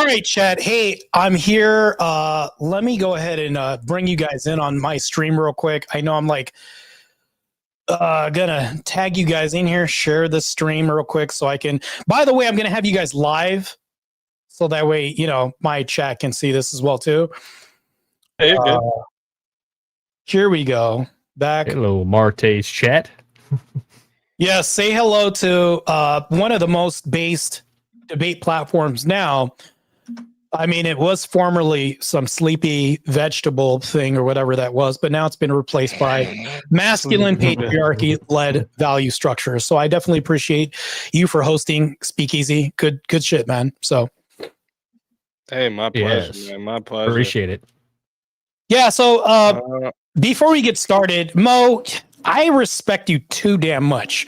right, chat. Hey, I'm here. Let me go ahead and bring you guys in on my stream real quick. I know I'm like gonna tag you guys in here, share the stream real quick so I can. By the way, I'm gonna have you guys live, so that way my chat can see this as well too. Hey, you're good. Here we go. Back. Hello, Marte's chat. Yeah, say hello to one of the most based debate platforms now. I mean, it was formerly some sleepy vegetable thing or whatever that was, but now it's been replaced by masculine patriarchy-led value structures. So I definitely appreciate you for hosting Speakeasy. Good shit, man. So, hey, my pleasure, man. My pleasure. Appreciate it. Yeah. So before we get started, Mo, I respect you too damn much.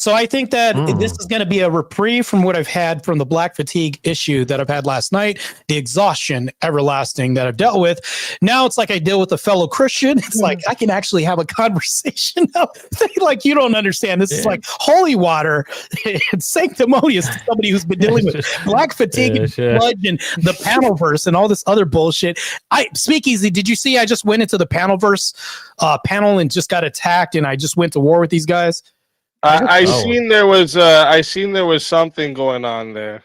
So I think that this is going to be a reprieve from what I've had from the black fatigue issue that I've had last night, the exhaustion everlasting that I've dealt with. Now it's like I deal with a fellow Christian. It's like I can actually have a conversation now. Like, you don't understand. This is like holy water. It's sanctimonious to somebody who's been dealing with black fatigue and sludge and the panelverse and all this other bullshit. Speakeasy, did you see I just went into the panelverse panel and just got attacked and I just went to war with these guys? I seen there was something going on there.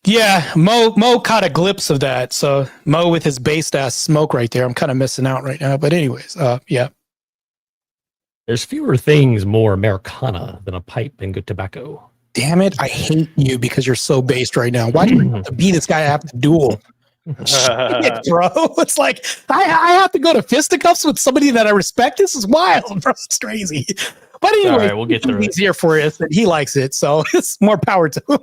Yeah, Mo caught a glimpse of that. So Mo with his based ass smoke right there. I'm kind of missing out right now. But anyways, yeah. There's fewer things more Americana than a pipe and good tobacco. Damn it! I hate you because you're so based right now. Why do you have to be this guy? I have to duel. Shit, bro. It's like I have to go to fisticuffs with somebody that I respect. This is wild, bro. It's crazy. But anyway, right, we'll get through it. Easier for us, and he likes it, so it's more power to him.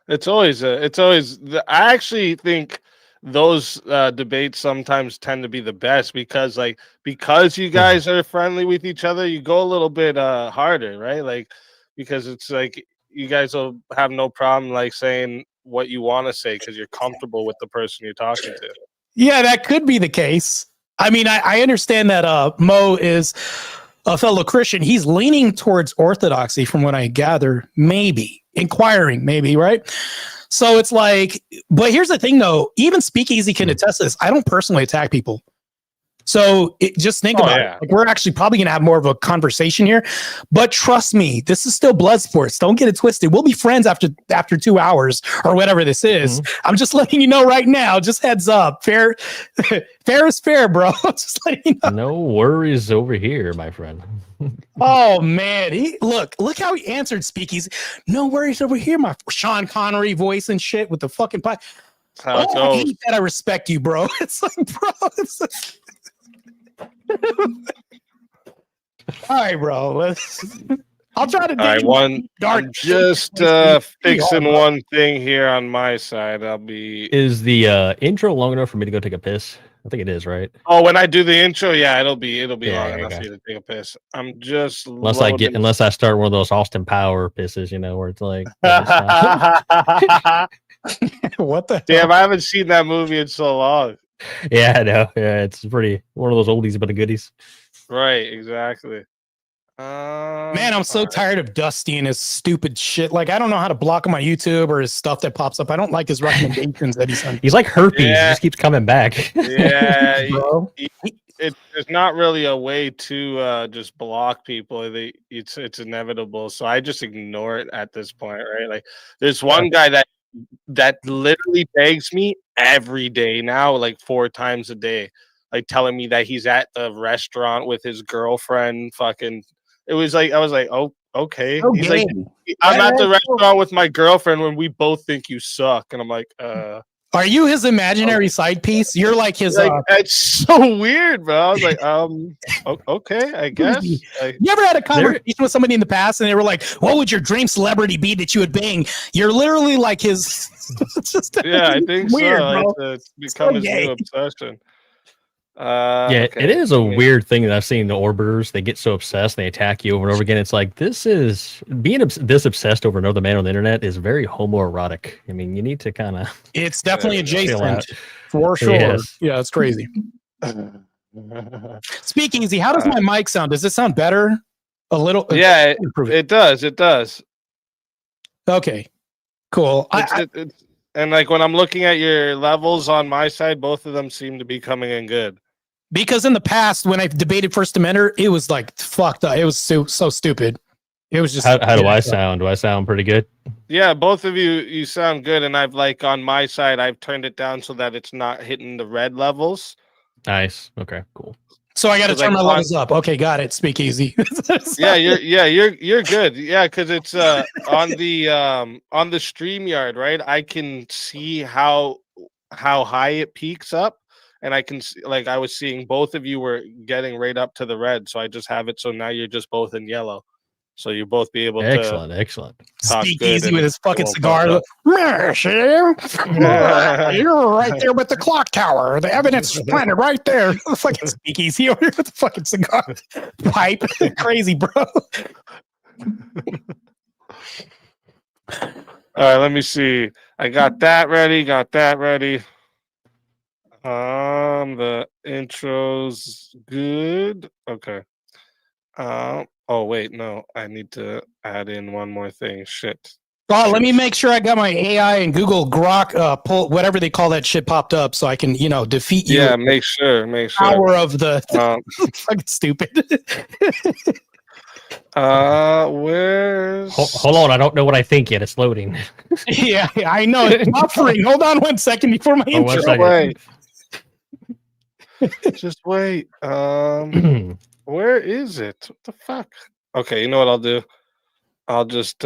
I actually think those debates sometimes tend to be the best because you guys are friendly with each other, you go a little bit harder, right? Like, because it's like you guys will have no problem like saying what you want to say because you're comfortable with the person you're talking to. Yeah, that could be the case. I mean, I understand that Mo is a fellow Christian. He's leaning towards orthodoxy from what I gather, maybe inquiring, maybe, right? So it's like, but here's the thing though, even Speakeasy can attest to this. I don't personally attack people. So just think about it. Like, we're actually probably going to have more of a conversation here, but trust me, this is still blood sports. Don't get it twisted. We'll be friends after 2 hours or whatever this is. I'm just letting you know right now, just heads up. Fair is fair, bro. Just letting you know. No worries over here, my friend. Oh man. Look how he answered Speakeasy. No worries over here, my Sean Connery voice and shit with the fucking pie. I hate that I respect you, bro. It's like, bro, it's like, all right, bro. I'll try to. All right, I'm just fixing one thing here on my side. Is the intro long enough for me to go take a piss? I think it is, right? Oh, when I do the intro, yeah, it'll be long enough for you to take a piss. I'm just unless I start one of those Austin Power pisses, where it's like. What the? Damn, I haven't seen that movie in so long. Yeah, I know. Yeah, it's pretty one of those oldies but a goodies. Right, exactly. Man, I'm so tired of Dusty and his stupid shit. Like, I don't know how to block him on YouTube or his stuff that pops up. I don't like his recommendations that he's on. He's like herpes. He just keeps coming back. Yeah, there's not really a way to just block people. It's inevitable. So I just ignore it at this point, right? Like, there's one guy that literally begs me every day now, like 4 times a day, like telling me that he's at the restaurant with his girlfriend. Fucking, it was like, I was like, oh, okay. He's like, I'm at the restaurant with my girlfriend when we both think you suck, and I'm like, are you his imaginary side piece? You're like his. It's so weird, bro. I was like, okay, I guess. You ever had a conversation with somebody in the past, and they were like, "What would your dream celebrity be that you would bang?" You're literally like his. It's just I think weird, so. It's become his new obsession. It is a weird thing that I've seen the orbiters. They get so obsessed, they attack you over and over again. It's like, this is being this obsessed over another man on the internet is very homoerotic. I mean, you need to kind of. It's definitely adjacent for sure. Yes. Yeah, it's crazy. Speakeasy, how does my mic sound? Does it sound better? A little? Yeah, it does. It does. Okay. Cool. And like when I'm looking at your levels on my side, both of them seem to be coming in good. Because in the past, when I've debated First Amendment, it was like fucked up. It was so stupid. It was just. How do I sound? Do I sound pretty good? Yeah, both of you sound good, and I've like on my side, I've turned it down so that it's not hitting the red levels. Nice. Okay. Cool. So I got to turn my levels up. Okay, got it. Speak easy. you're good. Yeah, because it's on the StreamYard, right? I can see how high it peaks up, and I can see, like I was seeing both of you were getting right up to the red, so I just have it so now you're just both in yellow. So you both be able excellent. Speak easy with his fucking cigar. You're right there with the clock tower. The evidence is planted right there. Fucking speak easy over here with the fucking cigar pipe. Crazy, bro. All right, let me see. I got that ready. The intro's good. Okay. Oh wait, no. I need to add in one more thing. Shit. Oh, let me make sure I got my AI and Google Grok pull whatever they call that shit popped up so I can, defeat you. Yeah, make sure. Power of the fucking stupid. Where's hold on, I don't know what I think yet. It's loading. Yeah, I know. It's buffering. Hold on 1 second before my intro. Wait. Just wait. Where is it? What the fuck? Okay, you know what I'll do? I'll just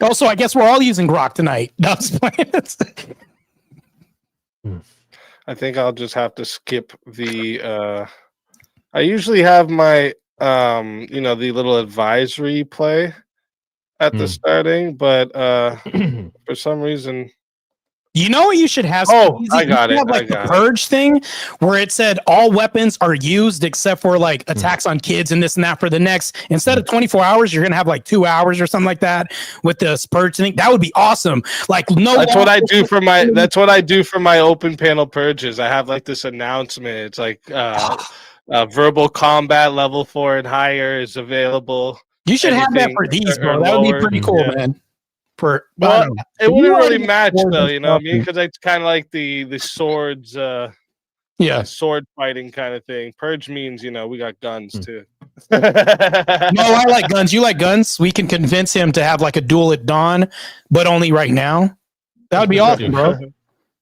Also, I guess we're all using Grok tonight. No, I'm just playing. I think I'll just have to skip the I usually have my the little advisory play at the starting, but for some reason. You know what you should have? Oh, I got it. Like the purge thing where it said all weapons are used except for like attacks on kids and this and that for the next. Instead of 24 hours, you're going to have like 2 hours or something like that with the purge thing. That would be awesome. Like, no. That's what I do for my open panel purges. I have like this announcement. It's like verbal combat level 4 and higher is available. You should have that for these, bro. That would be pretty cool, man. It wouldn't really match though, you know what I mean? Because it's kind of like the swords, sword fighting kind of thing. Purge means we got guns too. No, I like guns. You like guns? We can convince him to have like a duel at dawn, but only right now. That would be awesome, bro.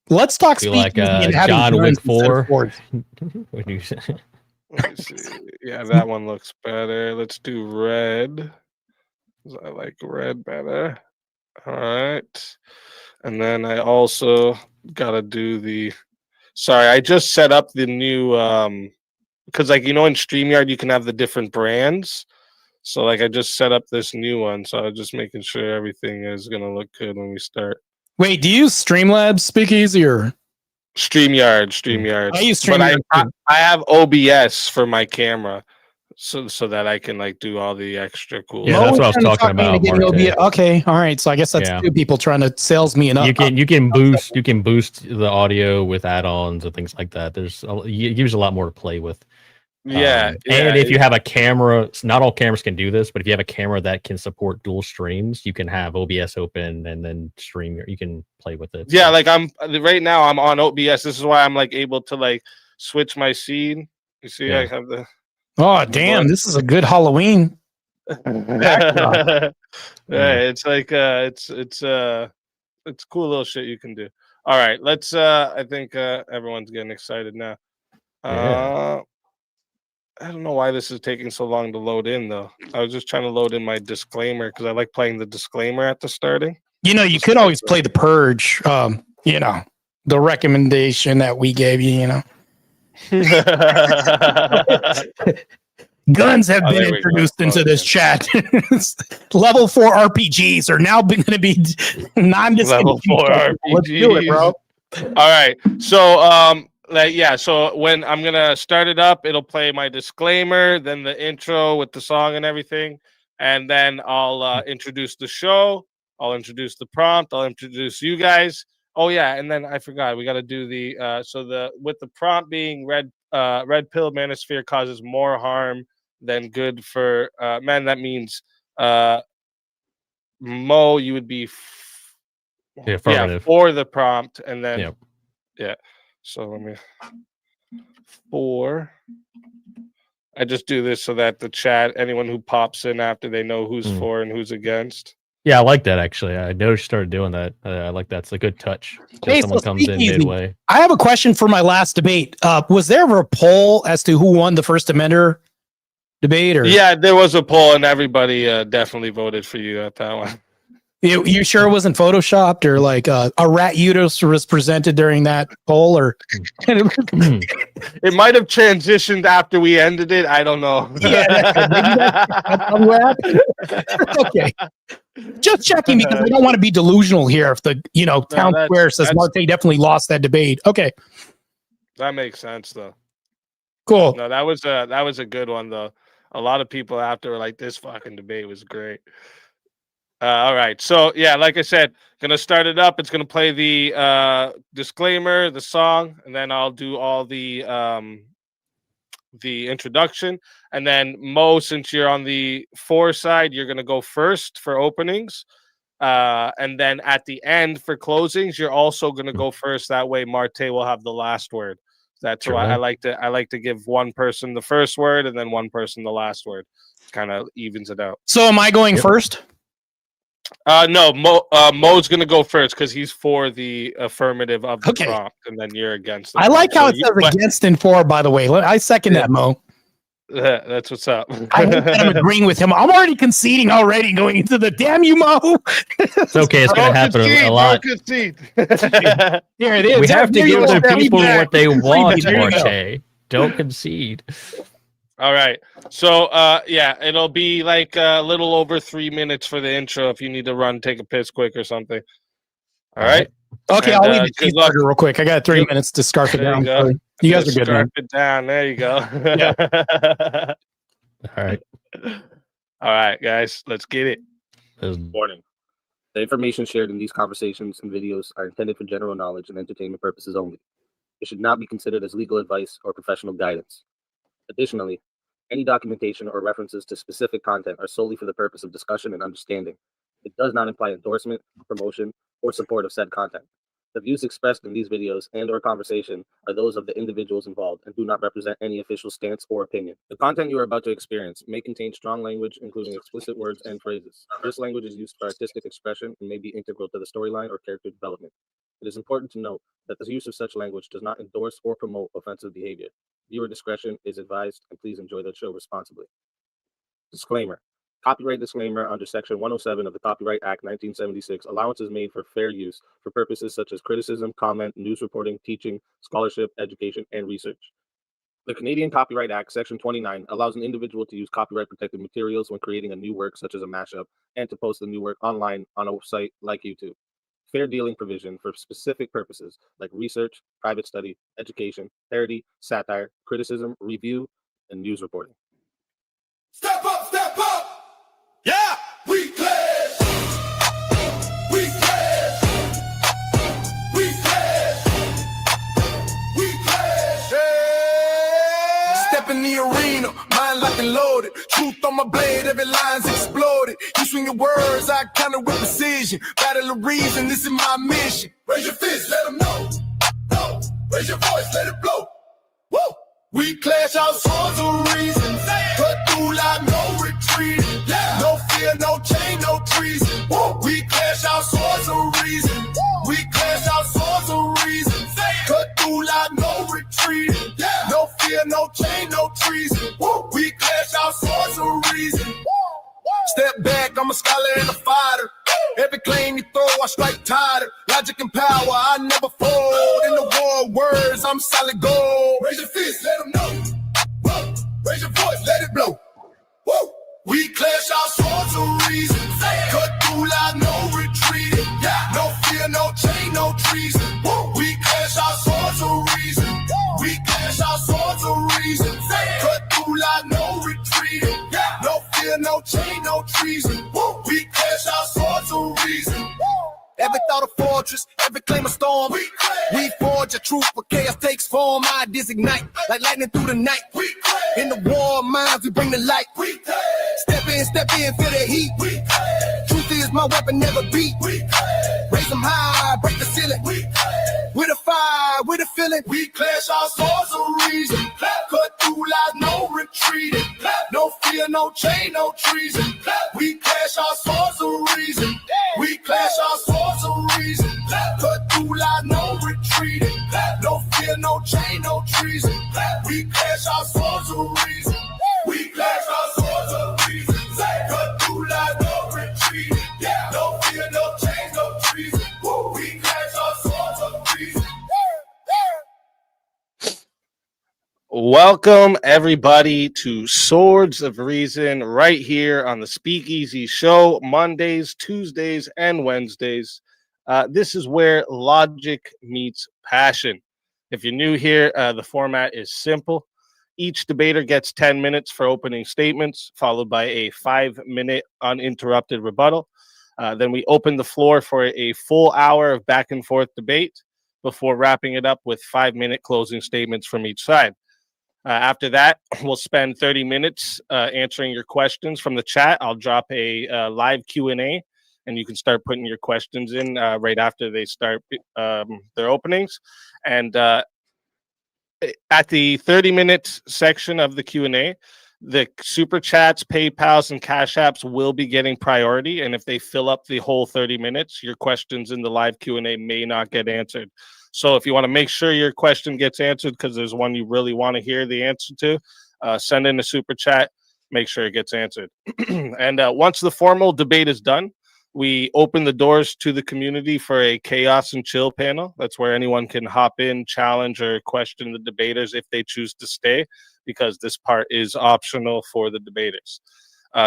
Let's talk speed. Like John Wick 4. Let me see. Yeah, that one looks better. Let's do red. I like red better. All right. And then I also got to do I just set up the new, because in StreamYard, you can have the different brands. So I just set up this new one. So I was just making sure everything is going to look good when we start. Wait, do you use Streamlabs, Speakeasy, or? StreamYard. I use StreamYard. But I have OBS for my camera. So that I can do all the extra cool. Yeah, that's what I was talking about. Okay, all right. So I guess that's two people trying to sales me enough. You can boost the audio with add-ons and things like that. It gives a lot more to play with. And if you have a camera, not all cameras can do this, but if you have a camera that can support dual streams, you can have OBS open and then stream. You can play with it. Yeah, I'm right now. I'm on OBS. This is why I'm able to switch my scene. You see, I have the. Oh damn! This is a good Halloween. Yeah, it's it's cool little shit you can do. All right, let's. I think everyone's getting excited now. I don't know why this is taking so long to load in though. I was just trying to load in my disclaimer because I like playing the disclaimer at the starting. You could always play the purge. The recommendation that we gave you. Guns have been introduced into this chat. Level 4 RPGs are now going to be level 4 RPGs. Let's do it, bro. All right. So so when I'm gonna start it up, it'll play my disclaimer, then the intro with the song and everything, and then I'll introduce the show. I'll introduce the prompt. I'll introduce you guys. Oh yeah, and then I forgot we got to do with the prompt being red pill manosphere causes more harm than good for men. That means Mo, you would be affirmative. For the prompt, and then Yep. yeah. So let me for. I just do this so that the chat, anyone who pops in after, they know who's for and who's against. Yeah, I like that actually. I noticed you started doing that. I like that. It's a good touch. Hey, Someone so comes in speakeasy. midway. I have a question for my last debate. Was there ever a poll as to who won the First Amendment debate? Or Yeah, there was a poll, and everybody definitely voted for you at that one. you sure it wasn't photoshopped, or like a rat uterus was presented during that poll, or It might have transitioned after we ended it. I don't know. Okay. Just checking because I don't want to be delusional here. If the town square says Marte definitely lost that debate. Okay, That makes sense though. cool. No, that was a good one though. A lot of people after were like, this fucking debate was great. All right. So yeah, like I said, gonna start it up. It's gonna play the disclaimer, the song, and then I'll do all the introduction. And then Mo, since you're on the for side, you're gonna go first for openings. And then at the end for closings, you're also gonna go first. That way Marte will have the last word. That's why I like to give one person the first word and then one person the last word. Kind of evens it out. So am I going first? No, Mo's gonna go first because he's for the affirmative of the prompt, and then you're against. The I like how it says against and for. By the way, I second that, Mo. That's what's up. I hate that I'm agreeing with him. I'm already conceding already going into the damn you, Mo. It's okay. It's going to happen a lot. Here it is. We have to give the people what they want, There you go. Marte. Don't concede. All right. So, yeah, it'll be like a little over 3 minutes for the intro. If you need to run, take a piss quick or something. All right. Okay, And, I'll leave the good luck. cheeseburger real quick. I got 3 minutes to scarf it There down. you go. You guys are good, man. Scarf it down. There you go. All right. All right, guys, let's get it. Warning. The information shared in these conversations and videos are intended for general knowledge and entertainment purposes only. It should not be considered as legal advice or professional guidance. Additionally, any documentation or references to specific content are solely for the purpose of discussion and understanding. It does not imply endorsement, promotion, or support of said content. The views expressed in these videos and or conversation are those of the individuals involved and do not represent any official stance or opinion. The content you are about to experience may contain strong language, including explicit words and phrases. This language is used for artistic expression and may be integral to the storyline or character development. It is important to note that the use of such language does not endorse or promote offensive behavior. Viewer discretion is advised, and please enjoy the show responsibly. Disclaimer. Copyright disclaimer under Section 107 of the Copyright Act 1976. Allowance is made for fair use for purposes such as criticism, comment, news reporting, teaching, scholarship, education, and research. The Canadian Copyright Act, Section 29, allows an individual to use copyright-protected materials when creating a new work, such as a mashup, and to post the new work online on a site like YouTube. Fair dealing provision for specific purposes like research, private study, education, parody, satire, criticism, review, and news reporting. Step up, step up! Yeah! We clash! We clash! We clash! We clash! Yeah! Step in the arena, mind locked and loaded. Truth on my blade, every line's exploded. You swing your words, I counter with precision. Battle of reason, this is my mission. Raise your fist, let them know. No. Raise your voice, let it blow. Woo! We clash our swords of reason. Cut through like no retreat. Yeah. No fear, no chain, no treason. Woo. We clash our swords of reason. Woo. We clash our swords of reason. Cut through like no retreat. Yeah. No fear, no chain, no treason. Woo. We clash our swords of reason. Woo. Step back, I'm a scholar and a fighter. Every claim you throw, I strike tighter. Logic and power, I never fold. In the war of words, I'm solid gold. Raise your fist, let them know. Whoa. Raise your voice, let it blow. Woo. We clash our swords of reason. Cut through like no retreat. Yeah. No fear, no chain, no treason. Woo. We clash our swords of reason. We clash our swords of reason. Cut through like no retreat. Yeah. No fear, no chain, no treason. Woo. We clash our swords of reason. Every thought a fortress, every claim a storm. We forge a truth where chaos takes form. Ideas ignite like lightning through the night. In the war of minds, we bring the light. Step in, feel the heat. Truth is my weapon, never beat. Raise raise them high, break the ceiling. We clash. With a fire, with a feeling. We clash our swords of reason. Cut through lies, no retreating. No fear, no chain, no treason. We clash our swords of reason. We clash our swords of reason. Cut through lies, no retreating. No fear, no chain, no treason. We clash our swords of reason. We clash our swords of reason. Cut through lies, no retreating. No fear, no chain, no treason. We clash our swords of reason. Welcome everybody to Swords of Reason right here on the Speakeasy Show, Mondays, Tuesdays, and Wednesdays. This is where logic meets passion. If you're new here, the format is simple. Each debater gets 10 minutes for opening statements, followed by a 5-minute uninterrupted rebuttal. Then we open the floor for a full hour of back and forth debate before wrapping it up with 5-minute closing statements from each side. After that, we'll spend 30 minutes answering your questions from the chat. I'll drop a live Q&A, and you can start putting your questions in right after they start their openings. And at the 30-minute section of the Q&A, the Super Chats, PayPals, and Cash Apps will be getting priority. And if they fill up the whole 30 minutes, your questions in the live Q&A may not get answered. So if you want to make sure your question gets answered because there's one you really want to hear the answer to, send in a Super Chat, make sure it gets answered. And once the formal debate is done, we open the doors to the community for a chaos and chill panel. That's where anyone can hop in, challenge, or question the debaters if they choose to stay, because this part is optional for the debaters.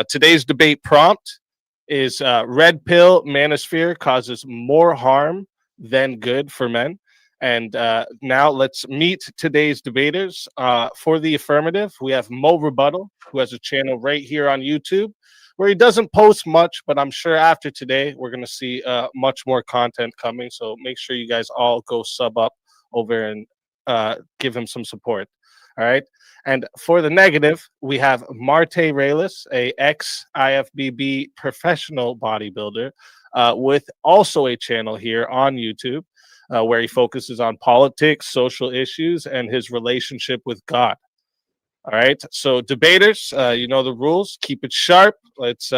Today's debate prompt is red pill manosphere causes more harm than good for men. And now let's meet today's debaters. For the affirmative, we have Mo Rebuttal, who has a channel right here on YouTube where he doesn't post much, but I'm sure after today we're going to see much more content coming. So make sure you guys all go sub up over and give him some support. All right. And for the negative, we have Marte Reyes, a ex-IFBB professional bodybuilder with also a channel here on YouTube where he focuses on politics, social issues, and his relationship with God. All right. So debaters, you know the rules. Keep it sharp. Let's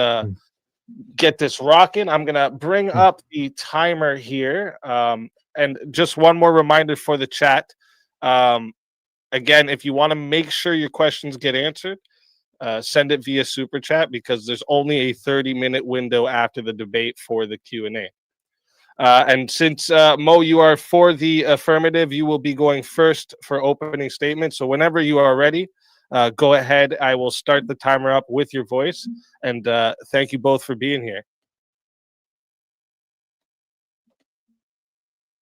get this rocking. I'm going to bring up the timer here. And just one more reminder for the chat. Again, if you want to make sure your questions get answered, send it via Super Chat because there's only a 30-minute window after the debate for the Q&A. And since, Mo, you are for the affirmative, you will be going first for opening statements. So whenever you are ready, go ahead. I will start the timer up with your voice. And thank you both for being here.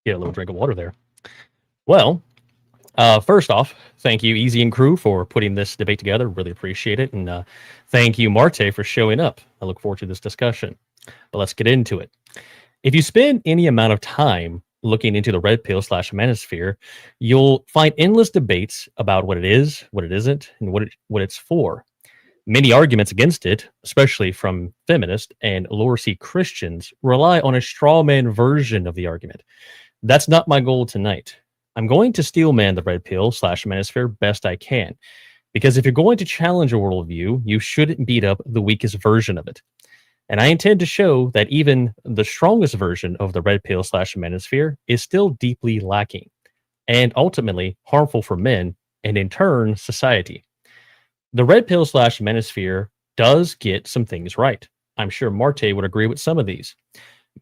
Get a little drink of water there. Well, first off, thank you, Easy and crew, for putting this debate together. Really appreciate it. And thank you, Marte, for showing up. I look forward to this discussion. But let's get into it. If you spend any amount of time looking into the red pill / manosphere, you'll find endless debates about what it is, what it isn't, and what it's for. Many arguments against it, especially from feminist and lower C Christians, rely on a straw man version of the argument. That's not my goal tonight. I'm going to steel man the red pill / manosphere best I can, because if you're going to challenge a worldview, you shouldn't beat up the weakest version of it. And I intend to show that even the strongest version of the red pill / manosphere is still deeply lacking and ultimately harmful for men and in turn society. The red pill / manosphere does get some things right. I'm sure Marte would agree with some of these.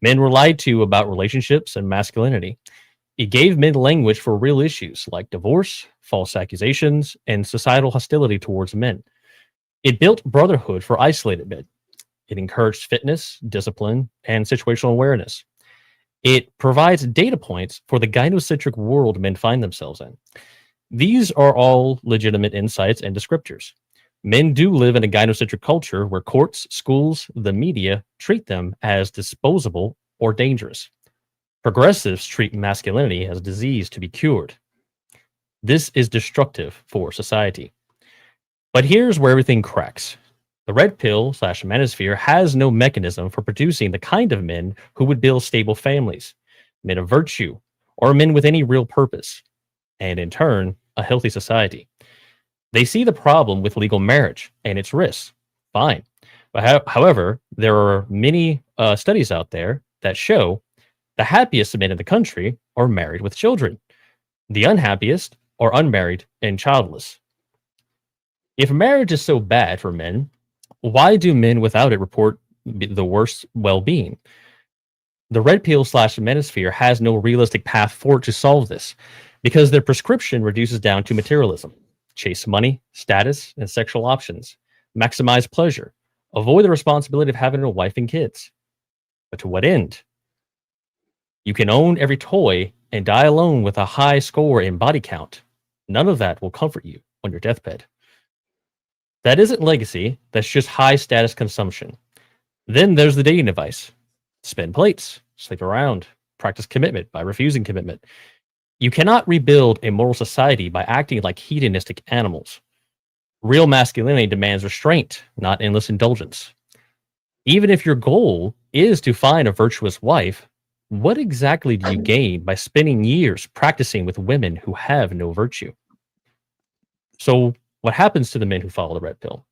Men were lied to about relationships and masculinity. It gave men language for real issues like divorce, false accusations, and societal hostility towards men. It built brotherhood for isolated men. It encouraged fitness, discipline, and situational awareness. It provides data points for the gynocentric world men find themselves in. These are all legitimate insights and descriptors. Men do live in a gynocentric culture where courts, schools, the media treat them as disposable or dangerous. Progressives treat masculinity as a disease to be cured. This is destructive for society. But here's where everything cracks. The red pill / manosphere has no mechanism for producing the kind of men who would build stable families, men of virtue, or men with any real purpose, and in turn, a healthy society. They see the problem with legal marriage and its risks. Fine. But however, there are many studies out there that show the happiest men in the country are married with children. The unhappiest are unmarried and childless. If marriage is so bad for men, why do men without it report the worst well-being? The red pill / manosphere has no realistic path forward to solve this because their prescription reduces down to materialism. Chase money, status, and sexual options. Maximize pleasure. Avoid the responsibility of having a wife and kids. But to what end? You can own every toy and die alone with a high score in body count. None of that will comfort you on your deathbed. That isn't legacy, that's just high status consumption. Then there's the dating device. Spin plates, sleep around, practice commitment by refusing commitment. You cannot rebuild a moral society by acting like hedonistic animals. Real masculinity demands restraint, not endless indulgence. Even if your goal is to find a virtuous wife, what exactly do you gain by spending years practicing with women who have no virtue? So, what happens to the men who follow the red pill?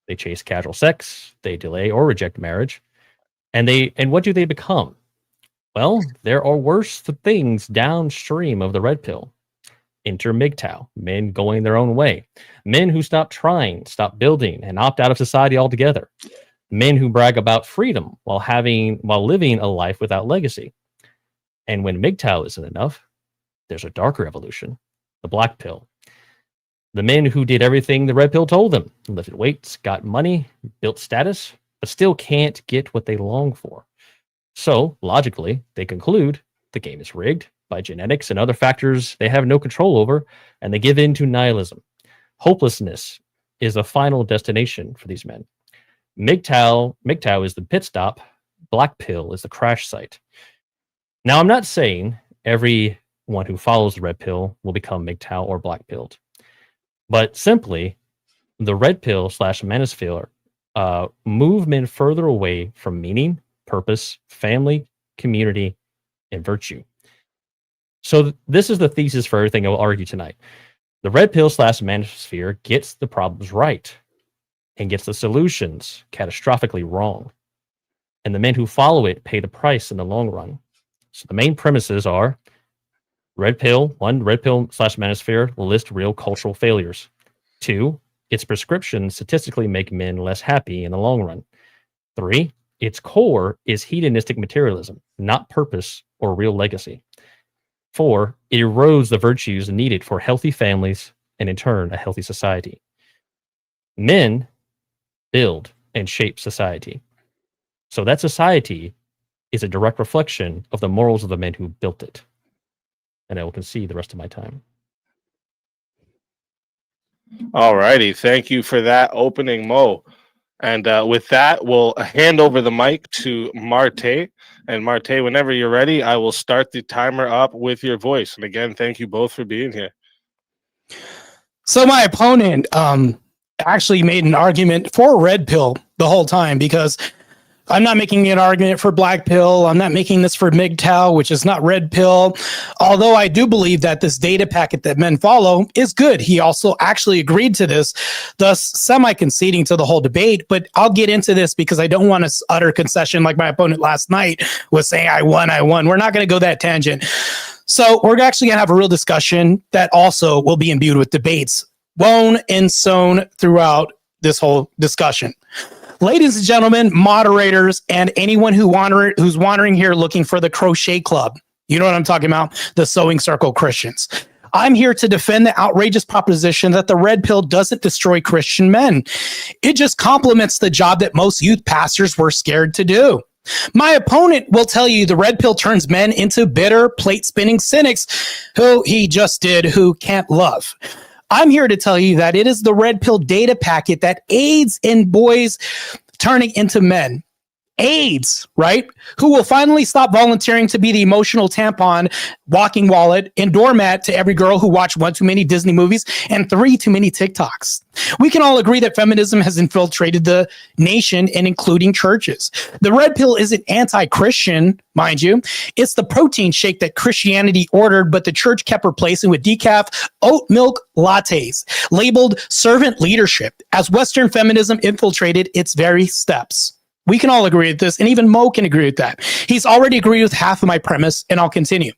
They chase casual sex, they delay or reject marriage, and what do they become? Well, there are worse things downstream of the red pill. Enter MGTOW, men going their own way. Men who stop trying, stop building, and opt out of society altogether. Men who brag about freedom while living a life without legacy. And when MGTOW isn't enough, there's a darker evolution, the black pill. The men who did everything the red pill told them, lifted weights, got money, built status, but still can't get what they long for. So, logically, they conclude the game is rigged by genetics and other factors they have no control over, and they give in to nihilism. Hopelessness is a final destination for these men. MGTOW is the pit stop, black pill is the crash site. Now, I'm not saying everyone who follows the red pill will become MGTOW or black pilled, but simply the red pill / manosphere move men further away from meaning, purpose, family, community, and virtue. So this is the thesis for everything I will argue tonight. The red pill / manosphere gets the problems right and gets the solutions catastrophically wrong. And the men who follow it pay the price in the long run. So the main premises are red pill / manosphere will list real cultural failures. 2, its prescriptions statistically make men less happy in the long run. 3, its core is hedonistic materialism, not purpose or real legacy. 4, it erodes the virtues needed for healthy families and in turn a healthy society. Men build and shape society. So that society is a direct reflection of the morals of the men who built it. And I will concede the rest of my time. All righty. Thank you for that opening, Mo. And with that, we'll hand over the mic to Marte. And Marte, whenever you're ready, I will start the timer up with your voice. And again, thank you both for being here. So my opponent actually made an argument for red pill the whole time, because I'm not making an argument for black pill. I'm not making this for MGTOW, which is not red pill. Although I do believe that this data packet that men follow is good. He also actually agreed to this, thus semi-conceding to the whole debate. But I'll get into this because I don't want to utter concession like my opponent last night was saying, I won. We're not going to go that tangent. So we're actually going to have a real discussion that also will be imbued with debates, woven and sewn throughout this whole discussion. Ladies and gentlemen, moderators, and anyone who's wandering here looking for the crochet club, you know what I'm talking about, the sewing circle Christians. I'm here to defend the outrageous proposition that the red pill doesn't destroy Christian men. It just complements the job that most youth pastors were scared to do. My opponent will tell you the red pill turns men into bitter, plate-spinning cynics who can't love. I'm here to tell you that it is the red pill data packet that aids in boys turning into men. AIDS, right? Who will finally stop volunteering to be the emotional tampon, walking wallet, and doormat to every girl who watched one too many Disney movies and 3 too many TikToks. We can all agree that feminism has infiltrated the nation and including churches. The red pill isn't anti-Christian, mind you. It's the protein shake that Christianity ordered, but the church kept replacing with decaf oat milk lattes, labeled servant leadership, as Western feminism infiltrated its very steps. We can all agree with this, and even Mo can agree with that. He's already agreed with half of my premise, and I'll continue.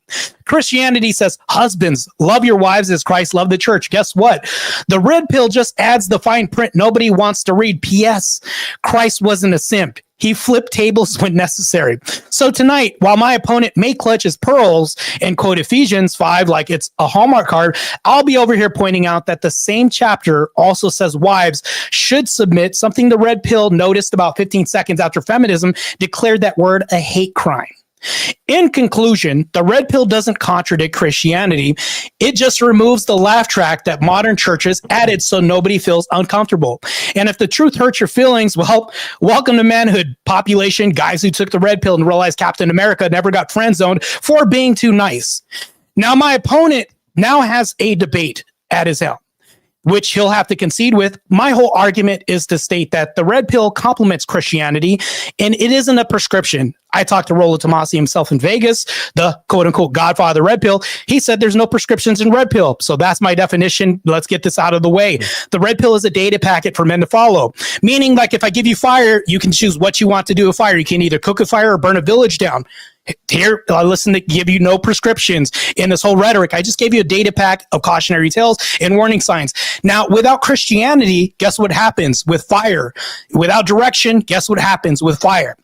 Christianity says, husbands, love your wives as Christ loved the church. Guess what? The red pill just adds the fine print nobody wants to read. P.S. Christ wasn't a simp. He flipped tables when necessary. So tonight, while my opponent may clutch his pearls and quote Ephesians 5 like it's a Hallmark card, I'll be over here pointing out that the same chapter also says wives should submit, something the red pill noticed about 15 seconds after feminism declared that word a hate crime. In conclusion, the red pill doesn't contradict Christianity. It just removes the laugh track that modern churches added so nobody feels uncomfortable. And if the truth hurts your feelings, well, welcome to manhood, population, guys who took the red pill and realized Captain America never got friend zoned for being too nice. Now, my opponent now has a debate at his helm, which he'll have to concede with. My whole argument is to state that the red pill complements Christianity, and it isn't a prescription. I talked to Rollo Tomasi himself in Vegas, the quote-unquote godfather of red pill. He said there's no prescriptions in red pill. So that's my definition. Let's get this out of the way. The red pill is a data packet for men to follow, meaning like if I give you fire, you can choose what you want to do with fire. You can either cook a fire or burn a village down. Here, I listen to give you no prescriptions in this whole rhetoric. I just gave you a data pack of cautionary tales and warning signs. Now, without Christianity, guess what happens with fire? Without direction, guess what happens with fire?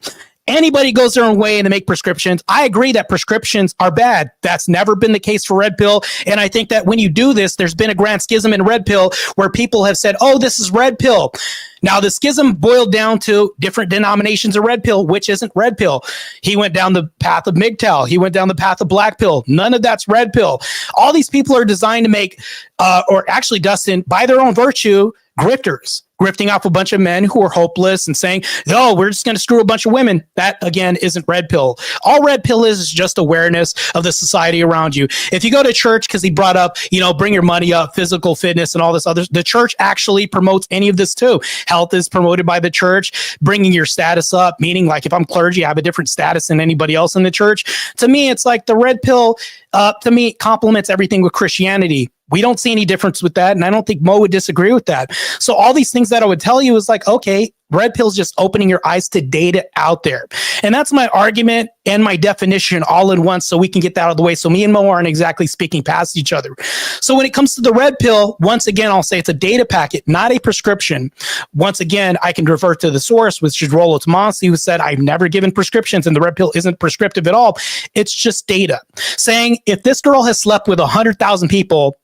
Anybody goes their own way and they make prescriptions. I agree that prescriptions are bad. That's never been the case for red pill. And I think that when you do this, there's been a grand schism in red pill where people have said, oh, this is red pill. Now, the schism boiled down to different denominations of red pill, which isn't red pill. He went down the path of MGTOW. He went down the path of black pill. None of that's red pill. All these people are designed to make, or actually, Dustin, by their own virtue, grifters, grifting off a bunch of men who are hopeless and saying, oh, we're just going to screw a bunch of women. That, again, isn't red pill. All red pill is just awareness of the society around you. If you go to church, because he brought up, bring your money up, physical fitness and all this other, the church actually promotes any of this too. Health is promoted by the church, bringing your status up, meaning like if I'm clergy, I have a different status than anybody else in the church. To me, it's like the red pill, to me, complements everything with Christianity. We don't see any difference with that. And I don't think Mo would disagree with that. So all these things that I would tell you is like, okay, red pill's just opening your eyes to data out there. And that's my argument and my definition all in one, so we can get that out of the way. So me and Mo aren't exactly speaking past each other. So when it comes to the red pill, once again, I'll say it's a data packet, not a prescription. Once again, I can revert to the source, which is Rollo Tomasi, who said, I've never given prescriptions and the red pill isn't prescriptive at all. It's just data saying if this girl has slept with 100,000 people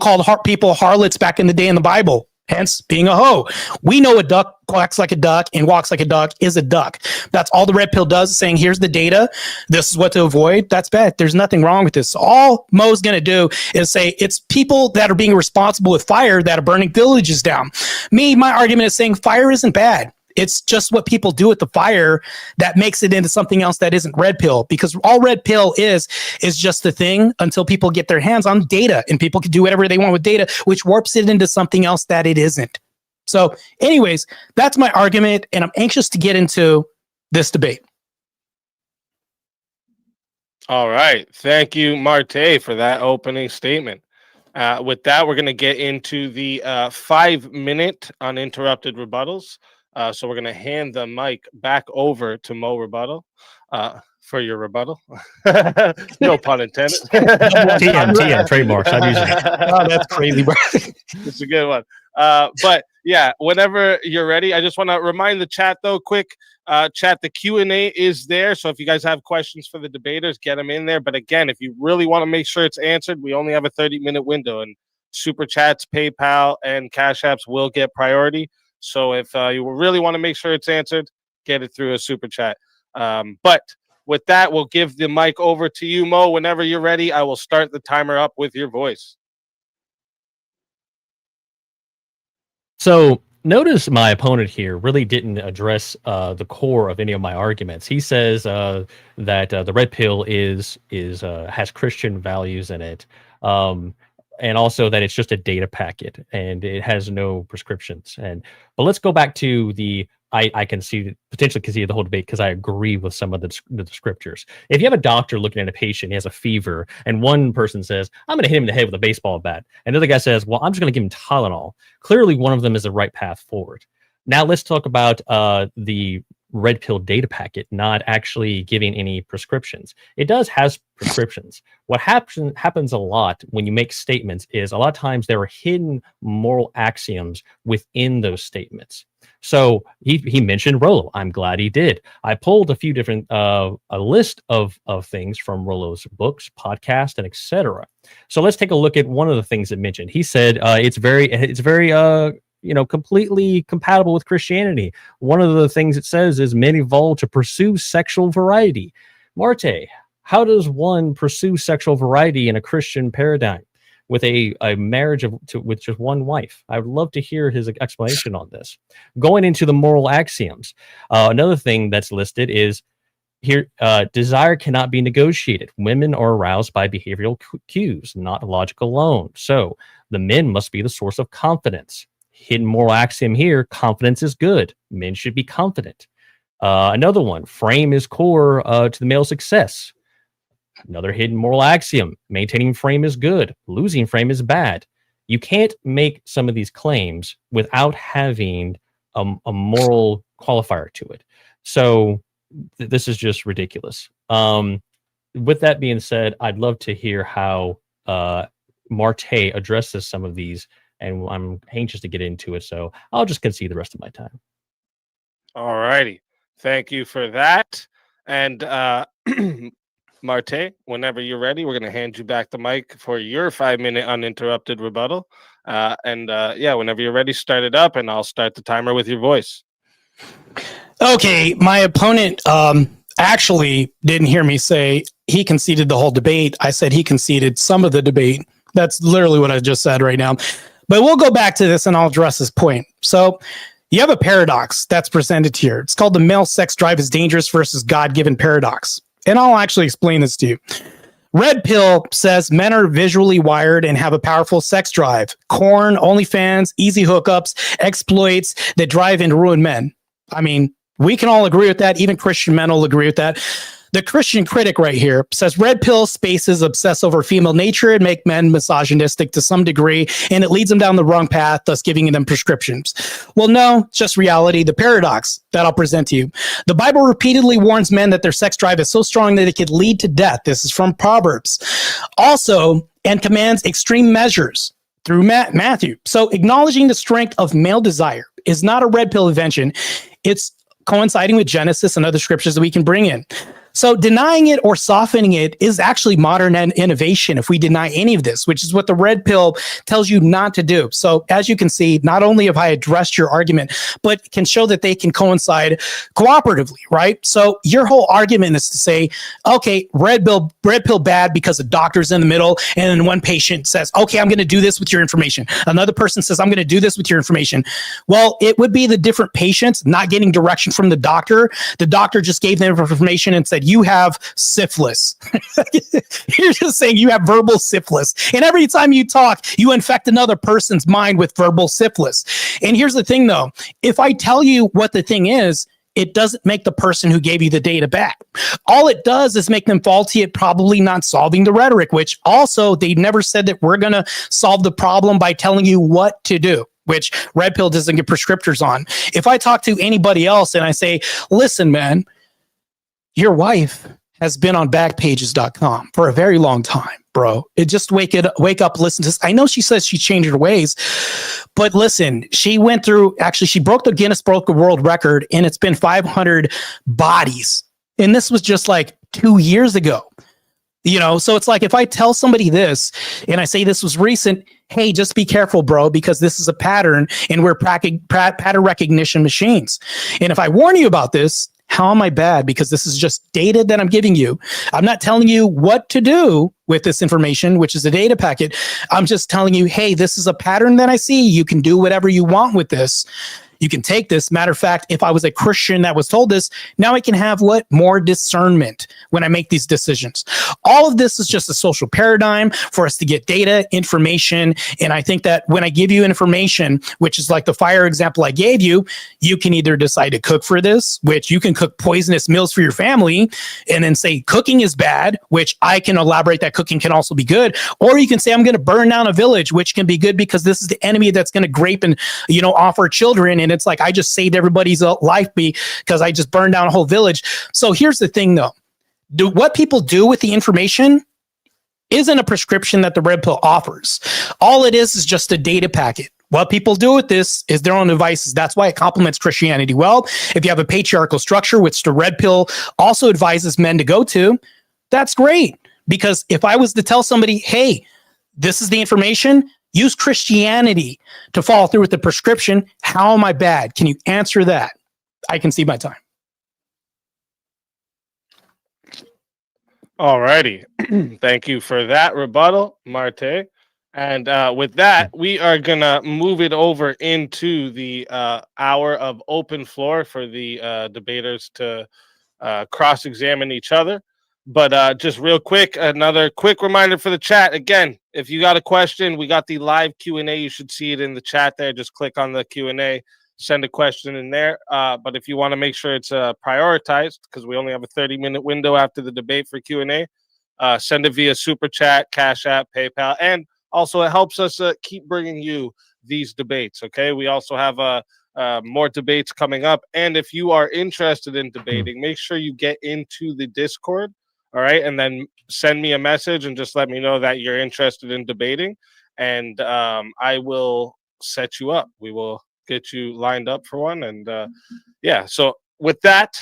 called people harlots back in the day in the Bible, hence being a hoe. We know a duck quacks like a duck and walks like a duck is a duck. That's all the red pill does, is saying, here's the data. This is what to avoid. That's bad. There's nothing wrong with this. All Mo's going to do is say it's people that are being responsible with fire that are burning villages down. My argument is saying fire isn't bad. It's just what people do with the fire that makes it into something else that isn't red pill, because all red pill is just the thing until people get their hands on data and people can do whatever they want with data, which warps it into something else that it isn't. So anyways, that's my argument, and I'm anxious to get into this debate. All right. Thank you, Marte, for that opening statement. With that, we're going to get into the 5-minute uninterrupted rebuttals. So we're going to hand the mic back over to Mo Rebuttal for your rebuttal. No pun intended. TM, trademarks. I'm using it. Oh, that's crazy, bro. It's a good one. But yeah, whenever you're ready, I just want to remind the chat though, quick chat, the Q&A is there. So if you guys have questions for the debaters, get them in there. But again, if you really want to make sure it's answered, we only have a 30-minute window, and Super Chats, PayPal, and Cash Apps will get priority. So if you really want to make sure it's answered, get it through a Super Chat. But with that, we'll give the mic over to you, Mo. Whenever you're ready, I will start the timer up with your voice. So Notice my opponent here really didn't address the core of any of my arguments. He says that the red pill is has Christian values in it, and also that it's just a data packet and it has no prescriptions. But let's go back to the I can see potentially concede the whole debate because I agree with some of the scriptures. If you have a doctor looking at a patient, he has a fever, and one person says, "I'm going to hit him in the head with a baseball bat," and the other guy says, "Well, I'm just going to give him Tylenol." Clearly, one of them is the right path forward. Now, let's talk about the red pill data packet not actually giving any prescriptions. It does has prescriptions. What happens a lot when you make statements is a lot of times there are hidden moral axioms within those statements. So he mentioned Rollo. I'm glad he did. I pulled a few different a list of things from Rollo's books, podcast, and etc. So let's take a look at one of the things it mentioned. He said it's very completely compatible with Christianity. One of the things it says is men evolve to pursue sexual variety. Marte, how does one pursue sexual variety in a Christian paradigm with a marriage with just one wife? I would love to hear his explanation on this. Going into the moral axioms, another thing that's listed is here, desire cannot be negotiated. Women are aroused by behavioral cues, not logic alone. So the men must be the source of confidence. Hidden moral axiom here, confidence is good. Men should be confident. Another one, frame is core to the male success. Another hidden moral axiom, maintaining frame is good. Losing frame is bad. You can't make some of these claims without having a moral qualifier to it. So this is just ridiculous. With that being said, I'd love to hear how Marte addresses some of these, and I'm anxious to get into it, so I'll just concede the rest of my time. All righty. Thank you for that. And Marte, whenever you're ready, we're going to hand you back the mic for your 5-minute uninterrupted rebuttal. Whenever you're ready, start it up, and I'll start the timer with your voice. Okay, my opponent actually didn't hear me say he conceded the whole debate. I said he conceded some of the debate. That's literally what I just said right now. But we'll go back to this and I'll address this point. So you have a paradox that's presented here. It's called the male sex drive is dangerous versus God-given paradox. And I'll actually explain this to you. Red pill says men are visually wired and have a powerful sex drive. Corn, OnlyFans, easy hookups, exploits that drive and ruin men. I mean, we can all agree with that. Even Christian men will agree with that. The Christian critic right here says red pill spaces obsess over female nature and make men misogynistic to some degree, and it leads them down the wrong path, thus giving them prescriptions. Well, no, it's just reality. The paradox that I'll present to you. The Bible repeatedly warns men that their sex drive is so strong that it could lead to death. This is from Proverbs. Also, and commands extreme measures through Matthew. So acknowledging the strength of male desire is not a red pill invention. It's coinciding with Genesis and other scriptures that we can bring in. So denying it or softening it is actually modern innovation if we deny any of this, which is what the red pill tells you not to do. So as you can see, not only have I addressed your argument, but can show that they can coincide cooperatively, right? So your whole argument is to say, okay, red pill bad because the doctor's in the middle, and then one patient says, okay, I'm going to do this with your information. Another person says, I'm going to do this with your information. Well, it would be the different patients not getting direction from the doctor. The doctor just gave them information and said, you have syphilis. You're just saying you have verbal syphilis. And every time you talk, you infect another person's mind with verbal syphilis. And here's the thing, though. If I tell you what the thing is, it doesn't make the person who gave you the data back. All it does is make them faulty at probably not solving the rhetoric, which also they never said that we're going to solve the problem by telling you what to do, which red pill doesn't get prescriptors on. If I talk to anybody else and I say, listen, man, your wife has been on backpages.com for a very long time, bro. It just wake up, listen to this. I know she says she changed her ways, but listen, she went through, actually, she broke the Guinness Book of World Record, and it's been 500 bodies. And this was just like 2 years ago. You know, so it's like if I tell somebody this and I say this was recent, hey, just be careful, bro, because this is a pattern and we're pattern recognition machines. And if I warn you about this, how am I bad? Because this is just data that I'm giving you. I'm not telling you what to do. with this information, which is a data packet. I'm just telling you, hey, this is a pattern that I see. You can do whatever you want with this. You can take this. Matter of fact, if I was a Christian that was told this, now I can have what? More discernment when I make these decisions. All of this is just a social paradigm for us to get data, information. And I think that when I give you information, which is like the fire example I gave you, you can either decide to cook for this, which you can cook poisonous meals for your family, and then say cooking is bad, which I can elaborate that cooking can also be good. Or you can say, I'm going to burn down a village, which can be good because this is the enemy that's going to grape and, off our children. And it's like, I just saved everybody's life because I just burned down a whole village. So here's the thing though. What people do with the information isn't a prescription that the red pill offers. All it is just a data packet. What people do with this is their own devices. That's why it complements Christianity well. If you have a patriarchal structure, which the red pill also advises men to go to, that's great. Because if I was to tell somebody, hey, this is the information, use Christianity to follow through with the prescription, how am I bad? Can you answer that? I can see my time. All righty. Thank you for that rebuttal, Marte. And with that, we are going to move it over into the hour of open floor for the debaters to cross-examine each other. But just real quick, another quick reminder for the chat. Again, if you got a question, we got the live Q&A. You should see it in the chat there. Just click on the Q&A, send a question in there. But if you want to make sure it's prioritized, because we only have a 30-minute window after the debate for Q&A, send it via Super Chat, Cash App, PayPal. And also, it helps us keep bringing you these debates, okay? We also have more debates coming up. And if you are interested in debating, make sure you get into the Discord. All right. And then send me a message and just let me know that you're interested in debating. And I will set you up. We will get you lined up for one. And yeah, so with that,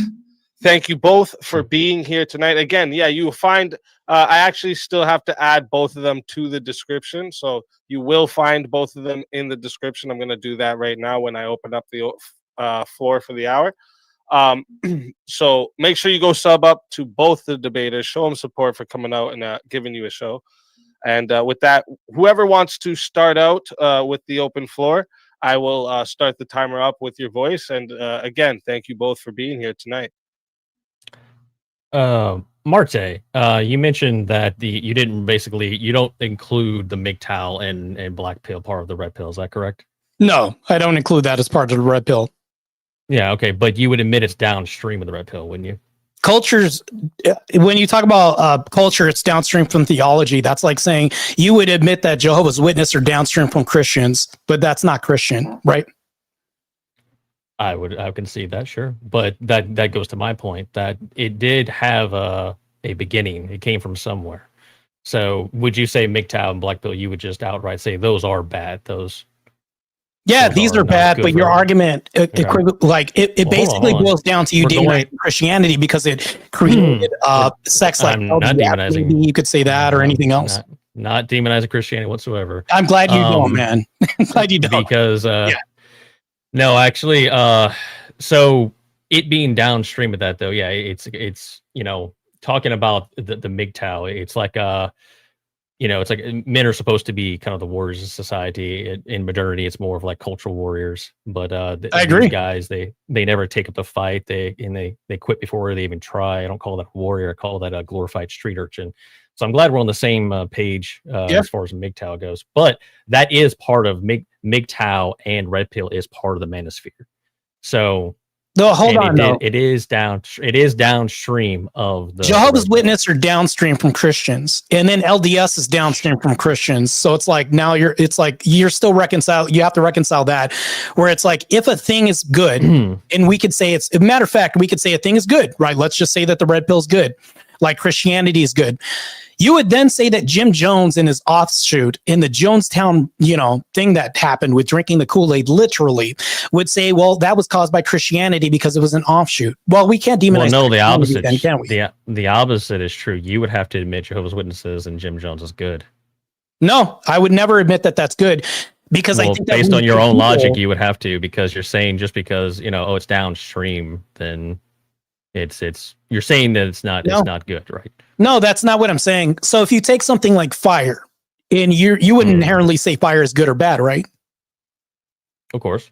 thank you both for being here tonight. Again, yeah, you will find I actually still have to add both of them to the description. So you will find both of them in the description. I'm going to do that right now when I open up the floor for the hour. So make sure you go sub up to both the debaters, show them support for coming out and giving you a show. And with that, whoever wants to start out with the open floor, I will start the timer up with your voice. And again, thank you both for being here tonight. Marte, you mentioned that you don't include the MGTOW and black pill part of the red pill. Is that correct? No, I don't include that as part of the red pill. Yeah, okay, but you would admit it's downstream of the red pill, wouldn't you? Cultures, when you talk about culture, it's downstream from theology. That's like saying you would admit that Jehovah's Witnesses are downstream from Christians, but that's not Christian, right? I concede that, sure, but that goes to my point that it did have a beginning. It came from somewhere. So would you say MGTOW and black pill? You would just outright say those are bad. Yeah, these are bad, but your argument, it basically boils down to you demonizing Christianity because it created sex like I'm not demonizing. Maybe you could say that or anything else. Not demonizing Christianity whatsoever. I'm glad you don't, man. I'm glad you don't. Because, no, actually, so it being downstream of that, though, yeah, it's talking about the MGTOW, it's like it's like men are supposed to be kind of the warriors of society. In modernity, it's more of like cultural warriors. But I agree. These guys, they never take up the fight. They quit before they even try. I don't call that a warrior. I call that a glorified street urchin. So I'm glad we're on the same page as far as MGTOW goes. But that is part of MGTOW, and red pill is part of the manosphere. So. No, hold on. It is downstream of the Jehovah's Witnesses are downstream from Christians, and then LDS is downstream from Christians. So it's like now you're still reconciled. You have to reconcile that, where it's like if a thing is good, and we could say it's a matter of fact, we could say a thing is good, right? Let's just say that the red pill is good, like Christianity is good. You would then say that Jim Jones and his offshoot in the Jonestown, thing that happened with drinking the Kool-Aid literally would say, well, that was caused by Christianity because it was an offshoot. Well, we can't demonize. Well, no, the opposite. Then, can we? The opposite is true. You would have to admit Jehovah's Witnesses and Jim Jones is good. No, I would never admit that that's good. Because I think that based on your own logic, you would have to, because you're saying just because, it's downstream, then it's you're saying that it's not good, right? No, that's not what I'm saying. So if you take something like fire, and you wouldn't inherently say fire is good or bad, right? Of course.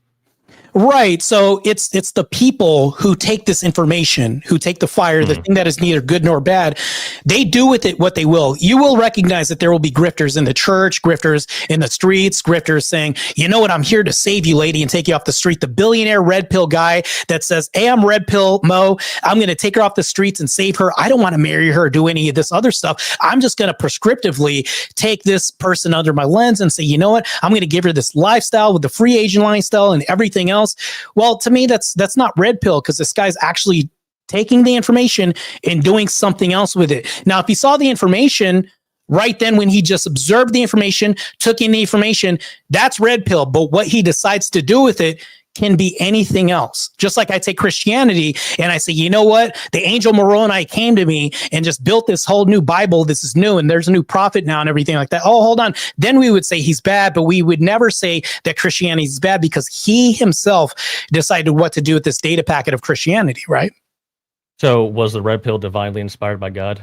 Right. So it's the people who take this information, who take the fire, the thing that is neither good nor bad, they do with it what they will. You will recognize that there will be grifters in the church, grifters in the streets, grifters saying, you know what, I'm here to save you, lady, and take you off the street. The billionaire red pill guy that says, hey, I'm red pill Mo. I'm going to take her off the streets and save her. I don't want to marry her or do any of this other stuff. I'm just going to prescriptively take this person under my lens and say, you know what, I'm going to give her this lifestyle with the free agent lifestyle and everything else. Well, to me, that's not red pill, because this guy's actually taking the information and doing something else with it. Now, if he saw the information right then when he just observed the information, took in the information, that's red pill. But what he decides to do with it can be anything else. Just like I take Christianity and I say, you know what? The angel Moroni came to me and just built this whole new Bible. This is new, and there's a new prophet now and everything like that. Oh, hold on. Then we would say he's bad, but we would never say that Christianity is bad, because he himself decided what to do with this data packet of Christianity, right? So was the red pill divinely inspired by God?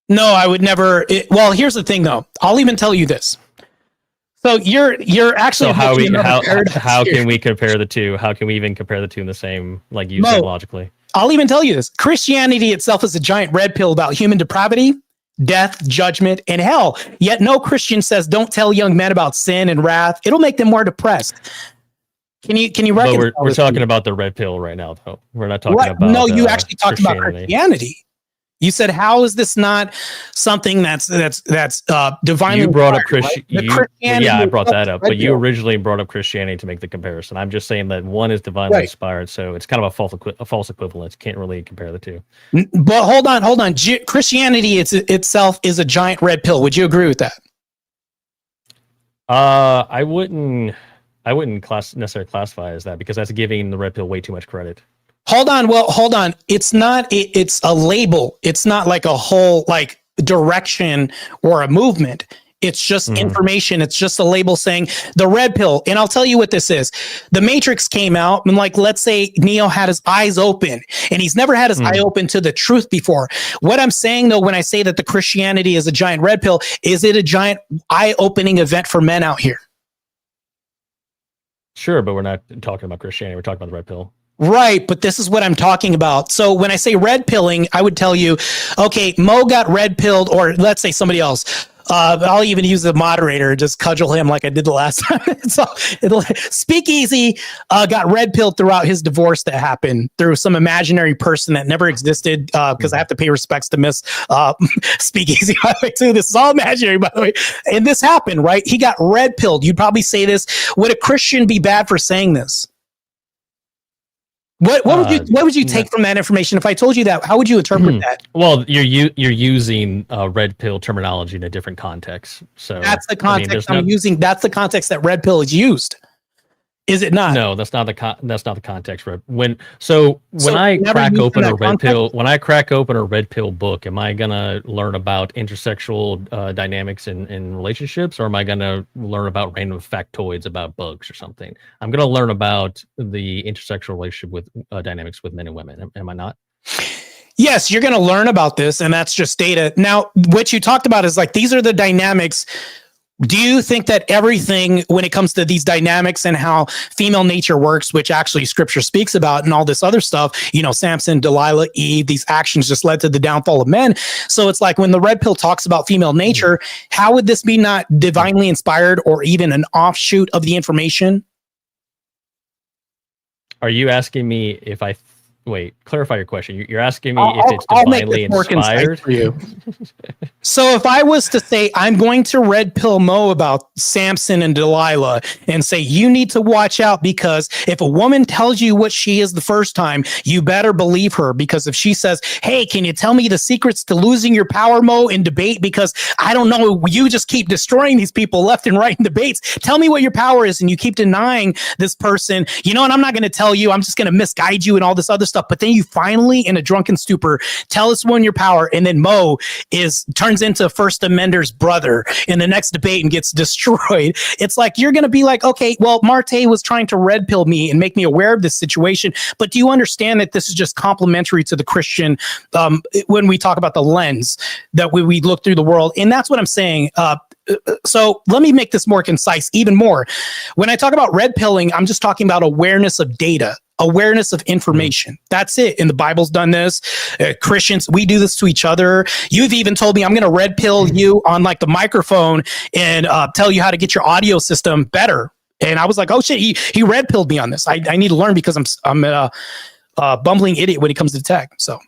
No, I would never. Well, here's the thing, though. I'll even tell you this. So you're actually. So how can we compare the two? How can we even compare the two in the same, like, use them logically? I'll even tell you this. Christianity itself is a giant red pill about human depravity, death, judgment, and hell. Yet no Christian says, don't tell young men about sin and wrath. It'll make them more depressed. Can you But we're talking about the red pill right now, though. We're not talking about. No, you actually talked about Christianity. You said, how is this not something that's divinely? You brought up Christianity. Right? Yeah, I brought that up. But you originally brought up Christianity to make the comparison. I'm just saying that one is divinely inspired, so it's kind of a false equivalence. Can't really compare the two. But hold on. Christianity itself is a giant red pill. Would you agree with that? I wouldn't necessarily classify as that, because that's giving the red pill way too much credit. Hold on. It's not, it's a label. It's not like a whole, like, direction or a movement. It's just information. It's just a label saying the red pill. And I'll tell you what this is. The Matrix came out, and, like, let's say Neo had his eyes open, and he's never had his eye open to the truth before. What I'm saying, though, when I say that the Christianity is a giant red pill, is it a giant eye-opening event for men out here? Sure, but we're not talking about Christianity. We're talking about the red pill. Right, but this is what I'm talking about. So when I say red pilling, I would tell you, okay, Mo got red pilled, or let's say somebody else. I'll even use the moderator, just cudgel him like I did the last time. So Speakeasy got red pilled throughout his divorce that happened through some imaginary person that never existed, because I have to pay respects to Miss Speakeasy, by the way, too. This is all imaginary, by the way. And this happened, right? He got red pilled. You'd probably say this. Would a Christian be bad for saying this? What would you take from that information? If I told you that, how would you interpret that? Well, you're using red pill terminology in a different context. So that's the context I'm using. That's the context that red pill is used. Is it not? No, that's not the context. When I crack open a red pill book, am I gonna learn about intersexual dynamics in relationships, or am I gonna learn about random factoids about bugs or something? I'm gonna learn about the intersexual relationship with dynamics with men and women. Am I not? Yes, you're gonna learn about this, and that's just data. Now, what you talked about is, like, these are the dynamics. Do you think that everything, when it comes to these dynamics and how female nature works, which actually scripture speaks about, and all this other stuff, Samson, Delilah, Eve, these actions just led to the downfall of men. So it's like, when the red pill talks about female nature, how would this be not divinely inspired, or even an offshoot of the information? Are you asking me if I... Wait, clarify your question. You're asking me if it's divinely inspired? For you. So if I was to say, I'm going to red pill Mo about Samson and Delilah, and say, you need to watch out, because if a woman tells you what she is the first time, you better believe her. Because if she says, hey, can you tell me the secrets to losing your power, Mo, in debate? Because I don't know, you just keep destroying these people left and right in debates. Tell me what your power is, and you keep denying this person. And I'm not going to tell you. I'm just going to misguide you and all this other stuff. stuff, but then you finally, in a drunken stupor, tell us when your power, and then Mo turns into First Amender's brother in the next debate and gets destroyed. It's like you're going to be like, okay, well, Marte was trying to red pill me and make me aware of this situation, but do you understand that this is just complementary to the Christian when we talk about the lens that we look through the world? And that's what I'm saying. So let me make this more concise, even more. When I talk about red pilling, I'm just talking about awareness of data, awareness of information. That's it. And the Bible's done this. Christians, we do this to each other. You've even told me I'm going to red pill you on like the microphone and tell you how to get your audio system better. And I was like, oh shit, he red pilled me on this. I need to learn because I'm a bumbling idiot when it comes to tech. So.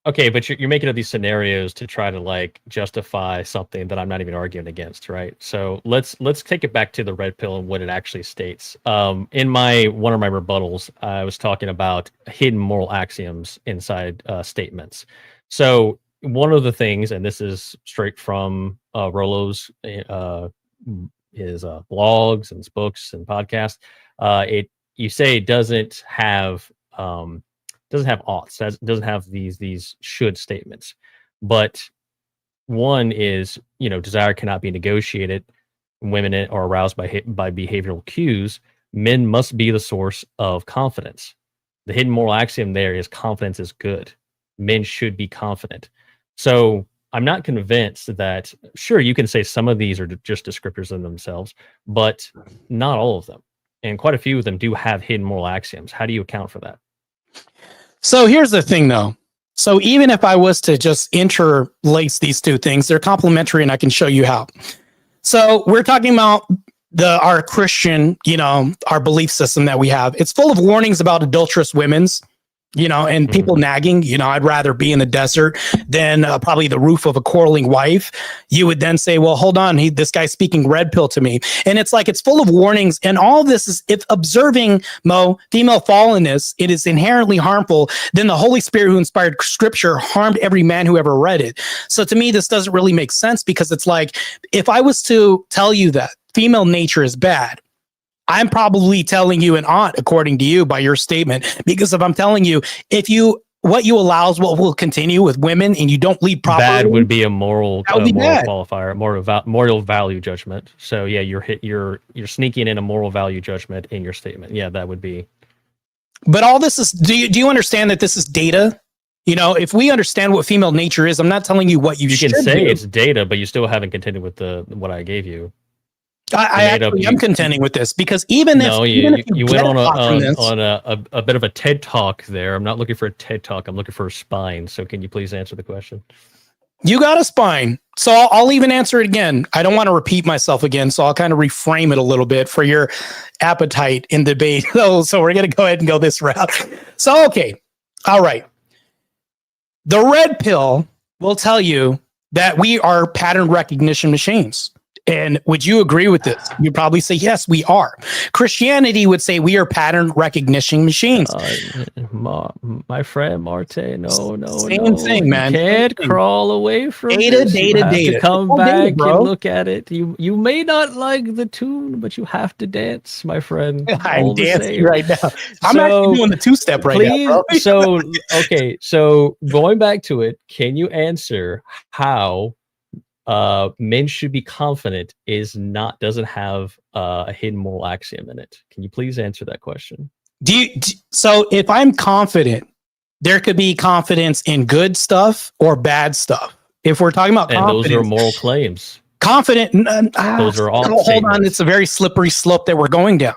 Okay, but you're making up these scenarios to try to like justify something that I'm not even arguing against, right? So let's take it back to the red pill and what it actually states. In one of my rebuttals, I was talking about hidden moral axioms inside statements. So one of the things, and this is straight from Rollo's his blogs and his books and podcasts, you say it doesn't have oughts, doesn't have these should statements, but one is, desire cannot be negotiated. Women are aroused by behavioral cues. Men must be the source of confidence. The hidden moral axiom there is confidence is good. Men should be confident. So I'm not convinced that, sure, you can say some of these are just descriptors in themselves, but not all of them. And quite a few of them do have hidden moral axioms. How do you account for that? So here's the thing, though. So even if I was to just interlace these two things, they're complementary, and I can show you how. So we're talking about our Christian, our belief system that we have. It's full of warnings about adulterous women's, and people nagging. I'd rather be in the desert than probably the roof of a quarreling wife. You would then say, well, hold on, this guy's speaking red pill to me. And it's like, it's full of warnings. And all of this is, if observing, Mo, female fallenness, it is inherently harmful, then the Holy Spirit who inspired scripture harmed every man who ever read it. So to me, this doesn't really make sense, because it's like, if I was to tell you that female nature is bad, I'm probably telling you an aunt, according to you, by your statement. Because if I'm telling you, what you allow is what will continue with women, and you don't lead properly. Bad would be a moral bad. qualifier, moral value judgment. So yeah, you're sneaking in a moral value judgment in your statement. Yeah, that would be. But all this is. Do you understand that this is data? If we understand what female nature is, I'm not telling you what you should can say do. It's data, but you still haven't contended with what I gave you. I actually am contending with this, because even if you went on a bit of a TED talk there. I'm not looking for a TED talk. I'm looking for a spine. So can you please answer the question? You got a spine. So I'll even answer it again. I don't want to repeat myself again. So I'll kind of reframe it a little bit for your appetite in debate. So we're going to go ahead and go this route. So, okay. All right. The red pill will tell you that we are pattern recognition machines. And would you agree with this? You'd probably say, yes, we are. Christianity would say we are pattern recognition machines. My friend Marte, no. Same thing, man. You can't crawl away from data. To come back and look at it. You may not like the tune, but you have to dance, my friend. I'm dancing right now. I'm actually doing the two-step right now, bro. So going back to it, can you answer how men should be confident doesn't have a hidden moral axiom in it? Can you please answer that question? So if I'm confident, there could be confidence in good stuff or bad stuff. If we're talking about confidence, those are moral claims. Confident, those are all. Hold on, it's a very slippery slope that we're going down.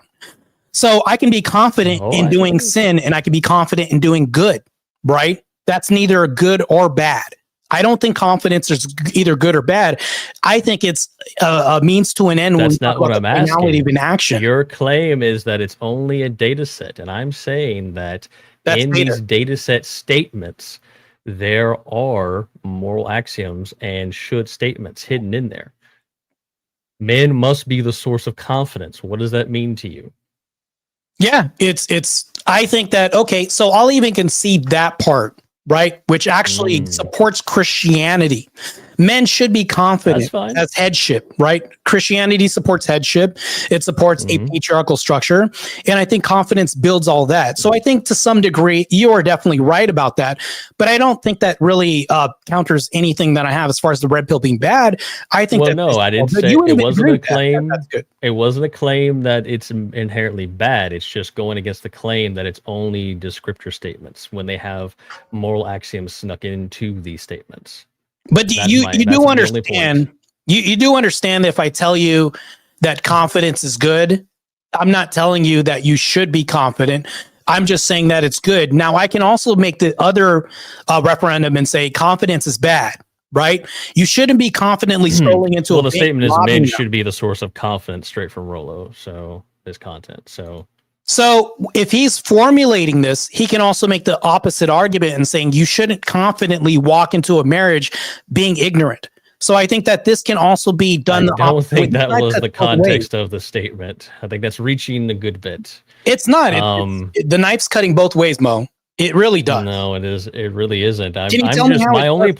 So I can be confident in doing sin, and I can be confident in doing good. Right? That's neither good or bad. I don't think confidence is either good or bad. I think it's a means to an end. That's not what I'm asking. In action. Your claim is that it's only a data set, and I'm saying that these data set statements, there are moral axioms and should statements hidden in there. Men must be the source of confidence. What does that mean to you? Yeah, I think that, okay, so I'll even concede that part. Right, which actually supports Christianity. men should be confident. That's fine. That's headship, right? Christianity supports headship. It supports a patriarchal structure. And I think confidence builds all that. So I think to some degree, you are definitely right about that. But I don't think that really counters anything that I have as far as the red pill being bad. I think Well, no, I didn't say it wasn't a claim. That's good. It wasn't a claim that it's inherently bad. It's just going against the claim that it's only descriptor statements when they have moral axioms snuck into these statements. But you do understand. You do understand that if I tell you that confidence is good, I'm not telling you that you should be confident. I'm just saying that it's good. Now, I can also make the other referendum and say confidence is bad, right? You shouldn't be confidently strolling into the statement is men should be the source of confidence straight from Rollo. So this content. So if he's formulating this, he can also make the opposite argument and saying you shouldn't confidently walk into a marriage being ignorant. So I think that this can also be done. I don't think that was the context of the statement. I think that's reaching a good bit. It's not. The knife's cutting both ways, Mo. It really does. No, it is. It really isn't. My only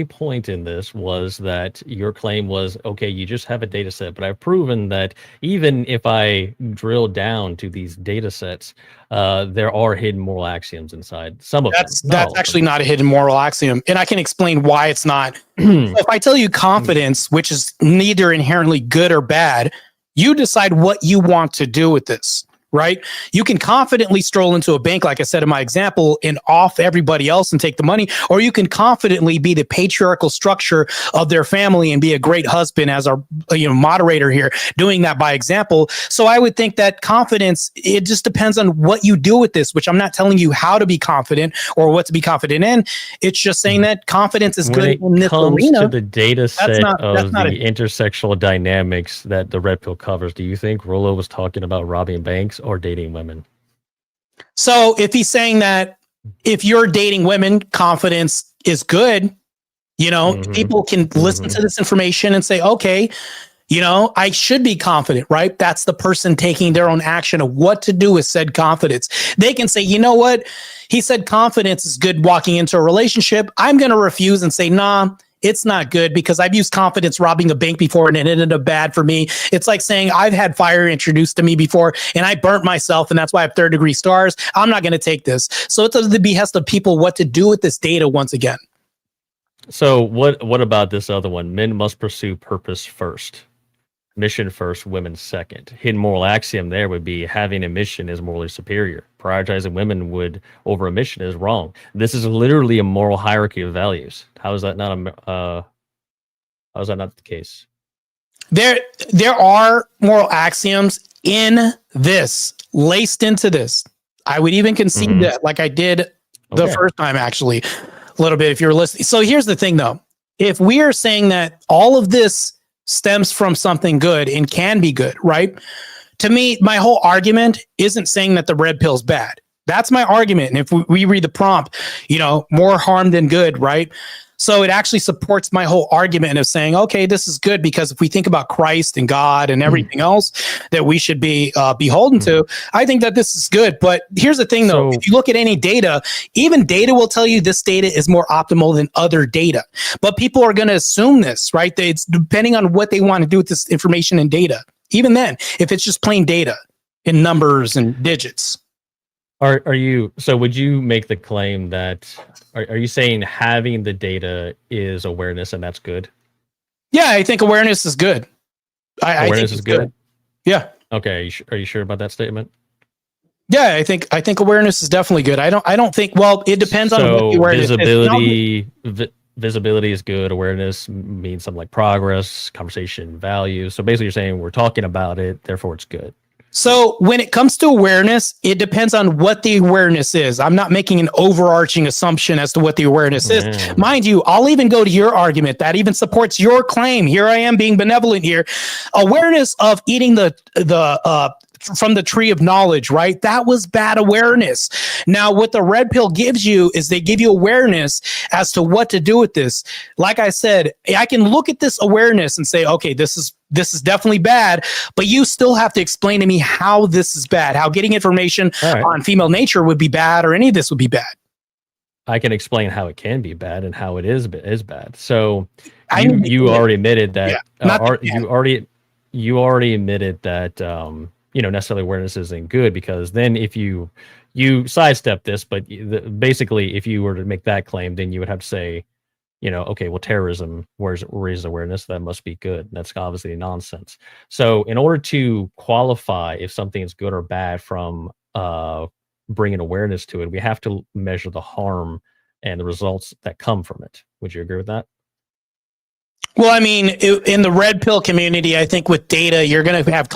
point in this was that your claim was, okay, you just have a data set, but I've proven that even if I drill down to these data sets, there are hidden moral axioms inside. Some of that's them. That's actually not a hidden moral axiom. And I can explain why it's not. So if I tell you confidence, which is neither inherently good or bad, you decide what you want to do with this. Right? You can confidently stroll into a bank, like I said in my example, and off everybody else and take the money, or you can confidently be the patriarchal structure of their family and be a great husband, as our moderator here, doing that by example. So I would think that confidence, it just depends on what you do with this, which I'm not telling you how to be confident or what to be confident in. It's just saying that confidence is good in this arena. When it comes to the data set of the intersectional dynamics that the red pill covers, do you think Rollo was talking about robbing banks or dating women? So if he's saying that if you're dating women, confidence is good, people can listen to this information and say, okay, I should be confident, right? That's the person taking their own action of what to do with said confidence. They can say, you know what? He said confidence is good walking into a relationship. I'm going to refuse and say, nah, it's not good because I've used confidence robbing a bank before and it ended up bad for me. It's like saying I've had fire introduced to me before and I burnt myself and that's why I have third-degree stars. I'm not going to take this. So it's at the behest of people what to do with this data once again. So what about this other one? Men must pursue purpose first. Mission first, women second. Hidden moral axiom there would be having a mission is morally superior. Prioritizing women over a mission is wrong. This is literally a moral hierarchy of values. How is that not the case? There are moral axioms in this, laced into this. I would even concede that, like I did the first time, actually, a little bit if you're listening. So here's the thing, though. If we are saying that all of this stems from something good and can be good, right? To me, my whole argument isn't saying that the red pill's bad. That's my argument. And if we read the prompt, more harm than good, right? So it actually supports my whole argument of saying, okay, this is good because if we think about Christ and God and everything else that we should be beholden to, I think that this is good. But here's the thing, though. If you look at any data, even data will tell you this data is more optimal than other data. But people are going to assume this, right? It's depending on what they want to do with this information and data. Even then, if it's just plain data in numbers and digits. Would you make the claim that, are you saying having the data is awareness and that's good? Yeah, I think awareness is good. Awareness is good? Yeah. Okay. Are you sure about that statement? Yeah, I think awareness is definitely good. I don't think, well, it depends on what the awareness is. Visibility is good. Awareness means something like progress, conversation, value. So basically you're saying we're talking about it, therefore it's good. So when it comes to awareness, it depends on what the awareness is. I'm not making an overarching assumption as to what the awareness is. Mind you, I'll even go to your argument that even supports your claim. Here I am being benevolent here. Awareness of eating from the tree of knowledge, right? That was bad awareness. Now, what the red pill gives you is they give you awareness as to what to do with this. Like I said, I can look at this awareness and say, okay, this is definitely bad, but you still have to explain to me how this is bad, how getting information on female nature would be bad or any of this would be bad. explain how it can be bad and how it is bad. So I you, need to you get it. already admitted that not that you already admitted that necessarily awareness isn't good, because then if you sidestep this, but basically if you were to make that claim, then you would have to say, okay, well, terrorism raises awareness, that must be good. That's obviously nonsense. So in order to qualify if something is good or bad from bringing awareness to it, we have to measure the harm and the results that come from it. Would you agree with that? Well, I mean, in the red pill community, I think with data, you're going to have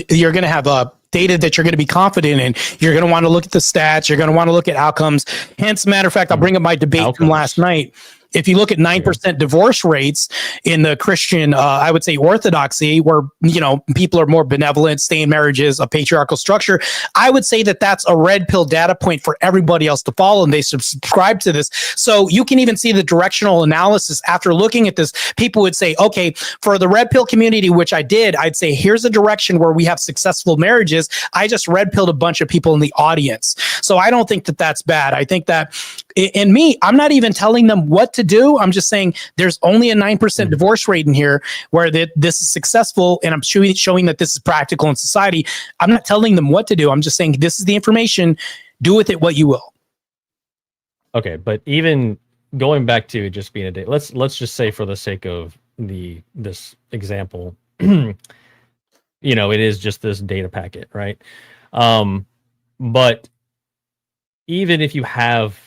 you're going to have data that you're going to be confident in. You're going to want to look at the stats. You're going to want to look at outcomes. Hence, matter of fact, I'll bring up my debate from last night. If you look at 9% divorce rates in the Christian, I would say orthodoxy, where, people are more benevolent, stay in marriages, a patriarchal structure, I would say that that's a red pill data point for everybody else to follow, and they subscribe to this. So you can even see the directional analysis after looking at this. People would say, okay, for the red pill community, which I did, I'd say, here's a direction where we have successful marriages. I just red pilled a bunch of people in the audience. So I don't think that that's bad. I think that in me, I'm not even telling them what to do. I'm just saying there's only a 9% divorce rate in here where this is successful, and I'm showing that this is practical in society. I'm not telling them what to do. I'm just saying this is the information. Do with it what you will. Okay, but even going back to just being a date, let's just say, for the sake of this example, it is just this data packet, right? But even if you have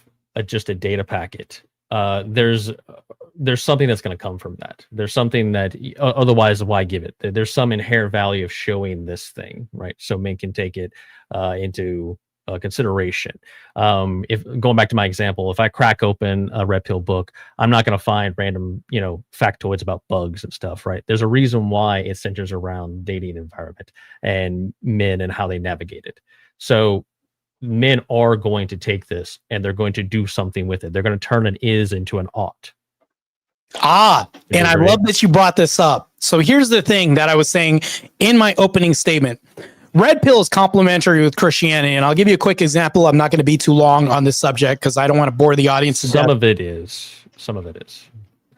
just a data packet, there's something that's going to come from that. There's something that otherwise, why give it? There's some inherent value of showing this thing, right? So men can take it into consideration. If going back to my example, if I crack open a red pill book, I'm not going to find random, factoids about bugs and stuff, right? There's a reason why it centers around dating environment and men and how they navigate it. So men are going to take this and they're going to do something with it. They're going to turn an is into an ought. And I love that you brought this up. So here's the thing that I was saying in my opening statement. Red pill is complementary with Christianity. And I'll give you a quick example. I'm not going to be too long on this subject because I don't want to bore the audience to death. Some of it is. I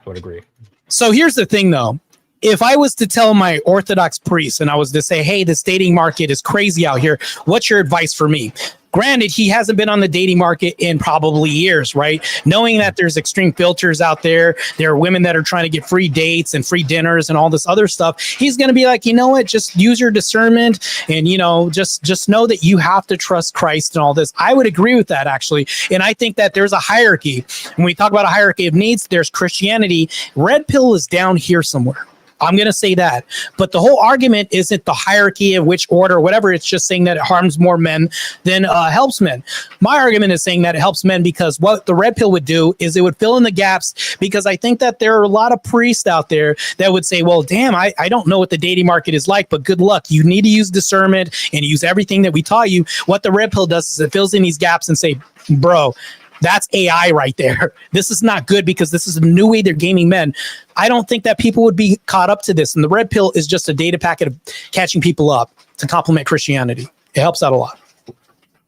would agree. So here's the thing, though. If I was to tell my Orthodox priest and I was to say, hey, this dating market is crazy out here, what's your advice for me? Granted, he hasn't been on the dating market in probably years, right? Knowing that there's extreme filters out there, there are women that are trying to get free dates and free dinners and all this other stuff. He's going to be like, you know what? Just use your discernment and, just know that you have to trust Christ and all this. I would agree with that, actually. And I think that there's a hierarchy. When we talk about a hierarchy of needs, there's Christianity. Red pill is down here somewhere. I'm going to say that. But the whole argument isn't the hierarchy of which order or whatever. It's just saying that it harms more men than helps men. My argument is saying that it helps men because what the red pill would do is it would fill in the gaps, because I think that there are a lot of priests out there that would say, well, damn, I don't know what the dating market is like, but good luck. You need to use discernment and use everything that we taught you. What the red pill does is it fills in these gaps and say, bro, that's AI right there. This is not good because this is a new way they're gaming men. I don't think that people would be caught up to this. And the red pill is just a data packet of catching people up to complement Christianity. It helps out a lot.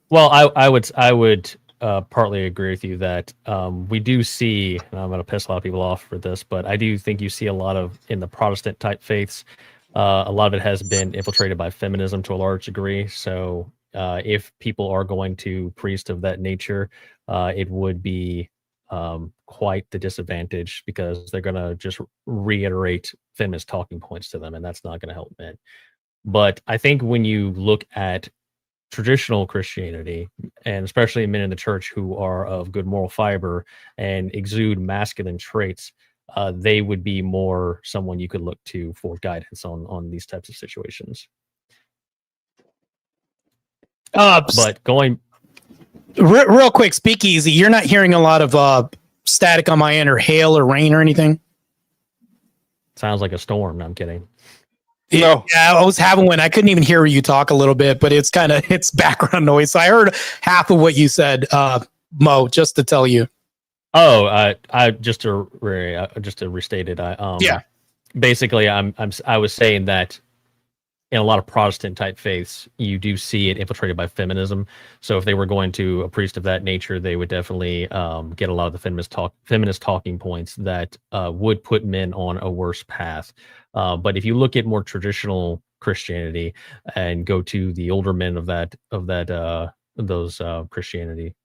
Well, I would partly agree with you that we do see, and I'm going to piss a lot of people off for this, but I do think you see a lot of, in the Protestant type faiths, a lot of it has been infiltrated by feminism to a large degree. So if people are going to priest of that nature, it would be quite the disadvantage, because they're going to just reiterate feminist talking points to them, and that's not going to help men. But I think when you look at traditional Christianity, and especially men in the church who are of good moral fiber and exude masculine traits, they would be more someone you could look to for guidance on these types of situations. But going real quick, Speakeasy, you're not hearing a lot of static on my end, or hail or rain or anything? Sounds like a storm. No, I'm kidding. No. Yeah, I was having one. I couldn't even hear you talk a little bit, but it's background noise. So I heard half of what you said, Mo, just to tell you. Oh, I just to restate it. Yeah. Basically, I was saying that in a lot of Protestant type faiths, you do see it infiltrated by feminism. So if they were going to a priest of that nature, they would definitely get a lot of the feminist talking points that would put men on a worse path. But if you look at more traditional Christianity and go to the older men of those Christianity,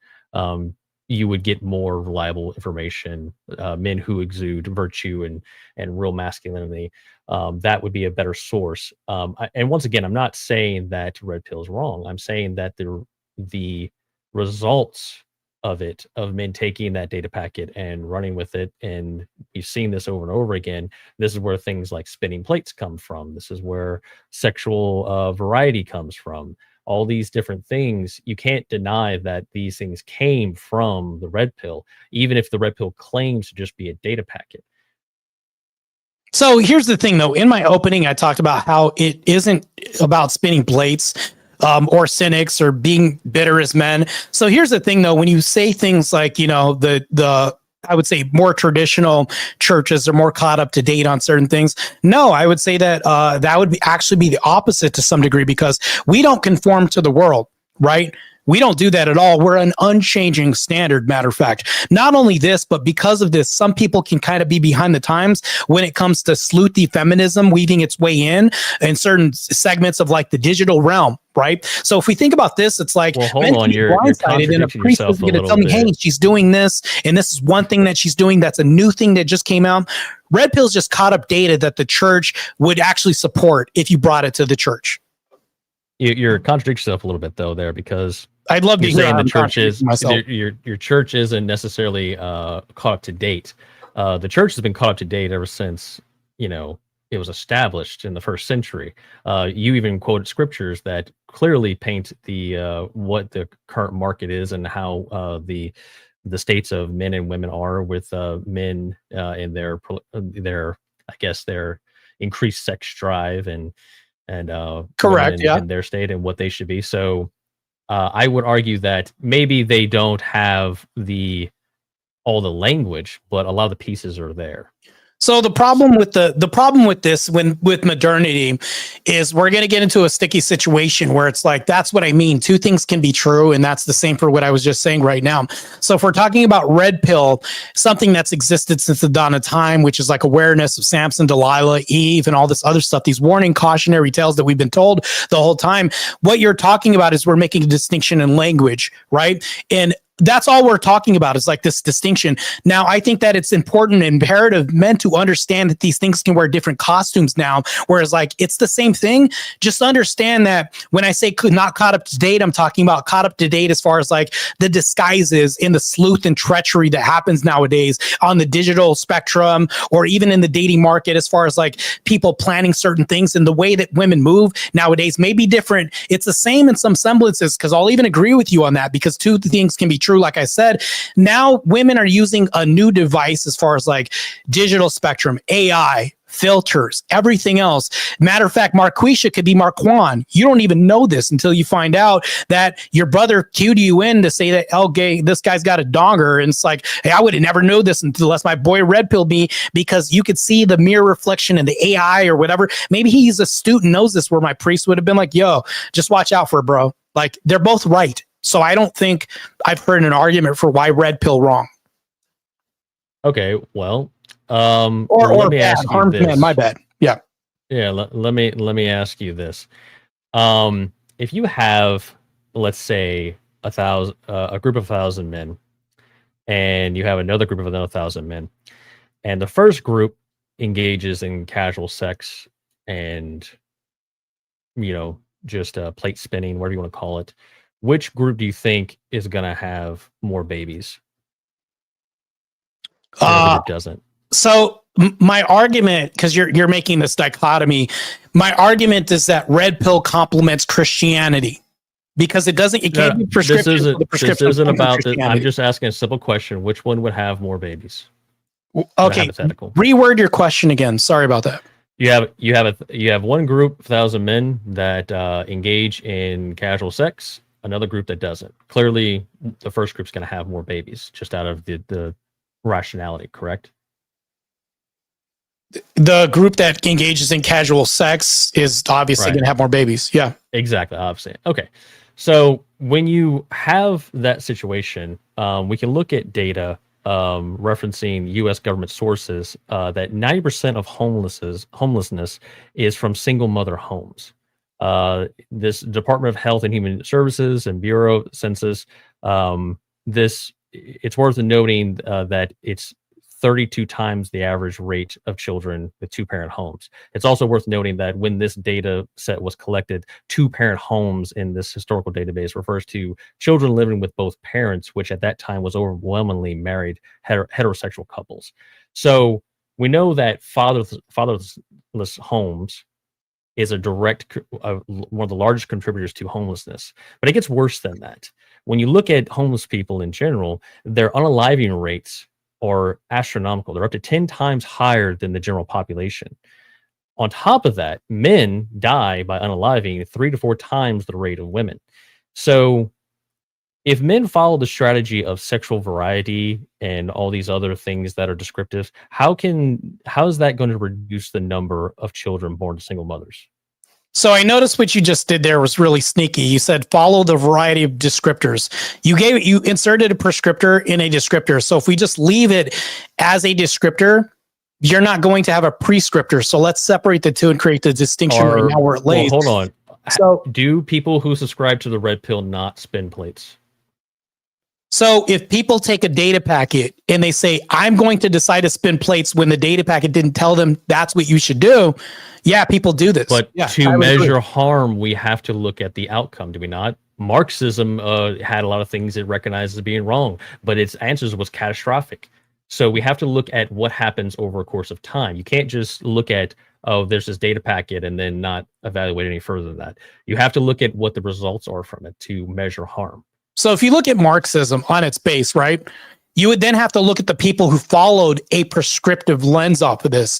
you would get more reliable information, men who exude virtue and real masculinity. That would be a better source. And once again, I'm not saying that red pill is wrong. I'm saying that the results of men taking that data packet and running with it, and you've seen this over and over again. This is where things like spinning plates come from. This is where sexual variety comes from. All these different things, you can't deny that these things came from the red pill, even if the red pill claims to just be a data packet. So here's the thing, though. In my opening, I talked about how it isn't about spinning plates or cynics or being bitter as men. So here's the thing, though. When you say things like, the I would say more traditional churches are more caught up to date on certain things. No, I would say that that would actually be the opposite to some degree, because we don't conform to the world, right? We don't do that at all. We're an unchanging standard, matter of fact. Not only this, but because of this, some people can kind of be behind the times when it comes to sleuthy feminism weaving its way in certain segments of like the digital realm, right? So if we think about this, it's like, well, hold on, you're blindsided, and a priest is going to tell me, hey, she's doing this, and this is one thing that she's doing that's a new thing that just came out. Red pill's just caught up data that the church would actually support if you brought it to the church. You're contradicting yourself a little bit though there, because I'd love to hear the church is your church isn't necessarily caught up to date. The church has been caught up to date ever since it was established in the first century. You even quoted scriptures that clearly paint the what the current market is and how the states of men and women are with men in their I guess their increased sex drive and correct, in their state and what they should be. So I would argue that maybe they don't have all the language, but a lot of the pieces are there. So the problem with with modernity is we're going to get into a sticky situation where it's like, that's what I mean. Two things can be true. And that's the same for what I was just saying right now. So if we're talking about red pill, something that's existed since the dawn of time, which is like awareness of Samson, Delilah, Eve, and all this other stuff, these warning cautionary tales that we've been told the whole time, what you're talking about is we're making a distinction in language, right? And that's all we're talking about is like this distinction. Now, I think that it's important and imperative men to understand that these things can wear different costumes now, whereas like it's the same thing. Just understand that when I say not caught up to date, I'm talking about caught up to date as far as like the disguises in the sleuth and treachery that happens nowadays on the digital spectrum, or even in the dating market, as far as like people planning certain things, and the way that women move nowadays may be different. It's the same in some semblances, because I'll even agree with you on that, because two things can be true. Like I said, now women are using a new device as far as like digital spectrum, AI, filters, everything else. Matter of fact, Marquisha could be Marquand. You don't even know this until you find out that your brother cued you in to say that, oh, gay, this guy's got a donger. And it's like, hey, I would have never known this unless my boy red pilled me, because you could see the mirror reflection in the AI or whatever. Maybe he's astute and knows this, where my priest would have been like, yo, just watch out for it, bro. Like, they're both right. So I don't think I've heard an argument for why red pill wrong. Okay, well, or let me bad, ask you armed this. man, my bad. Yeah. Yeah, let me ask you this. If you have, let's say, a group of 1,000 men, and you have another group of another 1,000 men, and the first group engages in casual sex and just plate spinning, whatever you want to call it, which group do you think is going to have more babies? Group doesn't. So my argument, because you're making this dichotomy, my argument is that red pill complements Christianity, because it can't be prescription. This isn't about that. I'm just asking a simple question: which one would have more babies? Okay, reword your question again. Sorry about that. You have one group, 1,000 men that engage in casual sex. Another group that doesn't. Clearly, the first group's going to have more babies, just out of the rationality, correct? The group that engages in casual sex is obviously Right. going to have more babies. Yeah. Exactly, obviously. Okay. So when you have that situation, we can look at data referencing U.S. government sources that 90% of homelessness is from single mother homes. This Department of Health and Human Services and Bureau Census, it's worth noting that it's 32 times the average rate of children with two-parent homes. It's also worth noting that when this data set was collected, two-parent homes in this historical database refers to children living with both parents, which at that time was overwhelmingly married heterosexual couples. So we know that fatherless homes is one of the largest contributors to homelessness. But it gets worse than that. When you look at homeless people in general, their unaliving rates are astronomical. They're up to 10 times higher than the general population. On top of that, men die by unaliving 3 to 4 times the rate of women. So if men follow the strategy of sexual variety and all these other things that are descriptive, how is that going to reduce the number of children born to single mothers? So I noticed what you just did there was really sneaky. You said follow the variety of descriptors. You inserted a prescriptor in a descriptor. So if we just leave it as a descriptor, you're not going to have a prescriptor. So let's separate the two and create the distinction right now where it lays. Well, hold on. So do people who subscribe to the red pill not spin plates? So if people take a data packet and they say, I'm going to decide to spin plates when the data packet didn't tell them that's what you should do. Yeah, people do this. But yeah, to measure harm, we have to look at the outcome, do we not? Marxism had a lot of things it recognized as being wrong, but its answers was catastrophic. So we have to look at what happens over a course of time. You can't just look at, oh, there's this data packet and then not evaluate any further than that. You have to look at what the results are from it to measure harm. So if you look at Marxism on its base, right, you would then have to look at the people who followed a prescriptive lens off of this,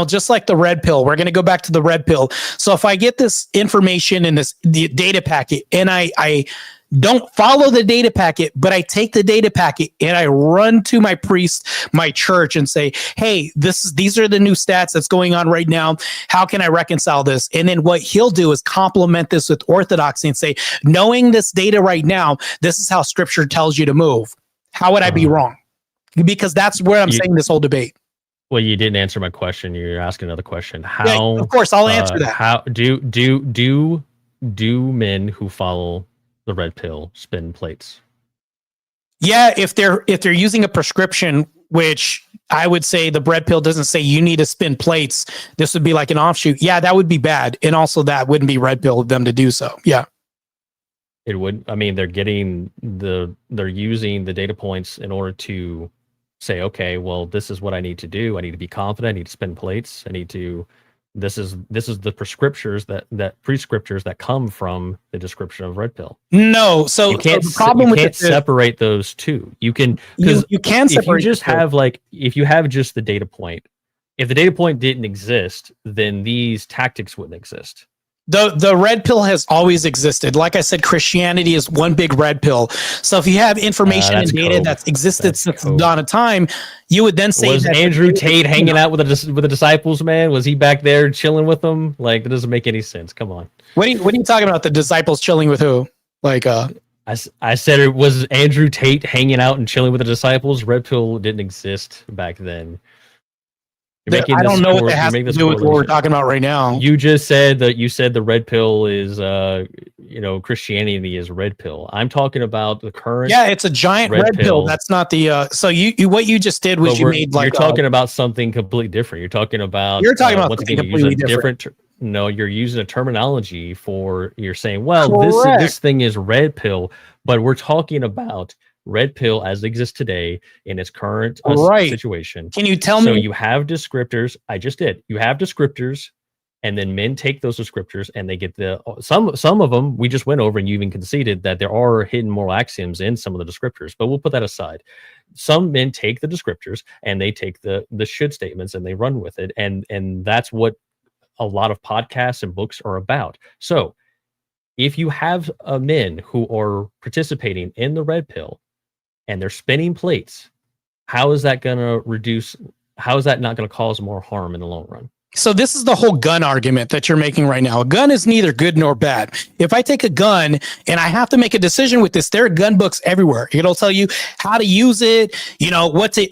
just like the red pill. We're going to go back to the red pill. So if I get this information in the data packet and I don't follow the data packet, but I take the data packet and I run to my priest, my church, and say, hey, these are the new stats that's going on right now. How can I reconcile this? And then what he'll do is complement this with orthodoxy and say, knowing this data right now, this is how scripture tells you to move. How would I be wrong? Because that's where I'm saying this whole debate. Well, you didn't answer my question. You're asking another question. How? Yeah, of course, I'll answer that. How do men who follow the red pill spin plates? Yeah, if they're using a prescription, which I would say the red pill doesn't say you need to spin plates. This would be like an offshoot. Yeah, that would be bad. And also that wouldn't be red pill of them to do so. Yeah. It would. I mean, they're using the data points in order to say, okay, well, this is what I need to do. I need to be confident. I need to spin plates. This is the prescriptors that come from the description of red pill. No, so you can't, the problem you can't separate those two. You can separate. If you just have if you have just the data point, if the data point didn't exist, then these tactics wouldn't exist. The red pill has always existed. Like I said, Christianity is one big red pill. So if you have information and data that's existed since the dawn of time, you would then say, was Andrew Tate hanging out with the disciples, man? Was he back there chilling with them? Like, that doesn't make any sense. Come on. What are you talking about? The disciples chilling with who? Like, I said, it was Andrew Tate hanging out and chilling with the disciples. Red pill didn't exist back then. I don't know what that has to do with what we're talking about right now. You just said that the red pill is, Christianity is red pill. I'm talking about the current. Yeah, it's a giant red pill. That's not the. So what you just did was you're talking about something completely different. You're talking about something completely different. No, you're using a terminology you're saying, well, this thing is red pill, but we're talking about red pill as it exists today in its current situation. Can you tell me? So you have descriptors. I just did. You have descriptors, and then men take those descriptors and they get some of them we just went over, and you even conceded that there are hidden moral axioms in some of the descriptors, but we'll put that aside. Some men take the descriptors and they take the should statements and they run with it. And that's what a lot of podcasts and books are about. So if you have men who are participating in the red pill and they're spinning plates, how is that going to reduce how is that not going to cause more harm in the long run? So this is the whole gun argument that you're making right now. A gun is neither good nor bad. If I take a gun and I have to make a decision with this, there are gun books everywhere. It'll tell you how to use it,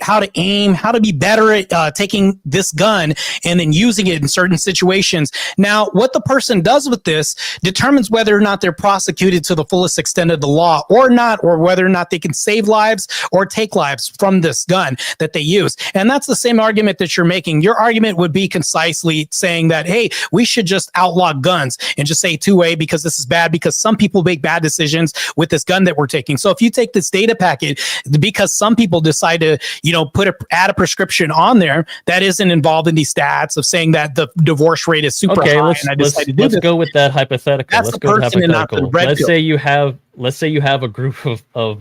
how to aim, how to be better at taking this gun and then using it in certain situations. Now, what the person does with this determines whether or not they're prosecuted to the fullest extent of the law or not, or whether or not they can save lives or take lives from this gun that they use. And that's the same argument that you're making. Your argument would be concise, saying that, hey, we should just outlaw guns and just say 2A because this is bad, because some people make bad decisions with this gun that we're taking. So if you take this data packet, because some people decide to, add a prescription on there that isn't involved in these stats of saying that the divorce rate is super high. Let's go with that hypothetical. That's let's the go with person and not the red Let's pill. say you have a group of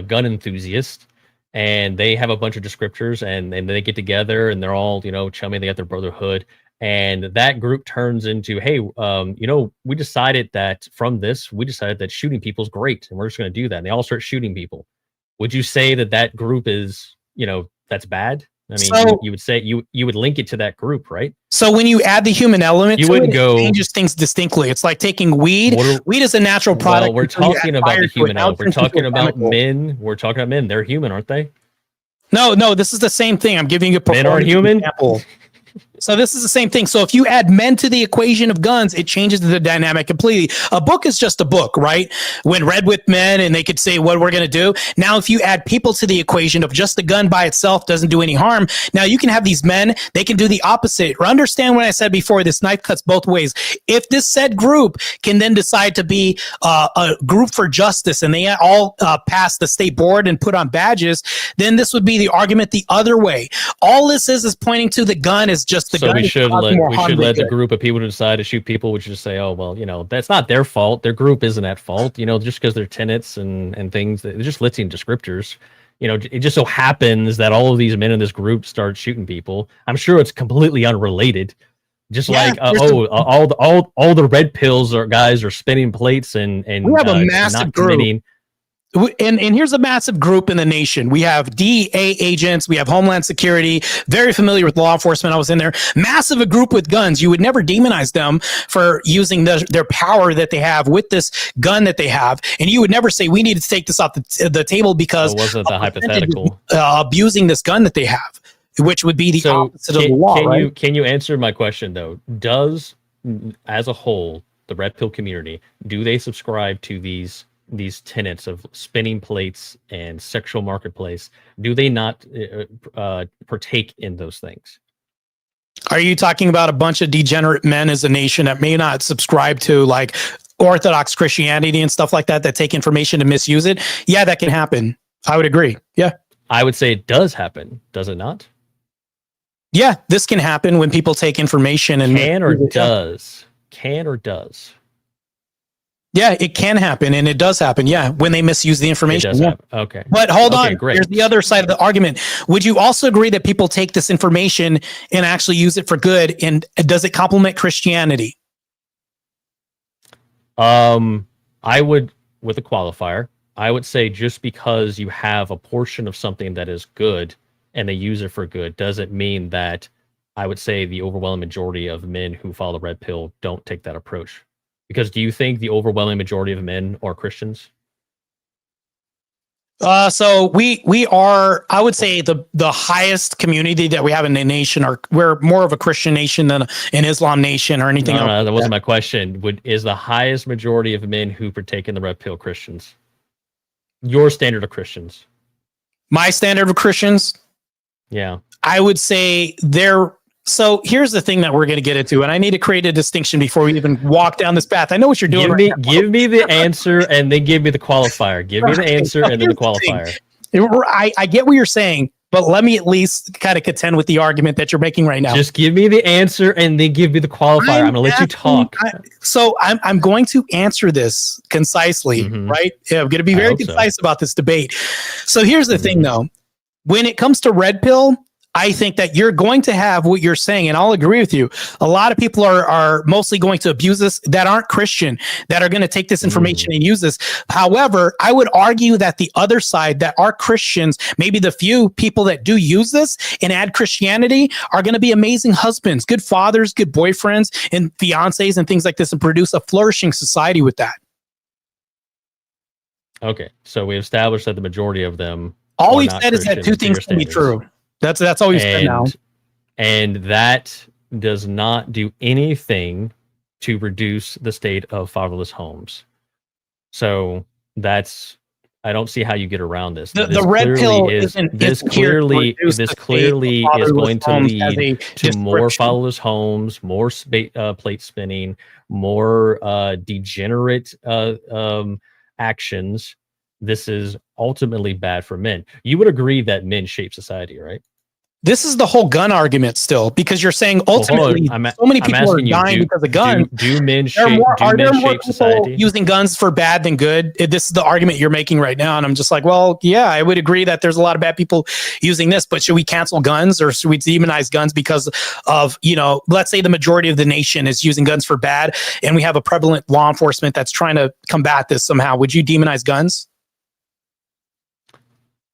gun enthusiasts, and they have a bunch of descriptors, and they get together and they're all, chummy, they got their brotherhood. And that group turns into, hey, we decided that shooting people is great, and we're just going to do that. And they all start shooting people. Would you say that group is, that's bad? I mean, So- you would say you would link it to that group, right? So when you add the human element, You to wouldn't it, go- it changes things distinctly. It's like taking weed. Weed is a natural product. Well, we're until you talking add about fire the to it. human Now it element. We're turns into talking a about chemical. men. We're talking about men. They're human, aren't they? No, this is the same thing. I'm giving you a Men aren't performance human? example. So this is the same thing. So if you add men to the equation of guns, it changes the dynamic completely. A book is just a book, right? When read with men, and they could say what we're going to do. Now, if you add people to the equation of just the gun by itself doesn't do any harm. Now you can have these men, they can do the opposite. Or understand what I said before, this knife cuts both ways. If this said group can then decide to be a group for justice, and they all pass the state board and put on badges, then this would be the argument the other way. All this is pointing to the gun is just the So gun. we is should causing more harm than let the good. group of people who decide to shoot people, which just say, oh well, that's not their fault. Their group isn't at fault. Just because they're tenants and things, they're just listing descriptors. It just so happens that all of these men in this group start shooting people. I'm sure it's completely unrelated. Just Yeah, like there's all the red pills or guys are spinning plates and We have a massive not group. committing. And here's a massive group in the nation. We have DEA agents. We have Homeland Security, very familiar with law enforcement. I was in there. Massive a group with guns. You would never demonize them for using their power that they have with this gun that they have. And you would never say, we need to take this off the table because It wasn't the a percentage hypothetical. abusing this gun that they have, which would be the opposite of the law, right? Can you answer my question though? Does, as a whole, the red pill community, do they subscribe to these tenets of spinning plates and sexual marketplace? Do they not partake in those things? Are you talking about a bunch of degenerate men as a nation that may not subscribe to like Orthodox Christianity and stuff like that take information to misuse it? Yeah, that can happen. I would agree. Yeah. I would say it does happen. Does it not? Yeah, this can happen when people take information and Can or does? Can or does? Yeah, it can happen, and it does happen. Yeah, when they misuse the It information. does Yeah. happen. Okay. But hold Okay, on, great. here's the other side of the argument. Would you also agree that people take this information and actually use it for good? And does it complement Christianity? I would, with a qualifier, I would say just because you have a portion of something that is good and they use it for good doesn't mean that I would say the overwhelming majority of men who follow the red pill don't take that approach. Because do you think the overwhelming majority of men are Christians? So we are, I would say the highest community that we have in the nation we're more of a Christian nation than an Islam nation or anything else. No, that wasn't my question. Is the highest majority of men who partake in the red pill Christians? Your standard of Christians? My standard of Christians, Yeah. I would say so here's the thing that we're going to get into, and I need to create a distinction before we even walk down this path. I know what you're doing. Give me the answer and then give me the qualifier. Give me the answer and then the qualifier. I get what you're saying, but let me at least kind of contend with the argument that you're making right now. Just give me the answer and then give me the qualifier. I'm going to let you talk. I'm going to answer this concisely, Mhm. right? Yeah, I'm going to be I very hope so. concise about this debate. So here's the thing, though. When it comes to red pill, I think that you're going to have what you're saying, and I'll agree with you. A lot of people are mostly going to abuse this that aren't Christian, that are going to take this information and use this. However, I would argue that the other side that are Christians, maybe the few people that do use this and add Christianity, are going to be amazing husbands, good fathers, good boyfriends, and fiancés, and things like this, and produce a flourishing society with that. Okay, so we established that the majority of them. All we've said is that two things can be true. That's all we've said now. And that does not do anything to reduce the state of fatherless homes. So I don't see how you get around this. The red pill this clearly is going to lead to more fatherless homes, more plate spinning, more degenerate actions. This is ultimately bad for men. You would agree that men shape society, right? This is the whole gun argument still, because you're saying ultimately so many people are dying because of guns. Do men shape society? Using guns for bad than good? This is the argument you're making right now. And I'm just like, well, yeah, I would agree that there's a lot of bad people using this, but should we cancel guns, or should we demonize guns because of, let's say the majority of the nation is using guns for bad and we have a prevalent law enforcement that's trying to combat this somehow. Would you demonize guns?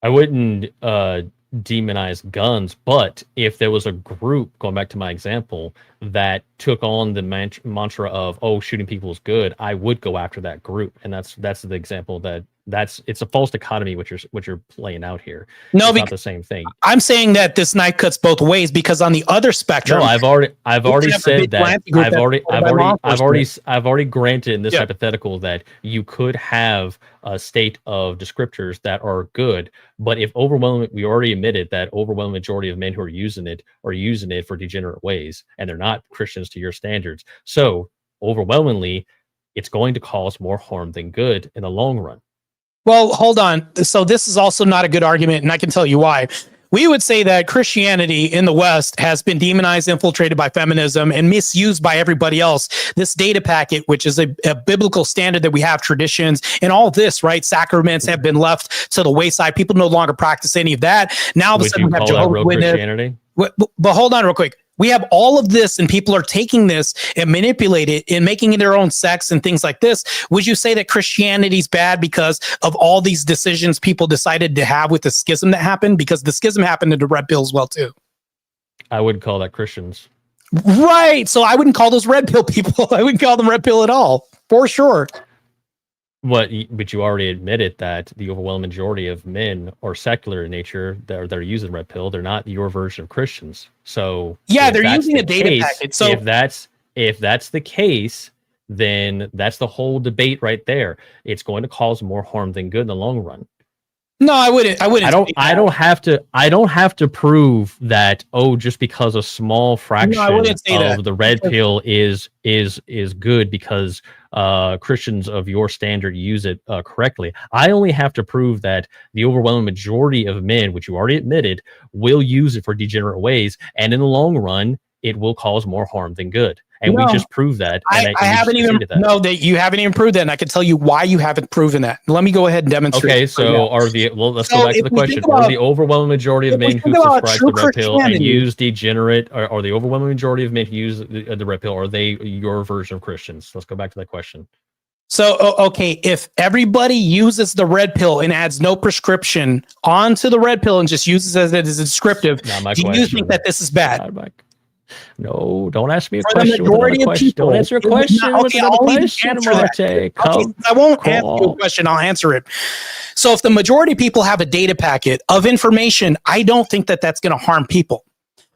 I wouldn't demonize guns, but if there was a group, going back to my example, that took on the mantra of, oh, shooting people is good, I would go after that group. And that's the example it's a false dichotomy what you're playing out here. No, it's not the same thing. I'm saying that this knife cuts both ways, because on the other spectrum, no, I've already said that. I've already granted in this hypothetical that you could have a state of descriptors that are good, but if we already admitted that overwhelming majority of men who are using it for degenerate ways, and they're not Christians to your standards. So overwhelmingly, it's going to cause more harm than good in the long run. Well, hold on. So this is also not a good argument, and I can tell you why. We would say that Christianity in the West has been demonized, infiltrated by feminism, and misused by everybody else. This data packet, which is a biblical standard that we have, traditions, and all this, right? Sacraments have been left to the wayside. People no longer practice any of that. Now, all of a sudden, we have Jehovah's Witness. But hold on real quick. We have all of this, and people are taking this and manipulate it and making it their own sects and things like this. Would you say that Christianity is bad because of all these decisions people decided to have with the schism that happened? Because the schism happened in the red pill as well, too. I would call that Christians. Right. So I wouldn't call those red pill people. I wouldn't call them red pill at all, for sure. But you already admitted that the overwhelming majority of men are secular in nature. They're using red pill. They're not your version of Christians. So yeah, they're using a data packet. So if that's the case, then that's the whole debate right there. It's going to cause more harm than good in the long run. No, I wouldn't. I don't have to prove that. Oh, just because a small fraction of the red pill is good because Christians of your standard use it correctly. I only have to prove that the overwhelming majority of men, which you already admitted, will use it for degenerate ways, and in the long run, it will cause more harm than good. And we just proved that. I haven't even that you haven't even proved that, and I can tell you why you haven't proven that. Let me go ahead and demonstrate. Okay, so let's go back to the question. Are the overwhelming majority of men who subscribe to the red pill and use degenerate, or the overwhelming majority of men who use the red pill, are they your version of Christians? Let's go back to that question. So, okay, if everybody uses the red pill and adds no prescription onto the red pill and just uses it as a descriptive, do you think that this is bad? No, don't ask me a question. Don't answer a question. Okay, I won't answer that. I won't answer your question. I'll answer it. So if the majority of people have a data packet of information, I don't think that that's going to harm people.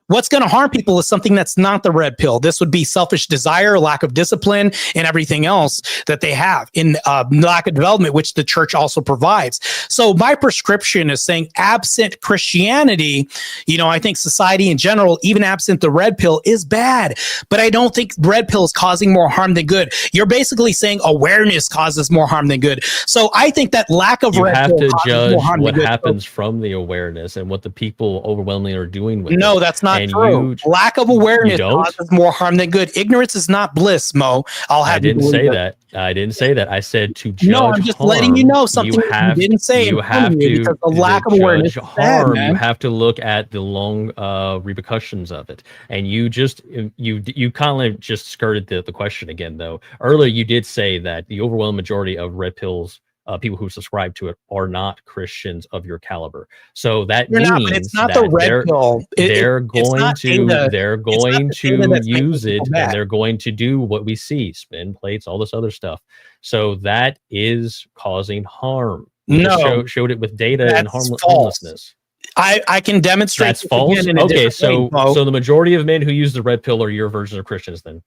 What's going to harm people is something that's not the red pill. This would be selfish desire, lack of discipline, and everything else that they have in lack of development, which the church also provides. So my prescription is saying, absent Christianity, I think society in general, even absent the red pill, is bad. But I don't think red pill is causing more harm than good. You're basically saying awareness causes more harm than good. So I think that lack of red pill causes more harm than good. You have to judge what happens from the awareness and what the people overwhelmingly are doing with it. No, that's not true. Lack of awareness causes more harm than good. Ignorance is not bliss, Mo. I didn't say that. I didn't say that. I said to judge. No, I'm just letting you know something you didn't say. You have to because the lack of awareness judge is bad, harm. man. You have to look at the long repercussions of it. And you kind of just skirted the question again, though. Earlier, you did say that the overwhelming majority of red pills, people who subscribe to it, are not Christians of your caliber. So that You're means not, but it's not that the red pill. they're it's going not to data. they're It's not going the to data that's making use it, people and bad. they're going to do what we see: spin plates, all this other stuff. So that is causing harm. You just showed it with data and That's false. harmlessness. I can demonstrate That's this false. again in a Okay, different so way, Mo. so the majority of men who use the red pill are your version of Christians, then.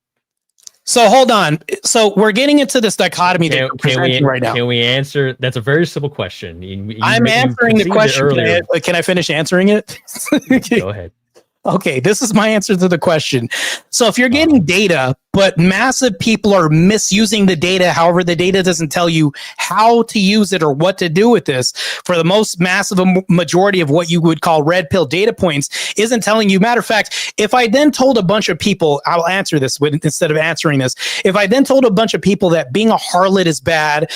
So hold on. So we're getting into this dichotomy that you're presenting right now. Can we answer? That's a very simple question. I'm answering the question. Can I finish answering it? Go ahead. Okay, this is my answer to the question. So if you're getting data, but massive people are misusing the data, however, the data doesn't tell you how to use it or what to do with this, for the most massive majority of what you would call red pill data points isn't telling you. Matter of fact, if I then told a bunch of people, I'll answer this instead of answering this. If I then told a bunch of people that being a harlot is bad,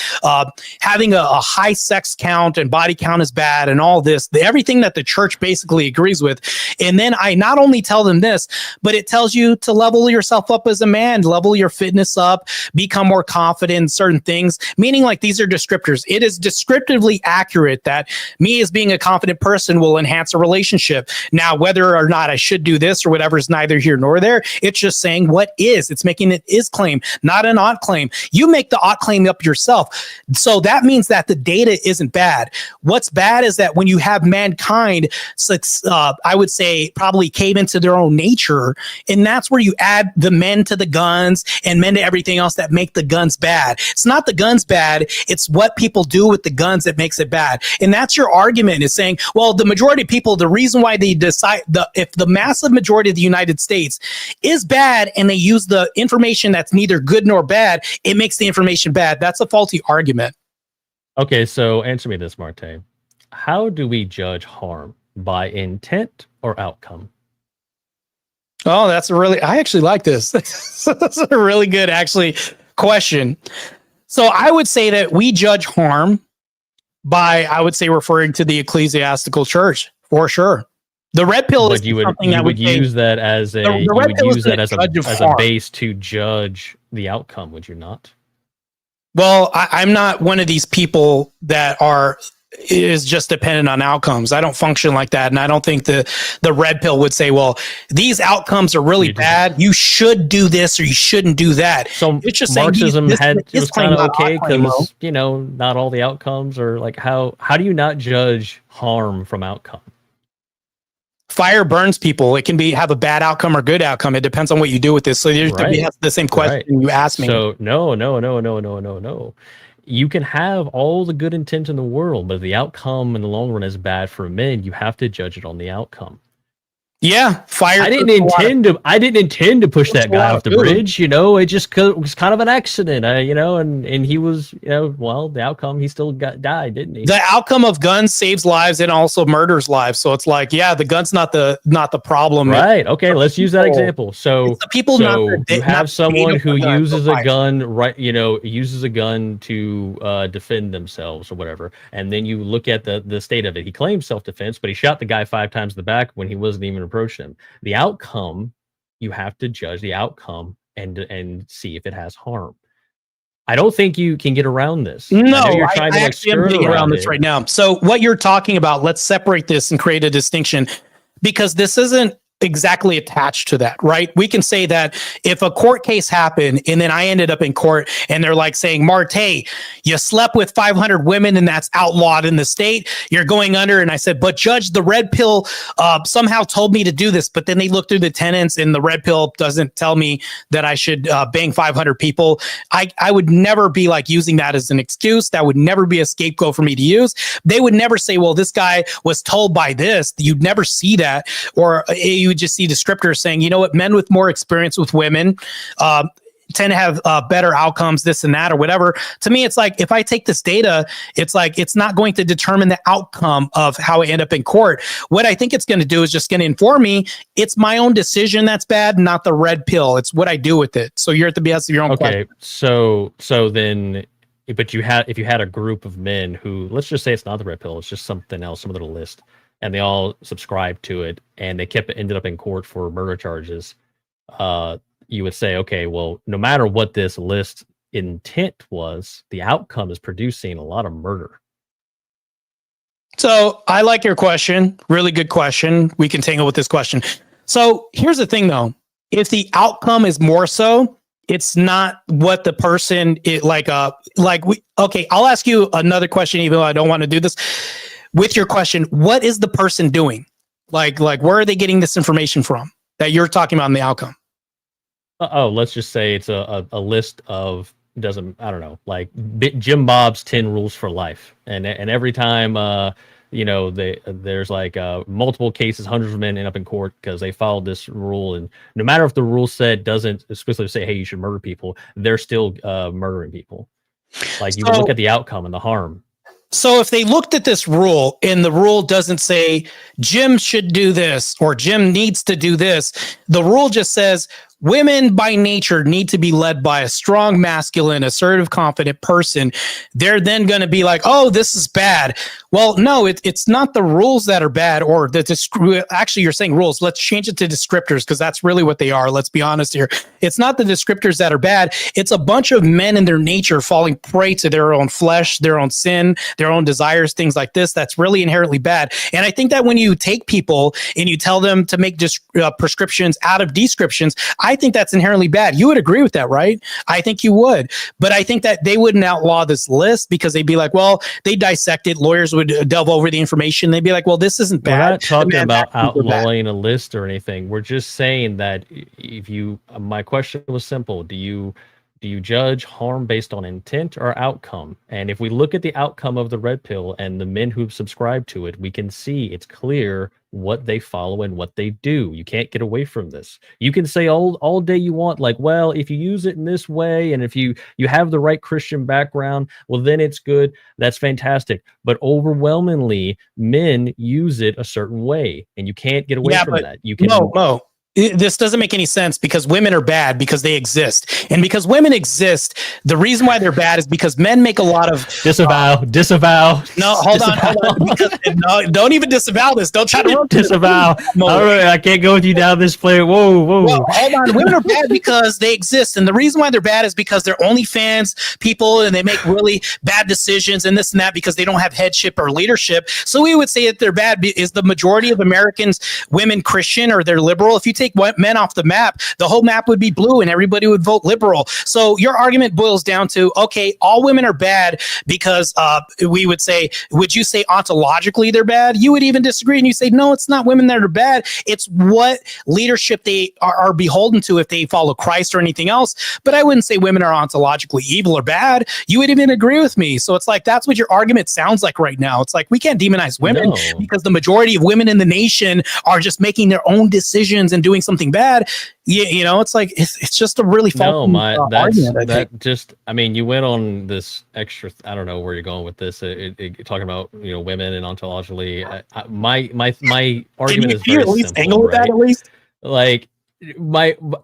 having a high sex count and body count is bad, and all this, everything that the church basically agrees with, and then I not only tell them this, but it tells you to level yourself up as a man, level your fitness up, become more confident in certain things, meaning like these are descriptors. It is descriptively accurate that me as being a confident person will enhance a relationship. Now, whether or not I should do this or whatever is neither here nor there. It's just saying what is. It's making it is claim, not an ought claim. You make the ought claim up yourself. So that means that the data isn't bad. What's bad is that when you have mankind, I would say probably cave into their own nature, and that's where you add the men to the guns and men to everything else that make the guns bad. It's not the guns bad, it's what people do with the guns that makes it bad. And that's your argument, is saying, well, the majority of people, the reason why they decide, if the massive majority of the United States is bad and they use the information that's neither good nor bad, it makes the information bad. That's a faulty argument. Okay, so answer me this, Marte. How do we judge harm? By intent or outcome? Oh, I actually like this. That's a really good, question. So I would say that we judge harm by, I would say, referring to the ecclesiastical church, for sure. The red pill is something that would use that as a base to judge the outcome, would you not? Well, I'm not one of these people that is just dependent on outcomes. I don't function like that. And I don't think the red pill would say, well, these outcomes are really bad. You should do this or you shouldn't do that. So it's just Marxism was kind of okay because, not all the outcomes are like, how do you not judge harm from outcome? Fire burns people. It can have a bad outcome or good outcome. It depends on what you do with this. So you're the same question you asked me. So no. You can have all the good intent in the world, but if the outcome in the long run is bad for men, you have to judge it on the outcome. Yeah, fire. I didn't intend to push that guy off the bridge. It was kind of an accident. And he was, the outcome, he still died, didn't he? The outcome of guns saves lives and also murders lives. So it's like, yeah, the gun's not the problem. Right. Okay. Let's use that example. So you have someone who uses a gun, right? Uses a gun to defend themselves or whatever. And then you look at the state of it. He claims self-defense, but he shot the guy 5 times in the back when he wasn't even approach them. The outcome, you have to judge the outcome and see if it has harm. I don't think you can get around this. No, you're trying to actually am getting around this right now. So what you're talking about, let's separate this and create a distinction, because this isn't exactly attached to that, right? We can say that if a court case happened and then I ended up in court and they're like saying, Marte, you slept with 500 women and that's outlawed in the state, you're going under. And I said, but judge, the red pill somehow told me to do this. But then they look through the tenets and the red pill doesn't tell me that I should bang 500 people. I would never be like using that as an excuse. That would never be a scapegoat for me to use. They would never say, well, this guy was told by this. You'd never see that. Or you would just see descriptors saying, you know what, men with more experience with women, tend to have better outcomes, this and that, or whatever. To me, it's like if I take this data, it's like it's not going to determine the outcome of how I end up in court. What I think it's going to do is just going to inform me it's my own decision that's bad, not the red pill. It's what I do with it. So you're at the behest of your own. Okay, question. so then, but if you had a group of men who, let's just say it's not the red pill, it's just something else, some other list, and they all subscribed to it, and they ended up in court for murder charges. You would say, okay, well, no matter what this list intent was, the outcome is producing a lot of murder. So I like your question. Really good question. We can tangle with this question. So here's the thing, though. If the outcome is more so, it's not what the person okay, I'll ask you another question, even though I don't want to do this. With your question, what is the person doing? Like where are they getting this information from that you're talking about in the outcome? Let's just say it's a list of I don't know, like Jim Bob's 10 rules for life, and every time there's like multiple cases, hundreds of men end up in court because they followed this rule, and no matter if the rule doesn't explicitly say, hey, you should murder people, they're still murdering people. Like you would look at the outcome and the harm. So if they looked at this rule and the rule doesn't say Jim should do this or Jim needs to do this, the rule just says women by nature need to be led by a strong, masculine, assertive, confident person. They're then going to be like, oh, this is bad. Well, no, it's not the rules that are bad, or actually you're saying rules. Let's change it to descriptors because that's really what they are. Let's be honest here. It's not the descriptors that are bad. It's a bunch of men in their nature falling prey to their own flesh, their own sin, their own desires, things like this. That's really inherently bad. And I think that when you take people and you tell them to make prescriptions out of descriptions, I think that's inherently bad. You would agree with that, right? I think you would. But I think that they wouldn't outlaw this list because they'd be like, well, they dissect it. Lawyers would delve over the information. They'd be like, well, this isn't bad. We're not talking about outlawing a list or anything. We're just saying that my question was simple. Do you judge harm based on intent or outcome? And if we look at the outcome of the red pill and the men who've subscribed to it, we can see it's clear what they follow and what they do. You can't get away from this. You can say all day you want, like, well, if you use it in this way and if you have the right Christian background, well, then it's good. That's fantastic. But overwhelmingly, men use it a certain way, and you can't get away from that. You can. No. This doesn't make any sense because women are bad because they exist. And because women exist, the reason why they're bad is because men make a lot of... Disavow. No, hold on. Because, no, don't even disavow this. Don't try to... Disavow. All right, I can't go with you down this plane. Whoa. Well, hold on. Women are bad because they exist. And the reason why they're bad is because they're OnlyFans people and they make really bad decisions and this and that because they don't have headship or leadership. So we would say that they're bad. Is the majority of Americans women Christian or they're liberal? If you take men off the map, the whole map would be blue and everybody would vote liberal. So your argument boils down to, okay, all women are bad because we would say, would you say ontologically they're bad? You would even disagree and you say, no, it's not women that are bad. It's what leadership they are beholden to if they follow Christ or anything else. But I wouldn't say women are ontologically evil or bad. You would even agree with me. So it's like, that's what your argument sounds like right now. It's like, we can't demonize women because the majority of women in the nation are just making their own decisions and doing something bad. It's like it's just a really argument. I mean, you went on this extra. I don't know where you're going with this. Talking about women and ontologically. My argument is very simple, right? That at least? Like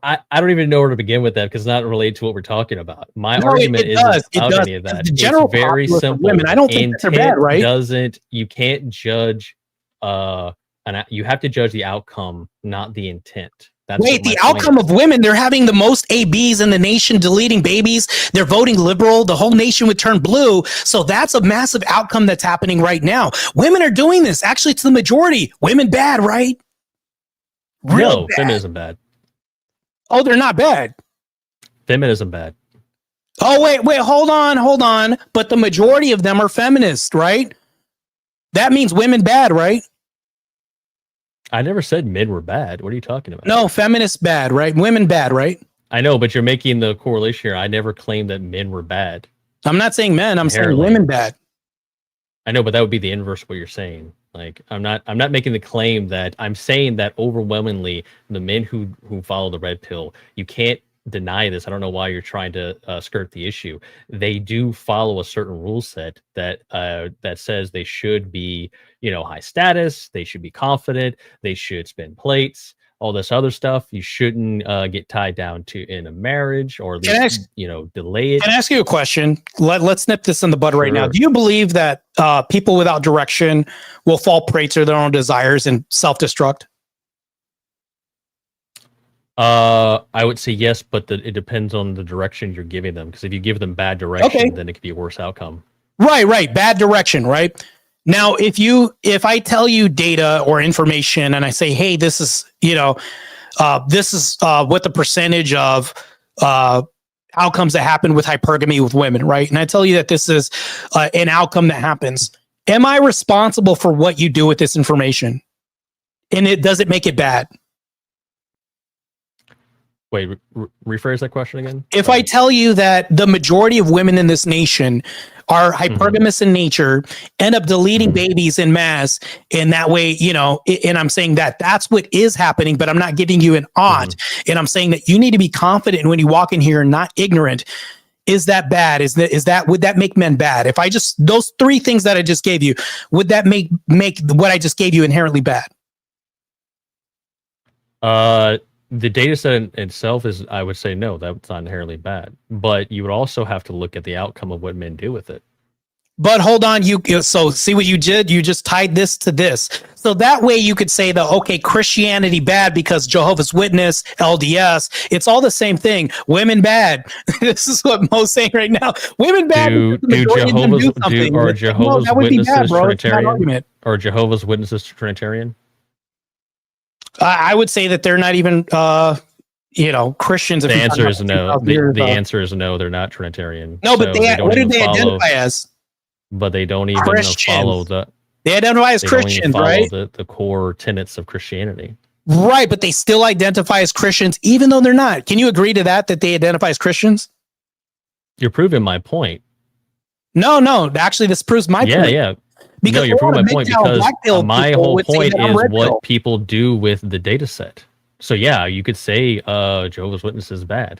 I don't even know where to begin with that because it's not related to what we're talking about. My argument isn't about any of that. It's very simple. Women, I don't think they're bad, right? You can't judge and you have to judge the outcome, not the intent. Wait, the outcome of women, they're having the most ABs in the nation, deleting babies. They're voting liberal. The whole nation would turn blue. So that's a massive outcome that's happening right now. Women are doing this. Actually, it's the majority. Women bad, right? No, feminism bad. Oh, they're not bad. Feminism bad. Oh, wait, hold on. But the majority of them are feminists, right? That means women bad, right? I never said men were bad. What are you talking about? No, feminists bad, right? Women bad, right? I know, but you're making the correlation here. I never claimed that men were bad. I'm not saying men. I'm saying women bad. I know, but that would be the inverse of what you're saying. Like, I'm not making the claim that I'm saying that overwhelmingly the men who follow the red pill, you can't deny this. I don't know why you're trying to skirt the issue. They do follow a certain rule set that says they should be, high status. They should be confident. They should spin plates. All this other stuff. You shouldn't get tied down to in a marriage, or at least, delay it. Can I ask you a question? Let's nip this in the bud right now. Do you believe that people without direction will fall prey to their own desires and self-destruct? I would say yes, but it depends on the direction you're giving them. Because if you give them bad direction, then it could be a worse outcome. Right. Bad direction, right? Now, if I tell you data or information and I say, hey, this is what the percentage of outcomes that happen with hypergamy with women, right? And I tell you that this is an outcome that happens. Am I responsible for what you do with this information? And does it make it bad? Wait, rephrase that question again. If I tell you that the majority of women in this nation are hypergamous in nature, end up deleting babies en masse, and that way, and I'm saying that that's what is happening, but I'm not giving you an ought, and I'm saying that you need to be confident when you walk in here and not ignorant. Is that bad? Would that make men bad? If those three things that I just gave you, would that make what I just gave you inherently bad? The data set itself is, I would say, no, that's not inherently bad. But you would also have to look at the outcome of what men do with it. But hold on, so see what you did? You just tied this to this. So that way you could say that, okay, Christianity bad because Jehovah's Witness, LDS, it's all the same thing. Women bad. This is what Mo's saying right now. Women bad. Are Jehovah's Witnesses Trinitarian? Or Jehovah's Witnesses Trinitarian? I would say that they're not even, Christians. The answer is no. The answer is no. They're not Trinitarian. No, but what do they identify as? But they don't even follow the. They identify as Christians, right? The core tenets of Christianity. Right, but they still identify as Christians, even though they're not. Can you agree to that they identify as Christians? You're proving my point. No. Actually, this proves my point. Yeah. Because you're proving my point because my whole point is what people do with the data set. So yeah, you could say Jehovah's Witnesses is bad.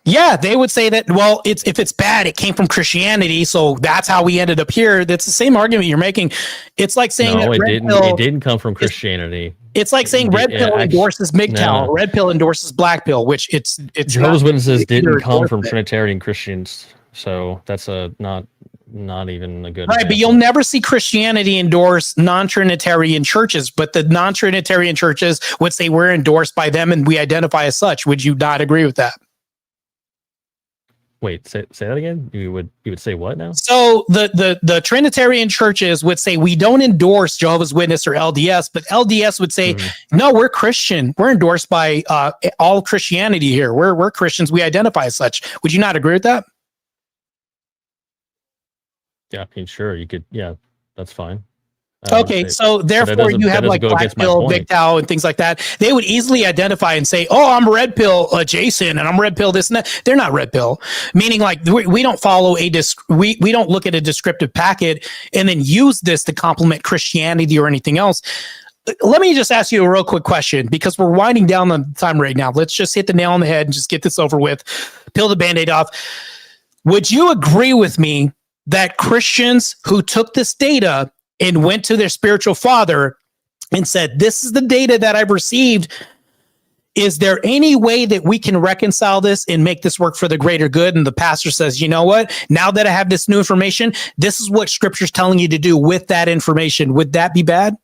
Yeah, they would say that, well, if it's bad, it came from Christianity, so that's how we ended up here. That's the same argument you're making. It's like saying it didn't come from Christianity. It's like saying red pill endorses MGTOW, red pill endorses black pill, which it's Jehovah's Witnesses didn't come from Trinitarian Christians, so that's not even a good right example. But you'll never see Christianity endorse non-Trinitarian churches, but the non-Trinitarian churches would say we're endorsed by them and we identify as such. Would you not agree with that? Wait, say that again. You would say what now? So the Trinitarian churches would say we don't endorse Jehovah's Witness or LDS, but LDS would say no, we're Christian. We're endorsed by all Christianity here. We're Christians. We identify as such. Would you not agree with that? Yeah, I mean, sure, you could. Yeah, that's fine. Okay, so therefore you have like black pill, MGTOW, and things like that. They would easily identify and say, "Oh, I'm red pill Jason, and I'm red pill this and that." They're not red pill, meaning like we don't follow we don't look at a descriptive packet and then use this to complement Christianity or anything else. Let me just ask you a real quick question because we're winding down the time right now. Let's just hit the nail on the head and just get this over with. Peel the Band-Aid off. Would you agree with me that Christians who took this data and went to their spiritual father and said, this is the data that I've received. Is there any way that we can reconcile this and make this work for the greater good? And the pastor says, you know what? Now that I have this new information, this is what scripture's telling you to do with that information. Would that be bad?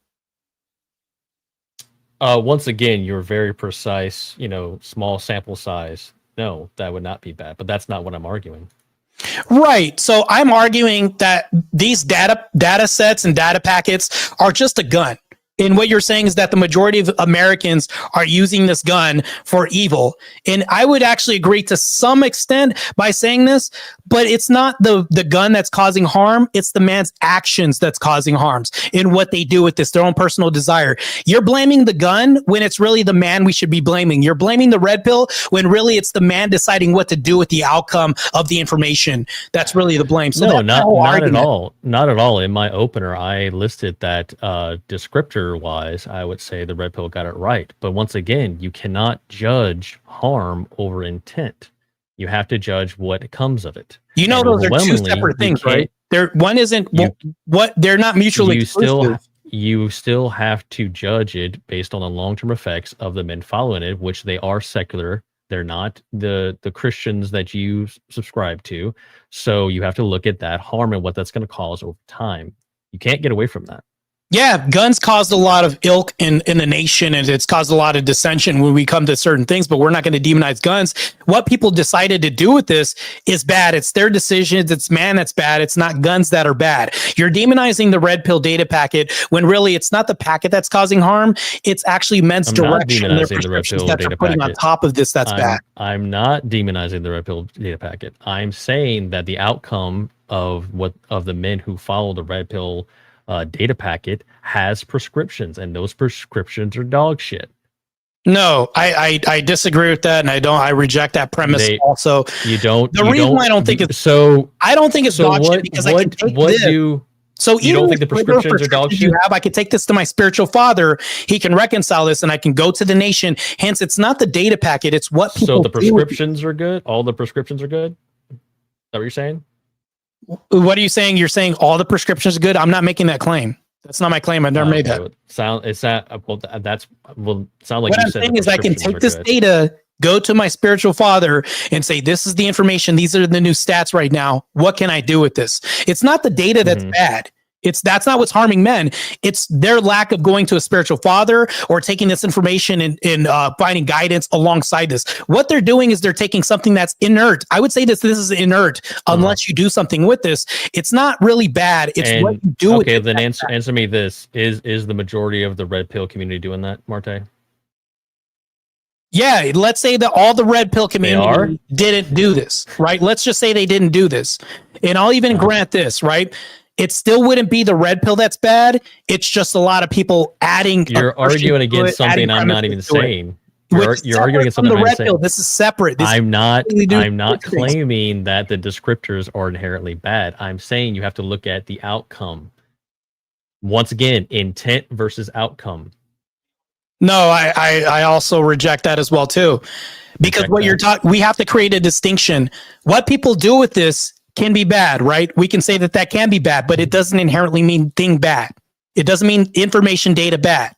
Once again, you're very precise, small sample size. No, that would not be bad, but that's not what I'm arguing. Right. So I'm arguing that these data sets and data packets are just a gun. And what you're saying is that the majority of Americans are using this gun for evil. And I would actually agree to some extent by saying this, but it's not the gun that's causing harm. It's the man's actions that's causing harms in what they do with this, their own personal desire. You're blaming the gun when it's really the man we should be blaming. You're blaming the red pill when really it's the man deciding what to do with the outcome of the information. That's really the blame. So no, not at all. Not at all. In my opener, I listed that descriptors character wise, I would say the red pill got it right. But once again, you cannot judge harm over intent. You have to judge what comes of it. You know, And those are two overwhelmingly, separate you things, can't- right? One isn't You- what they're not mutually exclusive. You still have to judge it based on the long-term effects of the men following it, which they are secular. They're not the Christians that you subscribe to. So you have to look at that harm and what that's going to cause over time. You can't get away from that. Yeah, guns caused a lot of ilk in the nation, and it's caused a lot of dissension when we come to certain things, but we're not going to demonize guns. What people decided to do with this is bad. It's their decisions. It's man that's bad. It's not guns that are bad. You're demonizing the red pill data packet when really it's not the packet that's causing harm. It's actually men's I'm not direction and their demonizing the red prescriptions pill that they're data putting on packet. top of this that's bad. I'm not demonizing the red pill data packet. I'm saying that the outcome of the men who follow the red pill data packet has prescriptions, and those prescriptions are dog shit. No, I disagree with that, and I reject that premise. Also, you don't. The reason why I don't think it's so. I don't think it's dog shit because I can take this. So you don't think the prescriptions are dog shit? I could take this to my spiritual father. He can reconcile this, and I can go to the nation. Hence, it's not the data packet; it's what people. So the prescriptions are good. All the prescriptions are good. Is that what you're saying? What are you saying? You're saying all the prescriptions are good? I'm not making that claim. That's not my claim. I've never made that. Sound like what I'm saying is I can take this data, go to my spiritual father, and say, "This is the information. These are the new stats right now. What can I do with this?" It's not the data that's bad. That's not what's harming men. It's their lack of going to a spiritual father or taking this information and finding guidance alongside this. What they're doing is they're taking something that's inert. I would say this is inert unless you do something with this. It's not really bad. It's what you do with it. Okay, then answer me this. Is the majority of the red pill community doing that, Marte? Yeah, let's say that all the red pill community didn't do this, right? Let's just say they didn't do this. And I'll even grant this, right? It still wouldn't be the red pill that's bad. It's just a lot of people adding. You're arguing against something I'm not even saying. You're arguing against something I'm not saying. This is separate. I'm not claiming that the descriptors are inherently bad. I'm saying you have to look at the outcome. Once again, intent versus outcome. No, I also reject that as well too, because what you're talking, we have to create a distinction. What people do with this can be bad, right? We can say that can be bad, but it doesn't inherently mean thing bad. It doesn't mean information data bad.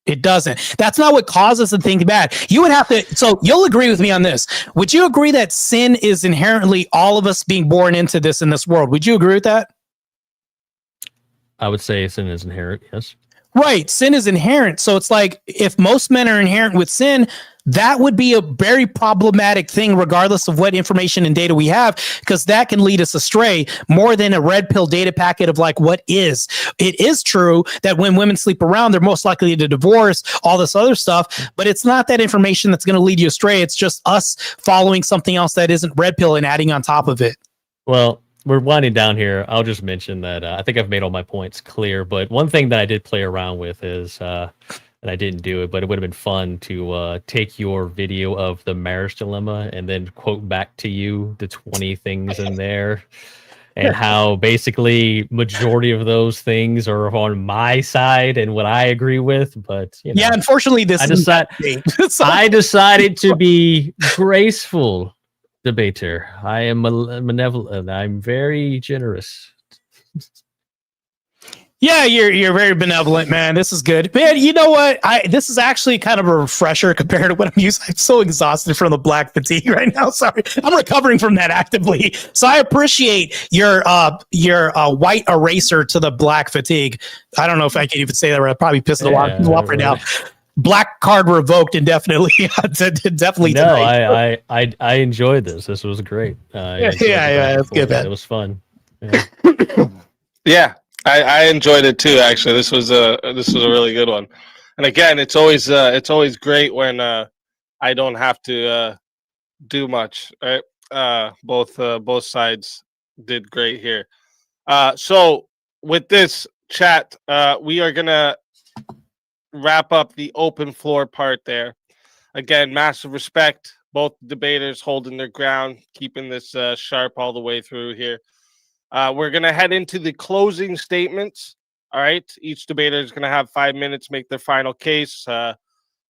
It doesn't. That's not what causes the thing bad. You would have to, so you'll agree with me on this. Would you agree that sin is inherently all of us being born into this in this world? Would you agree with that? I would say sin is inherent, yes. Right. Sin is inherent. So it's like if most men are inherent with sin, that would be a very problematic thing, regardless of what information and data we have, because that can lead us astray more than a red pill data packet of like what is. It is true that when women sleep around, they're most likely to divorce, all this other stuff, but it's not that information that's going to lead you astray. It's just us following something else that isn't red pill and adding on top of it. Well, we're winding down here. I'll just mention that I think I've made all my points clear, but one thing that I did play around with is, and I didn't do it, but it would have been fun to take your video of the marriage dilemma and then quote back to you the 20 things in there and how basically majority of those things are on my side and what I agree with. But you know, yeah, unfortunately, I decided to be graceful debater. I am malevolent. I'm very generous. Yeah, you're very benevolent, man. This is good, man. You know what? This is actually kind of a refresher compared to what I'm used. I'm so exhausted from the black fatigue right now. Sorry, I'm recovering from that actively. So I appreciate your white eraser to the black fatigue. I don't know if I can even say that. I'd probably piss a lot of people off right now. Black card revoked indefinitely. Definitely. No, I enjoyed this. This was great. Yeah, it's good, man. It was fun. Yeah, I enjoyed it too. Actually, this was a really good one. And again, it's always great when I don't have to do much. Right? Both sides did great here. So with this chat, we are gonna wrap up the open floor part there. Again, massive respect. Both debaters holding their ground, keeping this sharp all the way through here. We're going to head into the closing statements. All right. Each debater is going to have 5 minutes, make their final case,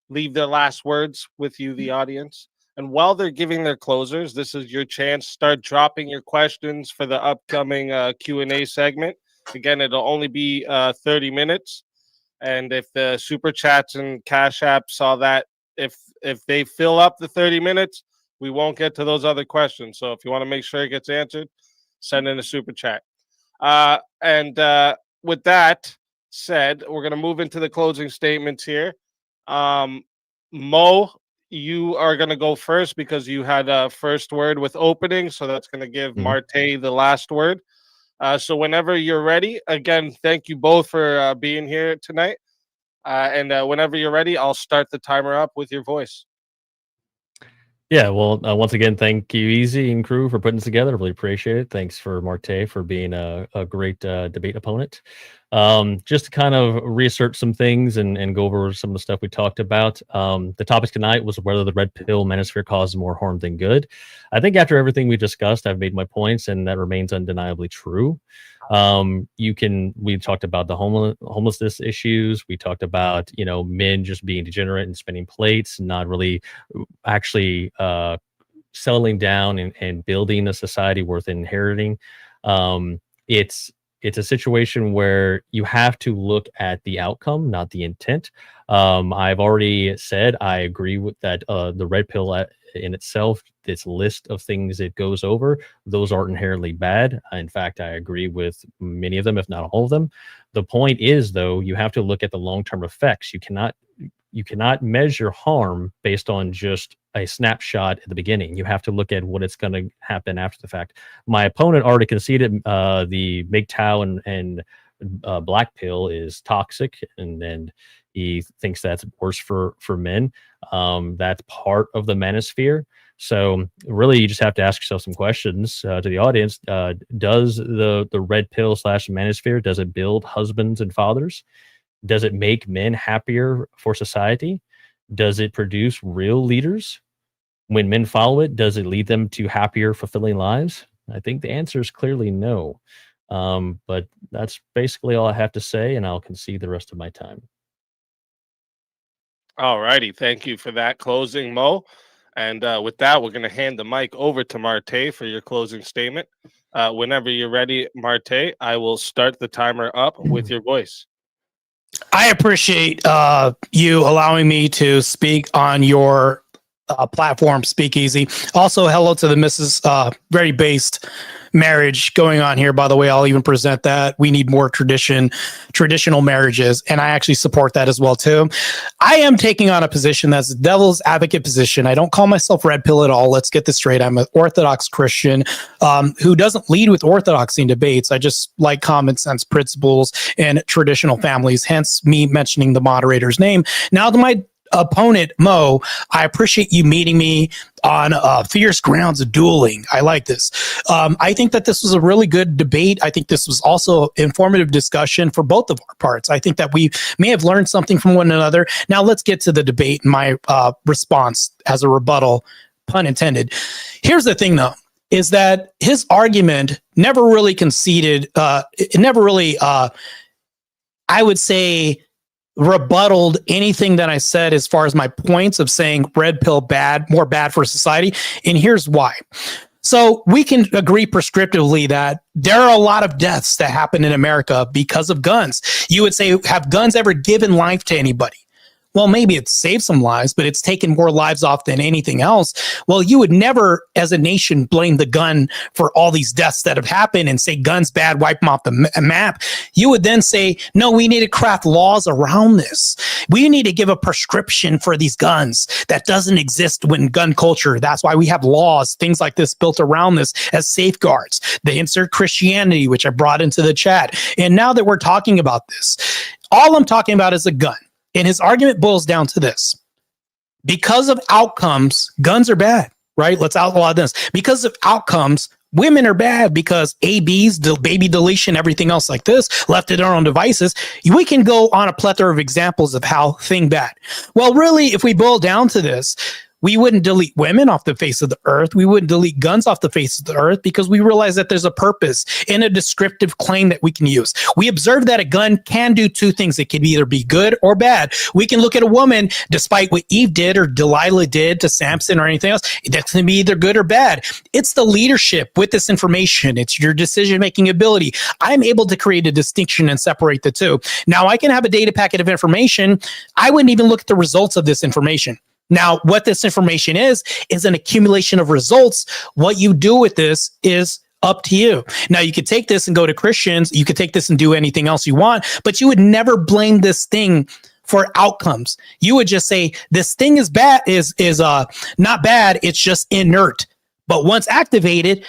leave their last words with you, the audience. And while they're giving their closers, this is your chance. Start dropping your questions for the upcoming Q&A segment. Again, it'll only be 30 minutes. And if the Super Chats and Cash App saw that, if they fill up the 30 minutes, we won't get to those other questions. So if you want to make sure it gets answered, send in a Super Chat. With that said, we're going to move into the closing statements here. Mo, you are going to go first because you had a first word with opening. So that's going to give Marte the last word. So whenever you're ready, again, thank you both for being here tonight. Whenever you're ready, I'll start the timer up with your voice. Yeah, well, once again, thank you, Easy and crew, for putting this together. I really appreciate it. Thanks for Marte for being a great debate opponent. Just to kind of reassert some things and go over some of the stuff we talked about. The topic tonight was whether the red pill manosphere causes more harm than good. I think after everything we discussed, I've made my points, and that remains undeniably true. We talked about the homelessness issues. We talked about, men just being degenerate and spinning plates, not really actually settling down and building a society worth inheriting. It's a situation where you have to look at the outcome, not the intent. I've already said I agree with that. The red pill in itself, this list of things it goes over, those aren't inherently bad. In fact, I agree with many of them, if not all of them. The point is, though, you have to look at the long-term effects. You cannot measure harm based on just a snapshot at the beginning. You have to look at what it's going to happen after the fact. My opponent already conceded the MGTOW and black pill is toxic, and then he thinks that's worse for men. That's part of the manosphere. So really, you just have to ask yourself some questions to the audience. Does the red pill / manosphere, does it build husbands and fathers? Does it make men happier for society? Does it produce real leaders? When men follow it, does it lead them to happier, fulfilling lives? I think the answer is clearly no. But that's basically all I have to say, and I'll concede the rest of my time. All righty. Thank you for that closing, Mo. And with that, we're going to hand the mic over to Marte for your closing statement. Whenever you're ready, Marte, I will start the timer up with your voice. I appreciate you allowing me to speak on your platform, Speakeasy. Also, hello to the Mrs. Very Based marriage going on here. By the way, I'll even present that. We need more traditional marriages, and I actually support that as well too. I am taking on a position that's a devil's advocate position. I don't call myself red pill at all. Let's get this straight. I'm an Orthodox Christian who doesn't lead with orthodoxy in debates. I just like common sense principles and traditional families, hence me mentioning the moderator's name. Now to my opponent, Mo, I appreciate you meeting me on fierce grounds of dueling. I like this. I think that this was a really good debate. I think this was also informative discussion for both of our parts. I think that we may have learned something from one another. Now let's get to the debate and my response as a rebuttal, pun intended. Here's the thing, though, is that his argument never really conceded, it never really, I would say, rebutted anything that I said as far as my points of saying red pill bad, more bad for society. And here's why. So we can agree prescriptively that there are a lot of deaths that happen in America because of guns. You would say, have guns ever given life to anybody? Well, maybe it's saved some lives, but it's taken more lives off than anything else. Well, you would never, as a nation, blame the gun for all these deaths that have happened and say guns bad, wipe them off the map. You would then say, no, we need to craft laws around this. We need to give a prescription for these guns that doesn't exist when gun culture. That's why we have laws, things like this built around this as safeguards. They insert Christianity, which I brought into the chat. And now that we're talking about this, all I'm talking about is a gun. And his argument boils down to this. Because of outcomes, guns are bad, right? Let's outlaw this. Because of outcomes, women are bad because ABs, baby deletion, everything else like this, left to their own devices. We can go on a plethora of examples of how thing bad. Well, really, if we boil down to this, we wouldn't delete women off the face of the earth. We wouldn't delete guns off the face of the earth because we realize that there's a purpose in a descriptive claim that we can use. We observe that a gun can do two things. It can either be good or bad. We can look at a woman, despite what Eve did or Delilah did to Samson or anything else, that can be either good or bad. It's the leadership with this information. It's your decision-making ability. I'm able to create a distinction and separate the two. Now, I can have a data packet of information. I wouldn't even look at the results of this information. Now, what this information is an accumulation of results. What you do with this is up to you. Now, you could take this and go to Christians. You could take this and do anything else you want, but you would never blame this thing for outcomes. You would just say this thing is bad, is not bad. It's just inert. But once activated,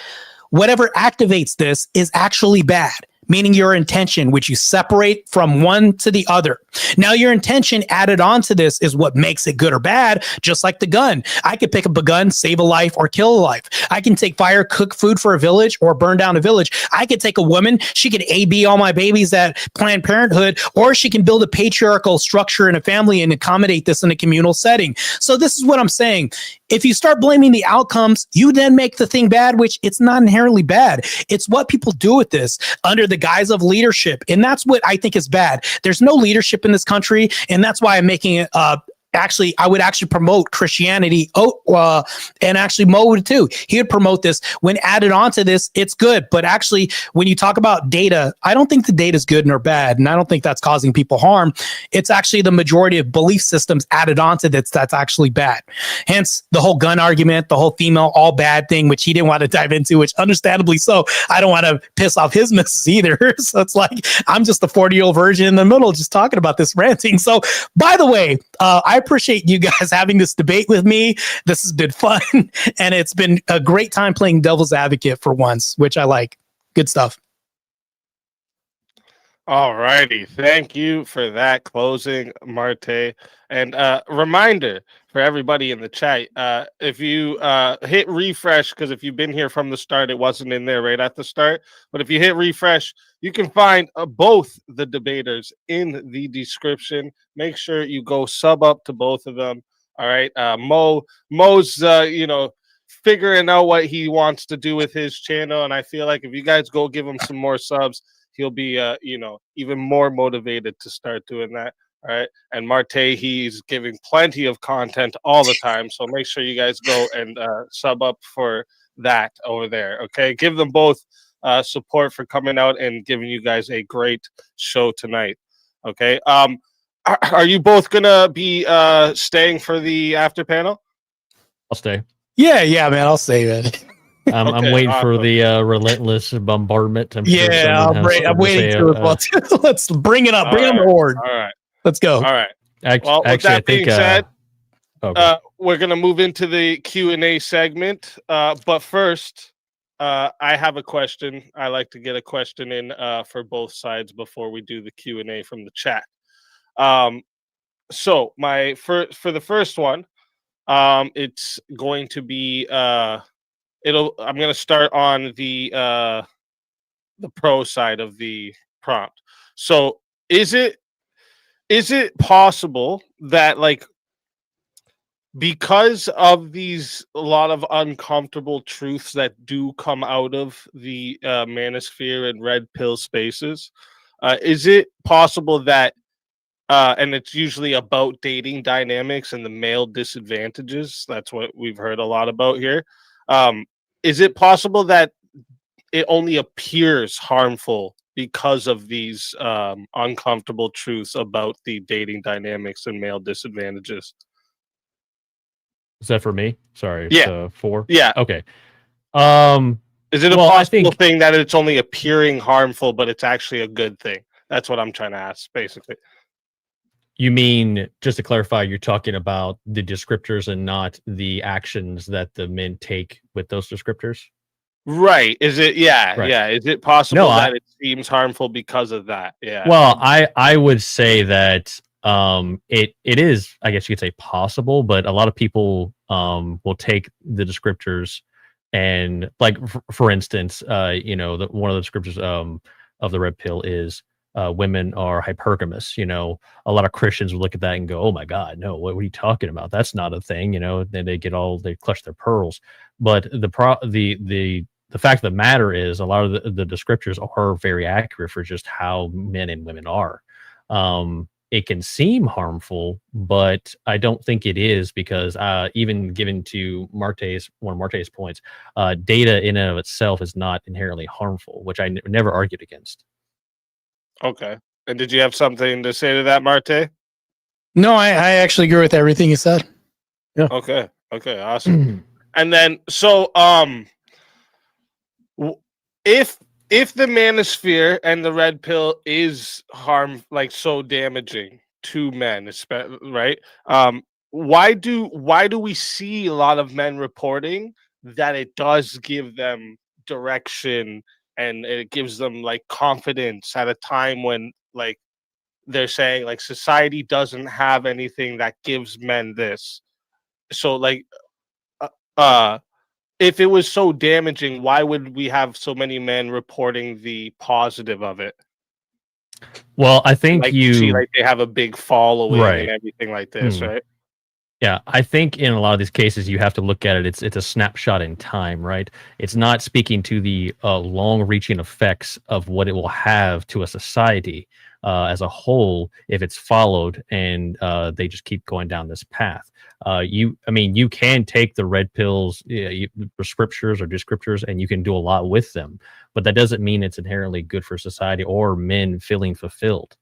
whatever activates this is actually bad, meaning your intention, which you separate from one to the other. Now, your intention added on to this is what makes it good or bad, just like the gun. I could pick up a gun, save a life, or kill a life. I can take fire, cook food for a village, or burn down a village. I could take a woman, she could AB all my babies at Planned Parenthood, or she can build a patriarchal structure in a family and accommodate this in a communal setting. So this is what I'm saying. If you start blaming the outcomes, you then make the thing bad, which it's not inherently bad. It's what people do with this under the guise of leadership. And that's what I think is bad. There's no leadership in this country. And that's why I'm making it I would actually promote Christianity. And actually Mo would too. He would promote this. When added onto this, it's good. But actually, when you talk about data, I don't think the data is good nor bad. And I don't think that's causing people harm. It's actually the majority of belief systems added onto this that's actually bad. Hence the whole gun argument, the whole female all bad thing, which he didn't want to dive into, which understandably so. I don't want to piss off his missus either. So it's like, I'm just a 40-year-old virgin in the middle just talking about this ranting. So by the way, I appreciate you guys having this debate with me. This has been fun, and it's been a great time playing devil's advocate for once, which I like. Good stuff. All righty. Thank you for that closing, Marte. And reminder for everybody in the chat, if you hit refresh, because if you've been here from the start, it wasn't in there right at the start. But if you hit refresh, you can find both the debaters in the description. Make sure you go sub up to both of them. All right. Mo's, figuring out what he wants to do with his channel. And I feel like if you guys go give him some more subs, he'll be, even more motivated to start doing that. All right. And Marte, he's giving plenty of content all the time. So make sure you guys go and sub up for that over there. Okay. Give them both support for coming out and giving you guys a great show tonight. Okay. Are you both going to be staying for the after panel? I'll stay. Yeah, man. I'll save it. I'm waiting for the relentless bombardment. I'm waiting to let's bring it up. Bring on the horde. All right. Let's go. All right. Actually, with that being said, okay. We're going to move into the Q&A segment. But first, I have a question. I like to get a question in for both sides before we do the Q&A from the chat. So for the first one, it's going to be I'm going to start on the pro side of the prompt. So is it possible that, like, because of these a lot of uncomfortable truths that do come out of the manosphere and red pill spaces, is it possible that and it's usually about dating dynamics and the male disadvantages, that's what we've heard a lot about here, is it possible that it only appears harmful because of these uncomfortable truths about the dating dynamics and male disadvantages? Is that for me? Sorry. Yeah. 4? Yeah. Okay. Is it a possible thing that it's only appearing harmful, but it's actually a good thing? That's what I'm trying to ask, basically. You mean, just to clarify, you're talking about the descriptors and not the actions that the men take with those descriptors? Right. Is it? Yeah. Right. Yeah. Is it possible that it seems harmful because of that? Yeah. Well, I would say that it is, I guess you could say, possible, but a lot of people will take the descriptors and, like, for instance, one of the descriptors of the red pill is women are hypergamous. A lot of Christians would look at that and go, "Oh my God, no! What are you talking about? That's not a thing." Then they clutch their pearls. But the fact of the matter is, a lot of the descriptors are very accurate for just how men and women are. It can seem harmful, but I don't think it is, because even given to one of Marte's points, data in and of itself is not inherently harmful, which I never argued against. Okay. And did you have something to say to that, Marte? No, I actually agree with everything you said. Yeah. Okay. Okay. Awesome. And then, so, if the manosphere and the red pill is so damaging to men, right? Why do we see a lot of men reporting that it does give them direction and it gives them like confidence at a time when like they're saying like society doesn't have anything that gives men this? So like if it was so damaging, why would we have so many men reporting the positive of it? Well, I think like they have a big following and everything like this, right? Yeah, I think in a lot of these cases you have to look at it. It's a snapshot in time, right? It's not speaking to the long-reaching effects of what it will have to a society as a whole if it's followed and they just keep going down this path. You can take the red pills, prescriptors or descriptors, and you can do a lot with them, but that doesn't mean it's inherently good for society or men feeling fulfilled.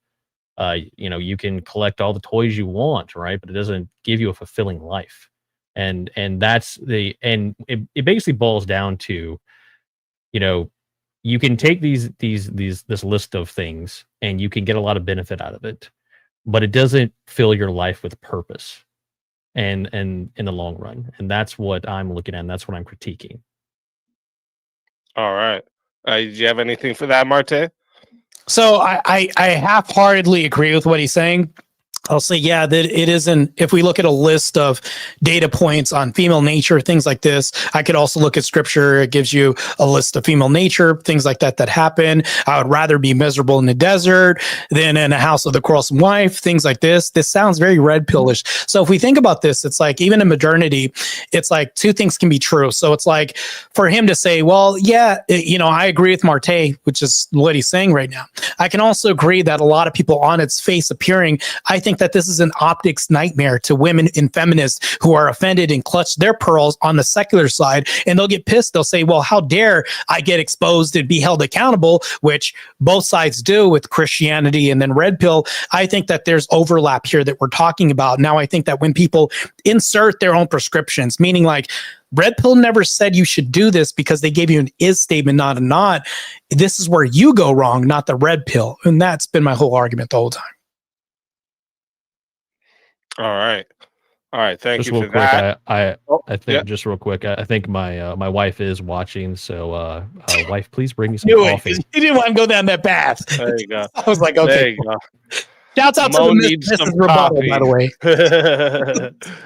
You can collect all the toys you want, right? But it doesn't give you a fulfilling life. And it basically boils down to, you can take this list of things and you can get a lot of benefit out of it, but it doesn't fill your life with purpose and in the long run. And that's what I'm looking at, and that's what I'm critiquing. All right. Do you have anything for that, Marte? So I half-heartedly agree with what he's saying. I'll say, yeah, that it isn't. If we look at a list of data points on female nature, things like this, I could also look at scripture. It gives you a list of female nature, things like that happen. I would rather be miserable in the desert than in a house of the quarrelsome wife, things like this. This sounds very red pillish. So if we think about this, it's like, even in modernity, it's like two things can be true. So it's like for him to say, well, yeah, I agree with Marte, which is what he's saying right now. I can also agree that a lot of people on its face appearing, I think that this is an optics nightmare to women and feminists who are offended and clutch their pearls on the secular side, and they'll get pissed. They'll say, well, how dare I get exposed and be held accountable, which both sides do with Christianity and then red pill. I think that there's overlap here that we're talking about. Now, I think that when people insert their own prescriptions, meaning like red pill never said you should do this because they gave you an is statement, not a not. This is where you go wrong, not the red pill. And that's been my whole argument the whole time. All right. Thank just you real for quick, that. I think just real quick, I think my wife is watching. So, wife, please bring me some coffee. You didn't want to go down that path. There you go. I was like, okay. There you go. Shouts out Mo to the needs Mrs. some Rebuttal, coffee. by the way.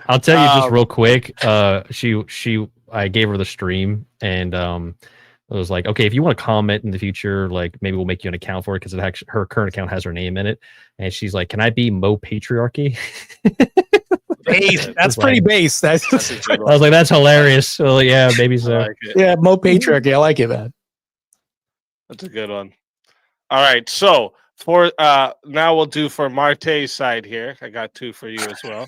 I'll tell you just real quick. I gave her the stream, and it was like, okay, if you want to comment in the future, like maybe we'll make you an account for it, because her current account has her name in it. And she's like, can I be Mo Patriarchy? Base. That's pretty base. I was like, that's hilarious. So yeah, maybe so. Yeah, Mo Patriarchy. I like it, man. That's a good one. All right, so for now we'll do for Marte's side here. I got two for you as well.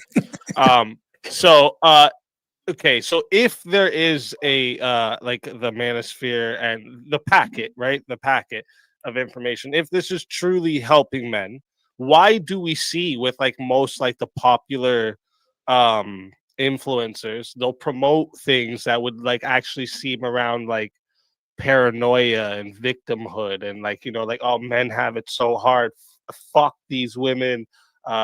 Okay, so if there is a like the manosphere and the packet, right? The packet of information, if this is truly helping men, why do we see with like most like the popular influencers, they'll promote things that would like actually seem around like paranoia and victimhood and like, like, oh, men have it so hard, fuck these women.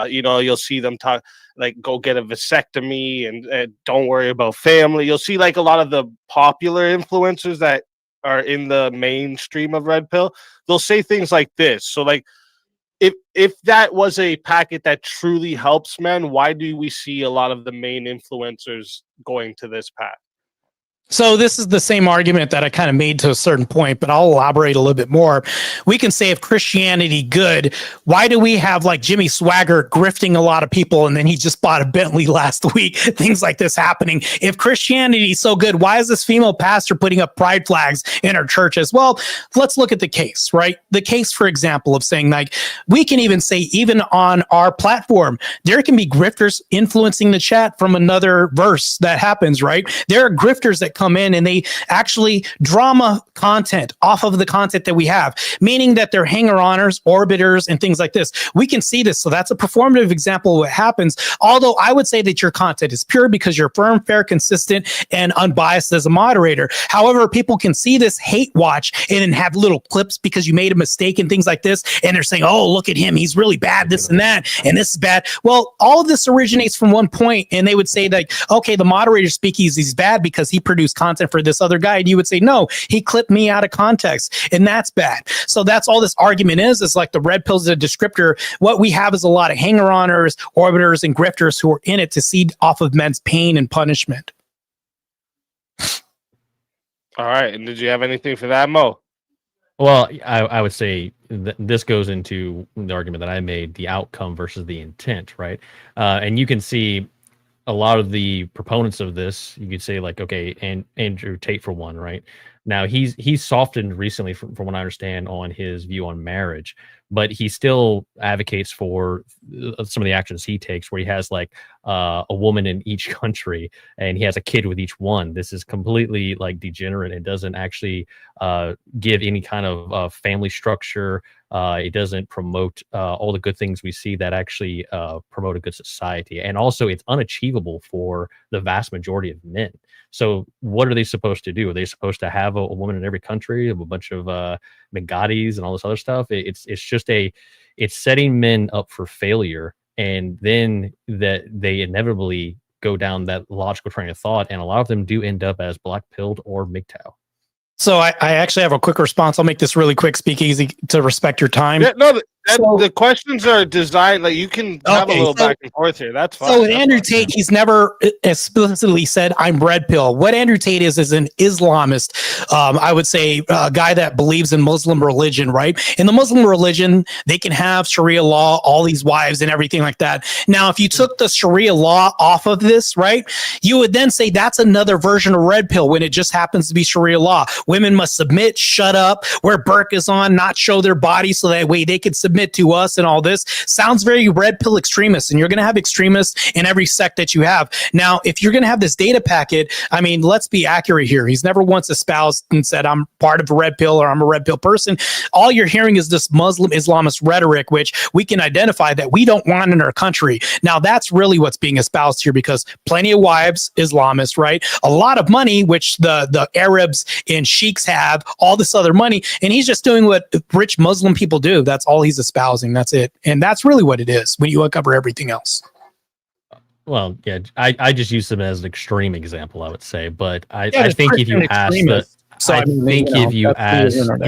You'll see them talk like go get a vasectomy and don't worry about family. You'll see like a lot of the popular influencers that are in the mainstream of red pill, they'll say things like this. So like if that was a packet that truly helps men, why do we see a lot of the main influencers going to this path? So this is the same argument that I kind of made to a certain point, but I'll elaborate a little bit more. We can say if Christianity good, why do we have like Jimmy Swaggart grifting a lot of people and then he just bought a Bentley last week? Things like this happening. If Christianity is so good, why is this female pastor putting up pride flags in her church as well? Let's look at the case, right? The case, for example, of saying like, we can even say, even on our platform, there can be grifters influencing the chat from another verse that happens, right? There are grifters that come in and they actually drama content off of the content that we have, meaning that they're hanger-oners, orbiters, and things like this. We can see this. So that's a performative example of what happens. Although I would say that your content is pure because you're firm, fair, consistent, and unbiased as a moderator. However, people can see this hate watch and then have little clips because you made a mistake and things like this. And they're saying, oh, look at him. He's really bad, this and that. And this is bad. Well, all of this originates from one point. And they would say like, okay, the moderator speakeasy is bad because he produced content for this other guy. And you would say, no, he clipped me out of context. And that's bad. So that's all this argument is like the red pill is a descriptor. What we have is a lot of hanger-oners, orbiters, and grifters who are in it to feed off of men's pain and punishment. All right. And did you have anything for that, Mo? Well, I would say this goes into the argument that I made, the outcome versus the intent, right? And you can see a lot of the proponents of this, you could say like, okay, and Andrew Tate for one, right? Now he's softened recently from what I understand on his view on marriage, but he still advocates for some of the actions he takes where he has like a woman in each country and he has a kid with each one. This is completely like degenerate. It doesn't actually give any kind of family structure. It doesn't promote all the good things we see that actually promote a good society. And also it's unachievable for the vast majority of men. So what are they supposed to do? Are they supposed to have a woman in every country, a bunch of Megattis and all this other stuff? It's just it's setting men up for failure. And then that they inevitably go down that logical train of thought. And a lot of them do end up as black-pilled or MGTOW. So I actually have a quick response. I'll make this really quick, speakeasy, to respect your time. Yeah, no, the questions are designed like you can have a little back and forth here. That's fine. So with Andrew Tate, he's never explicitly said I'm red pill. What Andrew Tate is an Islamist. I would say a guy that believes in Muslim religion, right? In the Muslim religion, they can have Sharia law, all these wives and everything like that. Now, if you took the Sharia law off of this, right, you would then say that's another version of red pill when it just happens to be Sharia law. Women must submit, shut up, wear burqas on, not show their body so that way they could submit to us and all this. Sounds very red pill extremist, and you're going to have extremists in every sect that you have. Now, if you're going to have this data packet, I mean, let's be accurate here. He's never once espoused and said, I'm part of a red pill or I'm a red pill person. All you're hearing is this Muslim Islamist rhetoric, which we can identify that we don't want in our country. Now, that's really what's being espoused here because plenty of wives, Islamists, right? A lot of money, which the Arabs and sheiks have, all this other money, and he's just doing what rich Muslim people do. That's all he's espousing. That's it. And that's really what it is when you uncover everything else. Well, yeah, I just use them as an extreme example, I would say. But I think if you ask if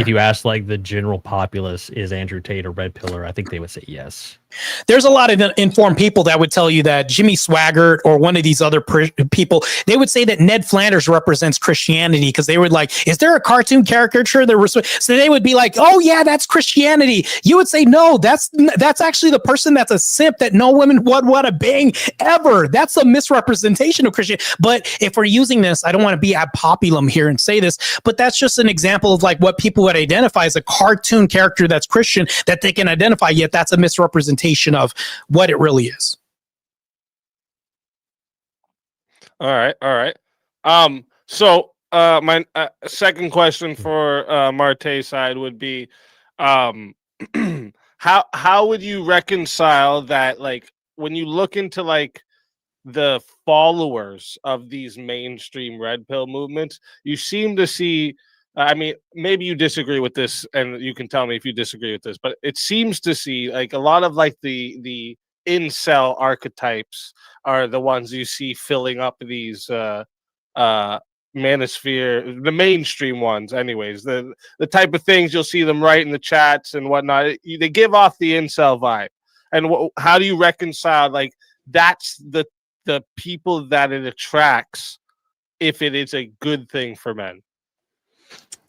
you ask like the general populace, is Andrew Tate a red pillar? I think they would say yes. There's a lot of informed people that would tell you that Jimmy Swaggart or one of these other people, they would say that Ned Flanders represents Christianity because they were like, is there a cartoon caricature? So they would be like, oh yeah, that's Christianity. You would say, no, that's actually the person that's a simp that no woman would want to bang ever. That's a misrepresentation of Christianity. But if we're using this, I don't want to be ad populum here and say this, but that's just an example of like what people would identify as a cartoon character that's Christian that they can identify, yet that's a misrepresentation of what it really is. All right. So my second question for Marte's side would be, how would you reconcile that? Like when you look into like the followers of these mainstream red pill movements, you seem to see. I mean, maybe you disagree with this, and you can tell me if you disagree with this. But it seems to see like a lot of like the incel archetypes are the ones you see filling up these manosphere, the mainstream ones. Anyways, the type of things you'll see them write in the chats and whatnot. They give off the incel vibe. And how do you reconcile like that's the people that it attracts? if it is a good thing for men.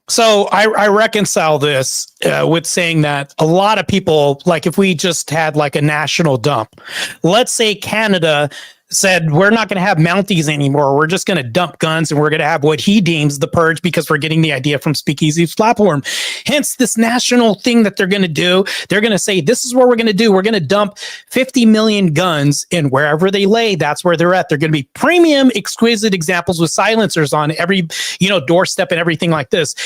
So I reconcile this with saying that a lot of people, like if we just had like a national dump, let's say Canada said, we're not going to have Mounties anymore. We're just going to dump guns and we're going to have what he deems the purge because we're getting the idea from Speakeasy's platform. Hence this national thing that they're going to do. They're going to say, this is what we're going to do. We're going to dump 50 million guns and wherever they lay, that's where they're at. They're going to be premium, exquisite examples with silencers on every, doorstep and everything like this.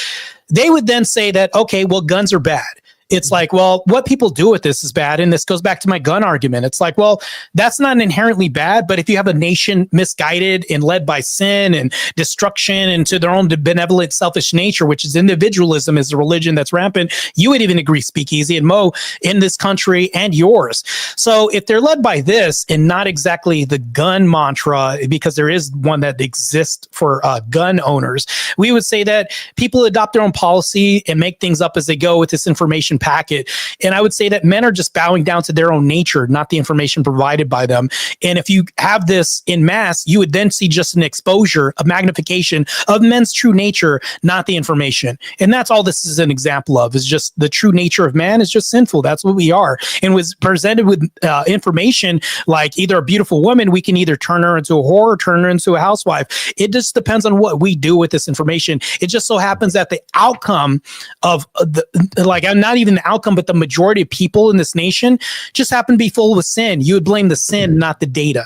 They would then say that, okay, well, guns are bad. It's like, well, what people do with this is bad. And this goes back to my gun argument. It's like, well, that's not inherently bad. But if you have a nation misguided and led by sin and destruction and to their own benevolent, selfish nature, which is individualism, is a religion that's rampant, you would even agree, Speakeasy and Mo, in this country and yours. So if they're led by this and not exactly the gun mantra, because there is one that exists for gun owners, we would say that people adopt their own policy and make things up as they go with this information packet. And I would say that men are just bowing down to their own nature, not the information provided by them. And if you have this in mass, you would then see just an exposure, a magnification of men's true nature, not the information. And that's all this is an example of, is just the true nature of man is just sinful. That's what we are. And was presented with information like either a beautiful woman, we can either turn her into a whore or turn her into a housewife. It just depends on what we do with this information. It just so happens that the outcome of I'm not even the outcome, but the majority of people in this nation just happen to be full with sin. You would blame the sin, not the data.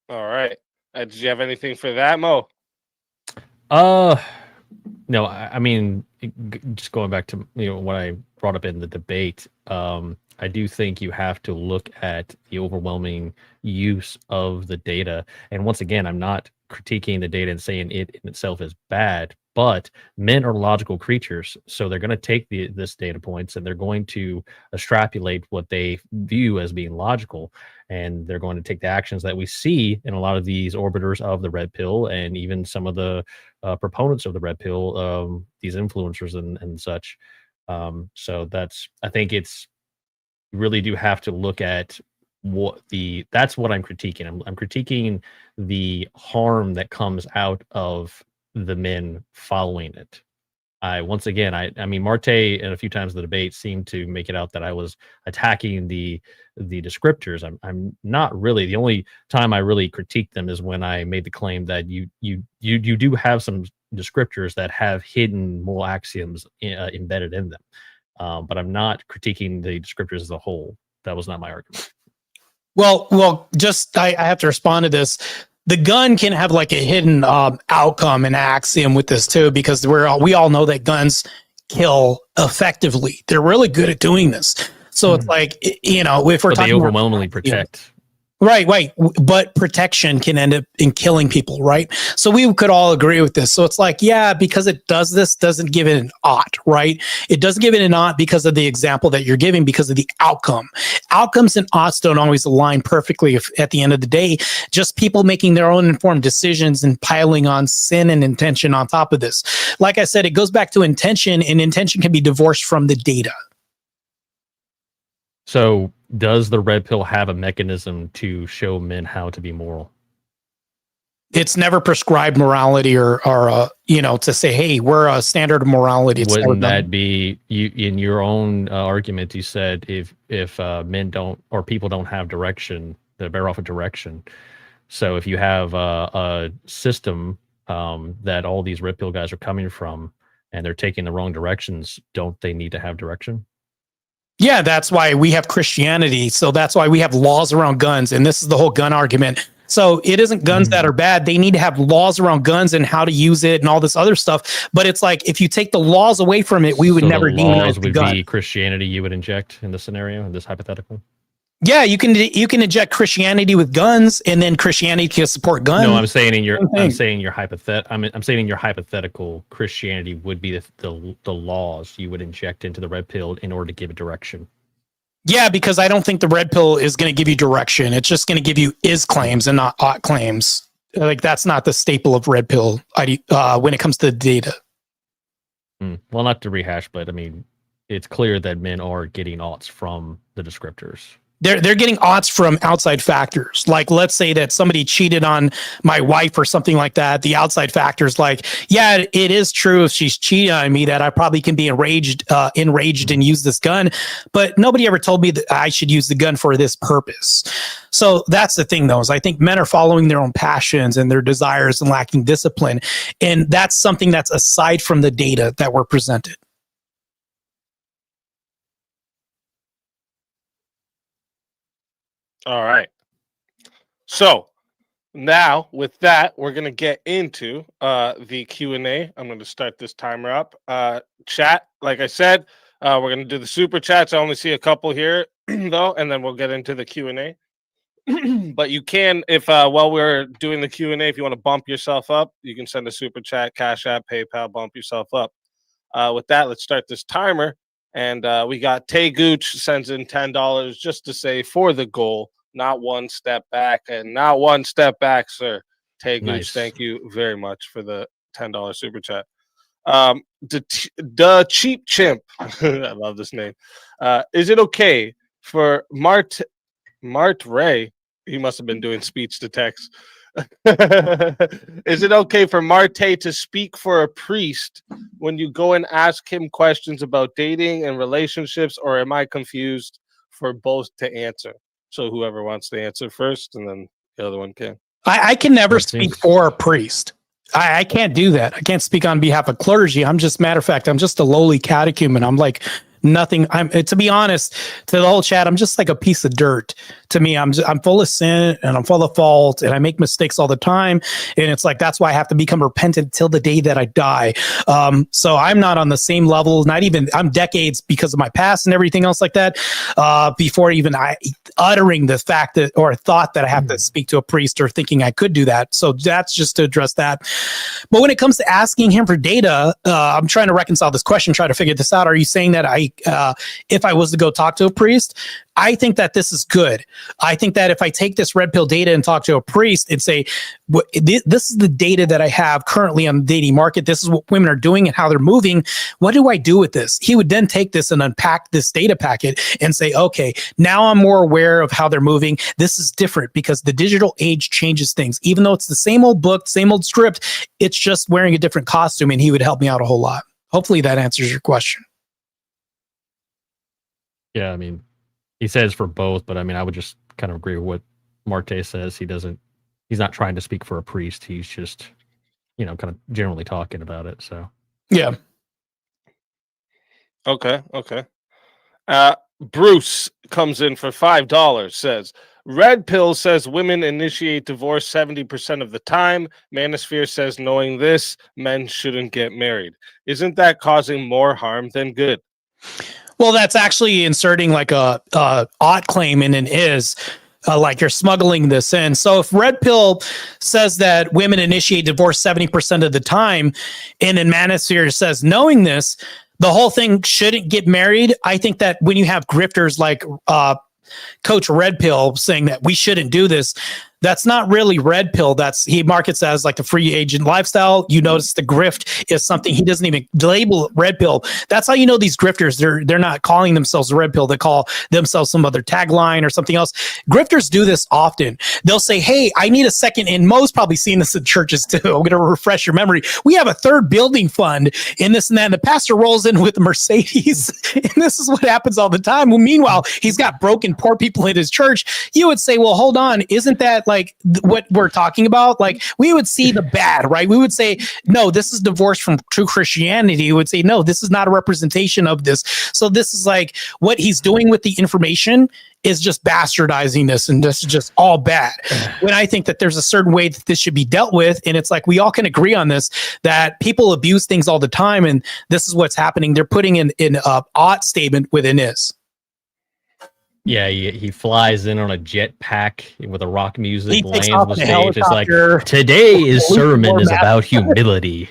All right. Did you have anything for that, Mo? No, I mean, just going back to what I brought up in the debate, I do think you have to look at the overwhelming use of the data. And once again, I'm not critiquing the data and saying it in itself is bad, but men are logical creatures. So they're going to take this data points and they're going to extrapolate what they view as being logical. And they're going to take the actions that we see in a lot of these orbiters of the red pill and even some of the proponents of the red pill, these influencers and such. So I think you really do have to look at that's what I'm critiquing. I'm critiquing the harm that comes out of the men following it. I mean, Marte and a few times in the debate seemed to make it out that I was attacking the descriptors. I'm not really. The only time I really critique them is when I made the claim that you do have some descriptors that have hidden moral axioms embedded in them. But I'm not critiquing the descriptors as a whole. That was not my argument. Well, just I have to respond to this. The gun can have like a hidden outcome and axiom with this too, because we all know that guns kill effectively. They're really good at doing this. So it's like, if we're talking, they overwhelmingly protect. Right. But protection can end up in killing people, right? So we could all agree with this. So it's like, yeah, because it does this doesn't give it an ought, right? It doesn't give it an ought because of the example that you're giving, because of the outcome. Outcomes and oughts don't always align perfectly at the end of the day. Just people making their own informed decisions and piling on sin and intention on top of this. Like I said, it goes back to intention, and intention can be divorced from the data. So does the red pill have a mechanism to show men how to be moral? It's never prescribed morality or to say, hey, we're a standard of morality. Wouldn't that be you in your own argument? You said if men don't, or people don't have direction, they're better off with direction. So if you have a system that all these red pill guys are coming from and they're taking the wrong directions, don't they need to have direction? Yeah, that's why we have Christianity. So that's why we have laws around guns. And this is the whole gun argument. So it isn't guns that are bad. They need to have laws around guns and how to use it and all this other stuff. But it's like, if you take the laws away from it, we would never demonize the gun. Be Christianity you would inject in this scenario, in this hypothetical? Yeah, you can inject Christianity with guns, and then Christianity can support guns. No, I'm saying in your hypothetical, Christianity would be the laws you would inject into the red pill in order to give it direction. Yeah, because I don't think the red pill is going to give you direction. It's just going to give you is claims and not ought claims. Like, that's not the staple of red pill when it comes to the data. Well, not to rehash, but I mean, it's clear that men are getting oughts from the descriptors. they're getting odds from outside factors. Like, let's say that somebody cheated on my wife or something like that. The outside factors, like, yeah, it is true if she's cheating on me that I probably can be enraged and use this gun. But nobody ever told me that I should use the gun for this purpose. So that's the thing, though, is I think men are following their own passions and their desires and lacking discipline. And that's something that's aside from the data that were presented. All right. So now with that, we're going to get into the Q&A. I'm going to start this timer up. Chat, like I said, we're going to do the super chats. I only see a couple here, though, and then we'll get into the Q&A. But you can, if while we're doing the Q&A, if you want to bump yourself up, you can send a super chat, Cash App, PayPal, bump yourself up. With that, let's start this timer. And we got Tay Gooch sends in $10 just to say for the goal, not one step back, and not one step back, sir. Tay Gooch, Nice. Thank you very much for the $10 super chat. The Cheap Chimp, I love this name. Is it okay for Mart Ray? He must have been doing speech to text. Is it okay for Marte to speak for a priest when you go and ask him questions about dating and relationships, or am I confused for both to answer? So whoever wants to answer first, and then the other one can. I can never That speak seems- for a priest. I can't do that. I can't speak on behalf of clergy. I'm just, matter of fact, I'm just a lowly catechumen. I'm like nothing. To be honest, to the whole chat, I'm just like a piece of dirt. To me, I'm full of sin and I'm full of fault and I make mistakes all the time. And it's like, that's why I have to become repentant till the day that I die. So I'm not on the same level, not even, I'm decades because of my past and everything else like that. Before even I uttering the fact that, or thought that I have to speak to a priest or thinking I could do that. So that's just to address that. But when it comes to asking him for data, I'm trying to reconcile this question, try to figure this out. Are you saying that if I was to go talk to a priest, I think that this is good. I think that if I take this red pill data and talk to a priest and say, this is the data that I have currently on the dating market. This is what women are doing and how they're moving. What do I do with this? He would then take this and unpack this data packet and say, okay, now I'm more aware of how they're moving. This is different because the digital age changes things. Even though it's the same old book, same old script, it's just wearing a different costume, and he would help me out a whole lot. Hopefully that answers your question. Yeah, I mean, he says for both, but I mean, I would just kind of agree with what Marte says. He's not trying to speak for a priest. He's just, kind of generally talking about it. So, Yeah. Okay. Bruce comes in for $5, says, Red Pill says women initiate divorce 70% of the time. Manosphere says, knowing this, men shouldn't get married. Isn't that causing more harm than good? Well, that's actually inserting like a ought claim in an is. Like you're smuggling this in. So if Red Pill says that women initiate divorce 70% of the time, and in Manosphere says knowing this, the whole thing shouldn't get married. I think that when you have grifters like Coach Red Pill saying that we shouldn't do this, that's not really Red Pill. He markets as like the free agent lifestyle. You notice the grift is something he doesn't even label Red Pill. That's how you know these grifters, they're not calling themselves Red Pill. They call themselves some other tagline or something else. Grifters do this often. They'll say, hey, I need a second, and Mo's probably seen this in churches too. I'm going to refresh your memory. We have a third building fund in this and that. And the pastor rolls in with a Mercedes. And this is what happens all the time. Well, meanwhile, he's got broken poor people in his church. You would say, well, hold on. Isn't that like what we're talking about? Like, we would see the bad, right? We would say, no, this is divorced from true Christianity. We would say, no, this is not a representation of this. So this is like what he's doing with the information is just bastardizing this, and this is just all bad. When I think that there's a certain way that this should be dealt with, and it's like we all can agree on this, that people abuse things all the time, and this is what's happening. They're putting in a ought statement with an is. yeah, he flies in on a jetpack with a rock music, He takes lands off on the in a stage. It's like, helicopter. today's sermon is about humility.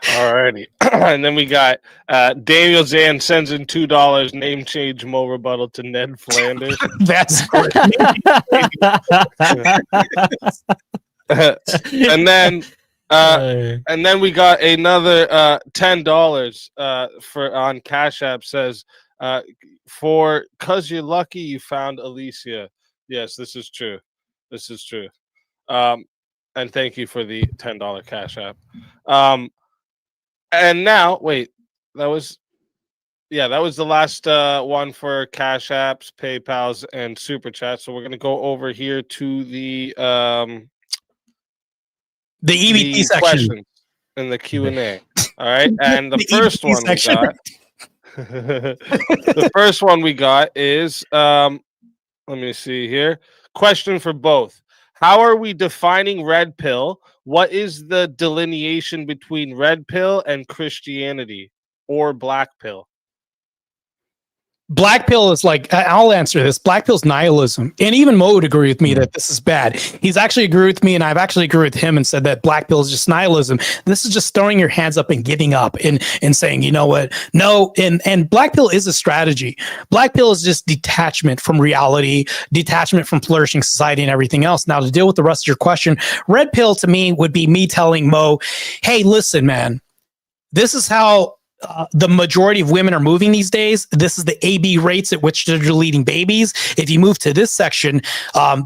Alrighty. And then we got Daniel Zan sends in $2, name change Mo rebuttal to Ned Flanders. That's great. And then And then we got another $10 for on Cash App. Says for cause you're lucky you found Alicia. Yes, this is true. This is true. And thank you for the $10 Cash App. And now wait, that was the last one for Cash Apps, PayPal's, and Super Chat. So we're gonna go over here to the EBT section questions in the Q&A. All right, and the first one we got. The first one we got is let me see here. Question for both. How are we defining red pill? What is the delineation between red pill and Christianity or black pill? Black pill is like, I'll answer this. Black pill's nihilism. And even Mo would agree with me that this is bad. He's actually agreed with me, and I've actually agreed with him and said that black pill is just nihilism. This is just throwing your hands up and giving up and saying, you know what? No. And black pill is a strategy. Black pill is just detachment from reality, detachment from flourishing society and everything else. Now, to deal with the rest of your question, red pill to me would be me telling Mo, hey, listen, man, this is how the majority of women are moving these days. This is the AB rates at which they're deleting babies. If you move to this section,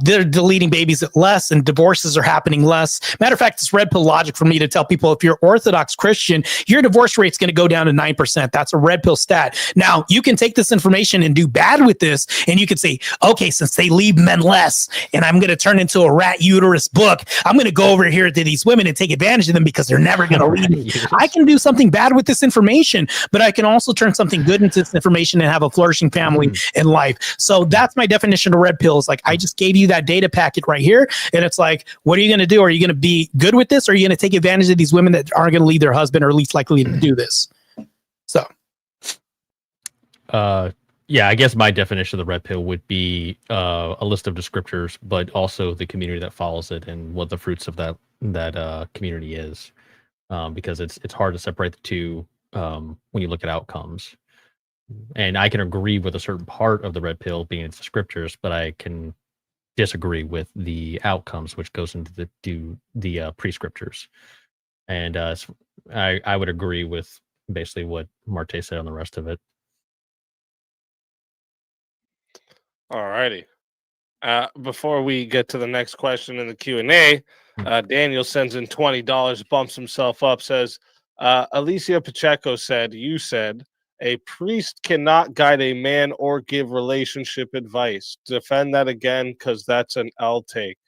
they're deleting babies at less, and divorces are happening less. Matter of fact, it's red pill logic for me to tell people, if you're Orthodox Christian, your divorce rate's going to go down to 9%. That's a red pill stat. Now, you can take this information and do bad with this, and you can say, okay, since they leave men less, and I'm going to turn into a rat uterus book, I'm going to go over here to these women and take advantage of them because they're never going to leave me. I can do something bad with this information, but I can also turn something good into this information and have a flourishing family and life. So that's my definition of red pills. Like, I just gave you that data packet right here, and it's like, what are you going to do? Are you going to be good with this, or are you going to take advantage of these women that aren't going to leave their husband, or least likely to do this? So, yeah, I guess my definition of the red pill would be a list of descriptors, but also the community that follows it and what the fruits of that community is, because it's hard to separate the two. When you look at outcomes, and I can agree with a certain part of the red pill being its descriptors, but I can disagree with the outcomes, which goes into the prescriptors. And I would agree with basically what Marte said on the rest of it. All righty. Before we get to the next question in the Q&A, Daniel sends in $20, bumps himself up, says, Alicia Pacheco said, you said, a priest cannot guide a man or give relationship advice. Defend that again, because that's an L take.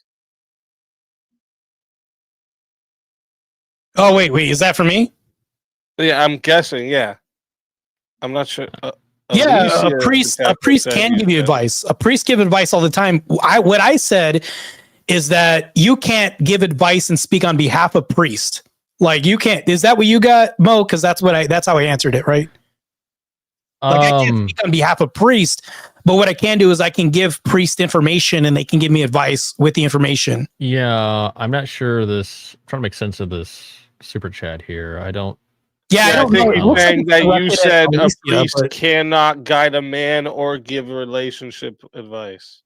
oh, wait, is that for me? Yeah, I'm guessing, yeah. I'm not sure. Yeah, Alicia a priest can give you advice. A priest give advice all the time. What I said is that you can't give advice and speak on behalf of priest. Like, you can't. Is that what you got, Mo? Because that's how I answered it, right? Like, I can't speak on behalf of priest, but what I can do is I can give priest information, and they can give me advice with the information. Yeah, I'm not sure this. I'm trying to make sense of this super chat here. I don't. Yeah, I don't know. think you're saying that you said a priest but cannot guide a man or give relationship advice.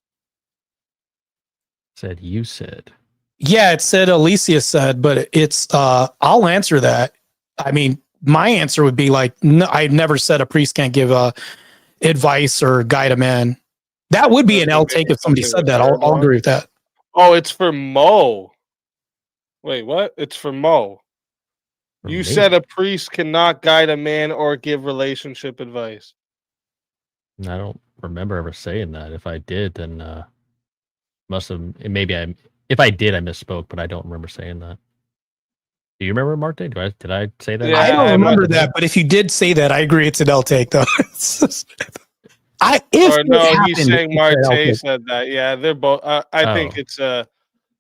Said you said. yeah, it said Alicia said, but it's I'll answer that. I mean, my answer would be like, no, I've never said a priest can't give advice or guide a man. That would be an L take if somebody said that. I'll agree with that. Oh, it's for Mo. Wait, what? It's for Mo. You said a priest cannot guide a man or give relationship advice. I don't remember ever saying that. If I did, then must have. If I did, I misspoke, but I don't remember saying that. Do you remember, Marte? Did I say that? Yeah, I don't remember that, but if you did say that, I agree it's an L take, though. He's saying Marte said that. Yeah, they're both. I think it's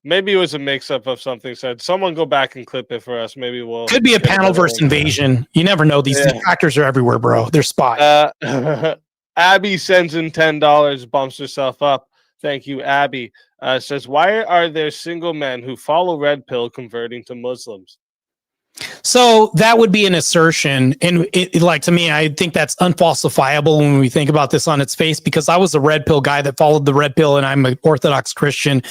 maybe it was a mix-up of something said. Someone go back and clip it for us. Maybe we'll. Could be a panel versus invasion. You never know. These detractors are everywhere, bro. They're spot. Abby sends in $10, bumps herself up. Thank you, Abby. Says, why are there single men who follow red pill converting to Muslims? So that would be an assertion. And like, to me, I think that's unfalsifiable when we think about this on its face, because I was a red pill guy that followed the red pill, and I'm an Orthodox Christian.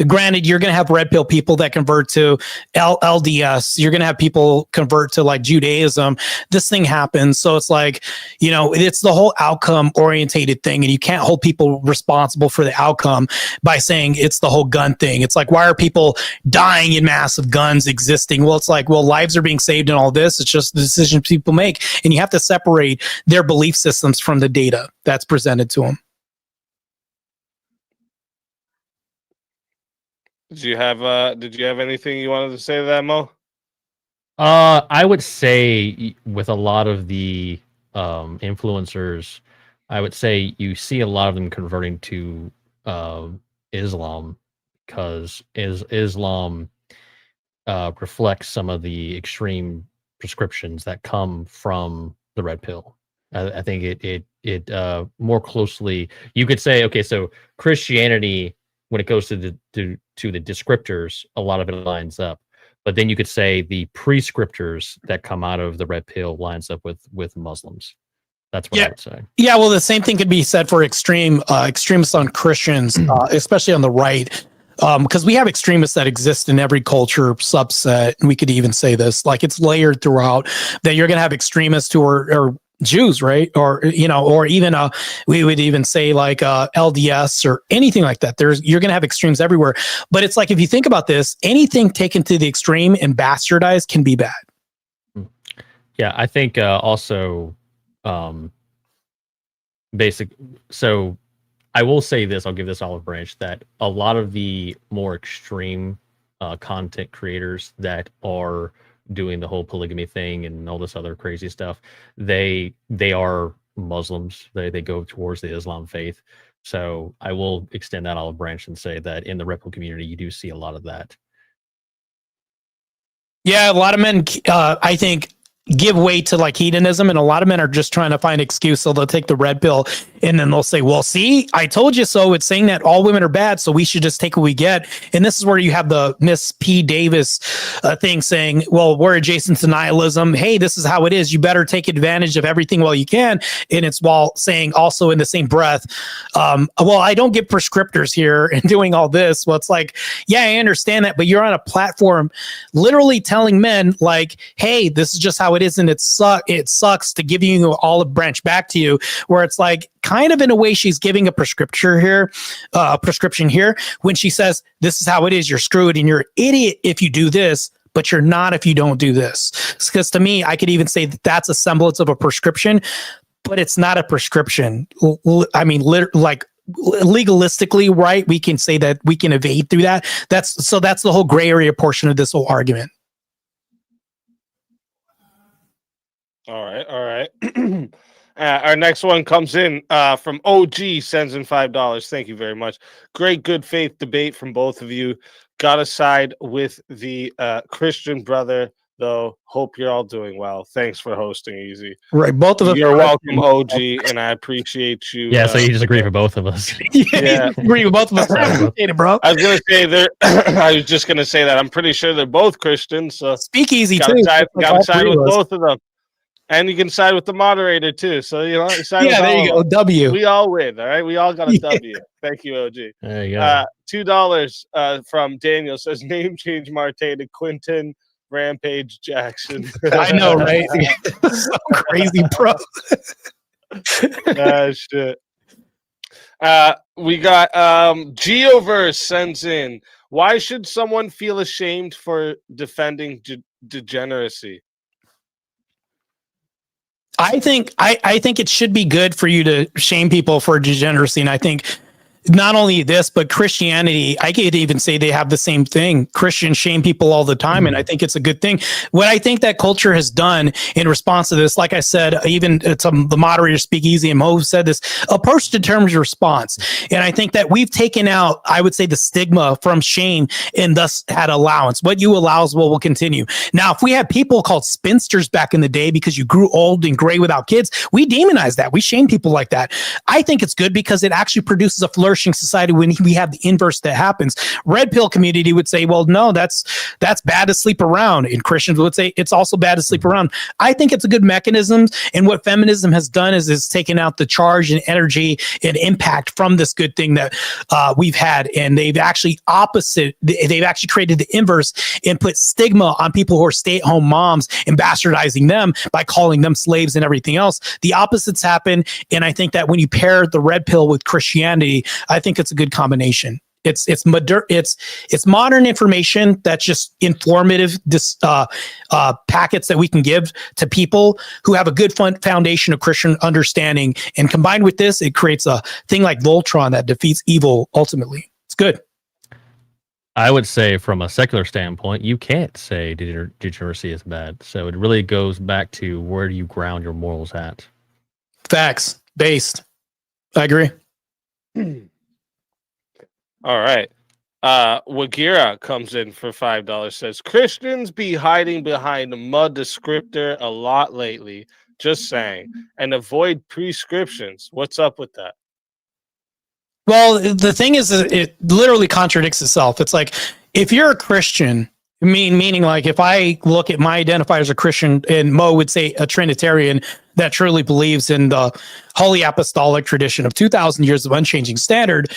Granted, you're going to have red pill people that convert to LDS. You're going to have people convert to like Judaism. This thing happens. So it's like, you know, it's the whole outcome orientated thing. And you can't hold people responsible for the outcome by saying it's the whole gun thing. It's like, why are people dying in mass of guns existing? Well, it's like, well, lives are being saved and all this. It's just the decisions people make. And you have to separate their belief systems from the data that's presented to them. Did you have anything you wanted to say to that, Mo? I would say with a lot of the influencers, I would say you see a lot of them converting to Islam because Islam reflects some of the extreme prescriptions that come from the red pill. I think it more closely, you could say, okay, so Christianity, when it goes to the descriptors, a lot of it lines up. But then you could say the prescriptors that come out of the red pill lines up with Muslims. That's what I would say. Yeah, well, the same thing could be said for extremists on Christians, especially on the right. Because we have extremists that exist in every culture subset. And we could even say this, like it's layered throughout, that you're going to have extremists who are Jews, right? Or, you know, or even we would even say like LDS or anything like that. You're going to have extremes everywhere. But it's like, if you think about this, anything taken to the extreme and bastardized can be bad. Yeah, I think also basic. So I will say this, I'll give this olive branch, that a lot of the more extreme content creators that are doing the whole polygamy thing and all this other crazy stuff, they are Muslims. They go towards the Islam faith. So I will extend that olive branch and say that in the red pill community, you do see a lot of that. Yeah, a lot of men, I think, give way to like hedonism, and a lot of men are just trying to find an excuse. So they'll take the red pill and then they'll say, well, see, I told you so. It's saying that all women are bad, so we should just take what we get. And this is where you have the Miss P. Davis thing saying, well, we're adjacent to nihilism. Hey, this is how it is. You better take advantage of everything while you can. And it's while saying also in the same breath, well, I don't get prescriptors here and doing all this. Well, it's like, yeah, I understand that, but you're on a platform literally telling men like, hey, this is just how it is, and it sucks to give you an olive branch back to you, where it's like kind of in a way she's giving a prescription here when she says this is how it is, you're screwed and you're an idiot if you do this, but you're not if you don't do this. Because to me, I could even say that that's a semblance of a prescription, but it's not a prescription. I mean, like legalistically, right, we can say that we can evade through that. That's the whole gray area portion of this whole argument. All right. Our next one comes in from OG, sends in $5. Thank you very much. Great good faith debate from both of you. Gotta side with the Christian brother, though. Hope you're all doing well. Thanks for hosting, Easy. Right, both of us. You're welcome, OG, and I appreciate you. Yeah, so you just agree for both of us. Yeah, agree with both of us. I appreciate it, bro. I was gonna say I was just gonna say that I'm pretty sure they're both Christians. So speak easy gotta too. Gotta side with both of them. And you can side with the moderator too. So you know, yeah, there you go. W. We all win. All right, we all got a W. Thank you, OG. There you go. $2 from Daniel says name change Marte to Quentin Rampage Jackson. I know, right? So crazy, bro. Shit. We got Geoverse sends in. Why should someone feel ashamed for defending degeneracy? I think it should be good for you to shame people for degeneracy. And I think not only this, but Christianity, I could even say they have the same thing. Christians shame people all the time. And I think it's a good thing. What I think that culture has done in response to this, like I said, even the moderator Speak Easy and Mo said this, approach determines your response. And I think that we've taken out, I would say, the stigma from shame and thus had allowance. What you allow is what will continue. Now, if we had people called spinsters back in the day because you grew old and gray without kids, we demonize that. We shame people like that. I think it's good because it actually produces a flourishing Christian society when we have the inverse that happens. Red pill community would say, well, no, that's bad to sleep around. And Christians would say it's also bad to sleep around. I think it's a good mechanism. And what feminism has done is taken out the charge and energy and impact from this good thing that we've had. And they've actually created the inverse and put stigma on people who are stay-at-home moms and bastardizing them by calling them slaves and everything else. The opposites happen. And I think that when you pair the red pill with Christianity, I think it's a good combination. It's modern information that's just informative packets that we can give to people who have a good foundation of Christian understanding. And combined with this, it creates a thing like Voltron that defeats evil ultimately. It's good. I would say from a secular standpoint, you can't say degeneracy is bad. So it really goes back to where do you ground your morals at? Facts based. I agree. All right. Wagira comes in for $5. Says Christians be hiding behind the mud descriptor a lot lately. Just saying, and avoid prescriptions. What's up with that? Well, the thing is, it literally contradicts itself. It's like if you're a Christian, meaning like if I look at my identifier as a Christian, and Mo would say a Trinitarian that truly believes in the Holy Apostolic tradition of 2,000 years of unchanging standard,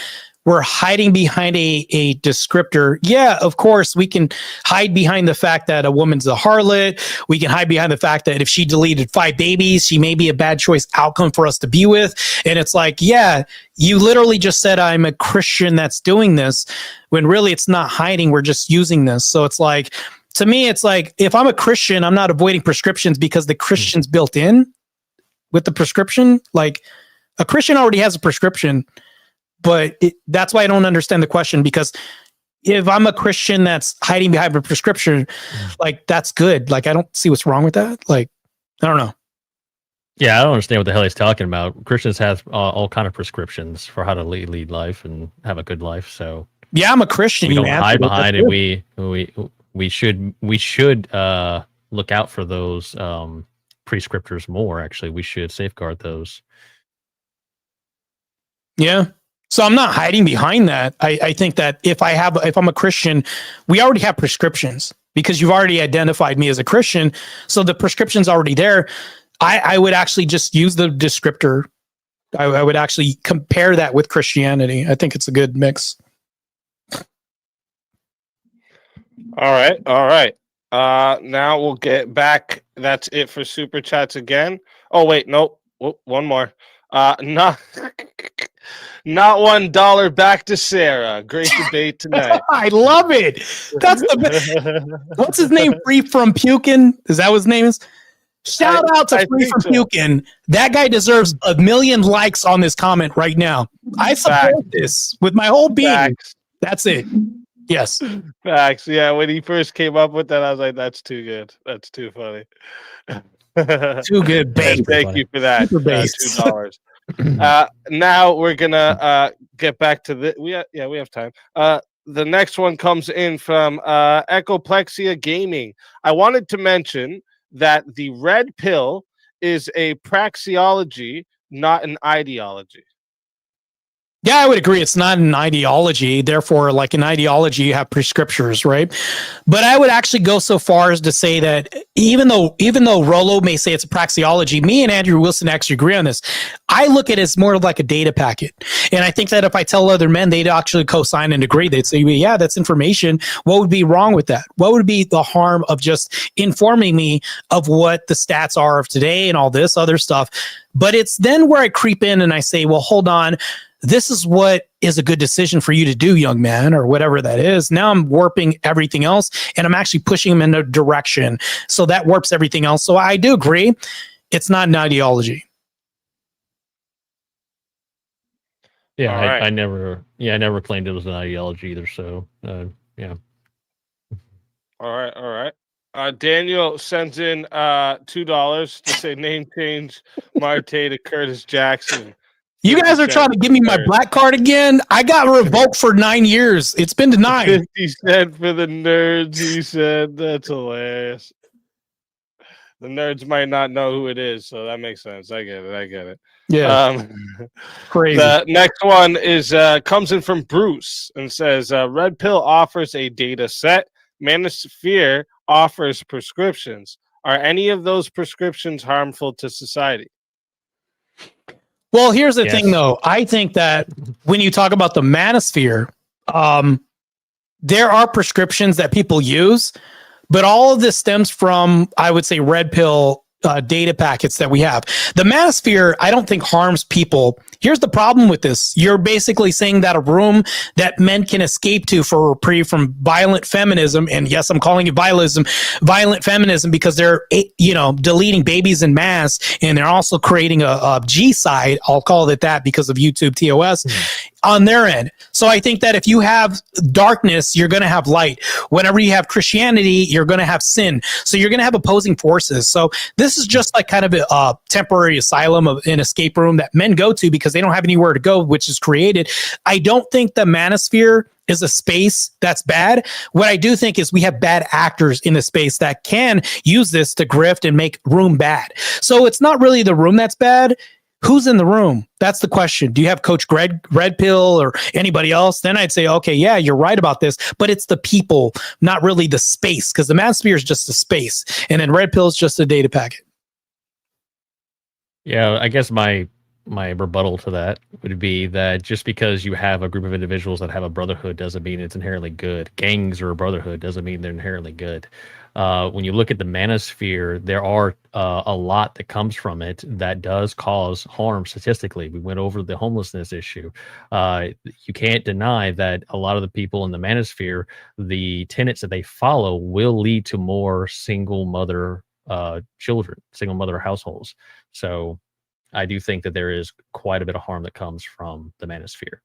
we're hiding behind a descriptor. Yeah, of course, we can hide behind the fact that a woman's a harlot. We can hide behind the fact that if she deleted 5 babies, she may be a bad choice outcome for us to be with. And it's like, yeah, you literally just said I'm a Christian that's doing this, when really it's not hiding. We're just using this. So it's like, to me, it's like, if I'm a Christian, I'm not avoiding prescriptions because the Christian's built in with the prescription. Like a Christian already has a prescription. But that's why I don't understand the question, because if I'm a Christian that's hiding behind a prescription, like that's good. Like I don't see what's wrong with that. Like I don't know. Yeah, I don't understand what the hell he's talking about. Christians have all kind of prescriptions for how to lead life and have a good life. So yeah, I'm a Christian. We don't hide behind it. We should look out for those prescriptors more. Actually, we should safeguard those. Yeah. So I'm not hiding behind that. I think that if I'm a Christian, we already have prescriptions because you've already identified me as a Christian. So the prescription's already there. I would actually just use the descriptor. I would actually compare that with Christianity. I think it's a good mix. All right. Now we'll get back. That's it for Super Chats again. Oh, wait, nope. One more. Not $1 back to Sarah. Great debate tonight. I love it. That's the what's his name? Free from Pukin. Is that what his name is? Shout out to Free from Pukin. That guy deserves 1 million likes on this comment right now. I support this with my whole being. Facts. That's it. Yes. Facts. Yeah, when he first came up with that, I was like, that's too good. That's too funny. Too good. Bait. Thank you for that. $2. $2. Now we're gonna get back to the we have time. The next one comes in from Echoplexia Gaming. I wanted to mention that the red pill is a praxeology, not an ideology. Yeah, I would agree. It's not an ideology. Therefore, like an ideology, you have prescriptures, right? But I would actually go so far as to say that even though Rollo may say it's a praxeology, me and Andrew Wilson actually agree on this. I look at it as more of like a data packet. And I think that if I tell other men, they'd actually co-sign and agree. They'd say, yeah, that's information. What would be wrong with that? What would be the harm of just informing me of what the stats are of today and all this other stuff? But it's then where I creep in and I say, well, hold on. This is what is a good decision for you to do, young man, or whatever that is. Now I'm warping everything else and I'm actually pushing them in a direction. So that warps everything else. So I do agree. It's not an ideology. Yeah, I never claimed it was an ideology either. So, yeah. All right. Daniel sends in $2 to say name change Marte to Curtis Jackson. You guys are trying to give me my black card again. I got revoked for 9 years. It's been denied. 50 cents for the nerds, he said. That's hilarious. The nerds might not know who it is, so that makes sense. I get it. Yeah, crazy. The next one is comes in from Bruce and says, Red Pill offers a data set. Manosphere offers prescriptions. Are any of those prescriptions harmful to society? Well, here's the Yes. thing, though. I think that when you talk about the manosphere, there are prescriptions that people use, but all of this stems from, I would say, red pill data packets that we have. The manosphere, I don't think harms people. Here's the problem with this. You're basically saying that a room that men can escape to for reprieve from violent feminism, and yes, I'm calling it violent feminism because they're, deleting babies en masse, and they're also creating a G side. I'll call it that because of YouTube TOS on their end. So I think that if you have darkness, you're going to have light. Whenever you have Christianity, you're going to have sin. So you're going to have opposing forces. So this is just like kind of a temporary asylum of an escape room that men go to because they don't have anywhere to go, which is created. I don't think the manosphere is a space that's bad. What I do think is we have bad actors in the space that can use this to grift and make room bad. So it's not really the room that's bad. Who's in the room? That's the question. Do you have Coach Red Pill or anybody else? Then I'd say, okay, yeah, you're right about this, but it's the people, not really the space, because the manosphere is just a space, and then Red Pill is just a data packet. Yeah, I guess my rebuttal to that would be that just because you have a group of individuals that have a brotherhood doesn't mean it's inherently good. Gangs or a brotherhood doesn't mean they're inherently good. When you look at the manosphere, there are a lot that comes from it that does cause harm statistically. We went over the homelessness issue. You can't deny that a lot of the people in the manosphere, the tenets that they follow will lead to more single mother children, single mother households. So I do think that there is quite a bit of harm that comes from the manosphere.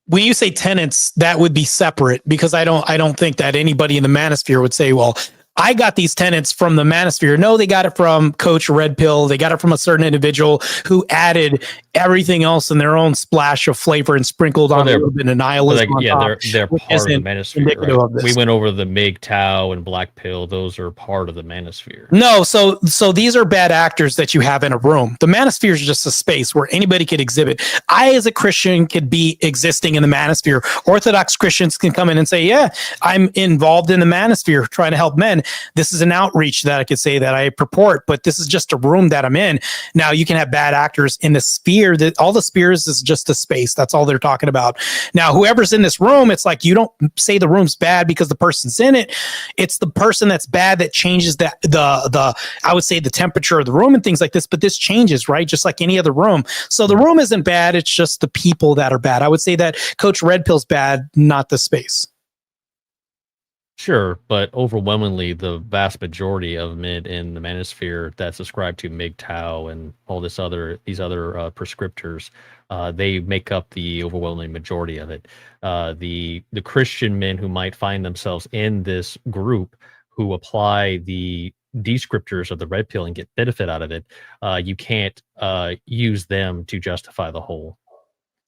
When you say tenants, that would be separate, because I don't think that anybody in the manosphere would say, well, I got these tenants from the manosphere. No, they got it from Coach Red Pill. They got it from a certain individual who added everything else in their own splash of flavor and sprinkled on a little bit of nihilism. They're part of the manosphere. Right? We went over the MGTOW and Black Pill. Those are part of the manosphere. No, so these are bad actors that you have in a room. The manosphere is just a space where anybody could exhibit. I, as a Christian, could be existing in the manosphere. Orthodox Christians can come in and say, yeah, I'm involved in the manosphere trying to help men. This is an outreach that I could say that I purport, but this is just a room that I'm in. Now, you can have bad actors in the sphere. That all the spheres is just a space. That's all they're talking about. Now, whoever's in this room, it's like you don't say the room's bad because the person's in it. It's the person that's bad that changes the I would say the temperature of the room and things like this. But this changes, right? Just like any other room. So the room isn't bad. It's just the people that are bad. I would say that Coach Red Pill's bad, not the space. Sure, but overwhelmingly, the vast majority of men in the manosphere that subscribe to MGTOW and all these other prescriptors, they make up the overwhelming majority of it. The Christian men who might find themselves in this group who apply the descriptors of the red pill and get benefit out of it, you can't use them to justify the whole.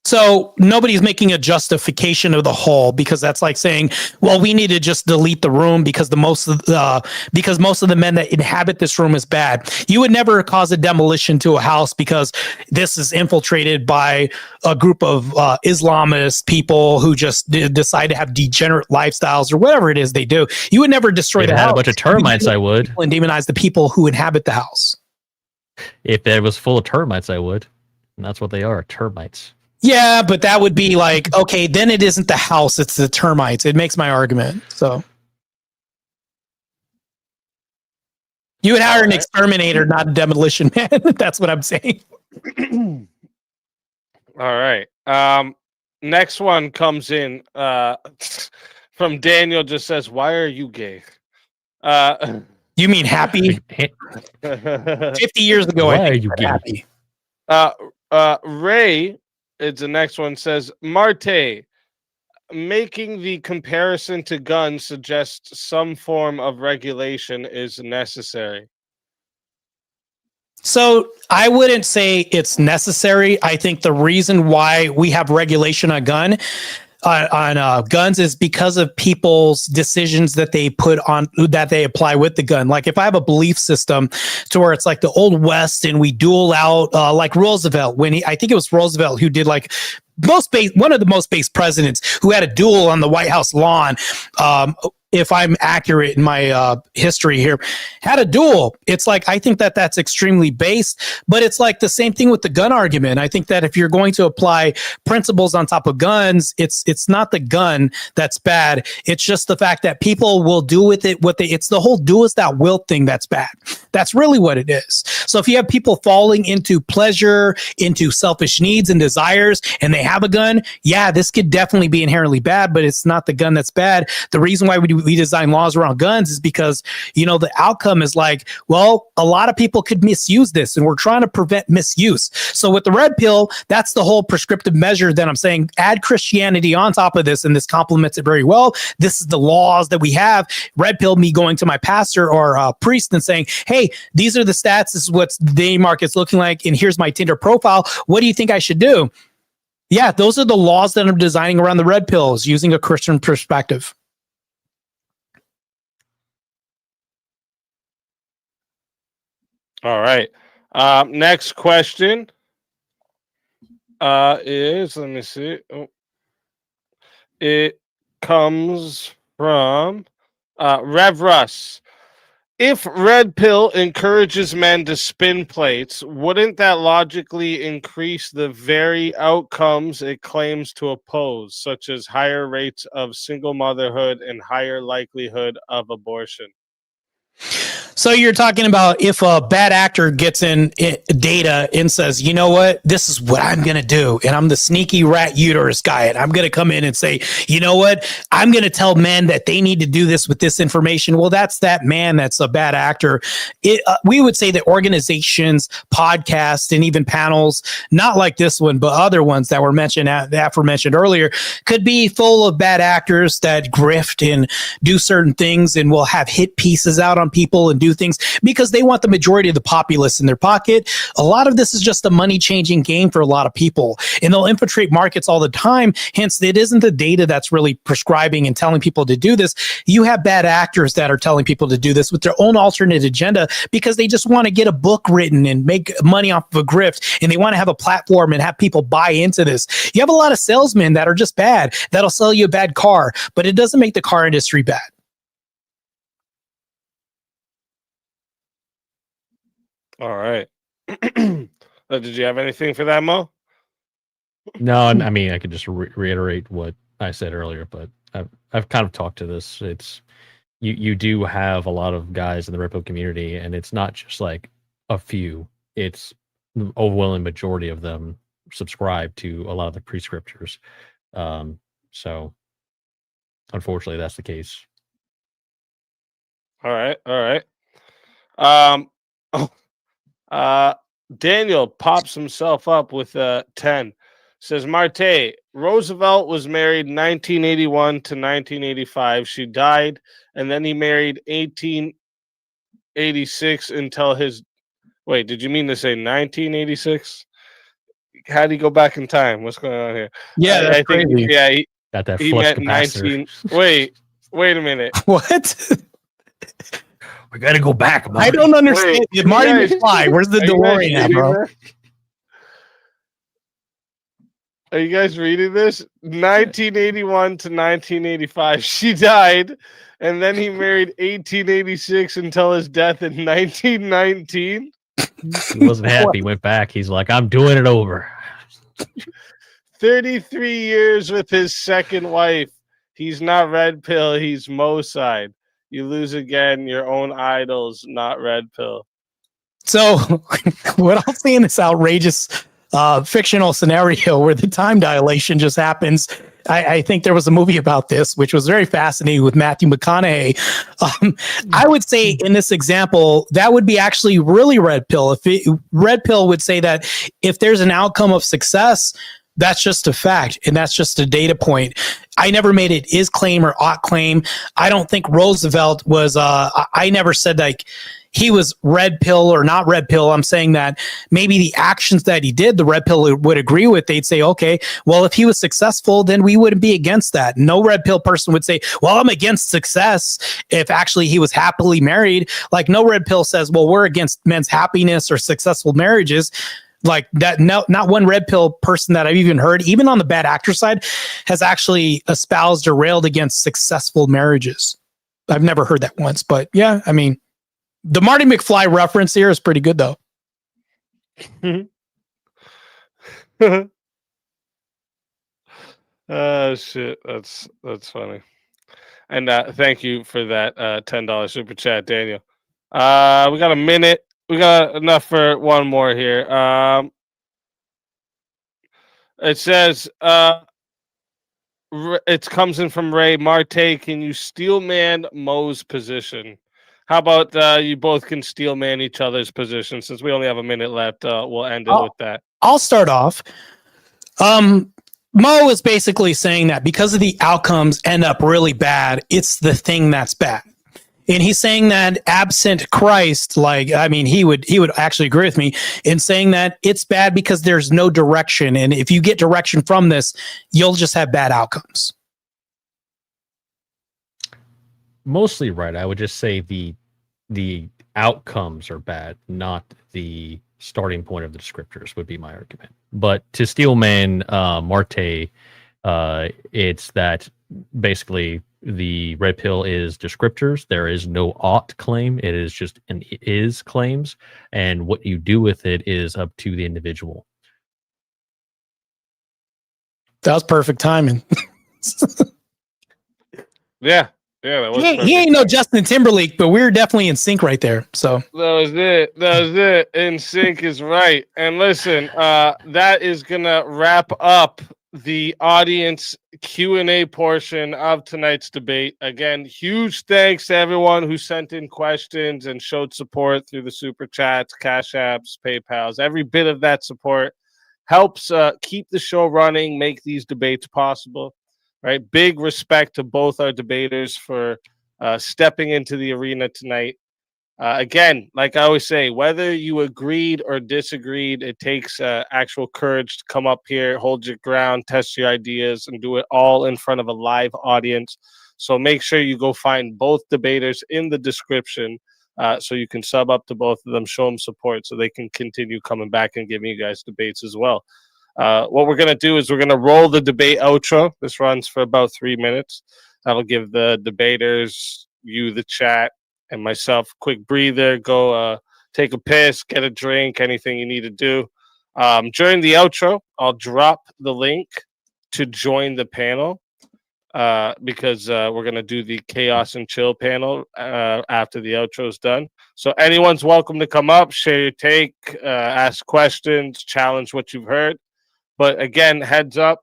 So nobody's making a justification of the whole, because that's like saying, well, we need to just delete the room because most of the men that inhabit this room is bad. You would never cause a demolition to a house because this is infiltrated by a group of Islamist people who just decide to have degenerate lifestyles or whatever it is they do. You would never destroy the house. If it had a bunch of termites, I would. And demonize the people who inhabit the house. If it was full of termites, I would. And that's what they are, termites. Yeah, but that would be like, okay, then it isn't the house, it's the termites. It makes my argument. So you would hire an exterminator, not a demolition man. That's what I'm saying. All right. Next one comes in from Daniel, just says, why are you gay? You mean happy? 50 years ago, why I think are you happy. Ray, it's the next one, says, Marte, making the comparison to guns suggests some form of regulation is necessary. So I wouldn't say it's necessary. I think the reason why we have regulation on gun, on guns is because of people's decisions that they apply with the gun. Like if I have a belief system to where it's like the old West and we duel out, like Roosevelt, I think it was Roosevelt who did like one of the most based presidents who had a duel on the White House lawn. If I'm accurate in my history here, had a duel. It's like, I think that that's extremely based, but it's like the same thing with the gun argument. I think that if you're going to apply principles on top of guns, it's not the gun that's bad. It's just the fact that people will do with it it's the whole do as thou wilt thing that's bad. That's really what it is. So if you have people falling into pleasure, into selfish needs and desires, and they have a gun, yeah, this could definitely be inherently bad, but it's not the gun that's bad. The reason why we design laws around guns is because, the outcome is like, well, a lot of people could misuse this, and we're trying to prevent misuse. So with the red pill, that's the whole prescriptive measure that I'm saying, add Christianity on top of this, and this complements it very well. This is the laws that we have. Red pill, me going to my pastor or priest and saying, hey, these are the stats. This is what the day market's looking like, and here's my Tinder profile. What do you think I should do? Yeah, those are the laws that I'm designing around the red pills using a Christian perspective. All right. Next question is, let me see. Oh. It comes from Rev Russ. If red pill encourages men to spin plates, wouldn't that logically increase the very outcomes it claims to oppose, such as higher rates of single motherhood and higher likelihood of abortion? So you're talking about if a bad actor gets in data and says, you know what, this is what I'm going to do. And I'm the sneaky rat uterus guy. And I'm going to come in and say, you know what, I'm going to tell men that they need to do this with this information. Well, that's that man that's a bad actor. We would say that organizations, podcasts, and even panels, not like this one, but other ones that were mentioned, aforementioned earlier, could be full of bad actors that grift and do certain things and will have hit pieces out on people and do things because they want the majority of the populace in their pocket. A lot of this is just a money changing game for a lot of people, and they'll infiltrate markets all the time. Hence, it isn't the data that's really prescribing and telling people to do this. You have bad actors that are telling people to do this with their own alternate agenda because they just want to get a book written and make money off of a grift, and they want to have a platform and have people buy into this. You have a lot of salesmen that are just bad, that'll sell you a bad car, but it doesn't make the car industry bad. All right. Did you have anything for that, Mo? No, I mean, I could just reiterate what I said earlier, but I've kind of talked to this. It's you do have a lot of guys in the Red Pill community, and it's not just like a few. It's the overwhelming majority of them subscribe to a lot of the prescriptors. So unfortunately, that's the case. All right. Daniel pops himself up with 10. Says Marte, Roosevelt was married 1981 to 1985. She died, and then he married 1886 until his. Wait, did you mean to say 1986? How did he go back in time? What's going on here? Yeah, that's crazy. He Got that he flush met 19. Wait a minute. What? We got to go back. I don't understand. Wait, Marty guys- McFly, where's the Are you guys DeLorean at, reading bro? this? Are you guys reading this? 1981 to 1985. She died, and then he married 1886 until his death in 1919. He wasn't happy. He went back. He's like, I'm doing it over. 33 years with his second wife. He's not red pill. He's Mo side. You lose again. Your own idols, not red pill. So what I'll say in this outrageous fictional scenario where the time dilation just happens, I think there was a movie about this, which was very fascinating with Matthew McConaughey. I would say in this example, that would be actually really red pill. Red pill would say that if there's an outcome of success, that's just a fact, and that's just a data point. I never made it is claim or ought claim. I don't think Roosevelt was, I never said like he was red pill or not red pill. I'm saying that maybe the actions that he did, the red pill would agree with. They'd say, okay, well, if he was successful, then we wouldn't be against that. No red pill person would say, well, I'm against success if actually he was happily married. Like no red pill says, well, we're against men's happiness or successful marriages. Like that, no, not one red pill person that I've even heard, even on the bad actor side, has actually espoused or railed against successful marriages. I've never heard that once, but yeah, I mean, the Marty McFly reference here is pretty good, though. Shit, that's funny. And thank you for that $10 super chat, Daniel. We got a minute. We got enough for one more here. It says it comes in from Ray Marte. Can you steel man Mo's position? How about you both can steel man each other's position? Since we only have a minute left, we'll end it with that. I'll start off. Mo is basically saying that because of the outcomes end up really bad, it's the thing that's bad. And he's saying that absent Christ, like, I mean, he would actually agree with me in saying that it's bad because there's no direction. And if you get direction from this, you'll just have bad outcomes. Mostly right. I would just say the outcomes are bad, not the starting point of the descriptors would be my argument. But to Steelman Marte, it's that basically the red pill is descriptors. There is no ought claim. It is just an is claims. And what you do with it is up to the individual. That was perfect timing. Yeah. Yeah, that was he ain't no Justin Timberlake, but we're definitely in sync right there. So that was it. In sync is right. And listen, that is gonna wrap up the audience Q&A portion of tonight's debate. Again, huge thanks to everyone who sent in questions and showed support through the super chats, cash apps, PayPals. Every bit of that support helps keep the show running, make these debates possible. Right, big respect to both our debaters for stepping into the arena tonight. Again, like I always say, whether you agreed or disagreed, it takes actual courage to come up here, hold your ground, test your ideas, and do it all in front of a live audience. So make sure you go find both debaters in the description so you can sub up to both of them, show them support so they can continue coming back and giving you guys debates as well. What we're going to do is we're going to roll the debate outro. This runs for about 3 minutes. That'll give the debaters, you, the chat, and myself a quick breather. Go take a piss, get a drink, anything you need to do. During the outro, I'll drop the link to join the panel because we're going to do the Chaos and Chill panel after the outro is done. So anyone's welcome to come up, share your take, ask questions, challenge what you've heard. But again, heads up,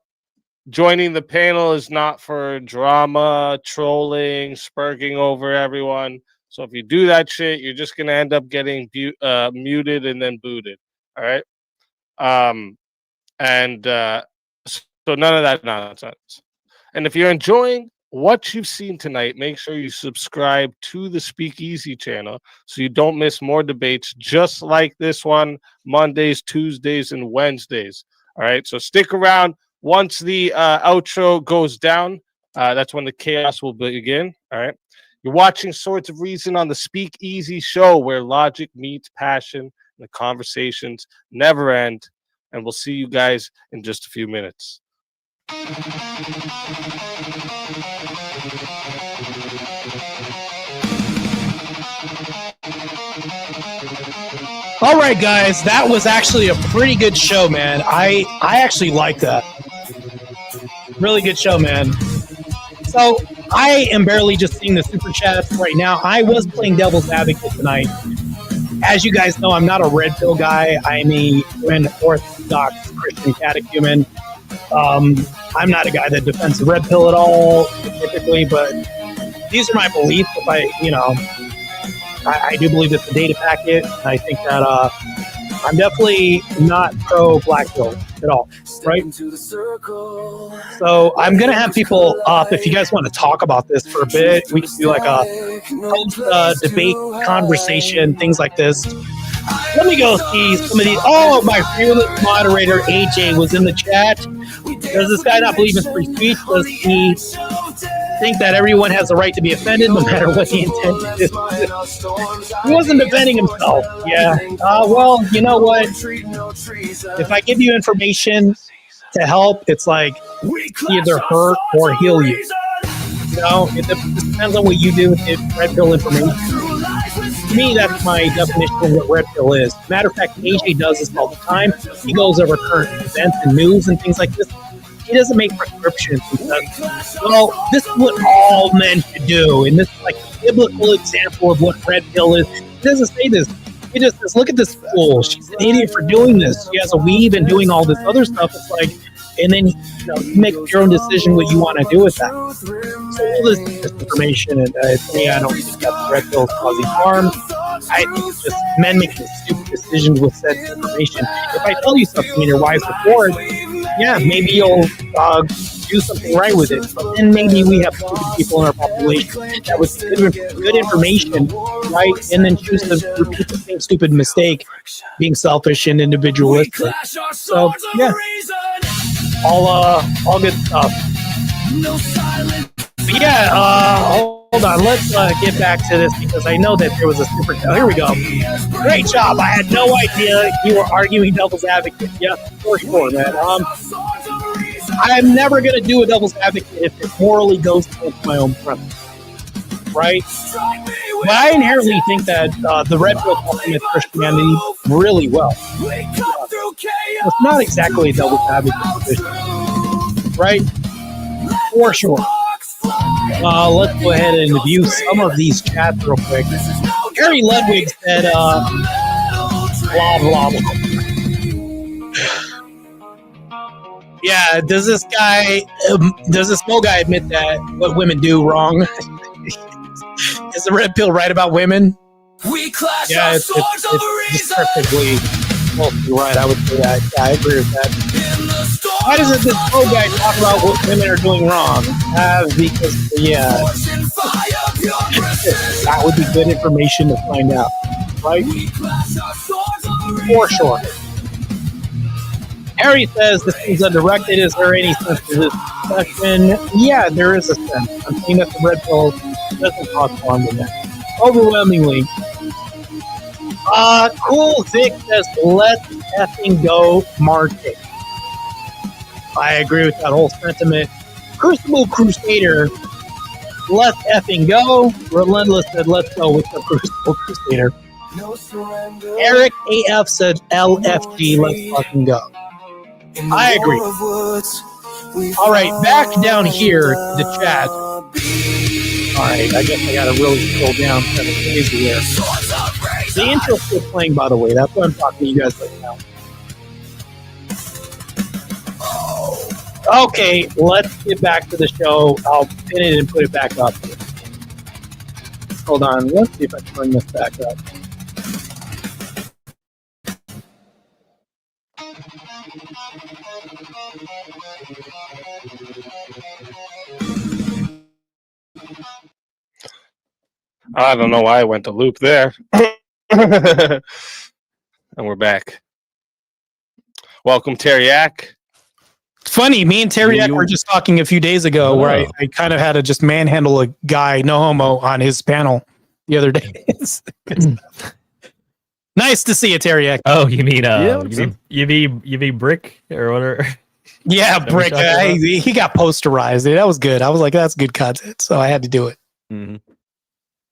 joining the panel is not for drama, trolling, spurging over everyone. So if you do that shit, you're just going to end up getting muted and then booted. All right? So none of that nonsense. And if you're enjoying what you've seen tonight, make sure you subscribe to the Speakeasy channel so you don't miss more debates just like this one, Mondays, Tuesdays, and Wednesdays. All right, so stick around. Once the outro goes down, that's when the chaos will begin. All right, you're watching Swords of Reason on the Speakeasy show, where logic meets passion and the conversations never end. And we'll see you guys in just a few minutes. all right, guys, that was actually a pretty good show, man. I actually like that. Really good show, man. So I am barely just seeing the super chats right now. I was playing devil's advocate tonight. As you guys know, I'm not a red pill guy. I'm an Orthodox Christian catechumen. I'm not a guy that defends the red pill at all, typically, but these are my beliefs. If I do believe it's a data packet. I think that I'm definitely not pro black pill. at all, right? So I'm gonna have people up. If you guys want to talk about this for a bit, we can do like a post debate conversation, things like this. Let me go see some of these. Oh, my fearless moderator AJ was in the chat. Does this guy not believe in free speech? Does he think that everyone has the right to be offended no matter what the intent is? He wasn't defending himself. Yeah. Well, you know what? If I give you information to help, it's like either hurt or heal you. You know, it depends on what you do with the red pill information. To me, that's my definition of what red pill is. Matter of fact, AJ does this all the time. He goes over current events and news and things like this. He doesn't make prescriptions. He says, well, this is what all men should do. And this is like a biblical example of what red pill is. He doesn't say this. He just says, look at this fool. She's an idiot for doing this. She has a weave and doing all this other stuff. It's like, and then you make your own decision what you want to do with that. So all this information, and to me, I don't think that red pill is causing harm. I think it's just men making stupid decisions with said information. If I tell you something and you're wise before it, yeah, maybe you'll do something right with it. But then maybe we have stupid people in our population that with good information, right, and then choose to repeat the same stupid mistake, being selfish and individualistic. So yeah, all good stuff. But yeah, hold on. Let's get back to this because I know that there was a super. Oh, here we go. Great job. I had no idea you were arguing devil's advocate. Yeah, for sure, man. I'm never gonna do a devil's advocate if it morally goes against my own premise, right? But I inherently think that the red pill complements Christianity really well. It's not exactly a devil's advocate position, right? For sure. Let's go ahead and view some of these chats real quick. Harry Ludwig said, blah, blah, blah. Yeah, does this Mo guy admit that what women do wrong? Is the red pill right about women? Yeah, it's descriptively mostly right. I would say that. Yeah, I agree with that. Why doesn't this Mo guy talk about what women are doing wrong? Because, yeah, that would be good information to find out, right? For sure. Harry says this seems undirected. Is there any sense to this discussion? Yeah, there is a sense. I'm saying that the red pill doesn't cause harm to them. Overwhelmingly. Cool Vic says, let's effing go Marte. I agree with that whole sentiment. Crucible Crusader, let's effing go. Relentless said, let's go with the Crucible Crusader. Eric AF said, LFG, let's fucking go. I agree. All right, back down here, the chat. All right, I guess I gotta really scroll down kind of crazy there. The intro's still playing, by the way. That's why I'm talking to you guys right now. Okay, let's get back to the show. I'll pin it and put it back up. Hold on, let's see if I can bring this back up. I don't know why I went to loop there. And we're back. Welcome, Teriak. Funny, me and Teriak were just talking a few days ago where I kind of had to just manhandle a guy, no homo, on his panel the other day. Nice to see you, Teriak. Oh, you mean you mean Brick or whatever? Yeah, Brick. He got posterized. That was good. I was like, that's good content, so I had to do it. Mm-hmm.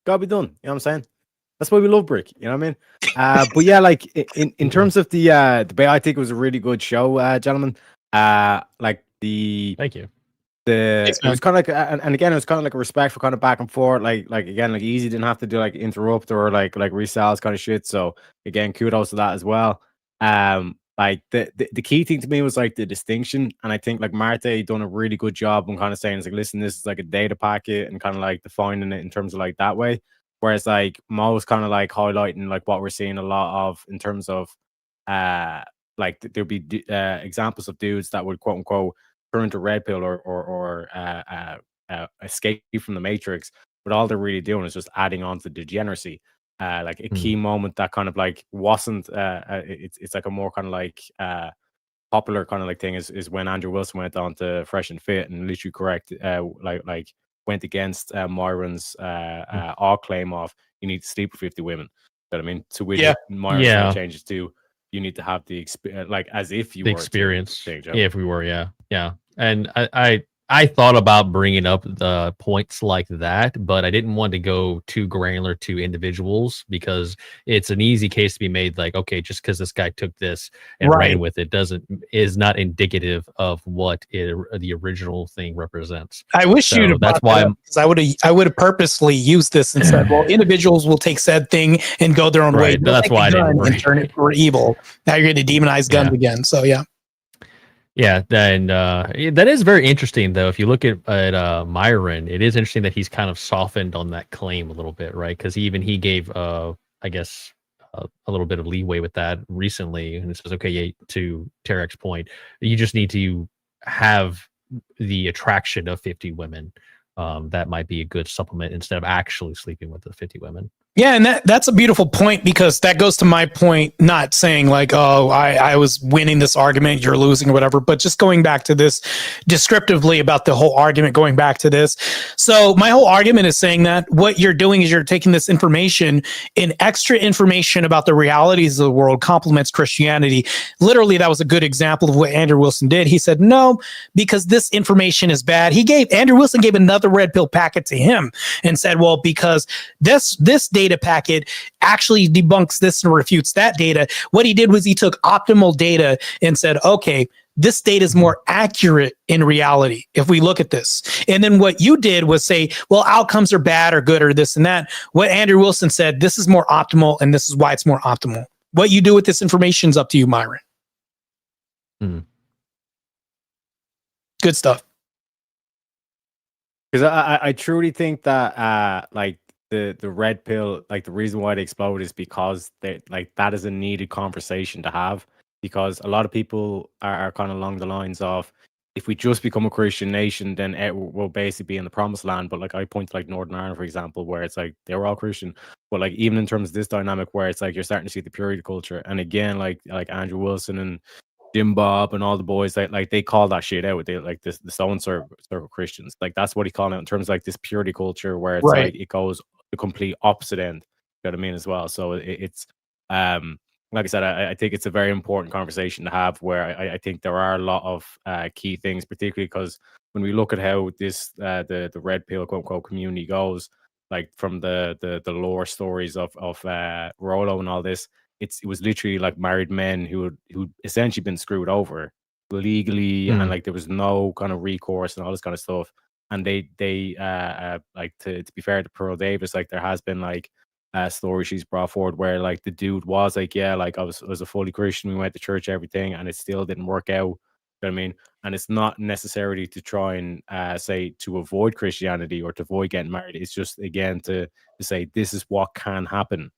Gotta be done. You know what I'm saying? That's why we love Brick. You know what I mean? But yeah, like in terms of the debate, I think it was a really good show, gentlemen. Like the thank you. It was kind of like, and again, it was kind of like a respect for kind of back and forth. Like again, like Easy didn't have to do like interrupt or like resales kind of shit. So again, kudos to that as well. Like the key thing to me was like the distinction, and I think like Marte done a really good job on kind of saying it's like, listen, this is like a data packet and kind of like defining it in terms of like that way. Whereas like Mo was kind of like highlighting like what we're seeing a lot of in terms of like there'd be examples of dudes that would quote unquote turn to red pill or escape from the matrix, but all they're really doing is just adding on to degeneracy. Like a key moment that kind of like wasn't it's like a more kind of like popular kind of like thing is when Andrew Wilson went on to Fresh and Fit and literally correct like went against Myron's all claim of you need to sleep with 50 women. You know what I mean? To which Myron's changes to you need to have the experience, like as if you the were experience. Yeah, if we were, yeah. And I thought about bringing up the points like that, but I didn't want to go too granular to individuals because it's an easy case to be made. Like, okay, just because this guy took this and ran with it is not indicative of what the original thing represents. I wish you'd have that's why because I would have purposely used this and said, well, individuals will take said thing and go their own way. That's why I didn't and turn it for evil. Now you're going to demonize guns again. So yeah. Yeah, then that is very interesting, though. If you look at Myron, it is interesting that he's kind of softened on that claim a little bit, right? Because he gave, I guess, a little bit of leeway with that recently, and it says, okay, to Tarek's point, you just need to have the attraction of 50 women. That might be a good supplement instead of actually sleeping with the 50 women. Yeah, and that's a beautiful point because that goes to my point, not saying like, oh, I was winning this argument, you're losing or whatever, but just going back to this descriptively about the whole argument, going back to this. So my whole argument is saying that what you're doing is you're taking this information and extra information about the realities of the world complements Christianity. Literally, that was a good example of what Andrew Wilson did. He said, no, because this information is bad. Andrew Wilson gave another red pill packet to him and said, well, because this data packet actually debunks this and refutes that data. What he did was he took optimal data and said, okay, this data is more accurate in reality if we look at this. And then what you did was say, well, outcomes are bad or good or this and that. What Andrew Wilson said, this is more optimal and this is why it's more optimal. What you do with this information is up to you, Myron. Good stuff. Because I truly think that like the red pill, like the reason why they explode is because that is a needed conversation to have, because a lot of people are kind of along the lines of, if we just become a Christian nation, then we'll basically be in the promised land. But like I point to like Northern Ireland, for example, where it's like they were all Christian, but like even in terms of this dynamic where it's like you're starting to see the purity culture, and again like Andrew Wilson and Jim Bob and all the boys that like they call that shit out. They like the Stone Circle Christians, like that's what he called it in terms of like this purity culture where it's like it goes the complete opposite end. You know what I mean as well. So it's like I said, I think it's a very important conversation to have where I think there are a lot of key things, particularly because when we look at how this the red pill quote unquote community goes, like from the lore stories of Rollo and all this, it was literally like married men who essentially been screwed over legally, and like there was no kind of recourse and all this kind of stuff. And they like to be fair to Pearl Davis, like there has been like story she's brought forward where like the dude was like, yeah, like I was a fully Christian, we went to church, everything, and it still didn't work out. You know what I mean? And it's not necessarily to try and say to avoid Christianity or to avoid getting married. It's just again to say this is what can happen.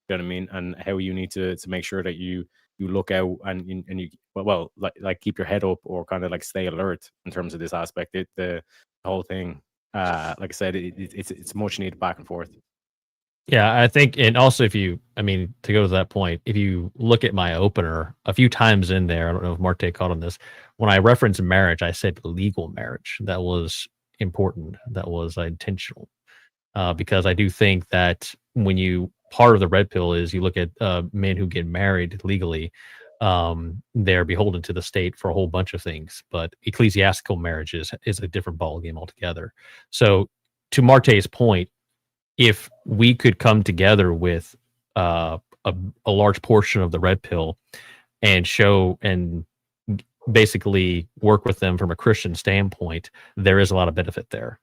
You know what I mean? And how you need to make sure that you look out and you like keep your head up or kind of like stay alert in terms of this aspect. The whole thing, like I said, it's much needed back and forth. Yeah, I think, and also to go to that point, if you look at my opener a few times in there, I don't know if Marte caught on this, when I referenced marriage, I said legal marriage. That was important. That was intentional. Because I do think that part of the red pill is you look at men who get married legally, they're beholden to the state for a whole bunch of things, but ecclesiastical marriage is a different ballgame altogether. So to Marte's point, if we could come together with a large portion of the red pill and show and basically work with them from a Christian standpoint, there is a lot of benefit there.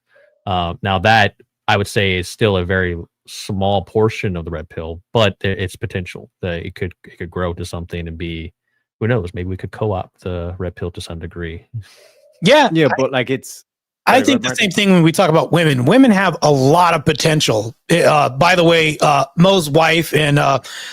Now that I would say is still a very small portion of the red pill, but it's potential that it could grow to something and be, who knows, maybe we could co-opt the red pill to some degree. Yeah, but like I think the same thing when we talk about women. Women have a lot of potential. By the way, Mo's wife and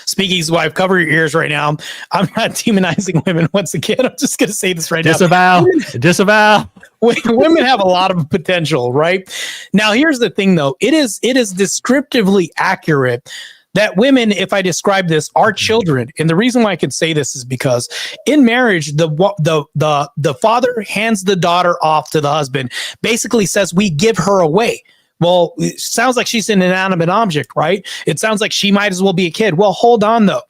Speaky's wife, cover your ears right now. I'm not demonizing women once again. I'm just going to say this right now. Disavow. Women have a lot of potential, right? Now, here's the thing, though. It is descriptively accurate that women, if I describe this, are children. And the reason why I can say this is because in marriage, the father hands the daughter off to the husband, basically says, we give her away. Well, it sounds like she's an inanimate object, right? It sounds like she might as well be a kid. Well, hold on, though.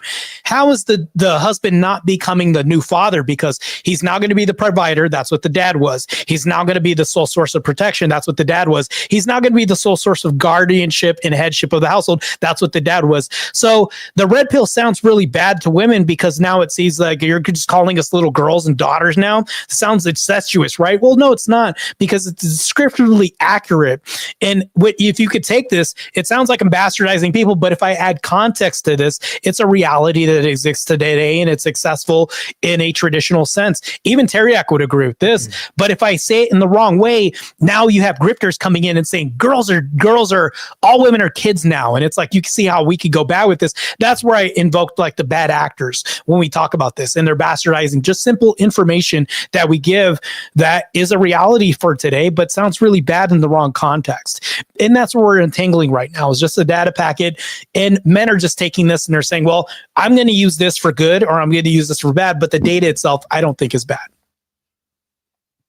How is the husband not becoming the new father? Because he's now going to be the provider. That's what the dad was. He's now going to be the sole source of protection. That's what the dad was. He's now going to be the sole source of guardianship and headship of the household. That's what the dad was. So the red pill sounds really bad to women because now it seems like you're just calling us little girls and daughters now. It sounds incestuous, right? Well, no, it's not, because it's descriptively accurate. And if you could take this, it sounds like I'm bastardizing people, but if I add context to this, it's a reality that exists today and it's successful in a traditional sense. Even Teriak would agree with this. But if I say it in the wrong way, now you have grifters coming in and saying girls are all women are kids now. And it's like, you can see how we could go bad with this. That's where I invoked like the bad actors when we talk about this, and they're bastardizing just simple information that we give that is a reality for today, but sounds really bad in the wrong context. And that's where we're entangling right now, is just a data packet. And men are just taking this and they're saying, well, I'm going to use this for good or I'm going to use this for bad. But the data itself, I don't think is bad.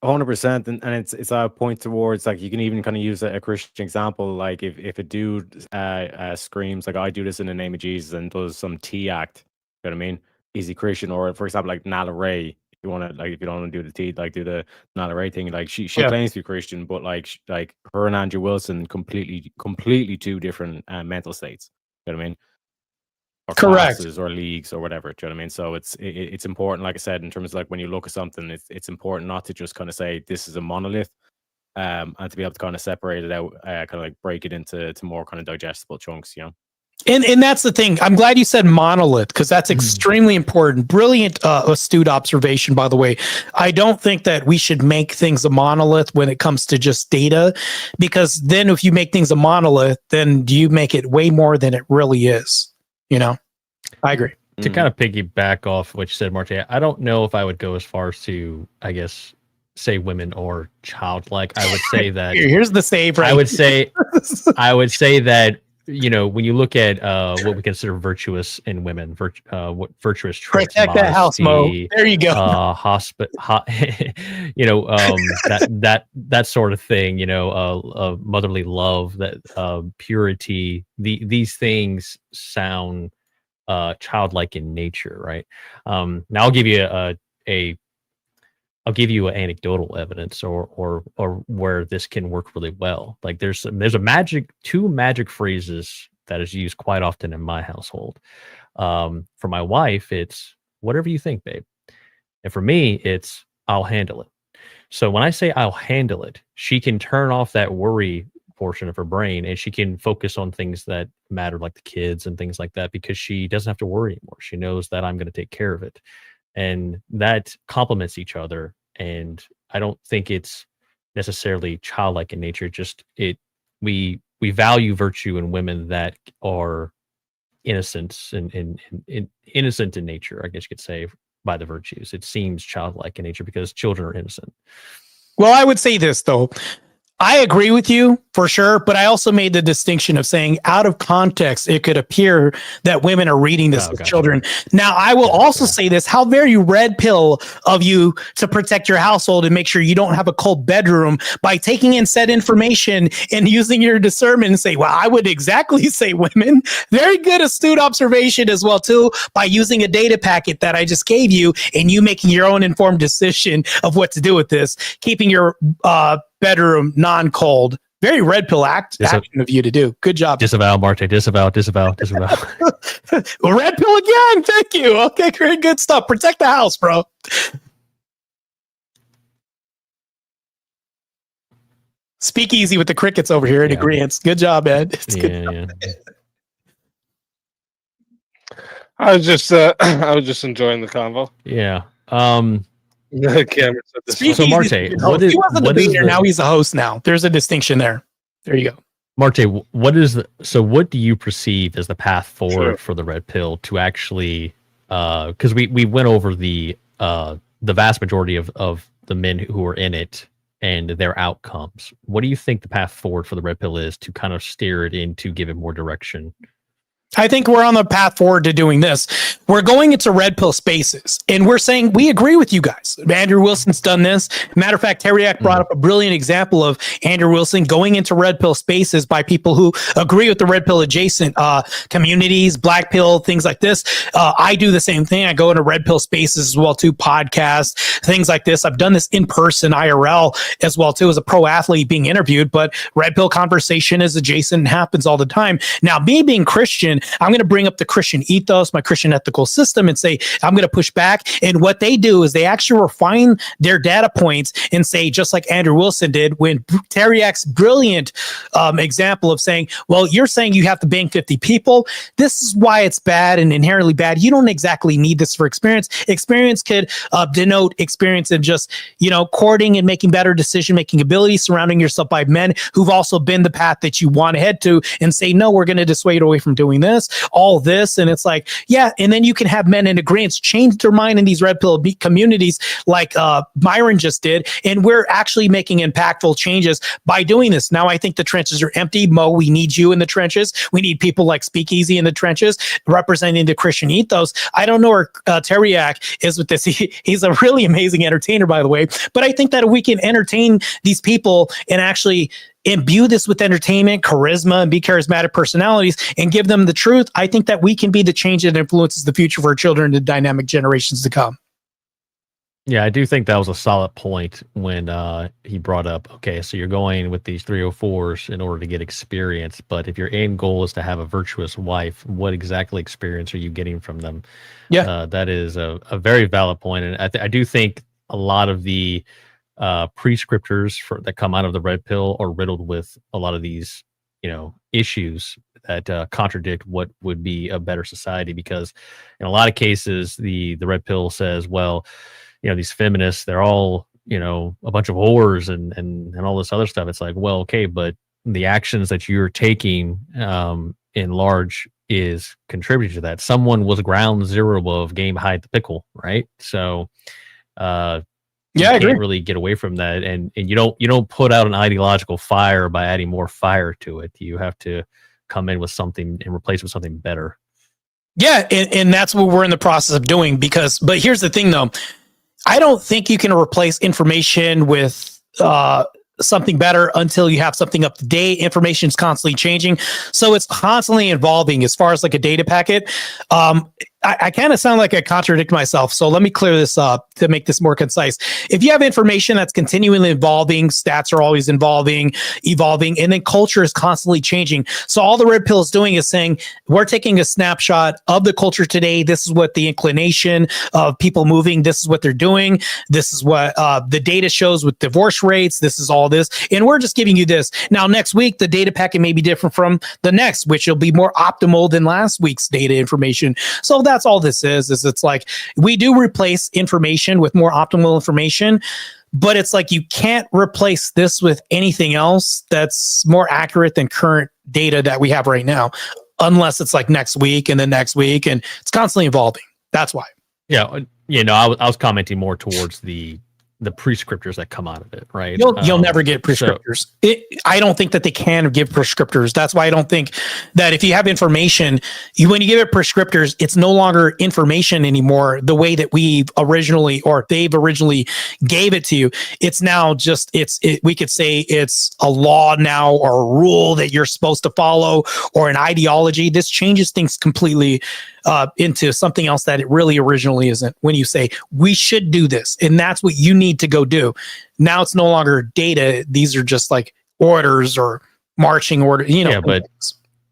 100%. And it's a point towards, like, you can even kind of use a Christian example. Like if a dude screams, like, I do this in the name of Jesus, and does some T act, you know what I mean? Is he Christian? Or for example, like Nala Ray, you want to, like, if you don't want to do the T, like, do the Nala Ray thing, like she claims to be Christian, but like her and Andrew Wilson completely two different mental states, you know what I mean? Or correct, classes or leagues or whatever, do you know what I mean? So it's important, like I said, in terms of, like, when you look at something, it's important not to just kind of say this is a monolith, and to be able to kind of separate it out, kind of like break it into more kind of digestible chunks, you know. And that's the thing. I'm glad you said monolith, because that's extremely important. Brilliant, astute observation, by the way. I don't think that we should make things a monolith when it comes to just data, because then if you make things a monolith, then you make it way more than it really is. You know, I agree. To kind of piggyback off what you said, Marte, I don't know if I would go as far as to, I guess, say women or childlike. I would say that here's the save. Right? I would say that, you know, when you look at what we consider virtuous in women, what virtuous traits, protect that house, Mo. There you go. You know, that sort of thing. You know, motherly love, that purity. These things sound childlike in nature, right? Now I'll give you I'll give you anecdotal evidence or where this can work really well. Like there's two magic phrases that is used quite often in my household. For my wife, it's whatever you think, babe. And for me, it's I'll handle it. So when I say I'll handle it, she can turn off that worry portion of her brain and she can focus on things that matter, like the kids and things like that, because she doesn't have to worry anymore. She knows that I'm going to take care of it. And that complements each other. And I don't think it's necessarily childlike in nature. Just we value virtue in women that are innocent and innocent in nature, I guess you could say, by the virtues. It seems childlike in nature because children are innocent. Well, I would say this, though. I agree with you for sure, but I also made the distinction of saying out of context, it could appear that women are reading this as children. Now, I will also say this, how very red pill of you to protect your household and make sure you don't have a cold bedroom by taking in said information and using your discernment and say, well, I would exactly say women. Very good, astute observation as well, too, by using a data packet that I just gave you and you making your own informed decision of what to do with this, keeping your bedroom non-cold. Very red pill action of you to do. Good job. Disavow, Marte. Disavow. Red pill again. Thank you. Okay, great, good stuff. Protect the house, bro. Speak easy with the crickets over here in agreement. Good job, Ed. It's good. I was just enjoying the convo. Yeah. Cameron said this. Speakeasy So, Marte, is the what host. is- He wasn't the what is billionaire, the- now he's the host now. There's a distinction there. There you go. Marte, what do you perceive as the path forward Sure. for the red pill to actually, because we went over the vast majority of the men who were in it and their outcomes. What do you think the path forward for the red pill is to kind of steer it in to give it more direction? I think we're on the path forward to doing this. We're going into red pill spaces and we're saying we agree with you guys. Andrew Wilson's done this. Matter of fact, Teriak brought up a brilliant example of Andrew Wilson going into red pill spaces by people who agree with the red pill adjacent communities, black pill, things like this. I do the same thing. I go into red pill spaces as well too, podcasts, things like this. I've done this in person, IRL as well too, as a pro athlete being interviewed, but red pill conversation is adjacent and happens all the time. Now, me being Christian, I'm going to bring up the Christian ethos, my Christian ethical system, and say, I'm going to push back. And what they do is they actually refine their data points and say, just like Andrew Wilson did, when Teriak's brilliant example of saying, well, you're saying you have to bang 50 people. This is why it's bad and inherently bad. You don't exactly need this for experience. Experience could denote experience in just, courting and making better decision-making abilities, surrounding yourself by men who've also been the path that you want to head to and say, no, we're going to dissuade away from doing this, all this. And it's like, yeah. And then you can have men in agreement change their mind in these red pill communities like Myron just did. And we're actually making impactful changes by doing this. Now, I think the trenches are empty. Mo, we need you in the trenches. We need people like Speakeasy in the trenches representing the Christian ethos. I don't know where Teriak is with this. He's a really amazing entertainer, by the way. But I think that if we can entertain these people and actually imbue this with entertainment, charisma, and be charismatic personalities and give them the truth, I think that we can be the change that influences the future for our children and the dynamic generations to come. Yeah, I do think that was a solid point when he brought up, okay, so you're going with these 304s in order to get experience, but if your aim goal is to have a virtuous wife, what exactly experience are you getting from them? Yeah. That is a very valid point. And I do think a lot of the prescriptors that come out of the red pill are riddled with a lot of these, issues that contradict what would be a better society, because in a lot of cases, the red pill says, well, these feminists, they're all, a bunch of whores and all this other stuff. It's like, well, okay, but the actions that you're taking in large is contributing to that. Someone was ground zero of game hide the pickle, right? So Yeah, I agree. can't really get away from that, and you don't put out an ideological fire by adding more fire to it. You have to come in with something and replace it with something better. Yeah, and that's what we're in the process of doing but here's the thing though. I don't think you can replace information with something better until you have something up to date. Information is constantly changing. So it's constantly evolving as far as like a data packet. I kind of sound like I contradict myself. So let me clear this up to make this more concise. If you have information that's continually evolving, stats are always evolving, and then culture is constantly changing. So all the red pill is doing is saying, we're taking a snapshot of the culture today. This is what the inclination of people moving. This is what they're doing. This is what the data shows with divorce rates. This is all this. And we're just giving you this. Now, next week, the data packet may be different from the next, which will be more optimal than last week's data information. So that's all this is it's like we do replace information with more optimal information, but it's like you can't replace this with anything else that's more accurate than current data that we have right now, unless it's like next week and then next week, and it's constantly evolving. That's why. Yeah, I was commenting more towards the prescriptors that come out of it, right? You'll never get prescriptors. I don't think that they can give prescriptors. That's why I don't think that if you have information, when you give it prescriptors, it's no longer information anymore the way that they've originally gave it to you. It's now just, we could say it's a law now or a rule that you're supposed to follow or an ideology. This changes things completely into something else that it really originally isn't. When you say we should do this, and that's what you need to go do. Now it's no longer data. These are just like orders or marching order. Yeah, but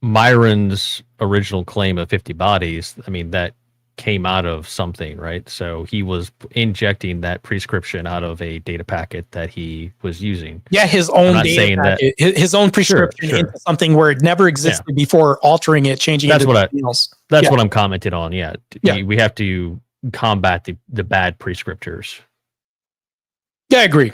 Myron's original claim of 50 bodies, I mean, that came out of something, right? So he was injecting that prescription out of a data packet that he was using. Yeah, his own data packet, his own prescription into something where it never existed before, altering it, changing it. That's what I'm commenting on. Yeah. We have to combat the bad prescriptors. Yeah, I agree.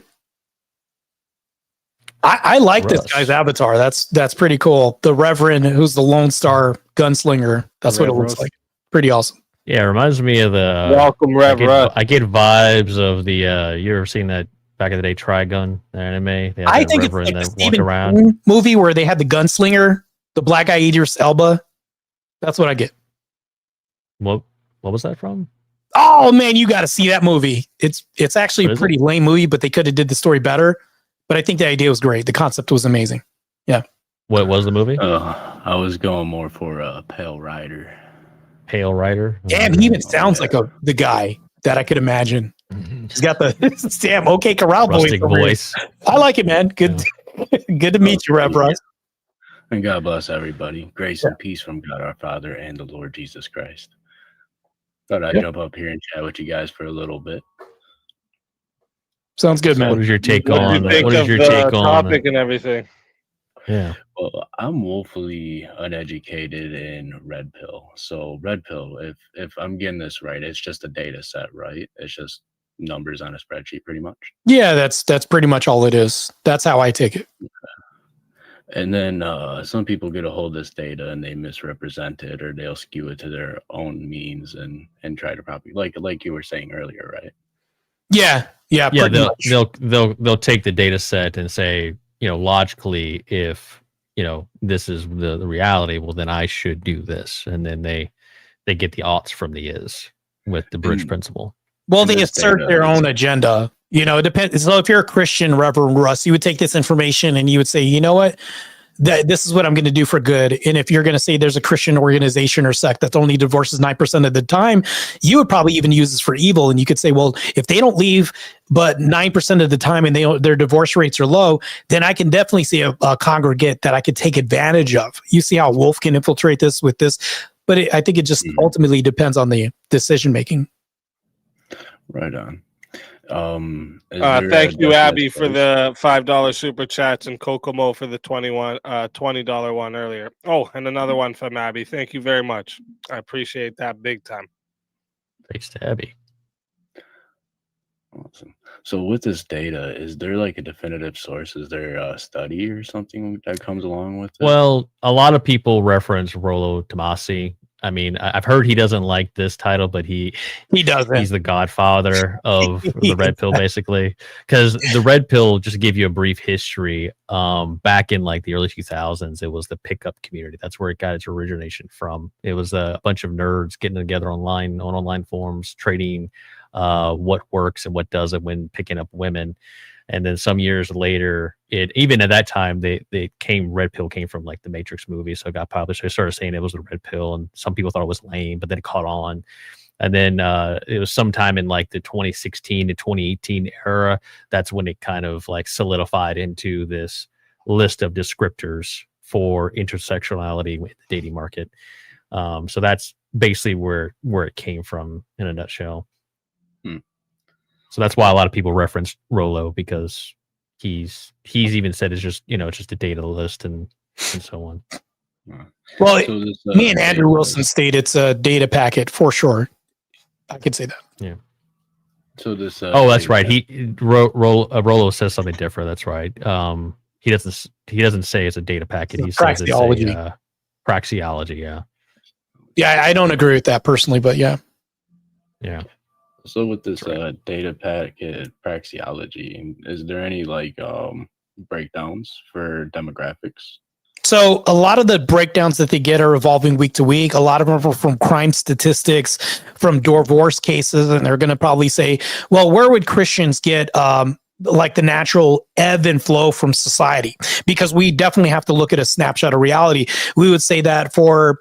I like this Russ. guy's avatar. That's pretty cool. The Reverend, who's the Lone Star gunslinger. That's what it looks Russ. like. Pretty awesome. Yeah, it reminds me of the. Welcome, Rev Russ. I get vibes of the. You ever seen that back in the day Trigun the anime? They had I that think it's Reverend like the that walked Stephen around. King movie where they had the gunslinger, the black guy Idris Elba. That's what I get. What was that from? Oh man, you got to see that movie. It's actually What a is pretty lame movie, but they could have did the story better. But I think the idea was great. The concept was amazing. What was the movie? I was going more for Pale Rider. Pale Rider. Damn, he even sounds like the guy that I could imagine. He's got the damn okay corral Rustic over here. voice. I like it, man. Good, good to meet you, Rev Russ. And God bless everybody. Grace and peace from God our Father and the Lord Jesus Christ. Thought I'd jump up here and chat with you guys for a little bit. Sounds good, What man. is your take What on? do you think What is of your the take on? topic and everything? Yeah. Well, I'm woefully uneducated in Red Pill. So Red Pill, if I'm getting this right, it's just a data set, right? It's just numbers on a spreadsheet pretty much. Yeah, that's pretty much all it is. That's how I take it. And then some people get a hold of this data and they misrepresent it, or they'll skew it to their own means and try to probably like you were saying earlier, right? Yeah, Yeah, pretty much. they'll take the data set and say, logically, if this is the reality, well then I should do this, and then they get the oughts from the is with the bridge principle. Well, And they this assert data their is- own agenda. It depends. So if you're a Christian, Reverend Russ, you would take this information and you would say, you know what? This is what I'm going to do for good. And if you're going to say there's a Christian organization or sect that only divorces 9% of the time, you would probably even use this for evil. And you could say, well, if they don't leave but 9% of the time and their divorce rates are low, then I can definitely see a congregate that I could take advantage of. You see how Wolf can infiltrate this with this. But I think it just ultimately depends on the decision making. Right on. Thank you, Abby, for the $5 super chats and Kokomo for the $20 one earlier. Oh, and another one from Abby. Thank you very much. I appreciate that big time. Thanks to Abby. Awesome. So with this data, is there like a definitive source? Is there a study or something that comes along with it? Well, a lot of people reference Rollo Tomasi. I mean, I've heard he doesn't like this title, but he doesn't. He's the godfather of the red pill, basically, because the red pill, just to give you a brief history, back in like the early 2000s, it was the pickup community. That's where it got its origination from. It was a bunch of nerds getting together on online forums, trading what works and what doesn't when picking up women. And then some years later, even at that time, Red Pill came from like the Matrix movie, so it got published. They started saying it was the Red Pill, and some people thought it was lame, but then it caught on. And then it was sometime in like the 2016 to 2018 era. That's when it kind of like solidified into this list of descriptors for intersectionality in the dating market. So that's basically where it came from in a nutshell. So that's why a lot of people reference Rollo, because he's even said it's just it's just a data list and so on. Well, So this, me and Andrew Wilson state it's a data packet for sure. I could say that. Yeah. So this. Oh, that's right. Rollo says something different. That's right. He doesn't say it's a data packet. He says it's a praxeology. Yeah. Yeah, I don't agree with that personally, but yeah. Yeah. So with this data packet praxeology, is there any like breakdowns for demographics? So a lot of the breakdowns that they get are evolving week to week. A lot of them are from crime statistics, from divorce cases, and they're going to probably say, well, where would Christians get like the natural ebb and flow from society? Because we definitely have to look at a snapshot of reality. We would say that for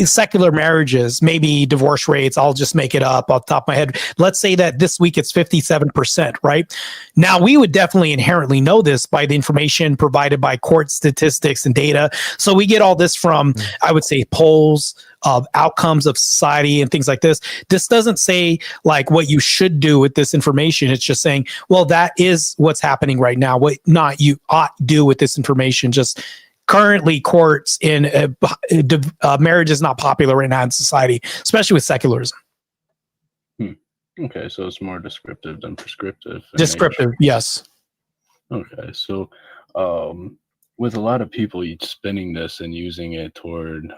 secular marriages, maybe divorce rates, I'll just make it up off the top of my head. Let's say that this week it's 57%, right? Now, we would definitely inherently know this by the information provided by court statistics and data. So we get all this from, I would say, polls of outcomes of society and things like this. This doesn't say like what you should do with this information. It's just saying, well, that is what's happening right now. What not you ought do with this information. Just currently, courts in marriage is not popular right now in society, especially with secularism. Okay, so it's more descriptive than prescriptive. in Descriptive, yes. Okay, so with a lot of people spinning this and using it toward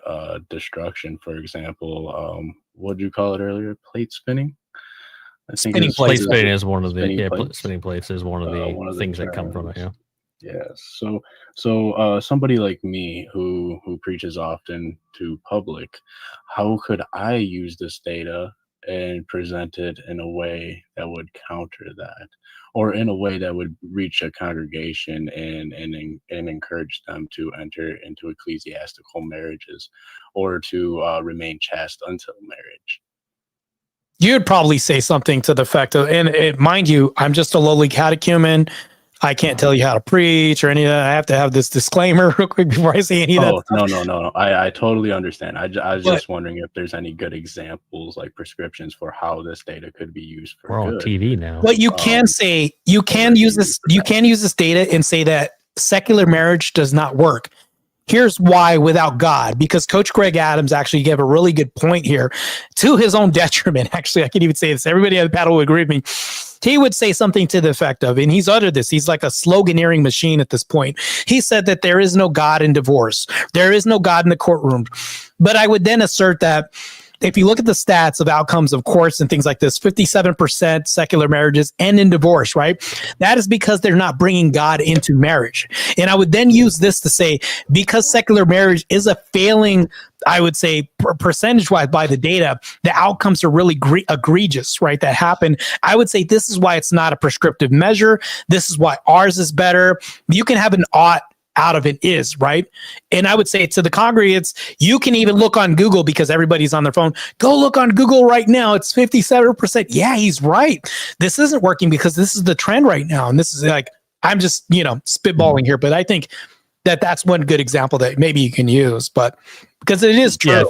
destruction, for example, what did you call it earlier? Plate spinning? I think Spinning it's plates. Plate spinning is one of the spinning plates. spinning plates is one of the things that come from it. Yeah. terms. Yes. So somebody like me who preaches often to public, how could I use this data and present it in a way that would counter that, or in a way that would reach a congregation and encourage them to enter into ecclesiastical marriages, or to remain chaste until marriage? You'd probably say something to the effect of, and mind you, I'm just a lowly catechumen. I can't tell you how to preach or any of that. I have to have this disclaimer real quick before I say any of that. Oh, no. I totally understand. I was just wondering if there's any good examples, like prescriptions for how this data could be used for We're on good. TV now. But you can say, you can use this data and say that secular marriage does not work. Here's why without God, because Coach Greg Adams actually gave a really good point here to his own detriment. Actually, I can even say this. Everybody on the panel will agree with me. He would say something to the effect of, and he's uttered this, he's like a sloganeering machine at this point. He said that there is no God in divorce. There is no God in the courtroom. But I would then assert that if you look at the stats of outcomes of courts and things like this, 57% secular marriages end in divorce, right? That is because they're not bringing God into marriage. And I would then use this to say, because secular marriage is a failing, I would say percentage-wise by the data, the outcomes are really egregious, right? That happen. I would say this is why it's not a prescriptive measure. This is why ours is better. You can have an ought out of it is, right? And I would say to the congregants, you can even look on Google because everybody's on their phone. Go look on Google right now. It's 57%. Yeah, he's right. This isn't working because this is the trend right now. And this is like, I'm just, spitballing here, but I think that that's one good example that maybe you can use, but because it is true. Yeah,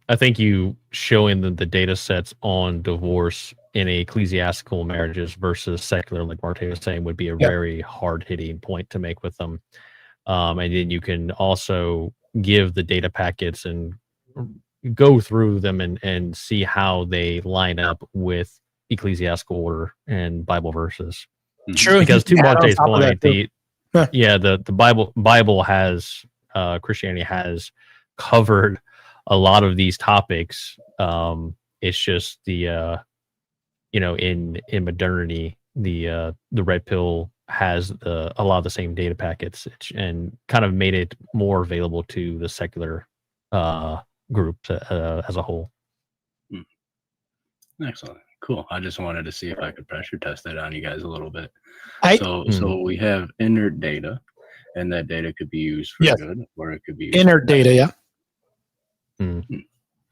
I think you showing the data sets on divorce in ecclesiastical marriages versus secular, like Marte was saying, would be a very hard-hitting point to make with them. And then you can also give the data packets and go through them and see how they line up with ecclesiastical order and Bible verses. True. Because to Marte's point, the Bible has Christianity has covered a lot of these topics. It's just the in modernity, the red pill has a lot of the same data packets and kind of made it more available to the secular group as a whole. Excellent. Cool. I just wanted to see if I could pressure test that on you guys a little bit. So we have inert data, and that data could be used for good, or it could be used inert data. Yeah.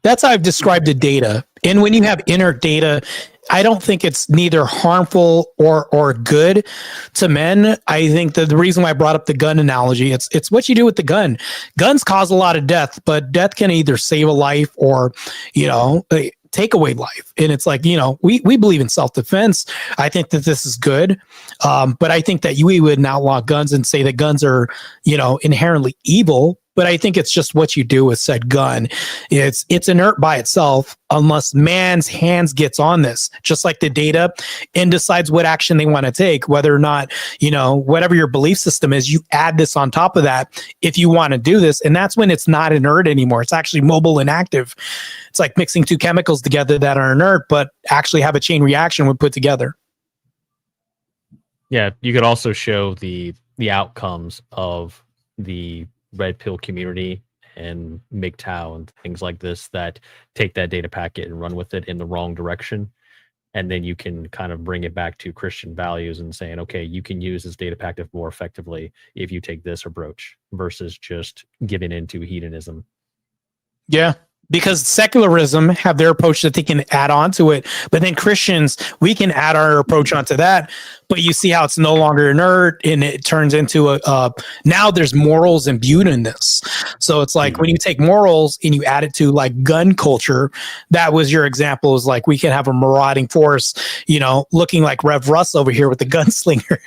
That's how I've described the data. And when you have inert data, I don't think it's neither harmful or good to men. I think that the reason why I brought up the gun analogy, it's what you do with the gun. Guns cause a lot of death, but death can either save a life or, take away life. And it's like, we believe in self-defense. I think that this is good. But I think that we would outlaw guns and say that guns are, inherently evil. But I think it's just what you do with said gun. It's inert by itself unless man's hands gets on this, just like the data, and decides what action they want to take, whether or not, whatever your belief system is, you add this on top of that if you want to do this. And that's when it's not inert anymore. It's actually mobile and active. It's like mixing two chemicals together that are inert, but actually have a chain reaction when put together. Yeah, you could also show the outcomes of the red pill community and MGTOW and things like this that take that data packet and run with it in the wrong direction. And then you can kind of bring it back to Christian values and saying, okay, you can use this data packet more effectively if you take this approach versus just giving into hedonism. Yeah. Because secularism have their approach that they can add on to it. But then Christians, we can add our approach onto that. But you see how it's no longer inert and it turns into now there's morals imbued in this. So it's like when you take morals and you add it to like gun culture, that was your example, is like we can have a marauding force, looking like Rev Russ over here with the gunslinger.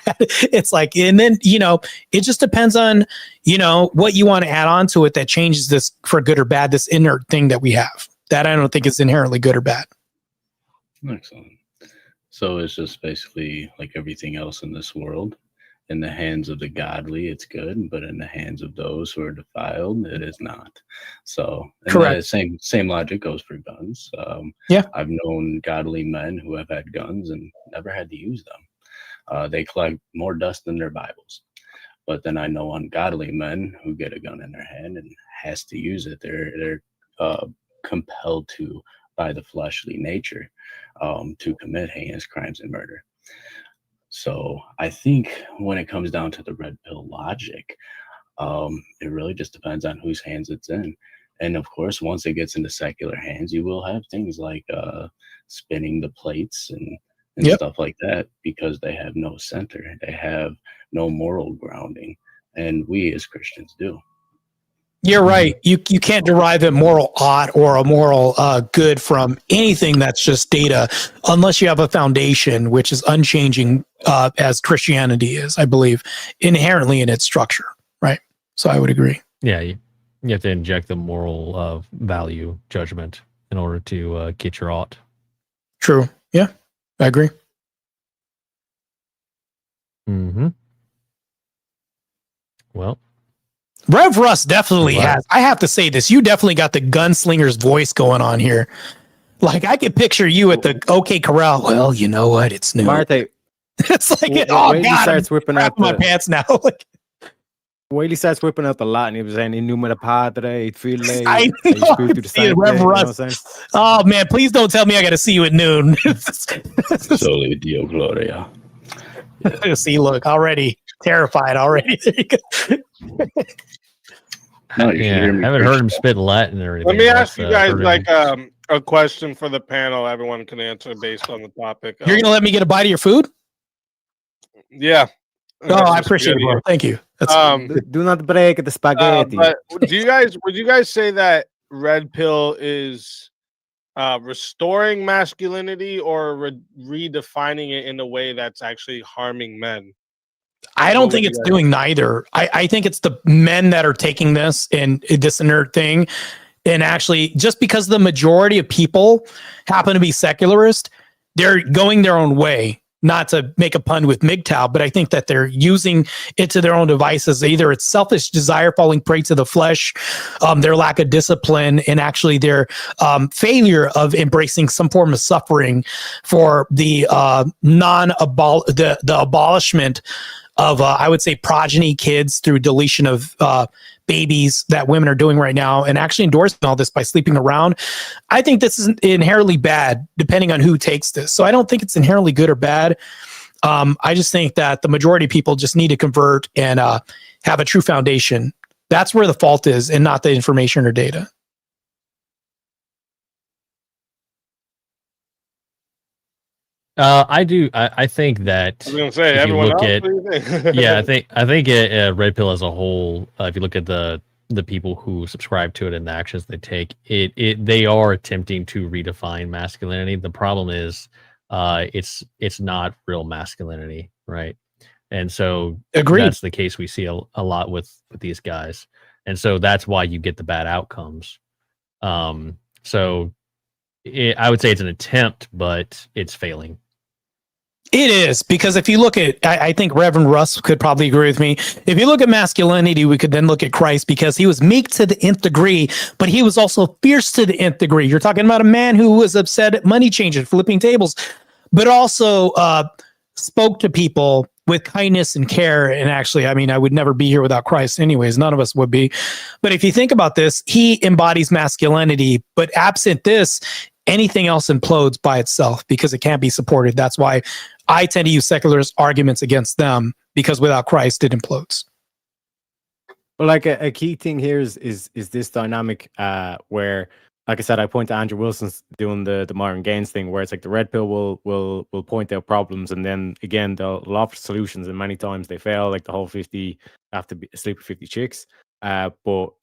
It's like, and then, it just depends on, what you want to add on to it that changes this for good or bad, this inert thing that we have that I don't think is inherently good or bad. Excellent. So it's just basically like everything else in this world. In the hands of the godly, it's good, but in the hands of those who are defiled, it is not. So, and Correct. the same logic goes for guns. Yeah. I've known godly men who have had guns and never had to use them. They collect more dust than their Bibles. But then I know ungodly men who get a gun in their hand and has to use it. They're compelled to by the fleshly nature to commit heinous crimes and murder. So I think when it comes down to the red pill logic, it really just depends on whose hands it's in. And of course, once it gets into secular hands, you will have things like spinning the plates and Yep. stuff like that because they have no center. They have no moral grounding. And we as Christians do. You're right. You can't derive a moral ought or a moral good from anything that's just data unless you have a foundation which is unchanging as Christianity is, I believe, inherently in its structure, right? So I would agree. Yeah, you have to inject the moral value judgment in order to get your ought. True. Yeah, I agree. Mm-hmm. Well, Rev Russ definitely Wow. has. I have to say this. You definitely got the gunslinger's voice going on here. Like I could picture you at the OK Corral. Well, you know what? It's new. Marte, It's like, when oh he God, starts I'm whipping out crapping my the pants now. Like, Wiley starts whipping out the Latin. He was saying in numero padre, file. I you know, speak to the see it, saint, Rev you know what I'm Russ. saying? Oh man, please don't tell me I got to see you at noon. Soli Dio Gloria. See, look, already terrified already. There you go. No, you should yeah, hear I me haven't preach. heard him spit Latin or anything. Let me That's, ask you guys heard like him- a question for the panel. Everyone can answer based on the topic. You're gonna let me get a bite of your food? Yeah. Oh, I appreciate it, bro. Thank you. That's Do not break the spaghetti. But would you guys say that red pill is restoring masculinity or redefining it in a way that's actually harming men? I don't What think would it's you guys- doing neither. I think it's the men that are taking this and this inert thing. And actually, just because the majority of people happen to be secularist, they're going their own way. Not to make a pun with MGTOW, but I think that they're using it to their own devices. Either it's selfish desire falling prey to the flesh, their lack of discipline, and actually their failure of embracing some form of suffering for the abolishment of I would say progeny kids through deletion of babies that women are doing right now, and actually endorsing all this by sleeping around. I think this is inherently bad depending on who takes this. So I don't think it's inherently good or bad. I just think that the majority of people just need to convert and have a true foundation. That's where the fault is, and not the information or data. I do. I think that I was gonna say if you everyone look else. at- What do you think? yeah, I think red pill as a whole. If you look at the people who subscribe to it and the actions they take, they are attempting to redefine masculinity. The problem is, it's not real masculinity, right? And so Agreed. that's the case we see a lot with these guys, and so that's why you get the bad outcomes. So I would say it's an attempt, but it's failing. It is, because if you look at, I think Reverend Russ could probably agree with me. If you look at masculinity, we could then look at Christ, because he was meek to the nth degree, but he was also fierce to the nth degree. You're talking about a man who was upset at money changes, flipping tables, but also spoke to people with kindness and care. And actually, I mean, I would never be here without Christ anyways. None of us would be. But if you think about this, he embodies masculinity, but absent this, anything else implodes by itself because it can't be supported. That's why I tend to use secularist arguments against them, because without Christ, it implodes. Well, like a key thing here is this dynamic where, like I said, I point to Andrew Wilson's doing the Myron Gaines thing, where it's like the red pill will point out problems, and then again they'll offer solutions, and many times they fail, like the whole 50 have to sleep with 50 chicks. But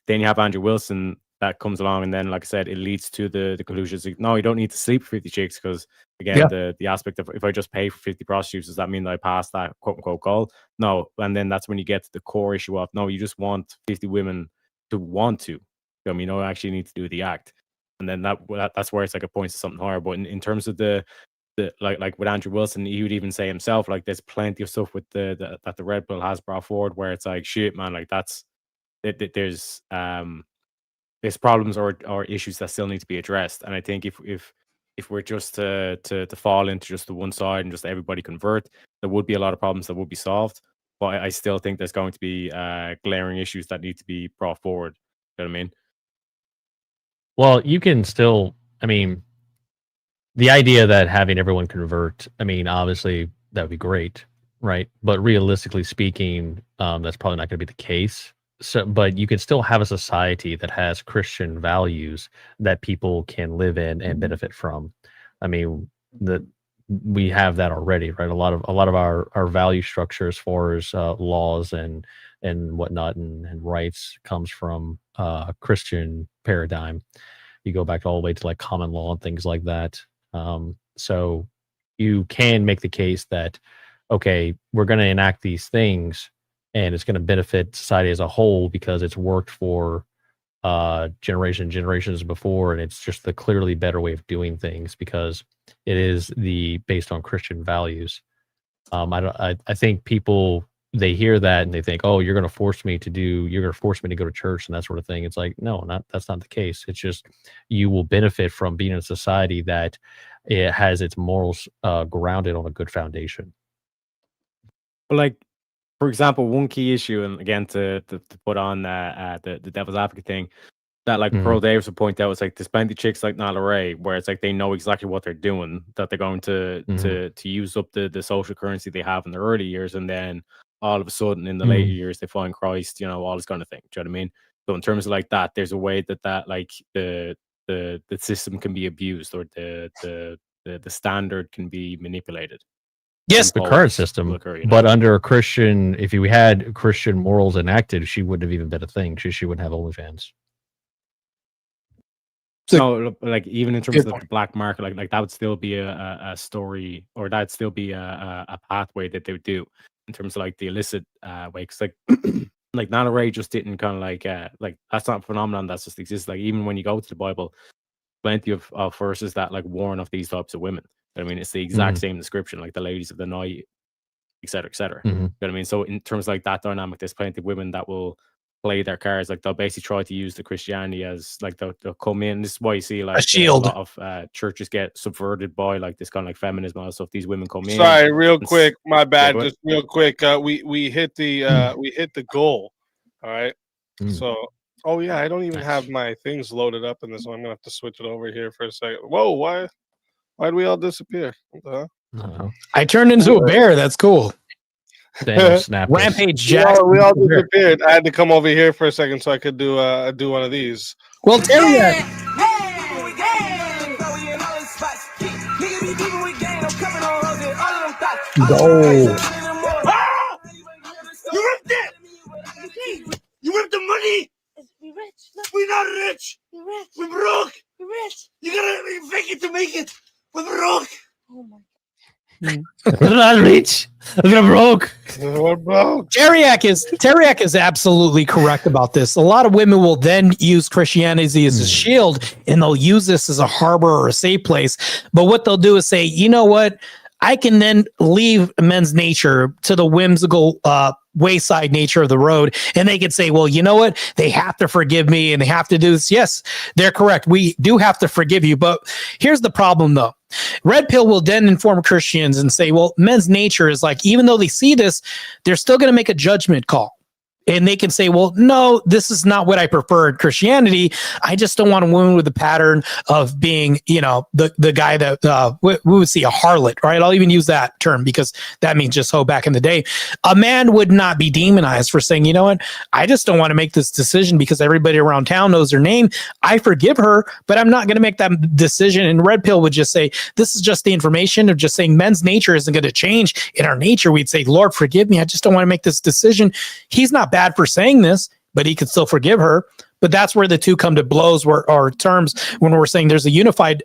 then you have Andrew Wilson that comes along, and then, like I said, it leads to the conclusions. Like, no, you don't need to sleep with 50 chicks, because again, the aspect of, if I just pay for 50 prostitutes, does that mean that I pass that quote unquote goal? No. And then that's when you get to the core issue of, no, you just want 50 women to want to. I mean, you don't actually need to do the act. And then that's where it's like it points to something higher. But in terms of the like with Andrew Wilson, he would even say himself, like there's plenty of stuff with that the Red Pill has brought forward where it's like shit, man, like there's problems or issues that still need to be addressed. And I think if we're just to fall into just the one side and just everybody convert, there would be a lot of problems that would be solved. But I still think there's going to be glaring issues that need to be brought forward. You know what I mean? Well, you can still, I mean, the idea that having everyone convert, I mean, obviously that would be great, right? But realistically speaking, that's probably not going to be the case. So, but you can still have a society that has Christian values that people can live in and benefit from. I mean, we have that already, right? A lot of our value structure as far as laws and whatnot and rights comes from Christian paradigm. You go back all the way to like common law and things like that. So you can make the case that, okay, we're going to enact these things and it's going to benefit society as a whole because it's worked for generations before, and it's just the clearly better way of doing things because it is based on Christian values. I think people, they hear that and they think, oh, you're going to force me to go to church and that sort of thing. It's like, no, that's not the case. It's just you will benefit from being in a society that it has its morals grounded on a good foundation. But like, for example, one key issue, and again to put on the devil's advocate thing, that like Pearl Davis would point out, it's like there's plenty of chicks like Nyla Ray where it's like they know exactly what they're doing, that they're going to use up the social currency they have in their early years, and then all of a sudden in the later years they find Christ, you know, all this kind of thing. Do you know what I mean? So in terms of like that, there's a way that like the system can be abused, or the standard can be manipulated. Yes, the current system, but under a Christian, if we had Christian morals enacted, she wouldn't have even been a thing. She wouldn't have OnlyFans. So, like, even in terms of the black market, like that would still be a story, or that'd still be a pathway that they would do in terms of like the illicit way. Because like Nyla Ray just didn't kind of like that's not a phenomenon that just exists. Like even when you go to the Bible, plenty of verses that like warn of these types of women. I mean, it's the exact same description, like the ladies of the night, et cetera, et cetera. You know what I mean? So in terms of like that dynamic, there's plenty of women that will play their cards. Like they'll basically try to use the Christianity as like they'll come in. This is why you see like a shield. A lot of churches get subverted by like this kind of like feminism and stuff. These women come in. Sorry, real quick, my bad. Just real quick, we hit the goal. All right. So, oh yeah, I don't even have my things loaded up in this one. I'm gonna have to switch it over here for a second. Whoa, why'd we all disappear? What the hell? I turned into a bear. That's cool. Rampage Jackson. We all disappeared. I had to come over here for a second so I could do one of these. Well, Terry, You ripped it! You ripped the money! We rich. Look. We're not rich! We're rich. We're broke! We're rich. You gotta fake it to make it! We're broke! Oh my. We're not rich. We're broke. We're broke. Teriak is absolutely correct about this. A lot of women will then use Christianity as a shield, and they'll use this as a harbor or a safe place. But what they'll do is say, you know what? I can then leave men's nature to the whimsical wayside nature of the road. And they could say, well, you know what? They have to forgive me and they have to do this. Yes, they're correct. We do have to forgive you. But here's the problem, though. Red Pill will then inform Christians and say, well, men's nature is like, even though they see this, they're still going to make a judgment call. And they can say, well, no, this is not what I prefer in Christianity. I just don't want a woman with a pattern of being, you know, the guy that we would see a harlot, right? I'll even use that term because that means just hoe back in the day. A man would not be demonized for saying, you know what, I just don't want to make this decision because everybody around town knows her name. I forgive her, but I'm not going to make that decision. And Red Pill would just say, this is just the information of just saying men's nature isn't going to change. In our nature, we'd say, Lord, forgive me. I just don't want to make this decision. He's not bad for saying this, but he could still forgive her. But that's where the two come to blows, or terms, when we're saying there's a unified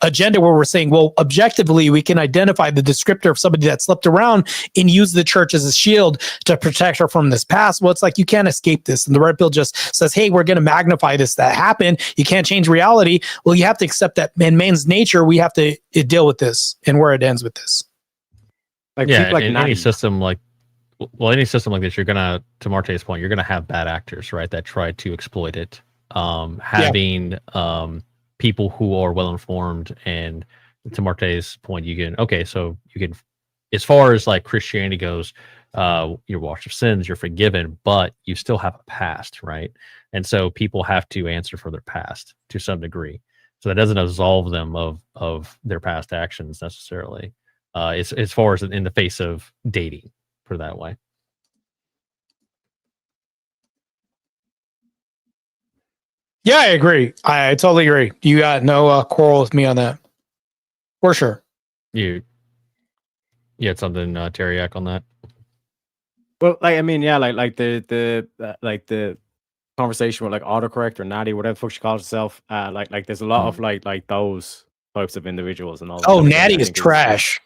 agenda, where we're saying, well, objectively, we can identify the descriptor of somebody that slept around and use the church as a shield to protect her from this past. Well, it's like, you can't escape this. And the red pill just says, hey, we're going to magnify this. That happened. You can't change reality. Well, you have to accept that in man's nature, we have to deal with this, and where it ends with this. Like, Yeah, people like in Natty. any system like this, you're gonna, to Marte's point, you're gonna have bad actors, right, that try to exploit it. Having people who are well informed, and to Marte's point, you can, as far as like Christianity goes, you're washed of sins, you're forgiven, but you still have a past, right? And so people have to answer for their past to some degree. So that doesn't absolve them of their past actions necessarily. As far as in the face of dating, put it that way. Yeah, I agree. I totally agree. You got no quarrel with me on that, for sure. You had something, Teriak, on that? Well, like, I mean, yeah, like the conversation with like autocorrect or Natty, whatever the fuck she calls herself. Like there's a lot of like those types of individuals and all. Oh, that. Natty is trash.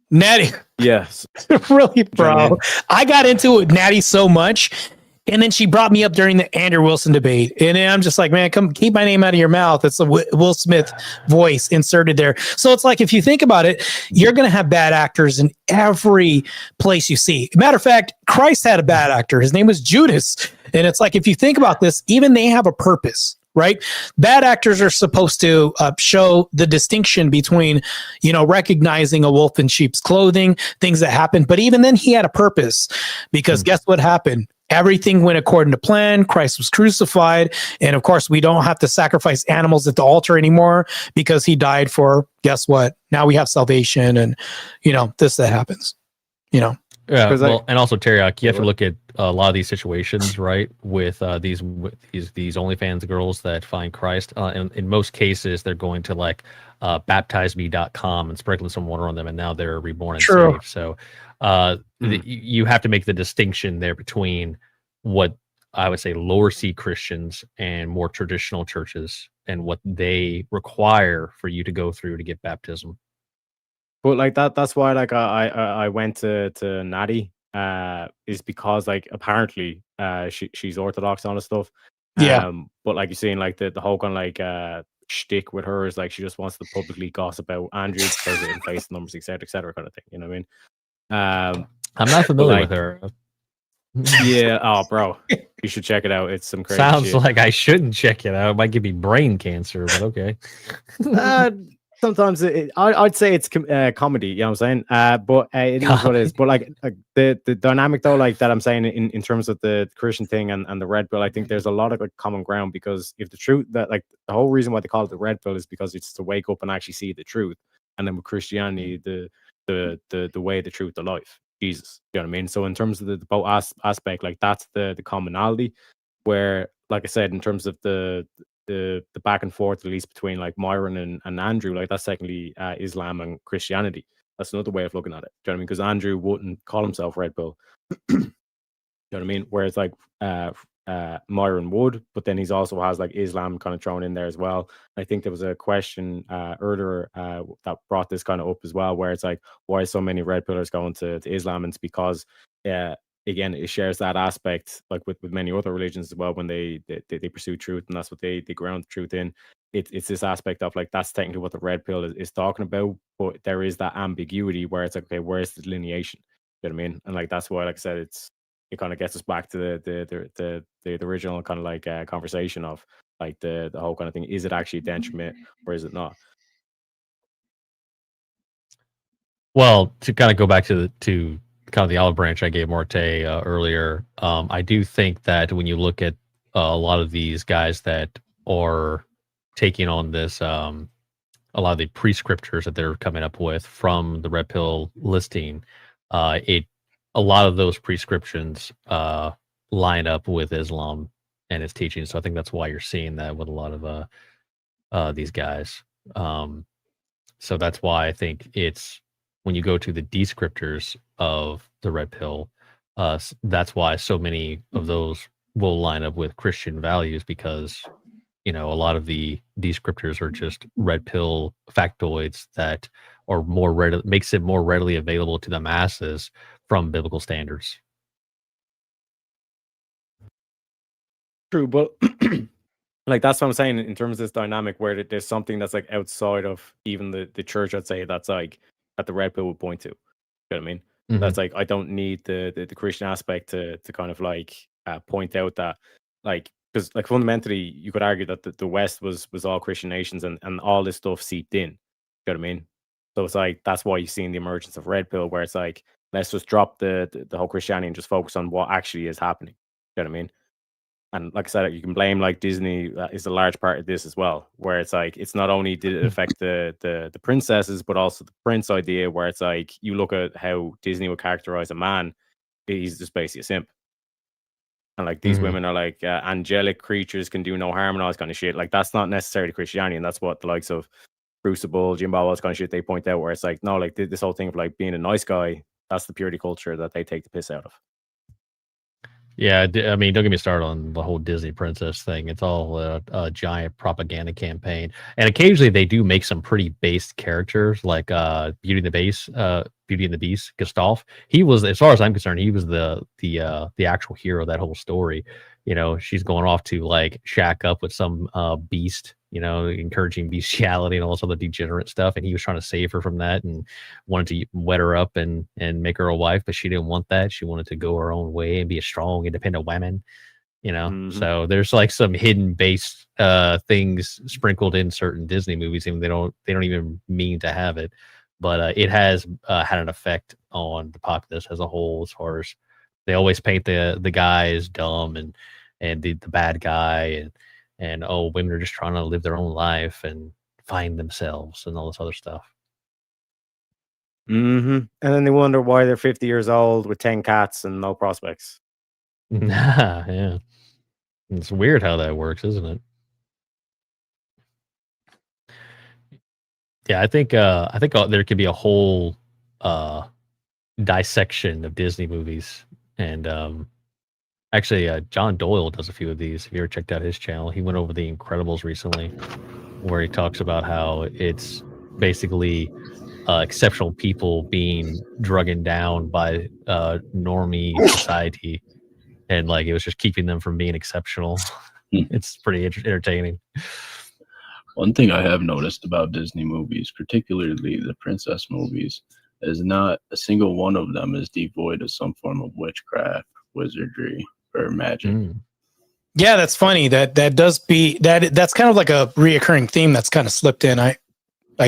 Natty, Yes. really, bro. I mean? I got into it, Natty, so much, and then she brought me up during the Andrew Wilson debate, and then I'm just like, man, come keep my name out of your mouth. It's a Will Smith voice inserted there. So it's like, if you think about it, you're going to have bad actors in every place you see. Matter of fact, Christ had a bad actor. His name was Judas, and it's like, if you think about this, even they have a purpose. Right? Bad actors are supposed to show the distinction between, recognizing a wolf in sheep's clothing, things that happen. But even then, he had a purpose, because guess what happened? Everything went according to plan. Christ was crucified. And of course, we don't have to sacrifice animals at the altar anymore, because he died for, guess what? Now we have salvation, and, that happens, Yeah, well, and also Teriak, you have to look at a lot of these situations, right? With these OnlyFans girls that find Christ. In most cases, they're going to like baptizeme.com and sprinkling some water on them, and now they're reborn and saved. So you have to make the distinction there between what I would say lower C Christians and more traditional churches, and what they require for you to go through to get baptism. But like that's why like I went to Natty is because like apparently she's Orthodox on the stuff. Yeah. But like you're saying, like the whole kind of like shtick with her is like she just wants to publicly gossip about Andrew because of inflation numbers, etc., kind of thing. You know what I mean? I'm not familiar like, with her. Yeah. Oh, bro, you should check it out. It's some crazy. Sounds shit. like I shouldn't check it out. It might give me brain cancer, but okay. Sometimes I'd say it's comedy, you know what I'm saying? But it is what it is. But like the dynamic though, like that I'm saying in terms of the Christian thing and the red pill, I think there's a lot of like common ground, because if the truth that like the whole reason why they call it the red pill is because it's to wake up and actually see the truth. And then with Christianity, the way, the truth, the life, Jesus. You know what I mean? So in terms of the both aspect, like that's the commonality, where like I said, in terms of the back and forth, at least between like Myron and Andrew, like that's secondly Islam and Christianity. That's another way of looking at it. Do you know what I mean? Because Andrew wouldn't call himself Red Pill. You know what I mean? Whereas like Myron would, but then he's also has like Islam kind of thrown in there as well. I think there was a question earlier that brought this kind of up as well, where it's like, why so many Red Pillars going to Islam? And it's because again, it shares that aspect like with many other religions as well, when they pursue truth, and that's what they ground the truth in. It's this aspect of like, that's technically what the red pill is talking about, but there is that ambiguity where it's like, okay, where's the delineation? You know what I mean? And like that's why, like I said, it kind of gets us back to the original kind of like conversation of like the whole kind of thing. Is it actually a detriment or is it not? Well, to kind of go back to kind of the olive branch I gave Marte earlier, I do think that when you look at a lot of these guys that are taking on this, a lot of the prescriptors that they're coming up with from the red pill listing, a lot of those prescriptions line up with Islam and its teaching. So I think that's why you're seeing that with a lot of these guys. So that's why I think it's, when you go to the descriptors of the red pill, that's why so many of those will line up with Christian values because a lot of the descriptors are just red pill factoids that are makes it more readily available to the masses from biblical standards. True, but like that's what I'm saying in terms of this dynamic where there's something that's like outside of even the church. I'd say that's like that the red pill would point to. You know what I mean? Mhm. That's like I don't need the Christian aspect to kind of like point out that like because like fundamentally you could argue that the West was all Christian nations and all this stuff seeped in. You know what I mean? So it's like that's why you're seeing the emergence of red pill, where it's like let's just drop the whole Christianity and just focus on what actually is happening. You know what I mean? And like I said, you can blame like Disney is a large part of this as well, where it's like it's not only did it affect the princesses, but also the prince idea, where it's like you look at how Disney would characterize a man, he's just basically a simp, and like these women are like angelic creatures, can do no harm and all this kind of shit. Like that's not necessarily Christianity, and that's what the likes of Crucible, Jim Bob, all this kind of shit they point out, where it's like no, like this whole thing of like being a nice guy, that's the purity culture that they take the piss out of. Yeah, I mean, don't get me started on the whole Disney princess thing. It's all a giant propaganda campaign, and occasionally they do make some pretty based characters, like Beauty and the Beast. Gustav, he was, as far as I'm concerned, he was the actual hero of that whole story. She's going off to like shack up with some beast, encouraging bestiality and all this other degenerate stuff, and he was trying to save her from that and wanted to wet her up and make her a wife, but she didn't want that. She wanted to go her own way and be a strong, independent woman. So there's like some hidden base things sprinkled in certain Disney movies, and they don't even mean to have it, but it has had an effect on the populace as a whole. As far as they always paint the guy as dumb and the bad guy and women are just trying to live their own life and find themselves and all this other stuff. And then they wonder why they're 50 years old with 10 cats and no prospects. Yeah, it's weird how that works, isn't it? Yeah, I think there could be a whole dissection of Disney movies, and actually, John Doyle does a few of these. Have you ever checked out his channel? He went over The Incredibles recently, where he talks about how it's basically exceptional people being drugged down by normie society, and like it was just keeping them from being exceptional. It's pretty entertaining. One thing I have noticed about Disney movies, particularly the princess movies, is not a single one of them is devoid of some form of witchcraft, wizardry, or magic. Yeah, that's funny. That's kind of like a reoccurring theme that's kind of slipped in. I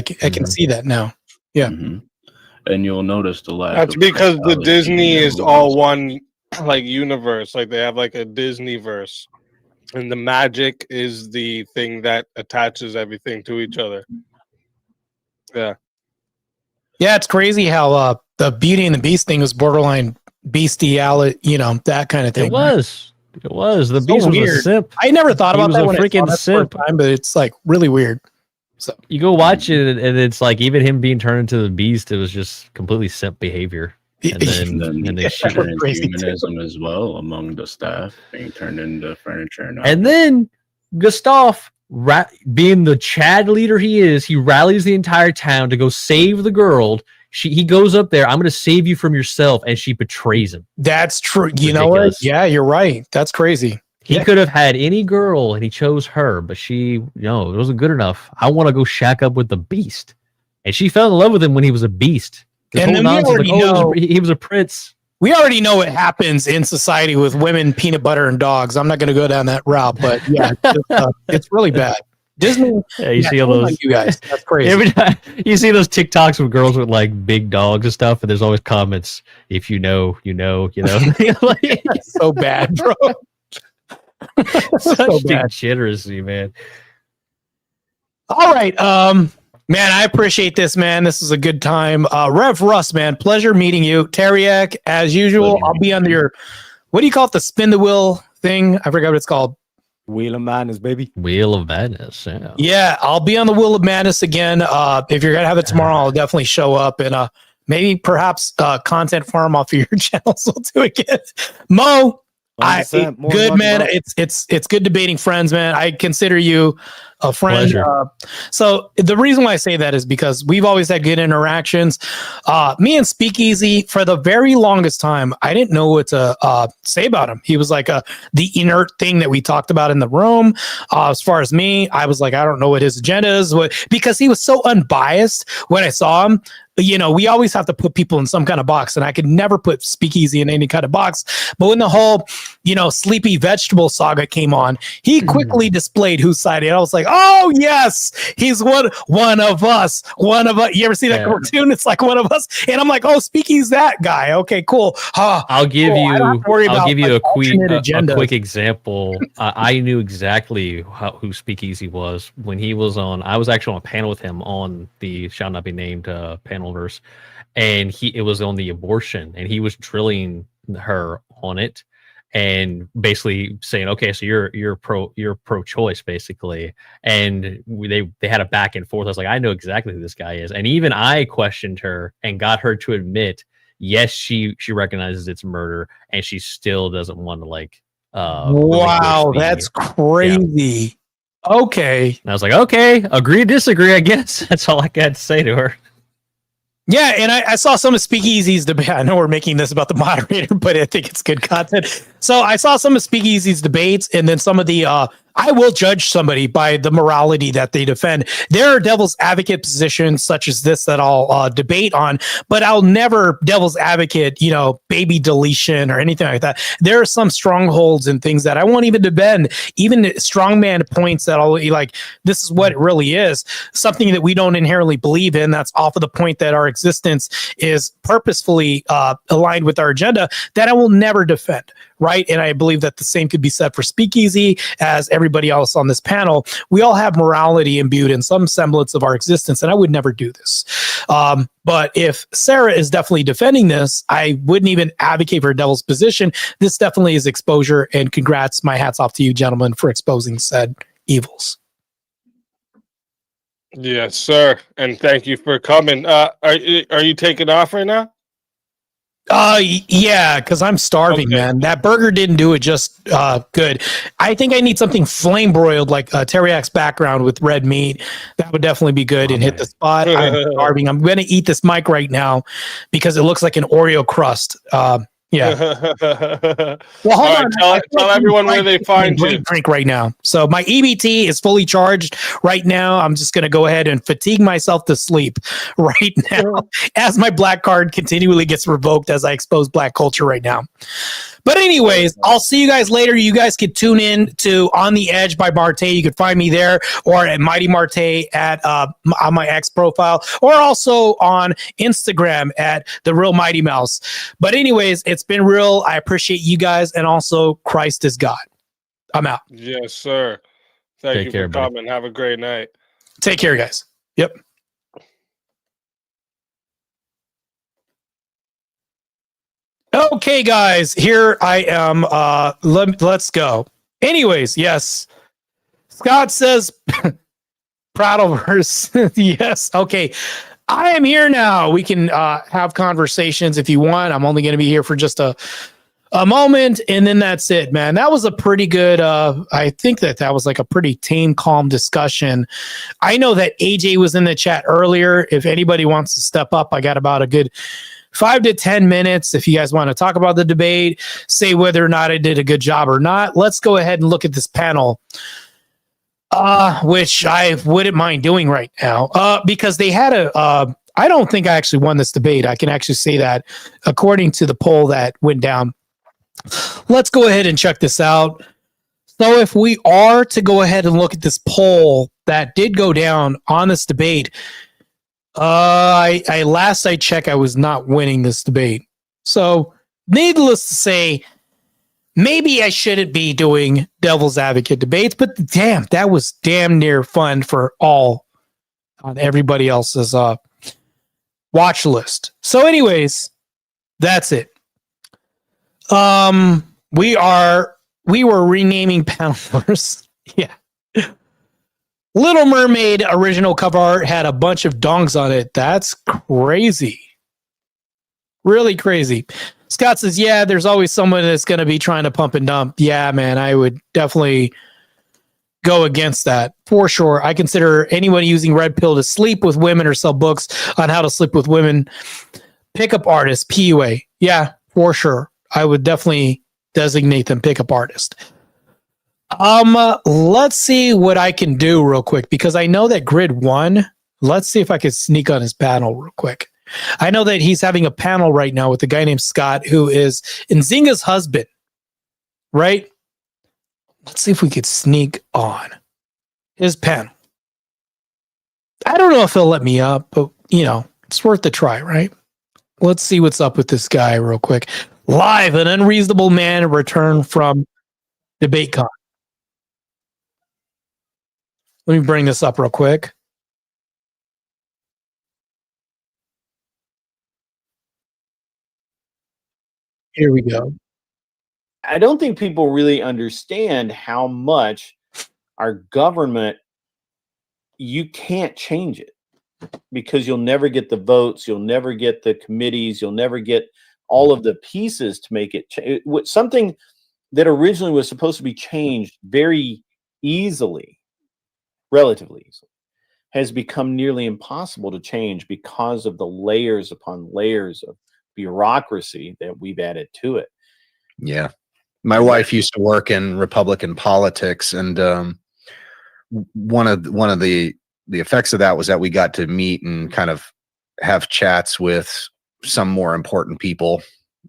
can see that now. Yeah. And you'll notice the lack. That's because the Disney is all one like universe. Like they have like a Disney verse, and the magic is the thing that attaches everything to each other. Yeah. Yeah, it's crazy how the Beauty and the Beast thing was borderline bestiality, that kind of thing. It was. The So Beast was weird. a simp. I never thought He about was that a when I saw freaking that simp. first time, but it's like really weird. So You go watch it, and it's like even him being turned into the Beast, it was just completely simp behavior. And And then Yeah, she turned crazy too. humanism as well among the staff, being turned into furniture. And then Gustav, being the Chad leader he is, he rallies the entire town to go save the girl. He goes up there, I'm going to save you from yourself, and she betrays him. that's true. You know what? Ridiculous. Yeah, you're right. That's crazy. He Yeah. could have had any girl, and he chose her, but it wasn't good enough. I want to go shack up with the Beast. And she fell in love with him when he was a beast. This And whole then we nonsense, already know- he was a prince. We already know what happens in society with women, peanut butter, and dogs. I'm not going to go down that route, but yeah, it's really bad. Disney. Yeah, you yeah, see all shame on those. you guys. That's crazy. Every time you see those TikToks with girls with like big dogs and stuff, and there's always comments. If you know, you know. Like, That's so bad, bro. such so bad. degeneracy, man. All right. Man, I appreciate this, man. This is a good time. Rev Russ, man, pleasure meeting you. Teriak, as usual, Pleasure I'll be on your, what do you call it? The spin the wheel thing? I forgot what it's called. Wheel of Madness, baby. Wheel of Madness. Yeah. Yeah, I'll be on the Wheel of Madness again. If you're going to have it tomorrow, I'll definitely show up and maybe perhaps content farm off of your channels. We'll do it again. Mo, More good, than man. welcome. It's good debating friends, man. I consider you a friend. Pleasure. So the reason why I say that is because we've always had good interactions. Me and Speakeasy, for the very longest time, I didn't know what to say about him. He was like the inert thing that we talked about in the room. As far as me, I was like, I don't know what his agenda is, because he was so unbiased when I saw him. You know, we always have to put people in some kind of box, and I could never put Speakeasy in any kind of box. But when the whole, Sleepy Vegetable saga came on, he quickly displayed whose side he. I was like, oh yes, he's one of us. One of us. You ever see that cartoon? It's like one of us, and I'm like, oh, Speaky's that guy. Okay, cool. I'll give cool. I'll give you a agendas. quick example. I knew exactly who Speakeasy was when he was on. I was actually on a panel with him on the Shall Not Be Named Panelverse, and it was on the abortion, and he was drilling her on it, and basically saying, okay, so you're pro-choice basically, and they had a back and forth. I was like, I know exactly who this guy is, and even I questioned her and got her to admit, yes, she recognizes it's murder, and she still doesn't want to wow, that's crazy. Yeah. Okay, and I was like, okay, agree, disagree, I guess. That's all I got to say to her. Yeah, and I saw some of Speakeasy's debate. I know we're making this about the moderator, but I think it's good content. So I saw some of Speakeasy's debates, and then some of the I will judge somebody by the morality that they defend. There are devil's advocate positions such as this that I'll debate on, but I'll never devil's advocate, baby deletion or anything like that. There are some strongholds and things that I won't even defend, even strongman points that I'll be like, this is what it really is. Something that we don't inherently believe in. That's off of the point that our existence is purposefully aligned with our agenda that I will never defend. Right. And I believe that the same could be said for Speakeasy as everybody else on this panel. We all have morality imbued in some semblance of our existence, and I would never do this. But if Sarah is definitely defending this, I wouldn't even advocate for a devil's position. This definitely is exposure, and congrats. My hat's off to you, gentlemen, for exposing said evils. Yes, sir. And thank you for coming. Are you taking off right now? Yeah, because I'm starving, man. That burger didn't do it just good. I think I need something flame broiled, like teriyak's background with red meat. That would definitely be good and hit the spot. I'm starving. I'm going to eat this mic right now because it looks like an Oreo crust. Yeah. Well, hold on. Tell everyone where they find you. Drink right now. So my EBT is fully charged right now. I'm just going to go ahead and fatigue myself to sleep right now as my black card continually gets revoked as I expose black culture right now. But anyways, I'll see you guys later. You guys can tune in to On the Edge by Marte. You can find me there or at Mighty Marte at on my X profile, or also on Instagram at The Real Mighty Mouse. But anyways, it's been real. I appreciate you guys, and also Christ is God. I'm out. Yes, sir. Thank you for coming. Have a great night. Take care, guys. Yep. Okay, guys, here I am. Let's go. Anyways, yes. Scott says Pratleverse. Yes. Okay. I am here now. We can have conversations if you want. I'm only going to be here for just a moment, and then that's it, man. That was a pretty good, I think that was like a pretty tame, calm discussion. I know that AJ was in the chat earlier. If anybody wants to step up, I got about a good 5 to 10 minutes. If you guys want to talk about the debate, say whether or not I did a good job or not, let's go ahead and look at this panel, which I wouldn't mind doing right now, because they had I don't think I actually won this debate. I can actually say that according to the poll that went down. Let's go ahead and check this out. So if we are to go ahead and look at this poll that did go down on this debate, last I checked, I was not winning this debate. So needless to say, maybe I shouldn't be doing devil's advocate debates, but damn, that was damn near fun for all on everybody else's watch list. So anyways, that's it. We were renaming panelers. Yeah. Little Mermaid original cover art had a bunch of dongs on it. That's crazy. Really crazy. Scott says, yeah, there's always someone that's going to be trying to pump and dump. Yeah, man, I would definitely go against that for sure. I consider anyone using Red Pill to sleep with women or sell books on how to sleep with women pickup artists, PUA. Yeah, for sure. I would definitely designate them pickup artist. Let's see what I can do real quick, because I know that Grid won. Let's see if I can sneak on his panel real quick. I know that he's having a panel right now with a guy named Scott, who is Nzinga's husband, right? Let's see if we could sneak on his panel. I don't know if he'll let me up, but it's worth the try, right? Let's see what's up with this guy real quick. Live, an unreasonable man returned from DebateCon. Let me bring this up real quick. Here we go. I don't think people really understand how much our government, you can't change it because you'll never get the votes, you'll never get the committees, you'll never get all of the pieces to make it something that originally was supposed to be changed very easily, relatively easily, has become nearly impossible to change because of the layers upon layers of bureaucracy that we've added to it. Yeah. My wife used to work in Republican politics, and one of the effects of that was that we got to meet and kind of have chats with some more important people,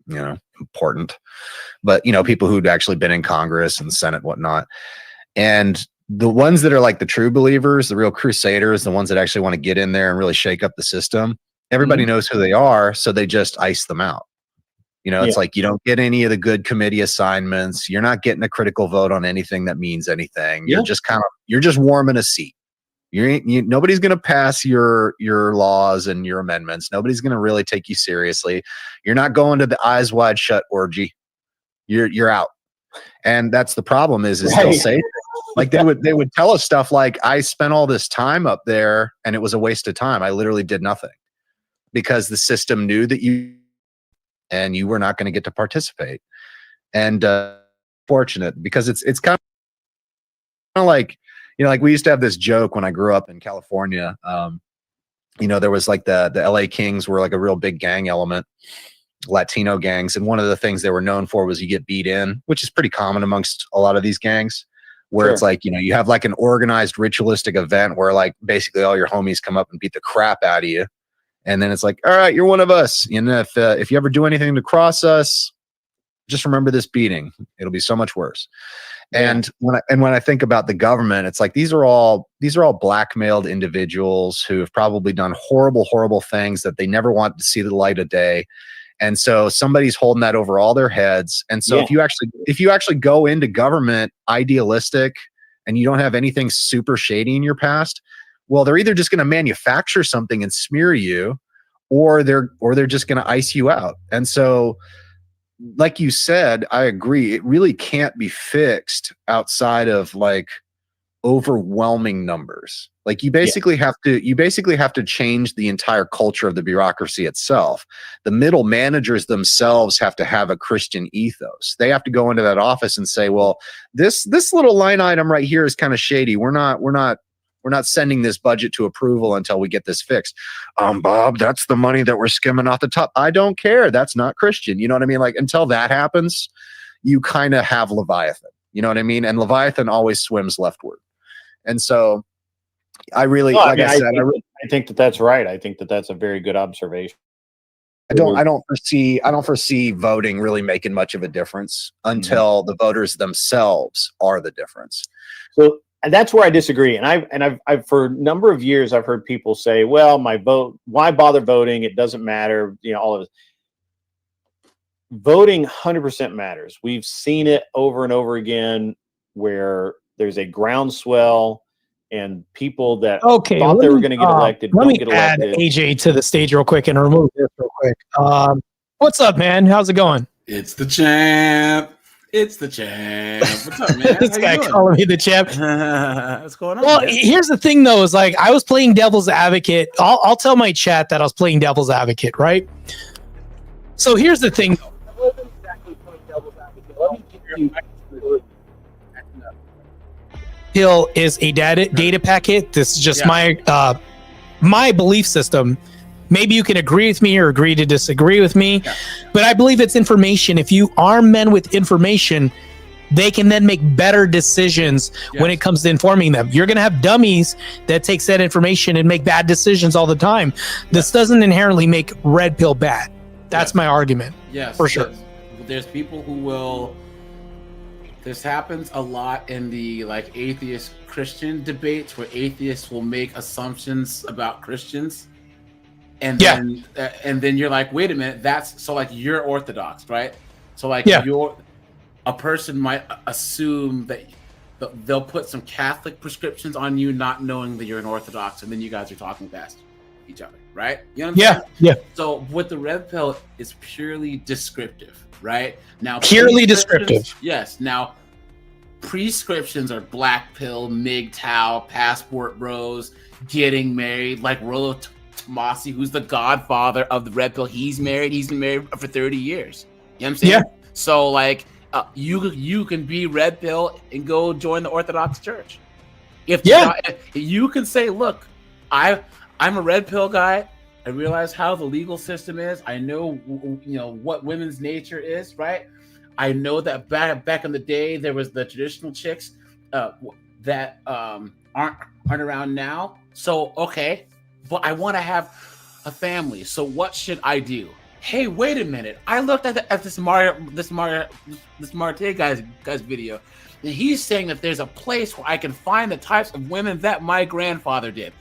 important, but people who'd actually been in Congress and Senate and whatnot. And the ones that are like the true believers, the real crusaders, the ones that actually want to get in there and really shake up the system, everybody knows who they are, so they just ice them out. It's like you don't get any of the good committee assignments. You're not getting a critical vote on anything that means anything. You're just you're just warming a seat. Nobody's going to pass your laws and your amendments. Nobody's going to really take you seriously. You're not going to the eyes wide shut orgy. You're out. And that's the problem is they'll say, like they would tell us stuff like, I spent all this time up there and it was a waste of time. I literally did nothing because the system knew that you were not going to get to participate. And fortunate, because it's kind of like, like we used to have this joke when I grew up in California. There was like the LA Kings were like a real big gang element, Latino gangs. And one of the things they were known for was you get beat in, which is pretty common amongst a lot of these gangs, where it's like, you have like an organized ritualistic event where like basically all your homies come up and beat the crap out of you. And then it's like, all right, you're one of us. And if you ever do anything to cross us, just remember this beating. It'll be so much worse. Yeah. And when I think about the government, it's like these are all blackmailed individuals who have probably done horrible, horrible things that they never want to see the light of day. And so somebody's holding that over all their heads. And so if you actually go into government idealistic and you don't have anything super shady in your past, well, they're either just going to manufacture something and smear you, or they're just going to ice you out. And so, like you said, I agree. It really can't be fixed outside of like overwhelming numbers. Like you basically have to change the entire culture of the bureaucracy itself. The middle managers themselves have to have a Christian ethos. They have to go into that office and say, well, this little line item right here is kind of shady. We're not sending this budget to approval until we get this fixed. Bob, that's the money that we're skimming off the top. I don't care. That's not Christian. You know what I mean? Like until that happens, you kind of have Leviathan. You know what I mean? And Leviathan always swims leftward. And so I really, I think that's right. I think that's a very good observation. I don't foresee voting really making much of a difference until the voters themselves are the difference. So, and that's where I disagree. And I've for a number of years, I've heard people say, well, my vote, why bother voting? It doesn't matter. All of this. Voting 100% matters. We've seen it over and over again where there's a groundswell and people that thought they were going to get elected. Let me add AJ to the stage real quick and remove this real quick. What's up, man? How's it going? It's the champ. It's the champ. What's up, man? This guy calling me the champ. What's going on? Well, man? Here's the thing, though, is like I was playing devil's advocate. I'll tell my chat that I was playing devil's advocate, right? So here's the thing. pill is a data packet. This is just my belief system. Maybe you can agree with me or agree to disagree with me, but I believe it's information. If you arm men with information, they can then make better decisions when it comes to informing them. You're going to have dummies that take that information and make bad decisions all the time. This doesn't inherently make red pill bad. That's my argument. Yes, for sure. There's people who will. This happens a lot in the like atheist Christian debates where atheists will make assumptions about Christians. And then you're like, wait a minute, that's so like you're Orthodox, right? So like a person might assume that they'll put some Catholic prescriptions on you, not knowing that you're an Orthodox, and then you guys are talking past each other, right? You know what I'm saying? Yeah. So with the red pill, it's purely descriptive, right? Now, purely descriptive. Yes. Now, prescriptions are black pill, MGTOW, passport bros, getting married, like Rollo Tomasi, who's the godfather of the red pill. He's married. He's been married for 30 years. You know what I'm saying? Yeah. So like, you can be red pill and go join the Orthodox Church. If you can say, look, I'm a red pill guy. I realize how the legal system is. I know what women's nature is, right? I know that back in the day there was the traditional chicks that aren't around now. So okay, but I want to have a family. So what should I do? Hey, wait a minute! I looked at this Marte guy's video, and he's saying that there's a place where I can find the types of women that my grandfather did.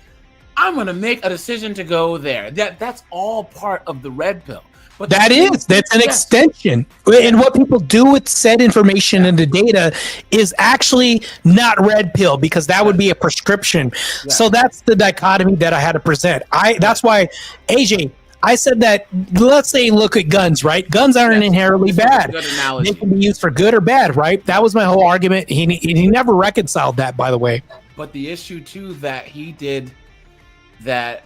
I'm gonna make a decision to go there. That's all part of the red pill. But that's an extension. And what people do with said information and the data is actually not red pill, because that would be a prescription. So that's the dichotomy that I had to present. That's why, AJ, I said that, let's say, look at guns, right? Guns aren't inherently bad. They can be used for good or bad, right? That was my whole argument. He never reconciled that, by the way. But the issue, too, that he did that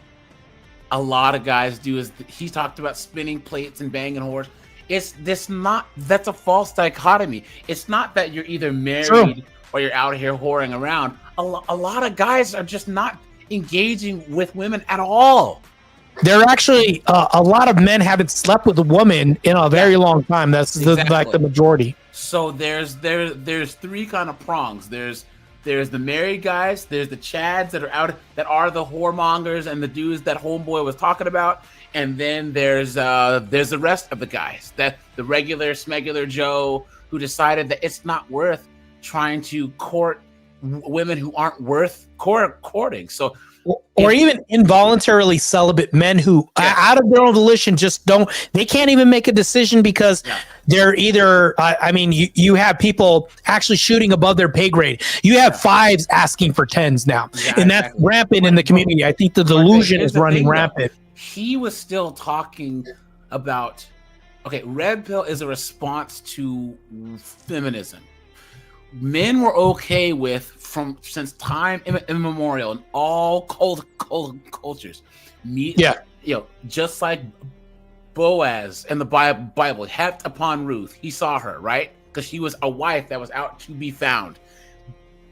a lot of guys do is he talked about spinning plates and banging whores. That's a false dichotomy. It's not that you're either married or you're out here whoring around. A lot of guys are just not engaging with women at all. There are actually a lot of men haven't slept with a woman in a very long time. That's like the majority. So there's three kind of prongs. There's the married guys, there's the chads that are out, that are the whoremongers and the dudes that homeboy was talking about, and then there's the rest of the guys, that the regular smegular Joe who decided that it's not worth trying to court women who aren't worth courting. So, or even involuntarily celibate men who, out of their own volition, they can't even make a decision because they're either, you have people actually shooting above their pay grade. You have fives asking for tens now, and that's rampant in the community. I think the delusion is running rampant. He was still talking about, red pill is a response to feminism. Men were okay with, since time immemorial, in all cultures, just like Boaz in the Bible happed upon Ruth. He saw her, right? Because she was a wife that was out to be found.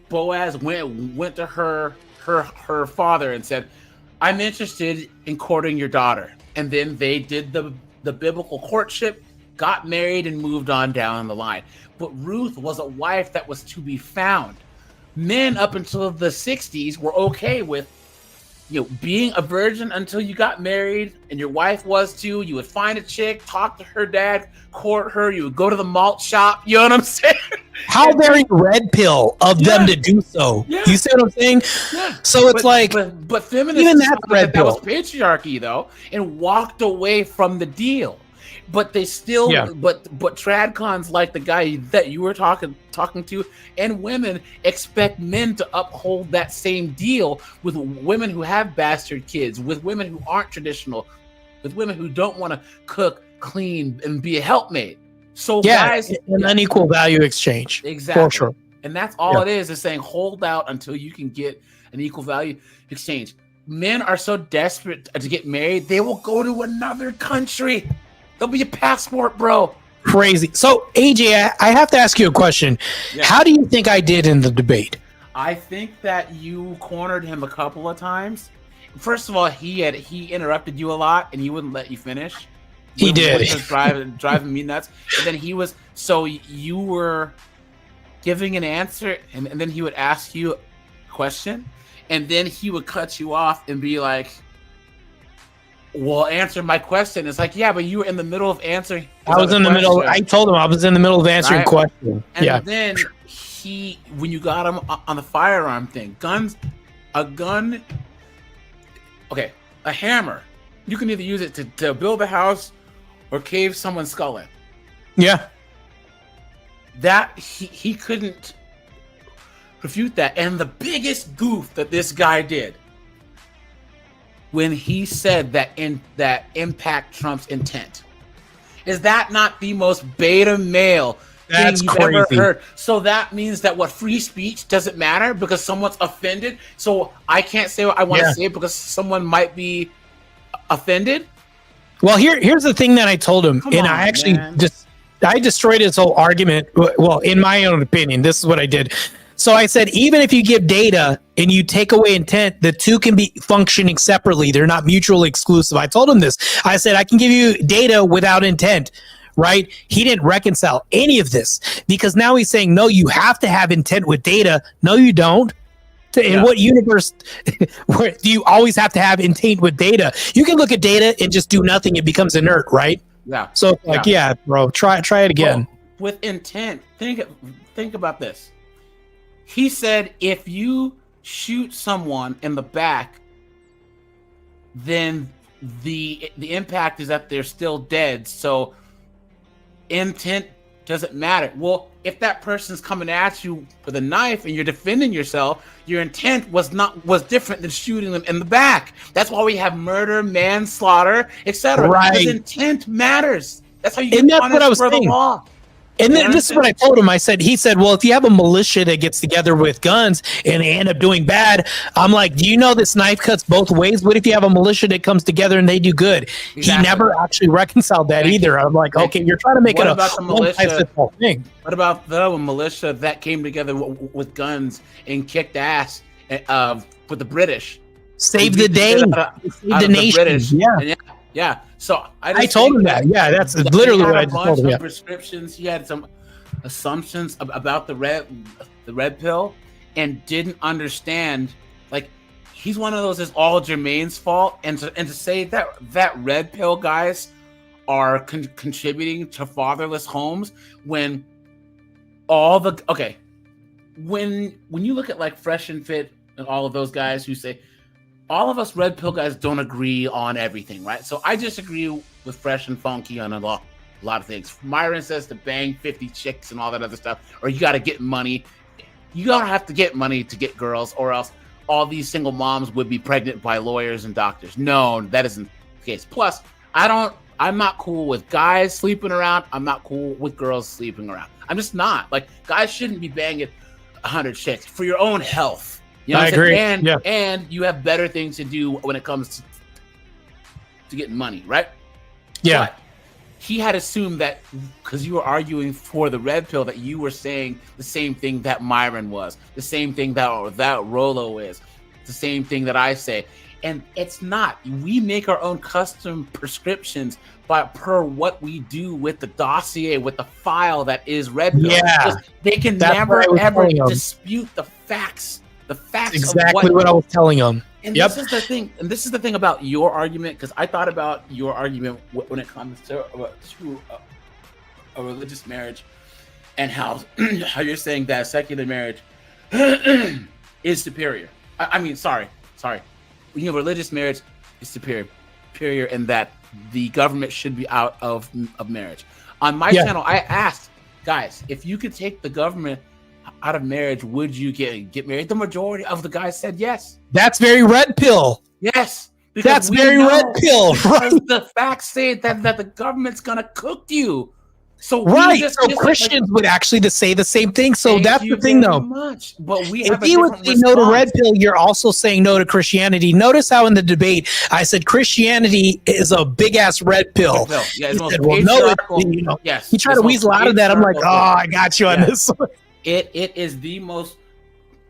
Boaz went to her father and said, "I'm interested in courting your daughter." And then they did the biblical courtship, got married, and moved on down the line. But Ruth was a wife that was to be found. Men up until the 60s were okay with, being a virgin until you got married, and your wife was too. You would find a chick, talk to her dad, court her. You would go to the malt shop. You know what I'm saying? How very red pill of them to do so. Yeah. You see what I'm saying? Yeah. So it's but feminists, even that was patriarchy though, and walked away from the deal. But they still, but tradcons like the guy that you were talking to, and women expect men to uphold that same deal with women who have bastard kids, with women who aren't traditional, with women who don't want to cook, clean, and be a helpmate. So guys, an unequal value exchange. Exactly. For sure. And that's all it is saying hold out until you can get an equal value exchange. Men are so desperate to get married, they will go to another country. They'll be a passport, bro. Crazy. So AJ, I have to ask you a question. Yeah. How do you think I did in the debate? I think that you cornered him a couple of times. First of all, he interrupted you a lot, and he wouldn't let you finish. He did. Which was driving me nuts. And then you were giving an answer, and then he would ask you a question, and then he would cut you off and be like, well, answer my question. It's like, yeah, but you were in the middle of answering. I was in the middle. I told him I was in the middle of answering question. And then when you got him on the firearm thing, a hammer, you can either use it to build a house or cave someone's skull in. Yeah. That he couldn't refute that. And the biggest goof that this guy did when he said that impact Trump's intent. Is that not the most beta male thing you've ever heard? So that means that free speech doesn't matter because someone's offended. So I can't say what I want to say because someone might be offended. Well, here's the thing that I told him, I destroyed his whole argument. Well, in my own opinion, this is what I did. So I said, even if you give data and you take away intent, the two can be functioning separately. They're not mutually exclusive. I told him this. I said, I can give you data without intent, right? He didn't reconcile any of this because now he's saying, no, you have to have intent with data. No, you don't. In what universe where do you always have to have intent with data? You can look at data and just do nothing. It becomes inert, right? Yeah. So bro, try it again. Well, with intent, think about this. He said, if you shoot someone in the back, then the impact is that they're still dead. So intent doesn't matter. Well, if that person's coming at you with a knife and you're defending yourself, your intent was different than shooting them in the back. That's why we have murder, manslaughter, etc. Right. Because intent matters. That's how you And get that's what I punished was for the saying. law. And then this is what I told him. He said, well, if you have a militia that gets together with guns and they end up doing bad, I'm like, do you know this knife cuts both ways? What if you have a militia that comes together and they do good? Exactly. He never actually reconciled that either. I'm like, okay, you're trying to make it a one-size-fits-all thing. What about the militia that came together with guns and kicked ass with the British? Save the day. Save the nation. Yeah. So I told him that. Yeah, that's literally what I told him. Prescriptions. He had some assumptions about the red pill and didn't understand. Like, he's one of those. It's all Jermaine's fault, and to say that red pill guys are contributing to fatherless homes when when you look at like Fresh and Fit and all of those guys who say, all of us red pill guys don't agree on everything, right? So I disagree with Fresh and Funky on a lot of things. Myron says to bang 50 chicks and all that other stuff, or you got to get money. You don't have to get money to get girls, or else all these single moms would be pregnant by lawyers and doctors. No, that isn't the case. Plus, I'm not cool with guys sleeping around. I'm not cool with girls sleeping around. I'm just not. Like, guys shouldn't be banging 100 chicks for your own health. You know I agree. And you have better things to do when it comes to getting money, right? Yeah. But he had assumed that because you were arguing for the red pill, that you were saying the same thing that Myron was, the same thing that Rolo is, the same thing that I say. And it's not. We make our own custom prescriptions per what we do with the dossier, with the file that is red pill. Yeah. They can never, ever dispute the facts. The facts exactly what I was telling him. And this is the thing. And this is the thing about your argument, because I thought about your argument when it comes to a religious marriage, and how you're saying that secular marriage is superior. I mean, sorry. When you have religious marriage is superior, and that the government should be out of marriage. On my channel, I asked guys, if you could take the government out of marriage, would you get married? The majority of the guys said yes. That's very red pill. Yes. That's very red pill. Right? The facts say that the government's gonna cook you. So we Right. just- So just like- Christians would actually say the same thing. So Thank that's you the thing, very though. much. But we If have a you would different say no to response. red pill, you're also saying no to Christianity. Notice how in the debate I said Christianity is a big ass red pill. Red pill. Yeah, it's He the most said, well, no, it's, patriarchal- you know, yes, he tried it's to the most weasel out of that. I'm like, oh, patriarchal I got you on Yes. this. It is the most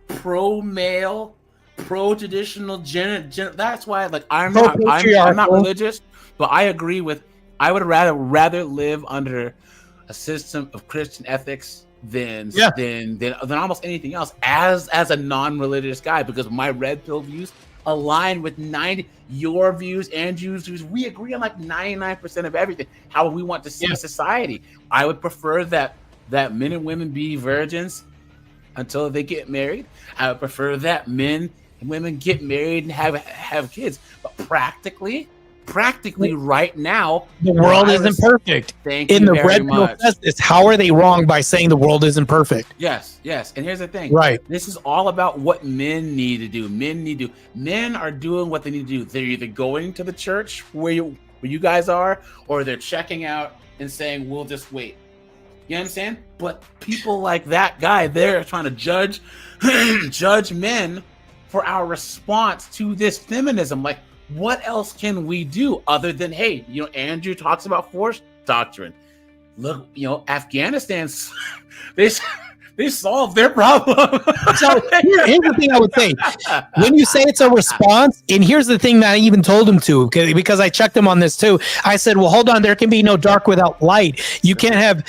pro male, pro traditional. That's why, like, I'm not Pro-patriarchal. religious, but I agree with. I would rather live under a system of Christian ethics than almost anything else as a non-religious guy, because my red pill views align with 90 your views, Andrew's views. We agree on like 99% of everything. How we want to see society. I would prefer that men and women be virgins until they get married. I would prefer that men and women get married and have kids. But practically right now, The world isn't perfect. Thank In you the very red pill much. says this. How are they wrong by saying the world isn't perfect? Yes. And here's the thing. Right. This is all about what men need to do. Men are doing what they need to do. They're either going to the church where you guys are, or they're checking out and saying, we'll just wait. You understand? But people like that guy, they're trying to judge men for our response to this feminism. Like, what else can we do other than, hey, Andrew talks about force doctrine. Look, Afghanistan's they solved their problem. So here's the thing I would say. When you say it's a response, and here's the thing that I even told him to, because I checked him on this too. I said, well, hold on, there can be no dark without light. You can't have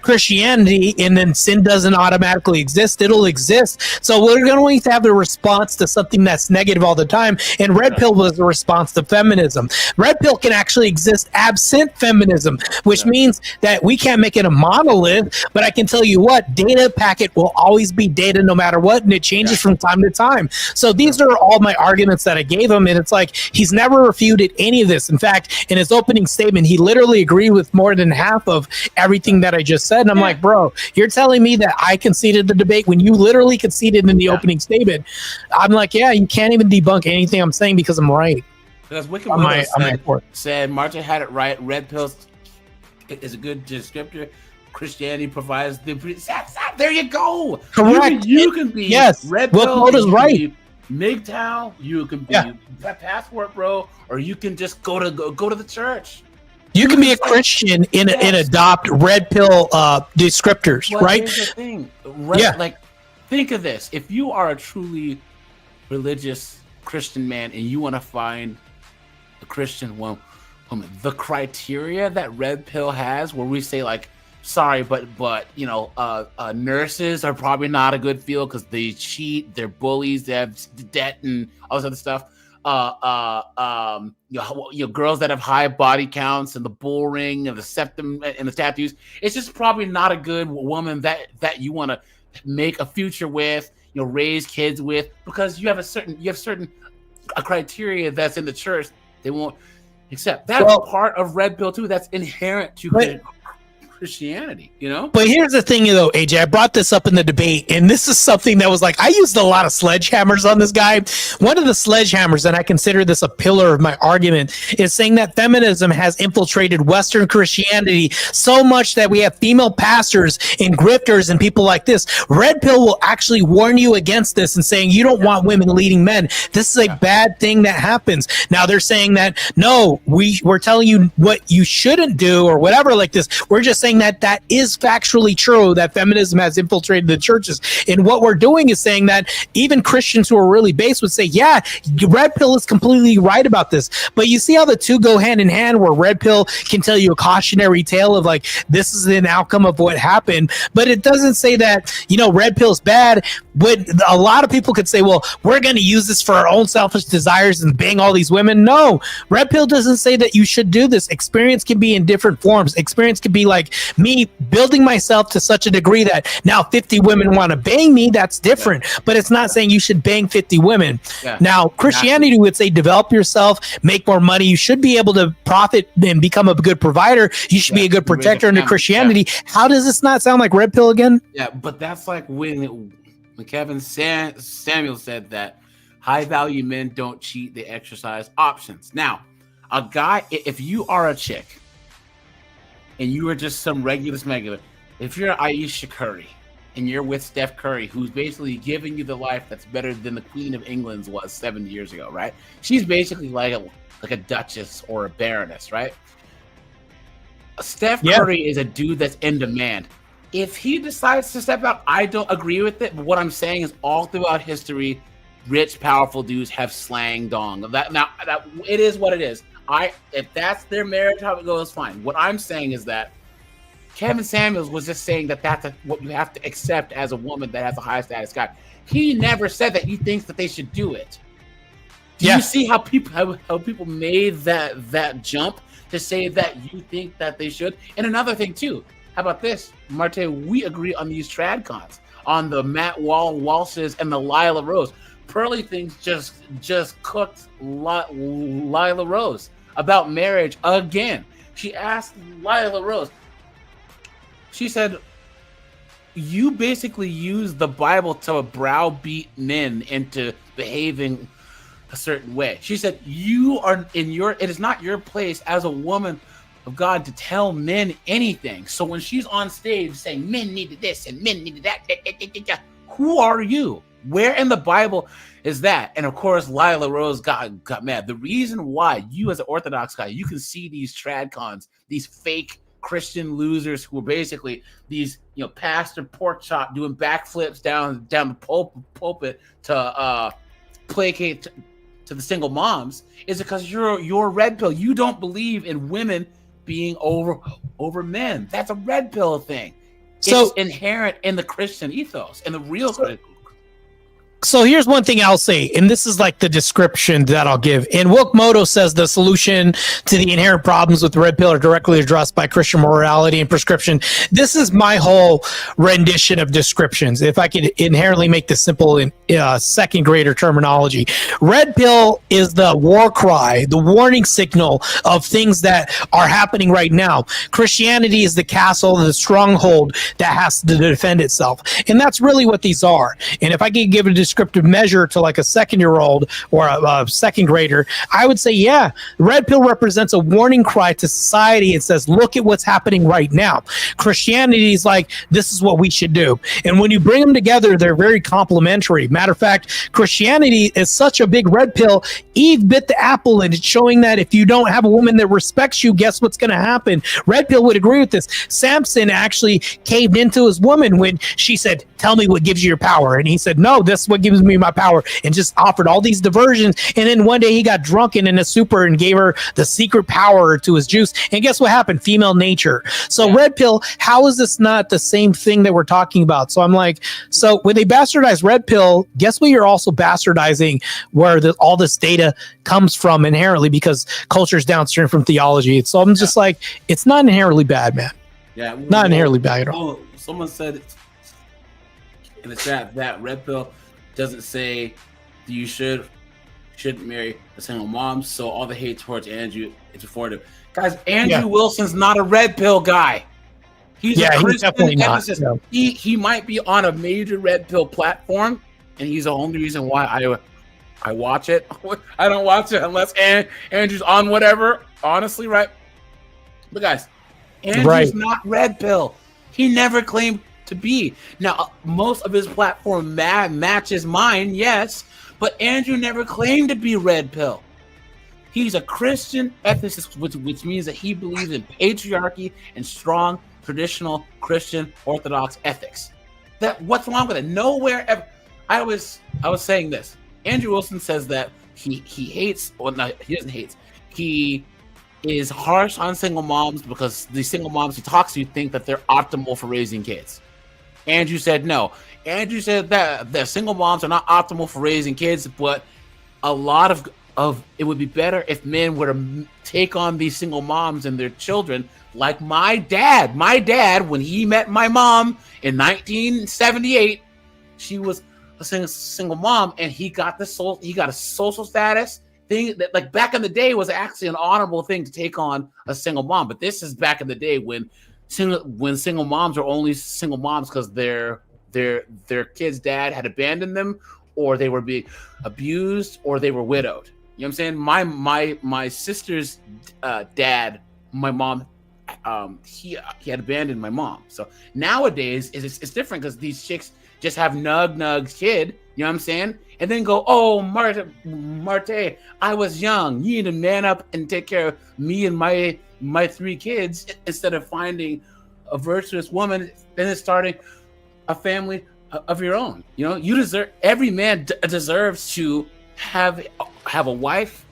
Christianity and then sin doesn't automatically exist. It'll exist. So we're going to have the response to something that's negative all the time. And red pill was a response to feminism. Red pill can actually exist absent feminism, which means that we can't make it a monolith. But I can tell you what, data packet will always be data no matter what, and it changes from time to time. So these are all my arguments that I gave him, and it's like he's never refuted any of this. In fact, in his opening statement, he literally agreed with more than half of everything that I just said. And I'm like, bro, you're telling me that I conceded the debate when you literally conceded in the opening statement. I'm like, yeah, you can't even debunk anything I'm saying because I'm right. Because Wicked On Widow my said Marta had it right. Red pills is a good descriptor. Christianity provides the there you go. Correct. You can be red Will pill. Quota's You can right. be MGTOW. You can be passport bro, or you can just go to the church. You can be a Christian and adopt red pill descriptors, But right? here's the thing. Like, think of this. If you are a truly religious Christian man and you want to find a Christian woman, the criteria that red pill has, where we say like, sorry, but nurses are probably not a good field because they cheat, they're bullies, they have debt and all this other stuff. Girls that have high body counts and the bull ring and the septum and the tattoos, it's just probably not a good woman that you want to make a future with, raise kids with, because you have certain criteria that's in the church they won't accept. That's part of red pill too. That's inherent to Christianity, But here's the thing, though, AJ. I brought this up in the debate, and this is something that was like, I used a lot of sledgehammers on this guy. One of the sledgehammers, and I consider this a pillar of my argument, is saying that feminism has infiltrated Western Christianity so much that we have female pastors and grifters and people like this. Red pill will actually warn you against this and saying you don't want women leading men. This is a bad thing that happens. Now they're saying that, no, we're telling you what you shouldn't do or whatever like this. We're just saying that is factually true, that feminism has infiltrated the churches. And what we're doing is saying that even Christians who are really based would say, yeah, red pill is completely right about this. But you see how the two go hand in hand, where red pill can tell you a cautionary tale of like, this is an outcome of what happened. But it doesn't say that, red pill's bad. But a lot of people could say, well, we're going to use this for our own selfish desires and bang all these women. No, red pill doesn't say that you should do this. Experience can be in different forms. Experience can be like me building myself to such a degree that now 50 women want to bang me. That's different. But it's not saying you should bang 50 women. Now, Christianity would say develop yourself, make more money. You should be able to profit and become a good provider. You should be a good protector under Christianity. How does this not sound like red pill again? Yeah, but that's like when Kevin Samuel said that high value men don't cheat, they exercise options. Now, a guy, if you are a chick and you are just some regular smegular, if you're Aisha Curry and you're with Steph Curry, who's basically giving you the life that's better than the Queen of England's was 7 years ago, right? She's basically like a duchess or a baroness, right? Steph Curry is a dude that's in demand. If he decides to step out, I don't agree with it. But what I'm saying is, all throughout history, rich, powerful dudes have slang dong. That it is what it is. If that's their marriage, how it goes, fine. What I'm saying is that Kevin Samuels was just saying that that's what you have to accept as a woman that has a high status guy. He never said that he thinks that they should do it. Do you see how people made that jump to say that you think that they should? And another thing too, how about this, Marte? We agree on these trad cons, on the Matt Walshes and the Lila Rose. Pearly Things just cooked Lila Rose about marriage again. She asked Lila Rose. She said, "You basically use the Bible to browbeat men into behaving a certain way." She said, it is not your place as a woman of God to tell men anything. So when she's on stage saying men needed this and men needed that, who are you? Where in the Bible is that? And of course, Lila Rose got mad. The reason why you, as an Orthodox guy, you can see these trad cons, these fake Christian losers who are basically these, pastor pork chop doing backflips down the pulpit to placate to the single moms, is because you're red pill. You don't believe in women being over men. That's a red pill thing. It's inherent in the Christian ethos and the real Christian. So here's one thing I'll say, and this is like the description that I'll give. And Wilkmoto says the solution to the inherent problems with the red pill are directly addressed by Christian morality and prescription. This is my whole rendition of descriptions. If I could inherently make this simple in second grader terminology, red pill is the war cry, the warning signal of things that are happening right now. Christianity is the castle, the stronghold that has to defend itself. And that's really what these are. And if I could give a descriptive measure to like a 2-year-old or a second grader, I would say, red pill represents a warning cry to society. It says, look at what's happening right now. Christianity is like, this is what we should do. And when you bring them together, they're very complementary. Matter of fact, Christianity is such a big red pill. Eve bit the apple, and it's showing that if you don't have a woman that respects you, guess what's going to happen? Red pill would agree with this. Samson actually caved into his woman when she said, tell me what gives you your power. And he said, no, this is what gives me my power, and just offered all these diversions. And then one day he got drunken in a super and gave her the secret power to his juice. And guess what happened? Female nature. So red pill, how is this not the same thing that we're talking about? So I'm like, so when they bastardize red pill, guess what? You're also bastardizing where all this data comes from inherently, because culture is downstream from theology. So I'm just like, it's not inherently bad, man. Yeah, not inherently bad at all. Someone said in the chat that red pill doesn't say you shouldn't marry a single mom, so all the hate towards Andrew is affordable. Guys, Andrew Wilson's not a red pill guy. He's he's definitely not. No. He might be on a major red pill platform, and he's the only reason why I watch it. I don't watch it unless Andrew's on whatever. Honestly, right? But guys, Andrew's not red pill. He never claimed to be. Now, most of his platform matches mine, yes, but Andrew never claimed to be red pill. He's a Christian ethicist, which means that he believes in patriarchy and strong traditional Christian Orthodox ethics. What's wrong with it? Nowhere ever. I was saying this. Andrew Wilson says that he hates, or no, he doesn't hate. He is harsh on single moms because the single moms he talks to think that they're optimal for raising kids. Andrew said no. Andrew said that the single moms are not optimal for raising kids, but a lot of it would be better if men were to take on these single moms and their children, like my dad. My dad, when he met my mom in 1978, she was a single mom, and he got a social status thing that, like, back in the day was actually an honorable thing to take on a single mom. But this is back in the day when single moms are only single moms because their kid's dad had abandoned them, or they were being abused, or they were widowed. You know what I'm saying? My sister's dad, my mom he had abandoned my mom. So nowadays it's different because these chicks just have nug kid, you know what I'm saying? And then go, oh, Marte, I was young. You need to man up and take care of me and my 3 kids instead of finding a virtuous woman and then starting a family of your own. You know, you deserve, every man deserves to have a wife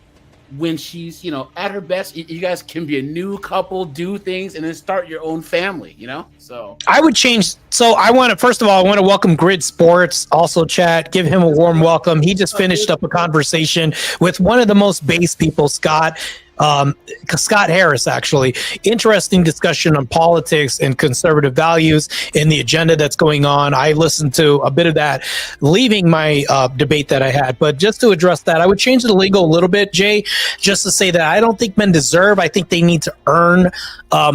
when she's, you know, at her best. You guys can be a new couple, do things, and then start your own family, you know? So I would change. So I want to, first of all, I want to welcome Grid Sports, also chat, give him a warm welcome. He just finished up a conversation with one of the most base people, Scott Harris, actually. Interesting discussion on politics and conservative values and the agenda that's going on. I listened to a bit of that, leaving my debate that I had. But just to address that, I would change the lingo a little bit, Jay, just to say that I don't think men deserve. I think they need to earn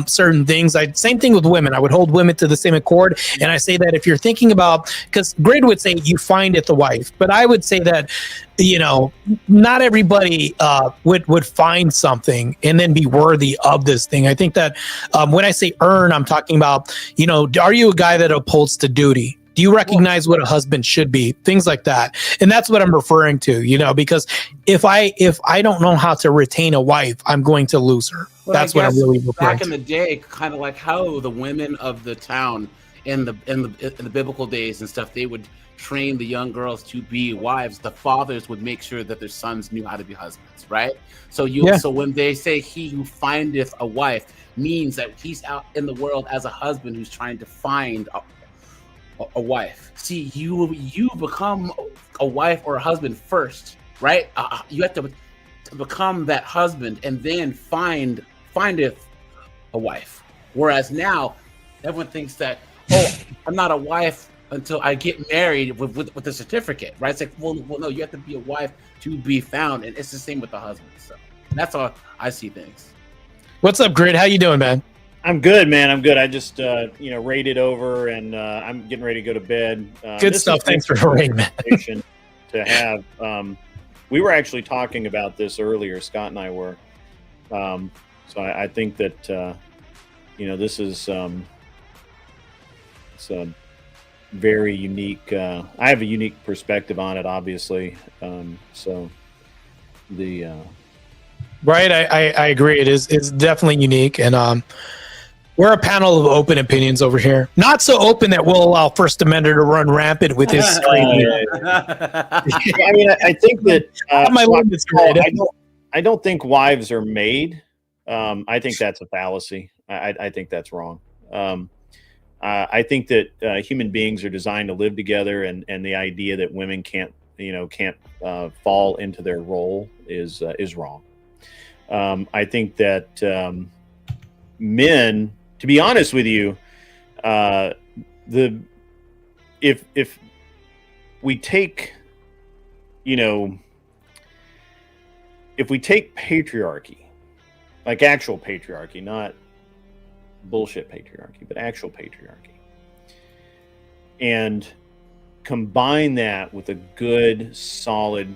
certain things. Same thing with women. I would hold women to the same accord. And I say that if you're thinking about, because Grid would say you find it the wife, but I would say that, you know, not everybody would find something and then be worthy of this thing. I think that when I say earn, I'm talking about, you know, are you a guy that upholds to duty? Do you recognize what a husband should be? Things like that. And that's what I'm referring to, you know, because if I don't know how to retain a wife, I'm going to lose her. Well, that's what I'm really referring back to. in the day, kind of like how the women of the town in the biblical days and stuff, they would train the young girls to be wives. The fathers would make sure that their sons knew how to be husbands, right? So so when they say he who findeth a wife, means that he's out in the world as a husband who's trying to find a wife. See, you become a wife or a husband first, right? You have to become that husband and then findeth a wife. Whereas now, everyone thinks that, oh, I'm not a wife until I get married with a certificate, right? It's like, well, no, you have to be a wife to be found, and it's the same with the husband. So that's how I see things. What's up, Grid? How you doing, man? I'm good, man. I'm good. I just, raided over, and I'm getting ready to go to bed. Good stuff. Thanks for raiding, man. To have, we were actually talking about this earlier. Scott and I were. So I think that, this is it's a very unique. I have a unique perspective on it, obviously. Right, I agree. It's definitely unique, and we're a panel of open opinions over here. Not so open that we'll allow First Amendment to run rampant with his screaming. I mean, I think that I don't think wives are made. I think that's a fallacy. I think that's wrong. I think that human beings are designed to live together, and the idea that women can't fall into their role is wrong. I think that men, to be honest with you, if we take, if we take patriarchy, like actual patriarchy, not bullshit patriarchy, but actual patriarchy, and combine that with a good, solid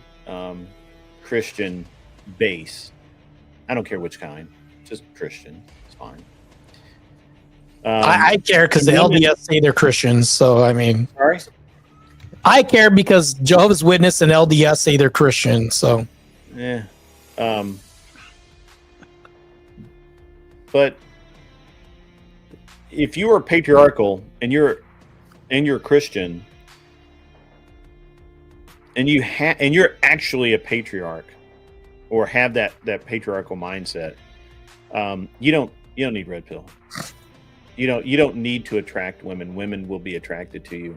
Christian base. I don't care which kind, just Christian. It's fine. I care because the LDS say they're Christians. So, I mean, sorry? I care because Jehovah's Witness and LDS say they're Christians. So, yeah. But if you are patriarchal and you're Christian and you're actually a patriarch or have that patriarchal mindset, you don't need red pill. You don't need to attract women. Women will be attracted to you.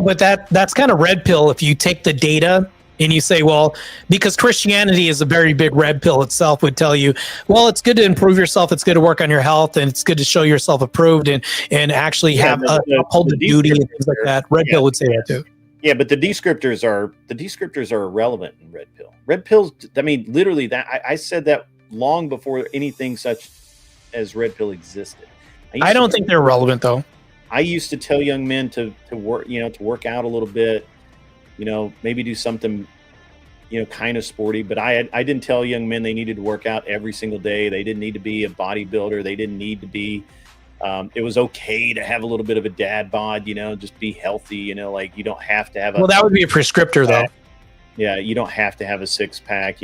But that's kind of red pill if you take the data and you say, well, because Christianity is a very big red pill itself, would tell you, well, it's good to improve yourself, it's good to work on your health, and it's good to show yourself approved and actually uphold the duty and things like that. Red pill would say that too. Yeah, but the descriptors are irrelevant in red pill. Red pills, I mean, literally that I said that long before anything such as red pill existed. I don't think they're relevant though. I used to tell young men to work, to work out a little bit, maybe do something kind of sporty. But I didn't tell young men they needed to work out every single day. They didn't need to be a bodybuilder. They didn't need to be. It was okay to have a little bit of a dad bod, just be healthy. Like you don't have to have. Well, that would be a prescriptor, though. Yeah, you don't have to have a 6-pack.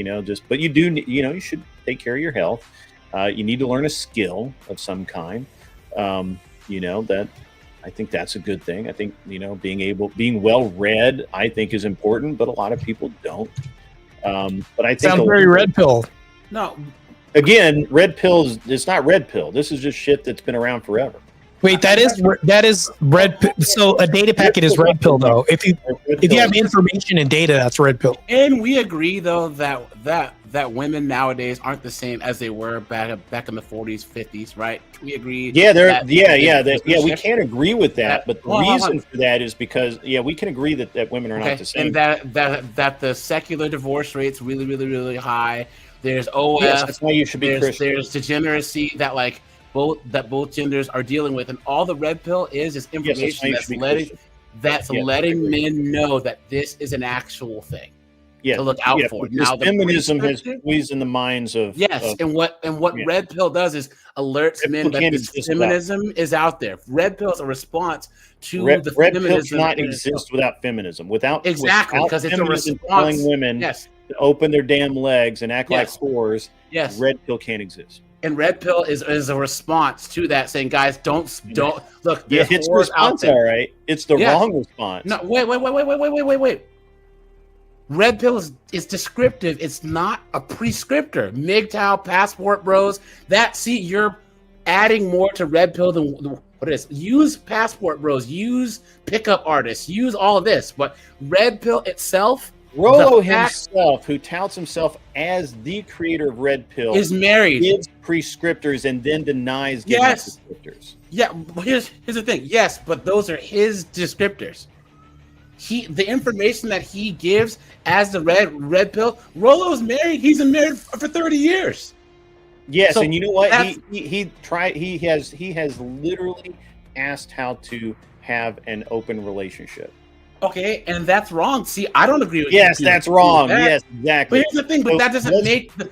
But you do. You should take care of your health. You need to learn a skill of some kind. That. I think that's a good thing. I think, being well read, I think is important, but a lot of people don't. But I think sounds very red pill. No. Again, red pill it's not red pill. This is just shit that's been around forever. Wait, that is red pill. So a data packet is red pill, though. If you have information and data, that's red pill. And we agree, though, that women nowadays aren't the same as they were back in the 40s, 50s, right? We agree. Yeah, we can't agree with that. But the reason for that is because, we can agree that women are not the same. And that the secular divorce rate's really, really, really high. There's OF. Yes, that's why you should be Christian. There's degeneracy that both genders are dealing with, and all the red pill is information that's letting men know that this is an actual thing. Yeah, to look out for. Now, feminism has squeezed in the minds of and what red pill does is alerts men that this feminism is out there. Red pill is a response to the red feminism. Red pill cannot exist without feminism. Exactly, because it's a response. Telling women to open their damn legs and act like whores. Yes, red pill can't exist. And red pill is a response to that, saying, guys, don't look. Yeah, it's response, all right. It's the wrong response. No, wait. Red pill is descriptive. It's not a prescriptor. MGTOW, passport bros. You're adding more to red pill than what it is. Use passport bros. Use pickup artists. Use all of this. But red pill itself, Rollo himself, who touts himself as the creator of red pill, is married. Gives prescriptors and then denies giving prescriptors. Yeah, here's the thing. Yes, but those are his descriptors. The information that he gives as the red pill. Rollo's married. He's been married for 30 years. Yes, so and you know what? He has literally asked how to have an open relationship. Okay, and that's wrong. See, I don't agree with Yes, that's wrong. Yes, exactly. But here's the thing, but that doesn't make the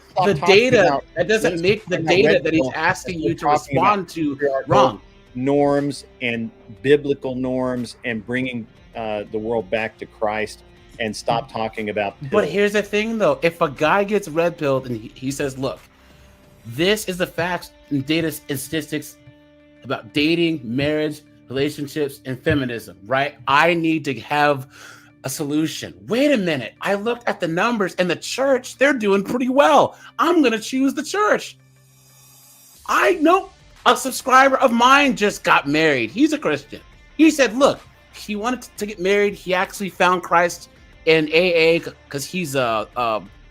data that he's asking you to respond to wrong. Norms and biblical norms and bringing the world back to Christ and stop talking about pills. But here's the thing, though. If a guy gets red pilled and he says, look, this is the facts and data and statistics about dating, marriage, relationships, and feminism, right? I need to have a solution. Wait a minute. I looked at the numbers and the church, they're doing pretty well. I'm going to choose the church. I know a subscriber of mine just got married. He's a Christian. He said, look, he wanted to get married. He actually found Christ in AA because he's a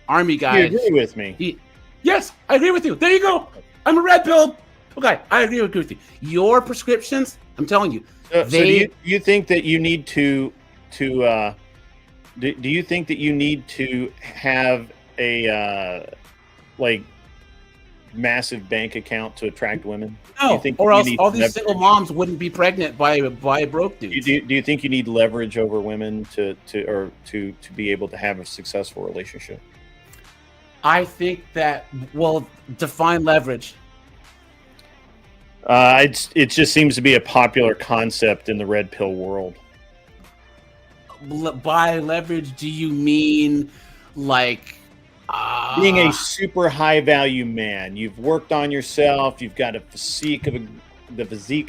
army guy. You agree with me? Yes, I agree with you. There you go. I'm a red pill. Okay, I agree with you. Your prescriptions, I'm telling you. Do you think that you need to do you think that you need to have a massive bank account to attract women? No, or else all these single moms wouldn't be pregnant by broke dudes. Do you think you need leverage over women to be able to have a successful relationship? I think that, well, define leverage. It just seems to be a popular concept in the red pill world. By leverage, do you mean like being a super high value man? You've worked on yourself. You've got the physique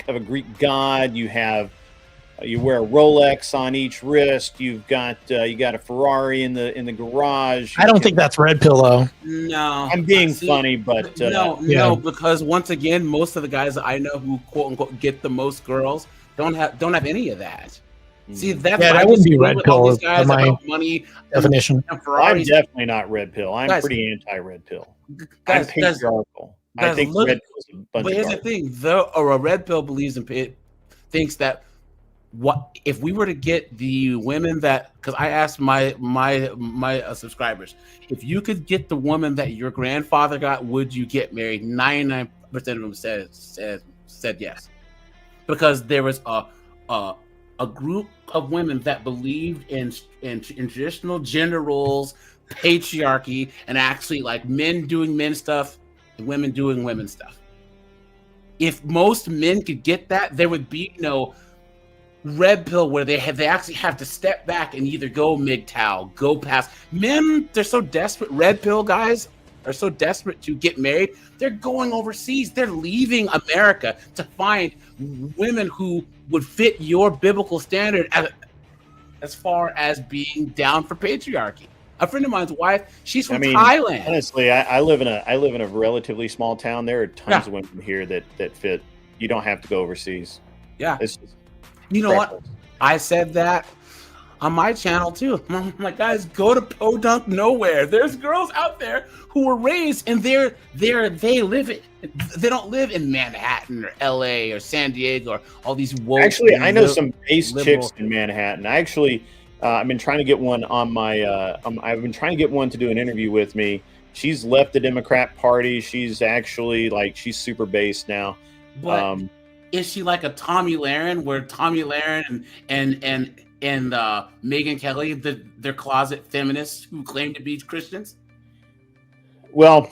of a Greek god. You wear a Rolex on each wrist. You got a Ferrari in the garage. I don't think that's red pill though. No, I'm being funny, but no, because once again, most of the guys that I know who quote unquote get the most girls don't have any of that. See, that's that wouldn't be red pill. Guys my money definition. I'm definitely not red pill. I'm pretty anti-red pill. I'm patriarchal. I think red pill is a bunch but here's the thing, though, or a red pill believes in thinks that what if we were to get the women that, because I asked my subscribers, if you could get the woman that your grandfather got, would you get married? 99% of them said yes, because there was a group of women that believed in traditional gender roles, patriarchy and actually like men doing men stuff and women doing women stuff. If most men could get that, there would be no red pill where they actually have to step back and either go MGTOW, go past. Men, they're so desperate. Red pill guys are so desperate to get married. They're going overseas. They're leaving America to find women who would fit your biblical standard as far as being down for patriarchy. A friend of mine's wife, she's from Thailand. Honestly, I live in a relatively small town. There are tons of women here that fit. You don't have to go overseas. Yeah. It's just you know what? I said that on my channel too. I'm like, guys, go to Podunk Nowhere. There's girls out there who were raised and they live it. They don't live in Manhattan or LA or San Diego or all these woke. Actually, I know some base liberal chicks in Manhattan. I actually I've been trying to get one on my I've been trying to get one to do an interview with me. She's left the Democrat Party. She's actually she's super based now. But is she like a Tommy Lahren, where Tommy Lahren and Megyn Kelly, they're closet feminists who claim to be Christians? Well,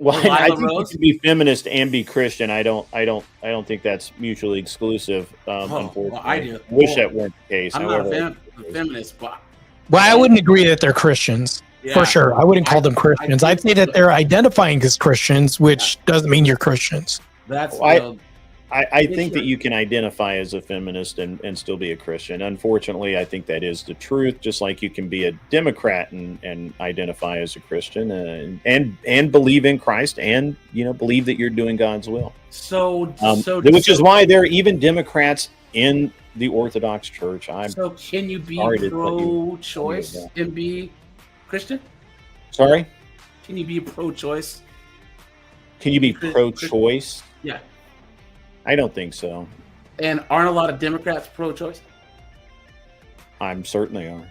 I think Rose? you can be feminist and be Christian. I don't think that's mutually exclusive. Unfortunately, well, I do. Wish that weren't the case. I'm not a feminist, but Well, I wouldn't agree that they're Christians. Yeah. For sure. I wouldn't call them Christians. I'd say that they're identifying as Christians, which doesn't mean you're Christians. that's I think that you can identify as a feminist and still be a Christian. Unfortunately, I think that is the truth. Just like you can be a Democrat and identify as a Christian and believe in Christ and believe that you're doing God's will. Which is why there are even Democrats in the Orthodox Church. So can you be sorry to pro-choice and be Christian? Sorry? Can you be pro-choice? Can you be pro-choice? Yeah. I don't think so. And aren't a lot of Democrats pro-choice? I'm certain they are.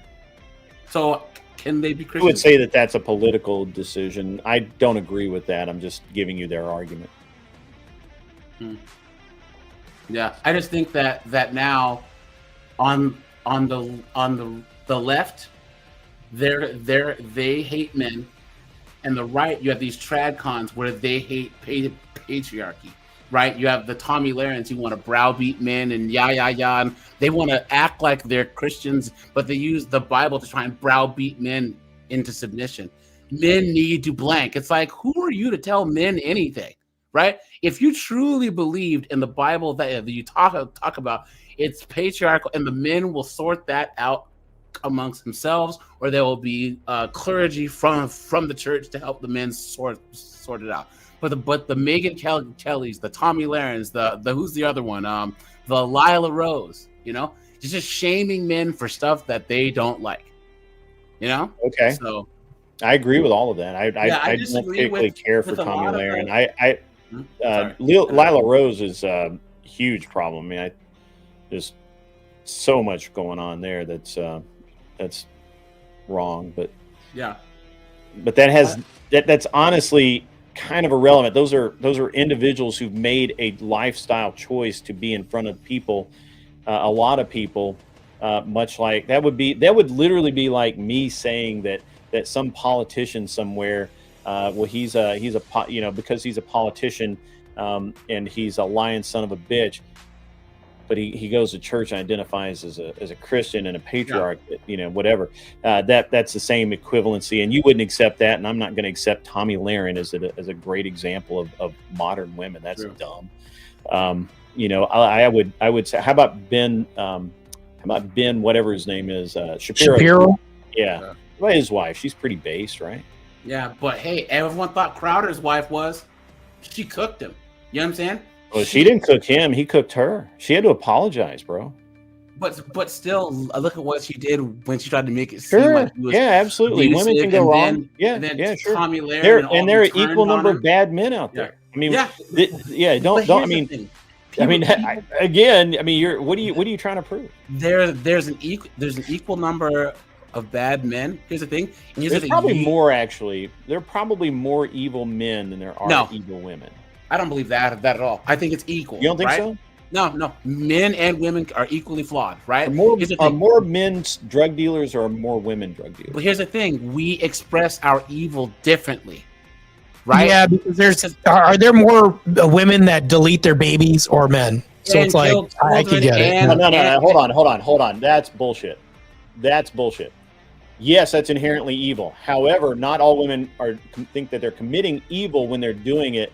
So can they be I Christian? would say that that's a political decision. I don't agree with that. I'm just giving you their argument. Yeah, I just think that now on the left, they hate men, and the right you have these trad cons where they hate patriarchy. Right, you have the Tommy Lahrens who want to browbeat men and and they want to act like they're Christians, but they use the Bible to try and browbeat men into submission. Men need to blank. It's like, who are you to tell men anything, right? If you truly believed in the Bible that you talk about, it's patriarchal, and the men will sort that out amongst themselves, or there will be clergy from the church to help the men sort it out. But the Megyn Kellys, the Tommy Lahrens, the who's the other one? The Lila Rose, just shaming men for stuff that they don't like, Okay. So I agree with all of that. I don't particularly care for Tommy Lahren. Lila Rose is a huge problem. I mean, there's so much going on there that's wrong. But yeah, but that's honestly kind of irrelevant. Those are individuals who've made a lifestyle choice to be in front of people, a lot of people, much like that would literally be like me saying that some politician somewhere, because he's a politician, and he's a lying son of a bitch, but he goes to church and identifies as a Christian and a patriarch, whatever. That's the same equivalency, and you wouldn't accept that, and I'm not going to accept Tommy Lahren as a great example of modern women. That's dumb. I would say, how about Ben, whatever his name is, Shapiro? Yeah. Well, his wife, she's pretty base, right? Yeah, but hey, everyone thought Crowder's wife she cooked him. You know what I'm saying? Well, she didn't cook him. He cooked her. She had to apologize, bro. But still, look at what she did when she tried to make it seem Sure. like he was Absolutely. Women can go wrong. Sure. Tommy Lahren There are an equal number of bad men out there. I mean, don't. I mean, again, what are you trying to prove? There's an equal number of bad men. Here's the thing. There's probably more, actually. There are probably more evil men than there are evil women. I don't believe that at all. I think it's equal. You don't think right? so? No. Men and women are equally flawed, right? Are more men drug dealers or are more women drug dealers? But here's the thing: we express our evil differently, right? Yeah, because are there more women that delete their babies or men? So And it's like kill I can children get it. and- No. Hold on. That's bullshit. Yes, that's inherently evil. However, not all women think that they're committing evil when they're doing it.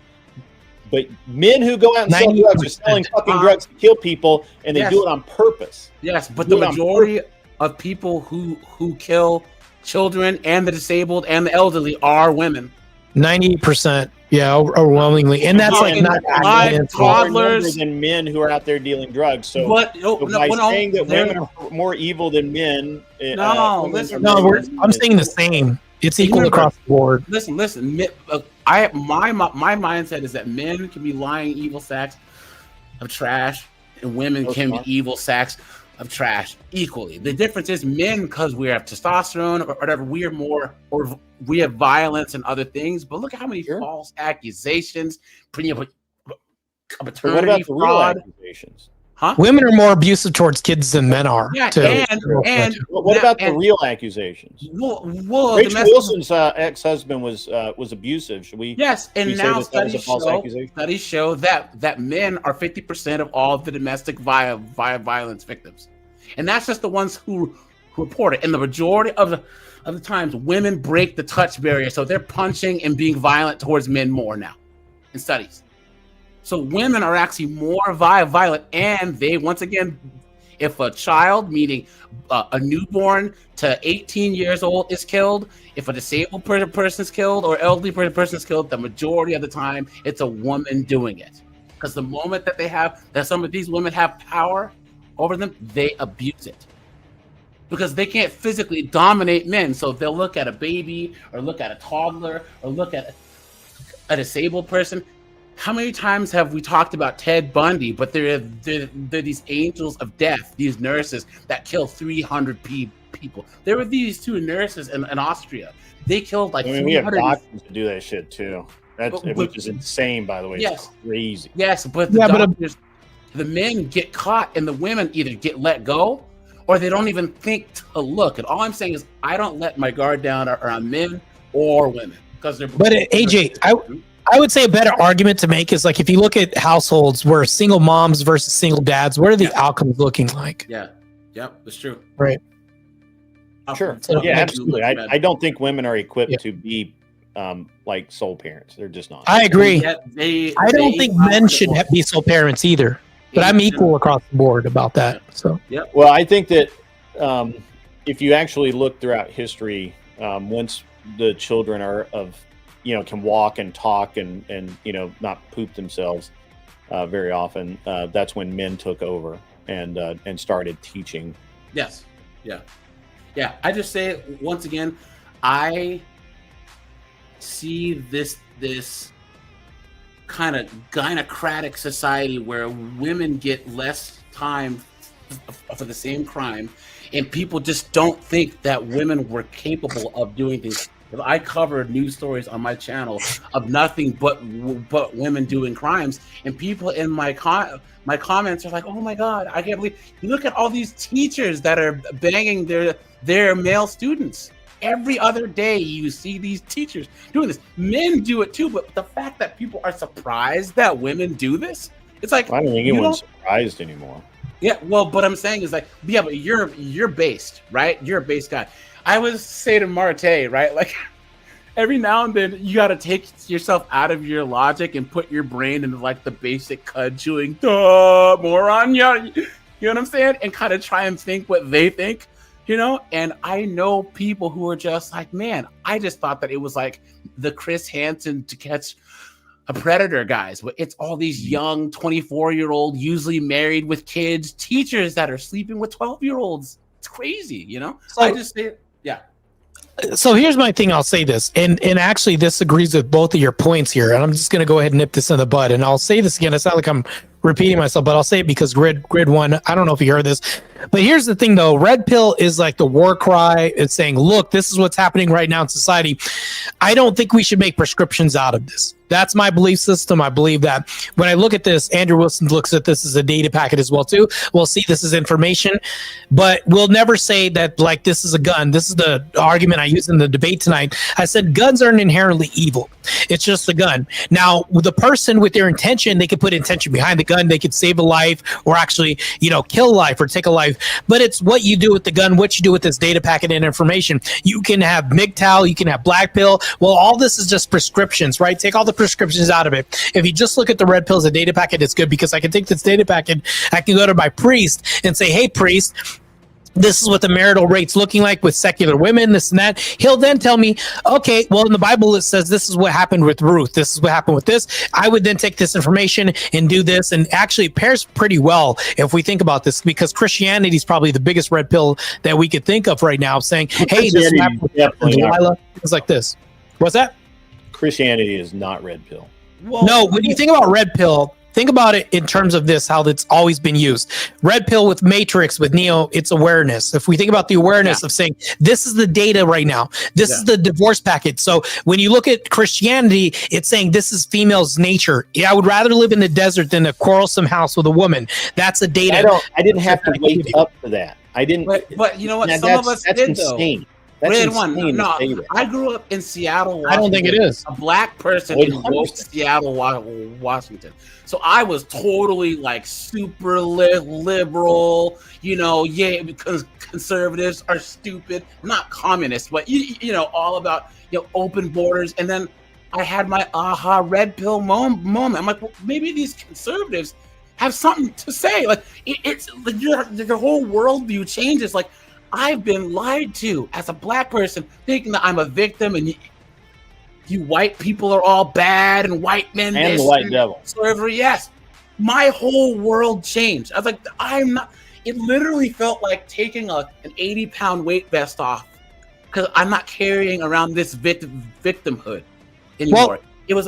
But men who go out and sell drugs are selling fucking drugs to kill people, and they Yes. do it on purpose. Yes, but Do the it on majority of people who kill children and the disabled and the elderly are women. 90%, yeah, overwhelmingly, and that's like not accidents. toddlers than men who are out there dealing drugs. So, no, by no, saying that they're- women are more evil than men, No, women listen, are No, more- I'm saying the same. It's equal Remember- across the board. Listen. My mindset is that men can be lying evil sacks of trash, and women can be evil sacks of trash equally. The difference is men, because we have testosterone or whatever, we are more, or we have violence and other things. But look at how many false accusations, But what paternity about the real fraud. accusations? Huh? Women are more abusive towards kids than men are. Yeah, too. and What about the real accusations? well, Rachel domestic- Wilson's ex-husband was abusive. Should we? Yes, should and we say now that was a false accusation? studies show that men are 50% of all the domestic violence victims, and that's just the ones who report it. And the majority of the times, women break the touch barrier, so they're punching and being violent towards men more now in studies. So women are actually more violent, and they, once again, if a child, meaning a newborn to 18 years old, is killed, if a disabled person is killed or elderly person is killed, the majority of the time it's a woman doing it. Because the moment that some of these women have power over them, they abuse it. Because they can't physically dominate men, so they'll look at a baby or look at a toddler or look at a disabled person. How many times have we talked about Ted Bundy? But they're these angels of death, these nurses that kill 300 people. There were these two nurses in Austria. They killed like I mean, we have 300. doctors to do that shit too. Which is insane, by the way. Yes. It's crazy. Yes, but the doctors, the men get caught, and the women either get let go, or they don't even think to look. And all I'm saying is, I don't let my guard down around men or women because they're. But AJ, I would say a better argument to make is like if you look at households where single moms versus single dads, what are the outcomes looking like? Yeah, yep, that's true. Right. Sure. So- Yeah, absolutely. I don't think women are equipped to be like sole parents. They're just not. I agree. They, I don't think men should be sole parents either, but I'm equal across the board about that. So Well, I think that if you actually look throughout history, once the children are can walk and talk and not poop themselves very often, that's when men took over and started teaching. Yes. Yeah. I just say it once again. I see this kind of gynocratic society where women get less time for the same crime, and people just don't think that women were capable of doing things. I covered news stories on my channel of nothing but women doing crimes, and people in my comments are like, "Oh my God, I can't believe! Look at all these teachers that are banging their male students. Every other day, you see these teachers doing this. Men do it too, but the fact that people are surprised that women do this, it's like I don't think anyone's surprised anymore. Yeah, well, but I'm saying is like, yeah, but you're based, right? You're a based guy. I would say to Marte, right? Like every now and then you got to take yourself out of your logic and put your brain into like the basic cud chewing, duh, moron, you know what I'm saying? And kind of try and think what they think, And I know people who are just like, man, I just thought that it was like the Chris Hansen To Catch a Predator guys, but it's all these young 24-year-old, usually married with kids, teachers that are sleeping with 12-year-olds. It's crazy, So I just say, yeah. So here's my thing. I'll say this, and actually this agrees with both of your points here. And I'm just going to go ahead and nip this in the bud. And I'll say this again. It's not like I'm repeating myself, but I'll say it because Grid One. I don't know if you heard this, but here's the thing though. Red pill is like the war cry. It's saying, look, this is what's happening right now in society. I don't think we should make prescriptions out of this. That's my belief system. I believe that when I look at this, Andrew Wilson looks at this as a data packet as well too. We'll see this is information, but we'll never say that like this is a gun. This is the argument I used in the debate tonight. I said guns aren't inherently evil. It's just a gun. Now, with the person with their intention, they could put intention behind the gun. They could save a life or actually, kill a life or take a life. But it's what you do with the gun, what you do with this data packet and information. You can have MGTOW, you can have black pill. Well, all this is just prescriptions, right? Take all the prescriptions out of it. If you just look at the red pill as a data packet, it's good because I can take this data packet, I can go to my priest and say, hey, priest, this is what the marital rate's looking like with secular women, this and that. He'll then tell me, okay, well, in the Bible, it says this is what happened with Ruth. This is what happened with this. I would then take this information and do this. And actually, it pairs pretty well if we think about this, because Christianity is probably the biggest red pill that we could think of right now, saying, hey, this is happening with Delilah, things like this. What's that? Christianity is not red pill. Well, no, when you think about red pill, think about it in terms of this, how it's always been used. Red pill with Matrix, with Neo, it's awareness. If we think about the awareness of saying, this is the data right now, this is the divorce packet. So when you look at Christianity, it's saying this is female's nature. Yeah, I would rather live in the desert than a quarrelsome house with a woman. That's a data. I didn't have to wake up for that. I didn't. But you know what? Some of us did insane. though. That's Red insane. one. No, I grew up in Seattle, Washington. I don't think it is. A black person in both Seattle, Washington. So I was totally like super liberal, because conservatives are stupid, not communists, but all about open borders. And then I had my aha red pill moment. I'm like, well, maybe these conservatives have something to say. Like it's like your whole worldview changes. Like, I've been lied to as a black person, thinking that I'm a victim, and you white people are all bad, and white men and the white devil. Slavery, yes. My whole world changed. I was like, I'm not. It literally felt like taking an 80-pound weight vest off, because I'm not carrying around this victimhood anymore. Well, it was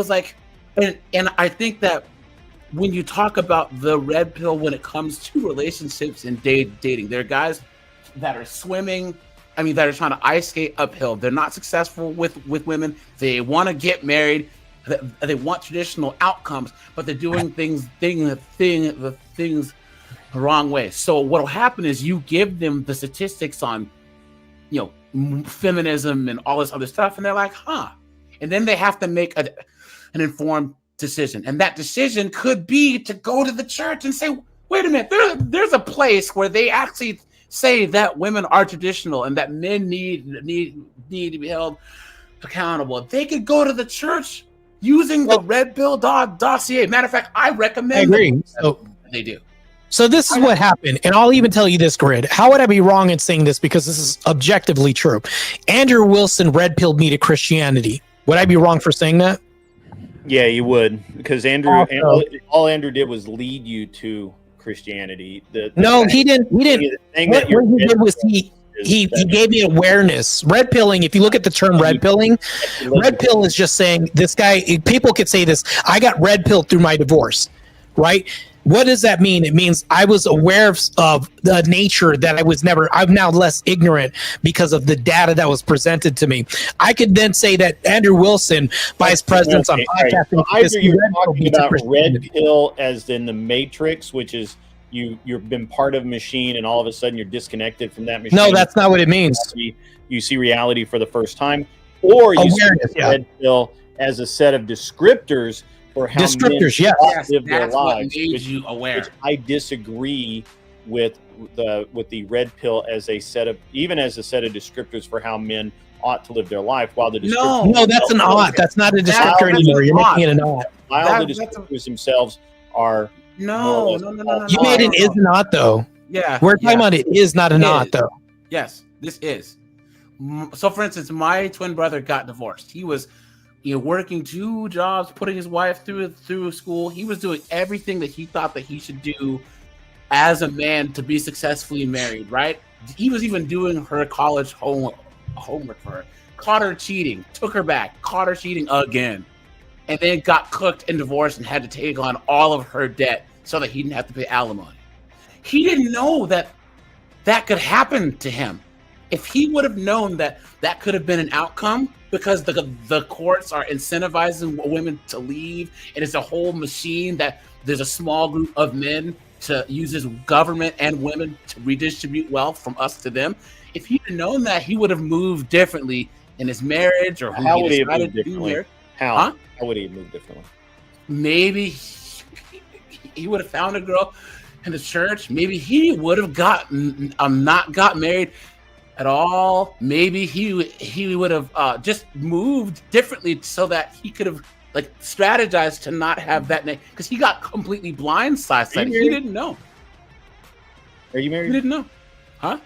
like, and I think that when you talk about the red pill when it comes to relationships and dating, there are guys that are swimming, that are trying to ice skate uphill. They're not successful with women. They want to get married. They want traditional outcomes, but they're doing things the wrong way. So what'll happen is you give them the statistics on, feminism and all this other stuff, and they're like, huh. And then they have to make an informed decision. And that decision could be to go to the church and say, wait a minute, there's a place where they actually say that women are traditional and that men need to be held accountable. They could go to the church using the red pill dossier. Matter of fact, I recommend I agree. So they do. So this is what happened, and I'll even tell you this, Grid. How would I be wrong in saying this, because this is objectively true? Andrew Wilson red pilled me to Christianity. Would I be wrong for saying that? Yeah, you would, because all Andrew did was lead you to Christianity. No, he didn't. What he did was he gave me awareness. Red pilling, if you look at the term red pilling, red pill is just saying this guy, people could say this, I got red pilled through my divorce, right? What does that mean? It means I was aware of the nature that I'm now less ignorant because of the data that was presented to me. I could then say that Andrew Wilson, by his presence on podcasting, either you're talking about red pill as in the Matrix, which is you've been part of a machine and all of a sudden you're disconnected from that machine. No, that's not what it means. You see reality for the first time, or you see red pill as a set of descriptors for how descriptors, men live their that's lives, what made you aware. which I disagree with the red pill as a set of descriptors for how men ought to live their life. While the descriptors no, that's an ought. That's not a descriptor anymore. You're making it an ought. While the descriptors themselves are no. You made an is not though. Yeah, we're talking about it is not an ought though. Yes, this is. So, for instance, my twin brother got divorced. He was working 2 jobs, putting his wife through school. He was doing everything that he thought that he should do as a man to be successfully married, right? He was even doing her college homework for her. Caught her cheating, took her back, caught her cheating again, and then got cooked and divorced and had to take on all of her debt so that he didn't have to pay alimony. He didn't know that could happen to him. If he would have known that that could have been an outcome, because the courts are incentivizing women to leave, and it's a whole machine that there's a small group of men to use his government and women to redistribute wealth from us to them. If he'd have known that, he would have moved differently in his marriage, or who How he would he have decided moved to be differently? married. How? Huh? How would he have moved differently? Maybe he would have found a girl in the church. Maybe he would have not got married at all. Maybe he would have just moved differently so that he could have like strategized to not have that name, because he got completely blindsided. He didn't know. Are you married? He didn't know. Huh?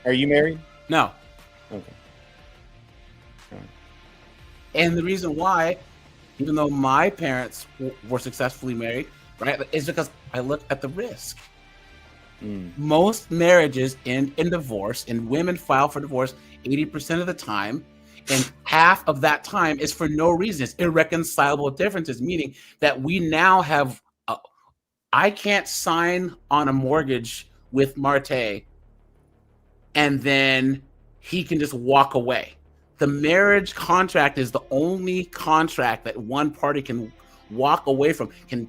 Are you married? No. Okay. And the reason why, even though my parents were successfully married, right, is because I look at the risk. Most marriages end in divorce, and women file for divorce 80% of the time, and half of that time is for no reason. It's irreconcilable differences, meaning that we now have I can't sign on a mortgage with Marte and then he can just walk away. The marriage contract is the only contract that one party can walk away from, can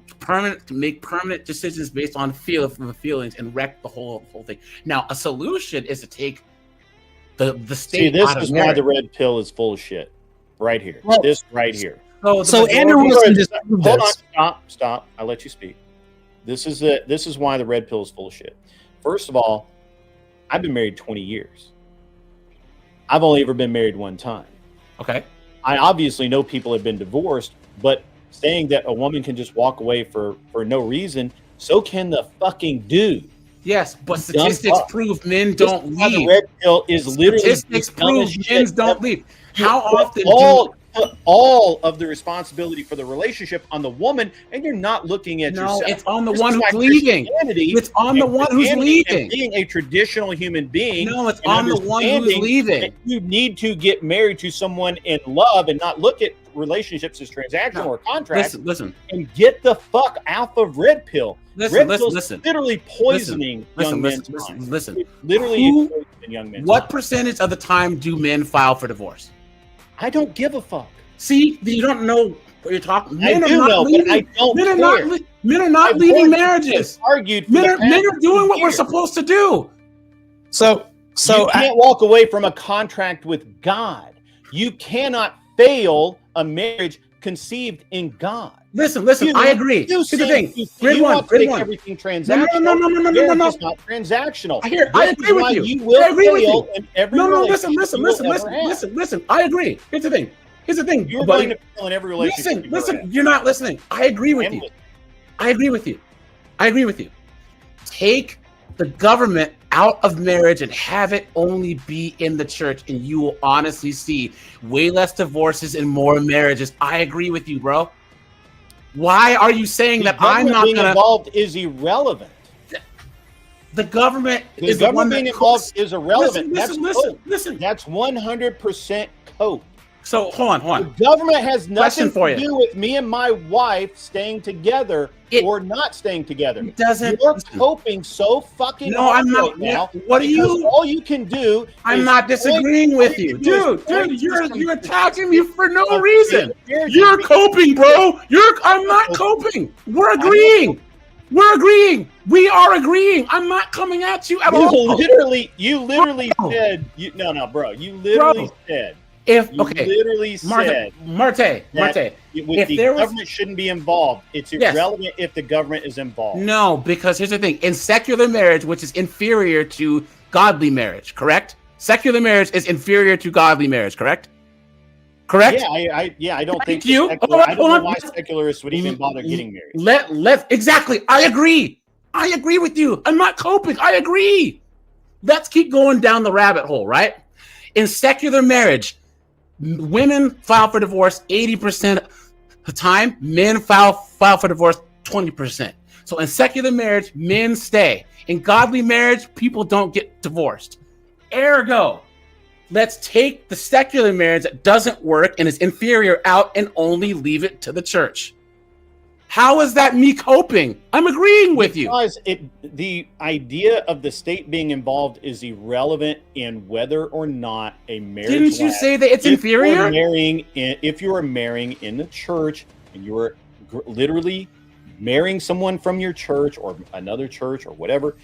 make permanent decisions based on feelings and wreck the whole thing. Now, a solution is to take the state. See, this out of is why marriage. the red pill is full of shit. Right here. Well, this right here. So Andrew Wilson just Hold on, stop. I let you speak. This is why the red pill is full of shit. First of all, I've been married 20 years. I've only ever been married one time. Okay. I obviously know people have been divorced, but saying that a woman can just walk away for no reason, so can the fucking dude. Yes, but statistics prove men don't leave. The red pill is literally statistics prove men don't leave. How often all of the responsibility for the relationship on the woman, and you're not looking at yourself. It's on the This one is who's why leaving. Christianity It's on the and one who's Christianity and leaving. being a traditional human being. No, it's and on the one who's understanding leaving. that you need to get married to someone in love and not look at relationships as transactional or contracts. Listen. And get the fuck out of red pill. Red pill's Listen. literally poisoning young men's minds. Listen. It's literally Who- poisoning young men's What minds. percentage of the time do men file for divorce? I don't give a fuck. See, you don't know what you're talking. I Men are do not know, but leaving. I don't Men are care. not. Men are not I've leaving argued- marriages. Argued for Men the are past doing what we're years. supposed to do. So you can't walk away from a contract with God. You cannot fail a marriage conceived in God. Listen. You- I agree. You Here's the say thing. you Grid want one. to Grid make one. everything transactional. No. Marriage is not transactional. I This agree is with why you. You will I agree with fail you. in every No. relationship you will ever have. Listen. I agree. Here's the thing. You're going to fail in every relationship. you've ever Listen. had. You're not listening. I agree with I'm you. listening. I agree with you. Take the government out of marriage and have it only be in the church, and you will honestly see way less divorces and more marriages. I agree with you, bro. Why are you saying that I'm Government not being gonna? involved is irrelevant. The government The is the one government that being involved is irrelevant. Listen. That's 100% cope. So hold on. The government has Question nothing for to you. do with me and my wife staying together or not staying together. It doesn't. You're coping so fucking No, hard I'm not. right now. What are because you? All you can do. I'm is not disagreeing all with you you, can do is dude. point You're to some- attacking me for no of reason. marriages You're being- coping, bro. I'm not coping. We're agreeing. We're agreeing. We are agreeing. I'm not coming at you at all. You literally said. Bro. You literally said. You literally said Marte. that If the there was government shouldn't be involved. It's Yes. irrelevant if the government is involved. no, because here's the thing: in secular marriage, which is inferior to godly marriage, correct? Secular marriage is inferior to godly marriage, correct? Correct. I don't think you. I Hold on, don't hold know on. why secularists would even bother getting married. Exactly. I agree with you. I'm not coping. I agree. Let's keep going down the rabbit hole, right? In secular marriage, women file for divorce 80% of the time. Men file for divorce 20%. So in secular marriage, men stay. In godly marriage, people don't get divorced. Ergo, let's take the secular marriage that doesn't work and is inferior out and only leave it to the church. How is that me coping? I'm agreeing with you. Because the idea of the state being involved is irrelevant in whether or not a marriage. Didn't you lasts. say that it's inferior? If you are marrying in the church and you are literally marrying someone from your church or another church or whatever,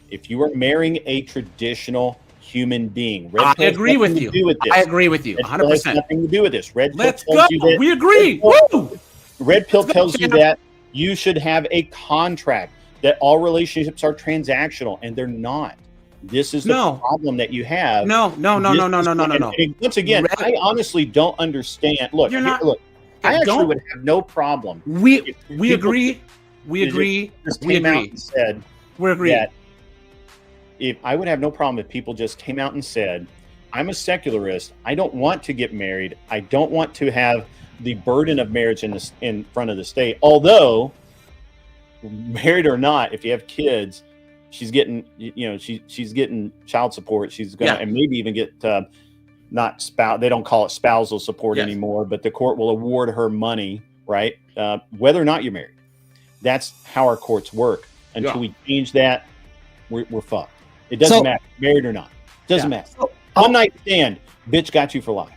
if you are marrying a traditional human being, I agree with you. I agree with you. 100%. Nothing to do with this. Red Pill Let's tells go. you that- We agree. Woo! Red Pill tells you that you should have a contract, that all relationships are transactional, and they're not. This is the problem that you have. No. Once again, I honestly don't understand. Look, I actually would have no problem. We if agree. We agree. Just We came out agree. and said We agree. that if I would have no problem if people just came out and said, I'm a secularist. I don't want to get married. I don't want to have the burden of marriage in front of the state. Although, married or not, if you have kids, she's getting, she's getting child support. She's gonna, and maybe even get not spouse. They don't call it spousal support anymore, but the court will award her money, right? Whether or not you're married. That's how our courts work. Until we change that, we're fucked. It doesn't matter, married or not. Doesn't matter. One night stand, bitch got you for life.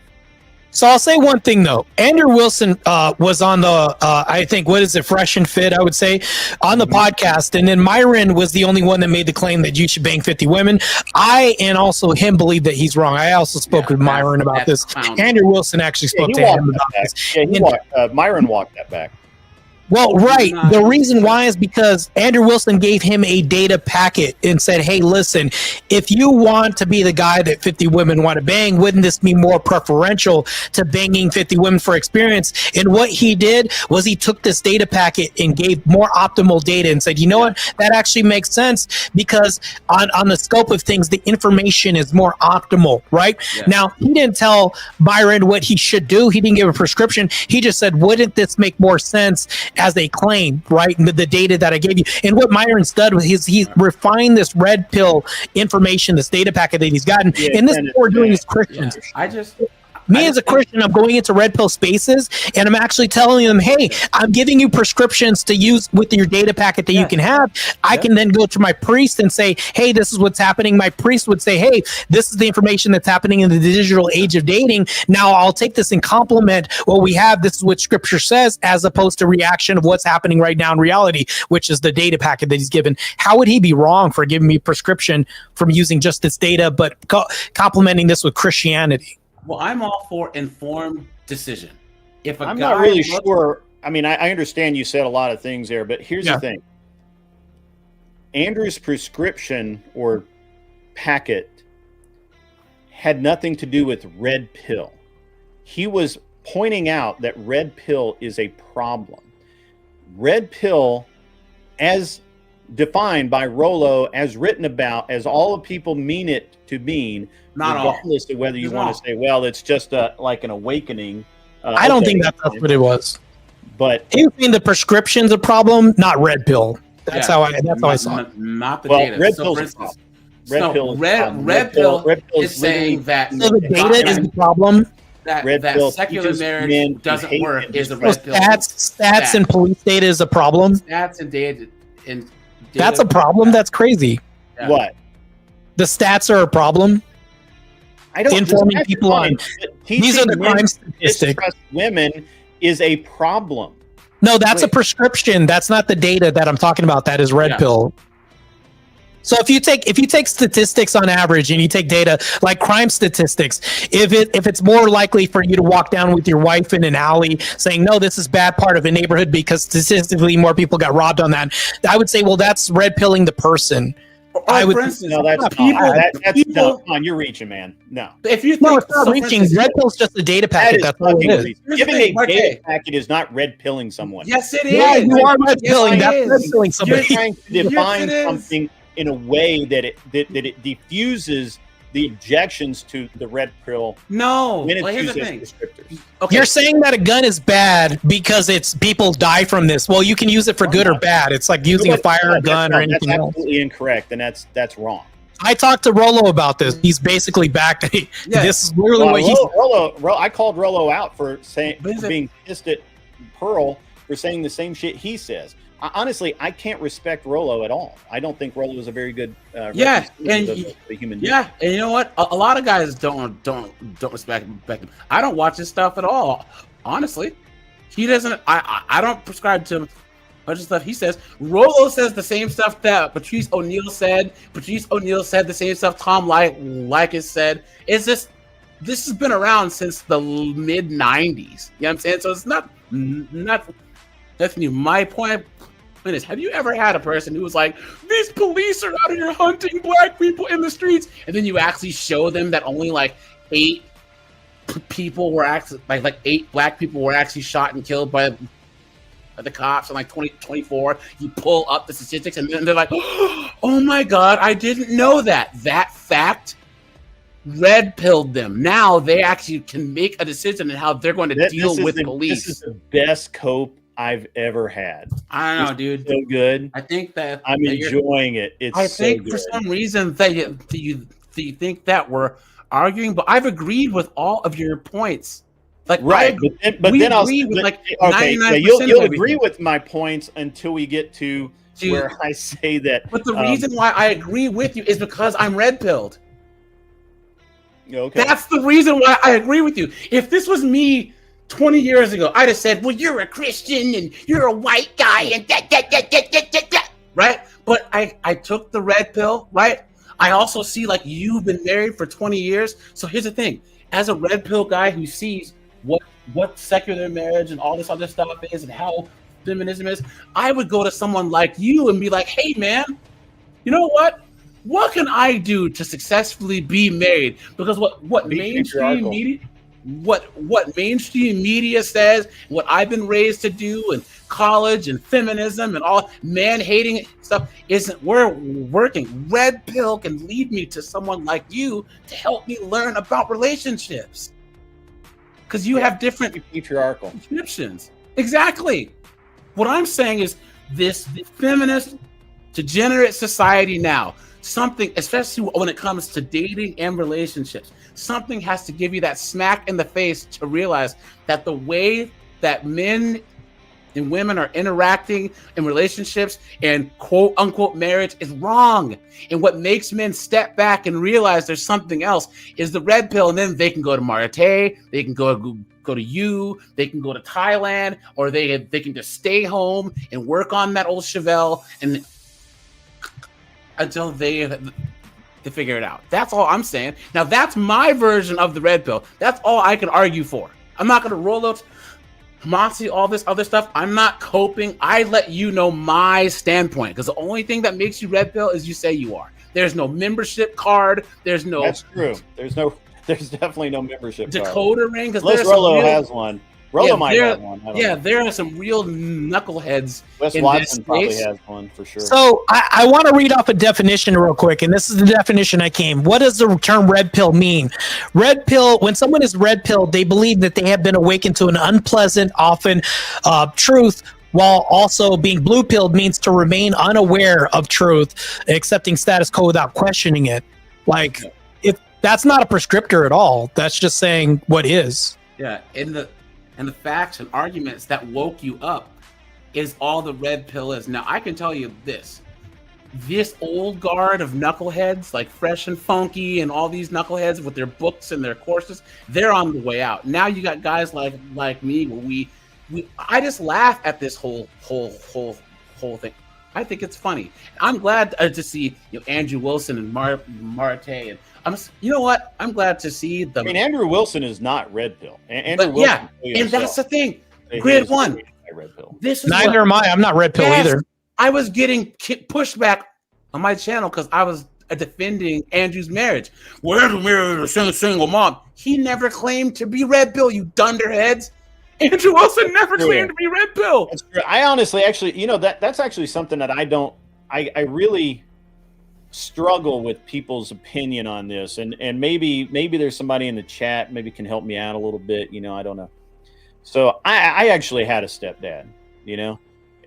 So I'll say one thing though. Andrew Wilson was on the I think what is it, Fresh and Fit, I would say, on the podcast, and then Myron was the only one that made the claim that you should bang 50 women. I and also him believe that he's wrong. I also spoke with Myron about this. Andrew Wilson actually spoke to him about this. Yeah, Myron walked that back. Well, right. The reason why is because Andrew Wilson gave him a data packet and said, hey, listen, if you want to be the guy that 50 women want to bang, wouldn't this be more preferential to banging 50 women for experience? And what he did was he took this data packet and gave more optimal data and said, you know what, that actually makes sense because on the scope of things, the information is more optimal, right? Yeah. Now, he didn't tell Byron what he should do. He didn't give a prescription. He just said, wouldn't this make more sense as a claim, right? The data that I gave you. And what Myron's done with he refined this red pill information, this data packet that he's gotten. And this is what we're doing as Christians. As a Christian, I'm going into red pill spaces and I'm actually telling them, hey, I'm giving you prescriptions to use with your data packet that you can have. I can then go to my priest and say, hey, this is what's happening. My priest would say, hey, this is the information that's happening in the digital age of dating. Now I'll take this and complement what we have. This is what scripture says, as opposed to reaction of what's happening right now in reality, which is the data packet that he's given. How would he be wrong for giving me prescription from using just this data, but complementing this with Christianity? Well, I'm all for informed decision. If I'm not really sure. I mean, I understand you said a lot of things there, but here's the thing. Andrew's prescription or packet had nothing to do with red pill. He was pointing out that red pill is a problem. Red pill, as defined by Rollo, as written about, as all the people mean it to mean, not regardless of whether you want to say, well, it's just like an awakening. I don't think that's what it was. But he was saying the prescription's a problem, not red pill. That's how I saw it. Not the data. Red so pill's red pill is saying that so the data is the problem. That secular marriage doesn't work is a red pill. Stats and police data is a problem. Stats and data that's a problem. That's crazy. Yeah. What? The stats are a problem. I don't informing people on these are the crime statistics. Women is a problem. No, that's a prescription. That's not the data that I'm talking about. That is red pill. So if you take statistics on average and you take data like crime statistics, if it's more likely for you to walk down with your wife in an alley saying, no, this is bad part of a neighborhood because statistically more people got robbed on that, I would say, well, that's red pilling the person. I would. For instance, no, that's that's no, come on, you're reaching, man. No. If you no, it's not reaching. Red pill's just a data packet. That's all it is. Giving a data packet is not red pilling someone. Yes, it is. Yeah, you are red pilling. That's red pilling somebody. You're trying to define something in a way that it diffuses the objections to the red pill. No, when it's here's used the as thing. descriptors. Okay. You're saying that a gun is bad because it's people die from this. Well, you can use it for good or bad. It's like using a fire gun or anything else. That's absolutely incorrect, and that's wrong. I talked to Rollo about this. He's basically back. This is literally what he's. Rollo, I called Rollo out for being pissed at Pearl for saying the same shit he says. Honestly, I can't respect Rollo at all. I don't think Rollo is a very good Yeah, and representative of the human being. yeah, and you know what? A lot of guys don't respect him. I don't watch his stuff at all. Honestly, he doesn't. I don't prescribe to him. Bunch of stuff he says. Rollo says the same stuff that Patrice O'Neal said. Patrice O'Neal said the same stuff Tom Likas said. It's just this has been around since the mid '90s. You know what I'm saying? So it's not that's new. My point is, have you ever had a person who was like, "These police are out here hunting black people in the streets," and then you actually show them that only like 8 people were actually like 8 black people were actually shot and killed by the cops in like 2024, you pull up the statistics and then they're like, oh my God, I didn't know that. That fact red pilled them. Now they actually can make a decision on how they're going to deal with police. This is the best cope I've ever had. I don't know, dude. So good. I think that I'm enjoying it. It's I so think good. for some reason that you think that we're arguing, but I've agreed with all of your points. Like right, but then I'll agree with like okay. 99% Yeah, of you'll everything. agree with my points until we get to where I say that. But the reason why I agree with you is because I'm red pilled. Okay. That's the reason why I agree with you. If this was me 20 years ago, I'd have said, well, you're a Christian and you're a white guy and that. Right? But I took the red pill, right? I also see like you've been married for 20 years. So here's the thing. As a red pill guy who sees what secular marriage and all this other stuff is and how feminism is, I would go to someone like you and be like, hey man, you know what can I do to successfully be married? Because what mainstream media what mainstream media says, what I've been raised to do in college and feminism and all man-hating stuff isn't working. Red pill can lead me to someone like you to help me learn about relationships. Because you have different patriarchal descriptions. Exactly. What I'm saying is this feminist, degenerate society now, something, especially when it comes to dating and relationships, something has to give you that smack in the face to realize that the way that men and women are interacting in relationships and quote unquote marriage is wrong. And what makes men step back and realize there's something else is the red pill. And then they can go to Marite, they can go to you, they can go to Thailand, or they can just stay home and work on that old Chevelle and until they figure it out. That's all I'm saying. Now that's my version of the red pill. That's all I can argue for. I'm not going to roll out Moxie, all this other stuff. I'm not coping. I let you know my standpoint because the only thing that makes you red pill is you say you are. There's no membership card. There's no. That's true. There's definitely no membership Decoder card. ring. Unless Rollo has one. Rollo might have one. Yeah, there are some real knuckleheads. Wes Watson probably has one for sure. So I want to read off a definition real quick, and this is the definition I came. What does the term red pill mean? Red pill, when someone is red pilled, they believe that they have been awakened to an unpleasant, often truth, while also being blue pilled means to remain unaware of truth, accepting status quo without questioning it. Like, if that's not a prescriptor at all, that's just saying what is. Yeah, and the facts and arguments that woke you up is all the red pill is. Now, I can tell you this old guard of knuckleheads, like Fresh and Funky and all these knuckleheads with their books and their courses, they're on the way out. Now you got guys like me where I just laugh at this whole thing. I think it's funny. I'm glad to see Andrew Wilson and Marte, and you know what? I'm glad to see them. I mean, Andrew Wilson is not red pill. Andrew Wilson, and that's the thing. Grid one. Red pill. This is neither am I. I'm not red pill either. I was getting pushback on my channel because I was defending Andrew's marriage. Where's the marriage of a single mom? He never claimed to be red pill. You dunderheads. Andrew Wilson never claimed to be red pill. I honestly, actually, that's actually something that I really struggle with people's opinion on this, and maybe there's somebody in the chat maybe can help me out a little bit. I don't know. So I actually had a stepdad,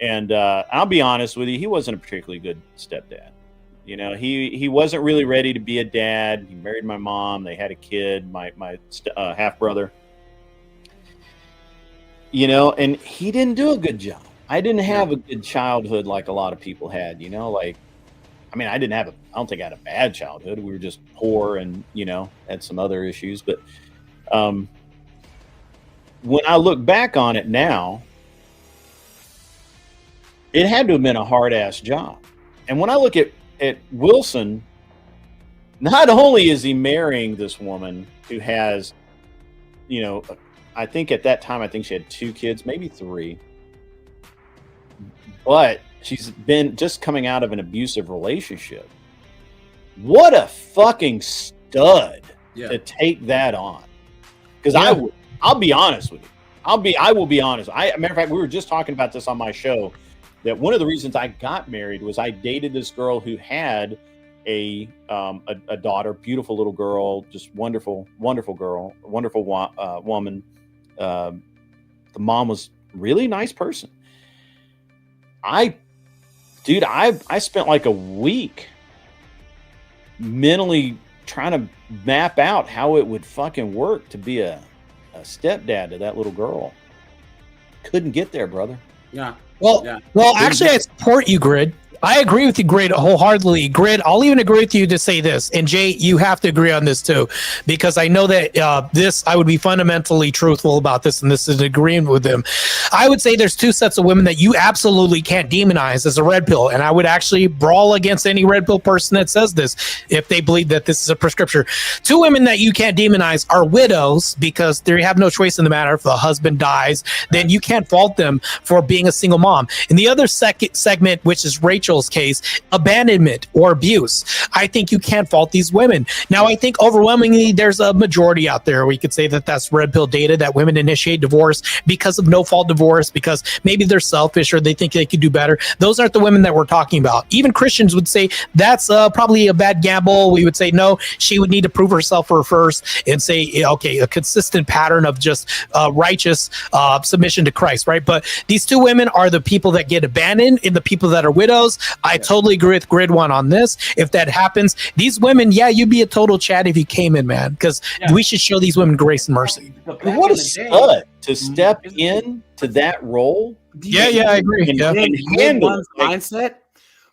and I'll be honest with you, he wasn't a particularly good stepdad. He wasn't really ready to be a dad. He married my mom. They had a kid, my half brother. you know, and he didn't do a good job. I didn't have a good childhood like a lot of people had, you know, like, I mean, I don't think I had a bad childhood. We were just poor and, you know, had some other issues. But when I look back on it now, it had to have been a hard ass job. And when I look at Wilson, not only is he marrying this woman who has, you know, I think at that time, I think she had 2 kids, maybe 3. But she's been just coming out of an abusive relationship. What a fucking stud to take that on. Because I'll be honest with you. I will be honest. Matter of fact, we were just talking about this on my show, that one of the reasons I got married was I dated this girl who had a daughter, beautiful little girl, just wonderful girl, wonderful woman. The mom was really nice person. I spent like a week mentally trying to map out how it would fucking work to be a stepdad to that little girl. Couldn't get there, brother. Yeah. Well, actually, I support you, Grid. I agree with you, Grid, wholeheartedly. Grid, I'll even agree with you to say this. And Jay, you have to agree on this too, because I know that I would be fundamentally truthful about this, and this is agreeing with them. I would say there's 2 sets of women that you absolutely can't demonize as a red pill. And I would actually brawl against any red pill person that says this if they believe that this is a prescription. 2 women that you can't demonize are widows, because they have no choice in the matter. If the husband dies, then you can't fault them for being a single mom. And the other segment, which is Rachel's case, abandonment or abuse, I think you can't fault these women. Now, I think overwhelmingly there's a majority out there. We could say that that's red pill data, that women initiate divorce because of no fault divorce, because maybe they're selfish or they think they could do better. Those aren't the women that we're talking about. Even Christians would say that's probably a bad gamble. We would say no, she would need to prove herself first and say, okay, a consistent pattern of just righteous submission to Christ, right? But these 2 women are the people that get abandoned and the people that are widows. I totally agree with Grid One on this. If that happens, these women, you'd be a total Chad if you came in, man, because we should show these women grace and mercy. What a stud to step in to that role. I agree. And handle mindset.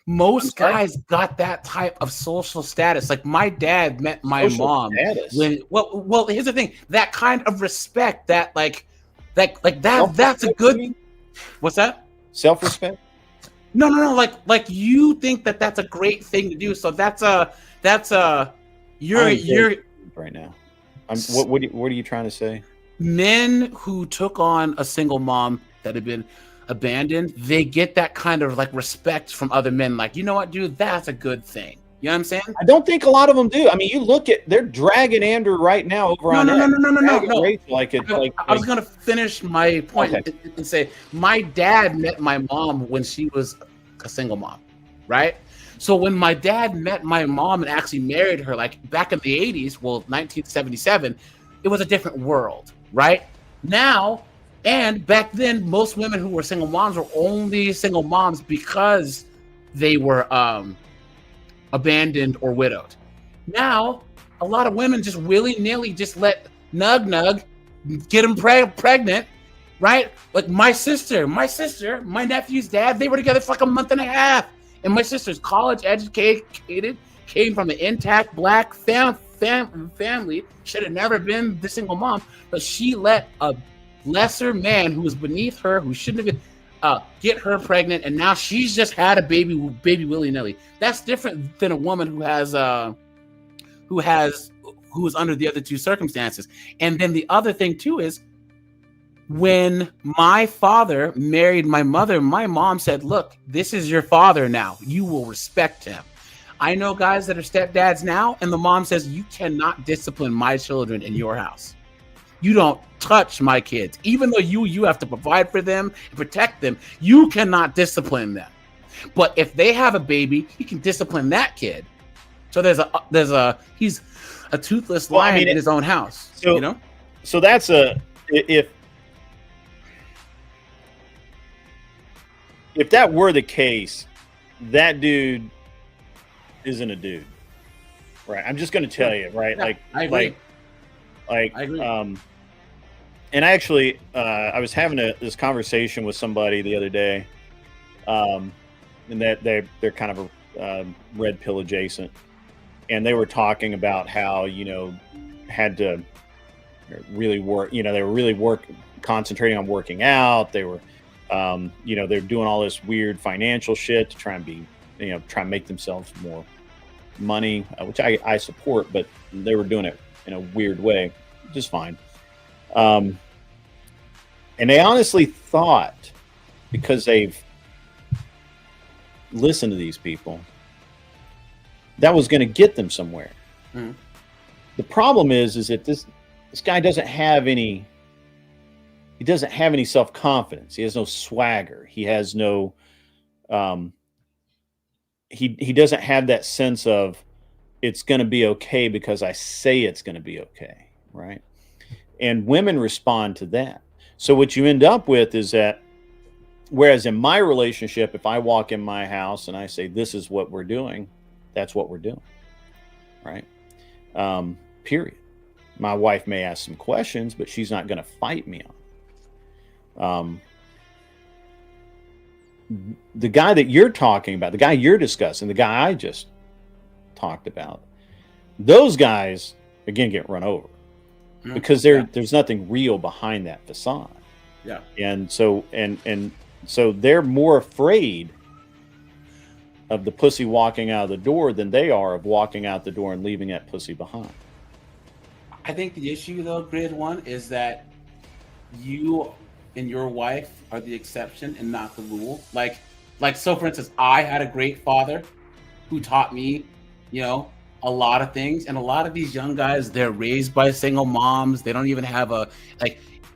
Most guys got that type of social status. Like my dad met my mom when. Well, here's the thing: that kind of respect, that's a good. What's that? Self-respect. No. Like you think that that's a great thing to do. So you're right now. What are you trying to say? Men who took on a single mom that had been abandoned, they get that kind of like respect from other men. Like, you know what, dude, that's a good thing. You know what I'm saying? I don't think a lot of them do. I mean, you look at, they're dragging Andrew right now over on. No. Rachel, I was gonna finish my point and say my dad met my mom when she was a single mom, right? So when my dad met my mom and actually married her, like back in the 80s, 1977, it was a different world, right? Now, and back then, most women who were single moms were only single moms because they were abandoned or widowed. Now, a lot of women just willy-nilly just let nug get them pregnant, right? Like my sister, my nephew's dad, they were together for like a month and a half. And my sister's college educated, came from an intact black family, should have never been the single mom, but she let a lesser man who was beneath her, who shouldn't have been, get her pregnant, and now she's just had a baby willy-nilly. That's different than a woman who is under the other 2 circumstances. And then the other thing too is, when my father married my mother, my mom said, look, this is your father now. You will respect him. I know guys that are stepdads now, and the mom says, you cannot discipline my children in your house. You don't touch my kids. Even though you have to provide for them and protect them, you cannot discipline them. But if they have a baby, you can discipline that kid. So he's a toothless lion in his own house. So, you know? So that's if that were the case, that dude isn't a dude, right? I'm just going to tell you, right? Yeah, I agree. I agree. And actually, I was having this conversation with somebody the other day, and that they're kind of a red pill adjacent, and they were talking about how had to really work. They were really concentrating on working out. They were, they're doing all this weird financial shit to try and be, try and make themselves more money, which I support, but they were doing it in a weird way, just fine. And they honestly thought, because they've listened to these people, that was going to get them somewhere. Mm-hmm. The problem is that this guy doesn't have any. He doesn't have any self-confidence. He has no swagger. He has no. He doesn't have that sense of it's going to be okay because I say it's going to be okay, right? And women respond to that. So what you end up with is that, whereas in my relationship, if I walk in my house and I say, this is what we're doing, that's what we're doing, right? Period. My wife may ask some questions, but she's not going to fight me on. The guy that you're talking about, the guy you're discussing, the guy I just talked about, those guys, again, get run over. Because there's nothing real behind that facade. Yeah. And so so they're more afraid of the pussy walking out of the door than they are of walking out the door and leaving that pussy behind. I think the issue, though, Grid One, is that you and your wife are the exception and not the rule. Like so, for instance, I had a great father who taught me, a lot of things, and a lot of these young guys, they're raised by single moms. They don't even have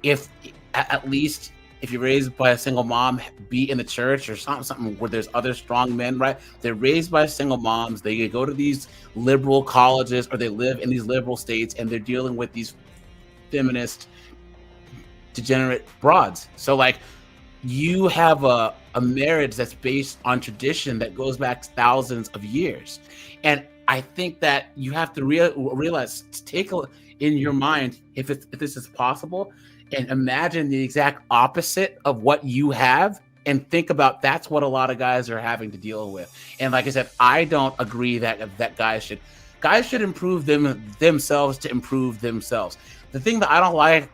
if you're raised by a single mom, be in the church or something where there's other strong men, right? They're raised by single moms. They go to these liberal colleges or they live in these liberal states, and they're dealing with these feminist degenerate broads. So you have a marriage that's based on tradition that goes back thousands of years. And I think that you have to realize, take in your mind, if this is possible, and imagine the exact opposite of what you have, and think about that's what a lot of guys are having to deal with. And like I said, I don't agree that guys should improve themselves to improve themselves. The thing that I don't like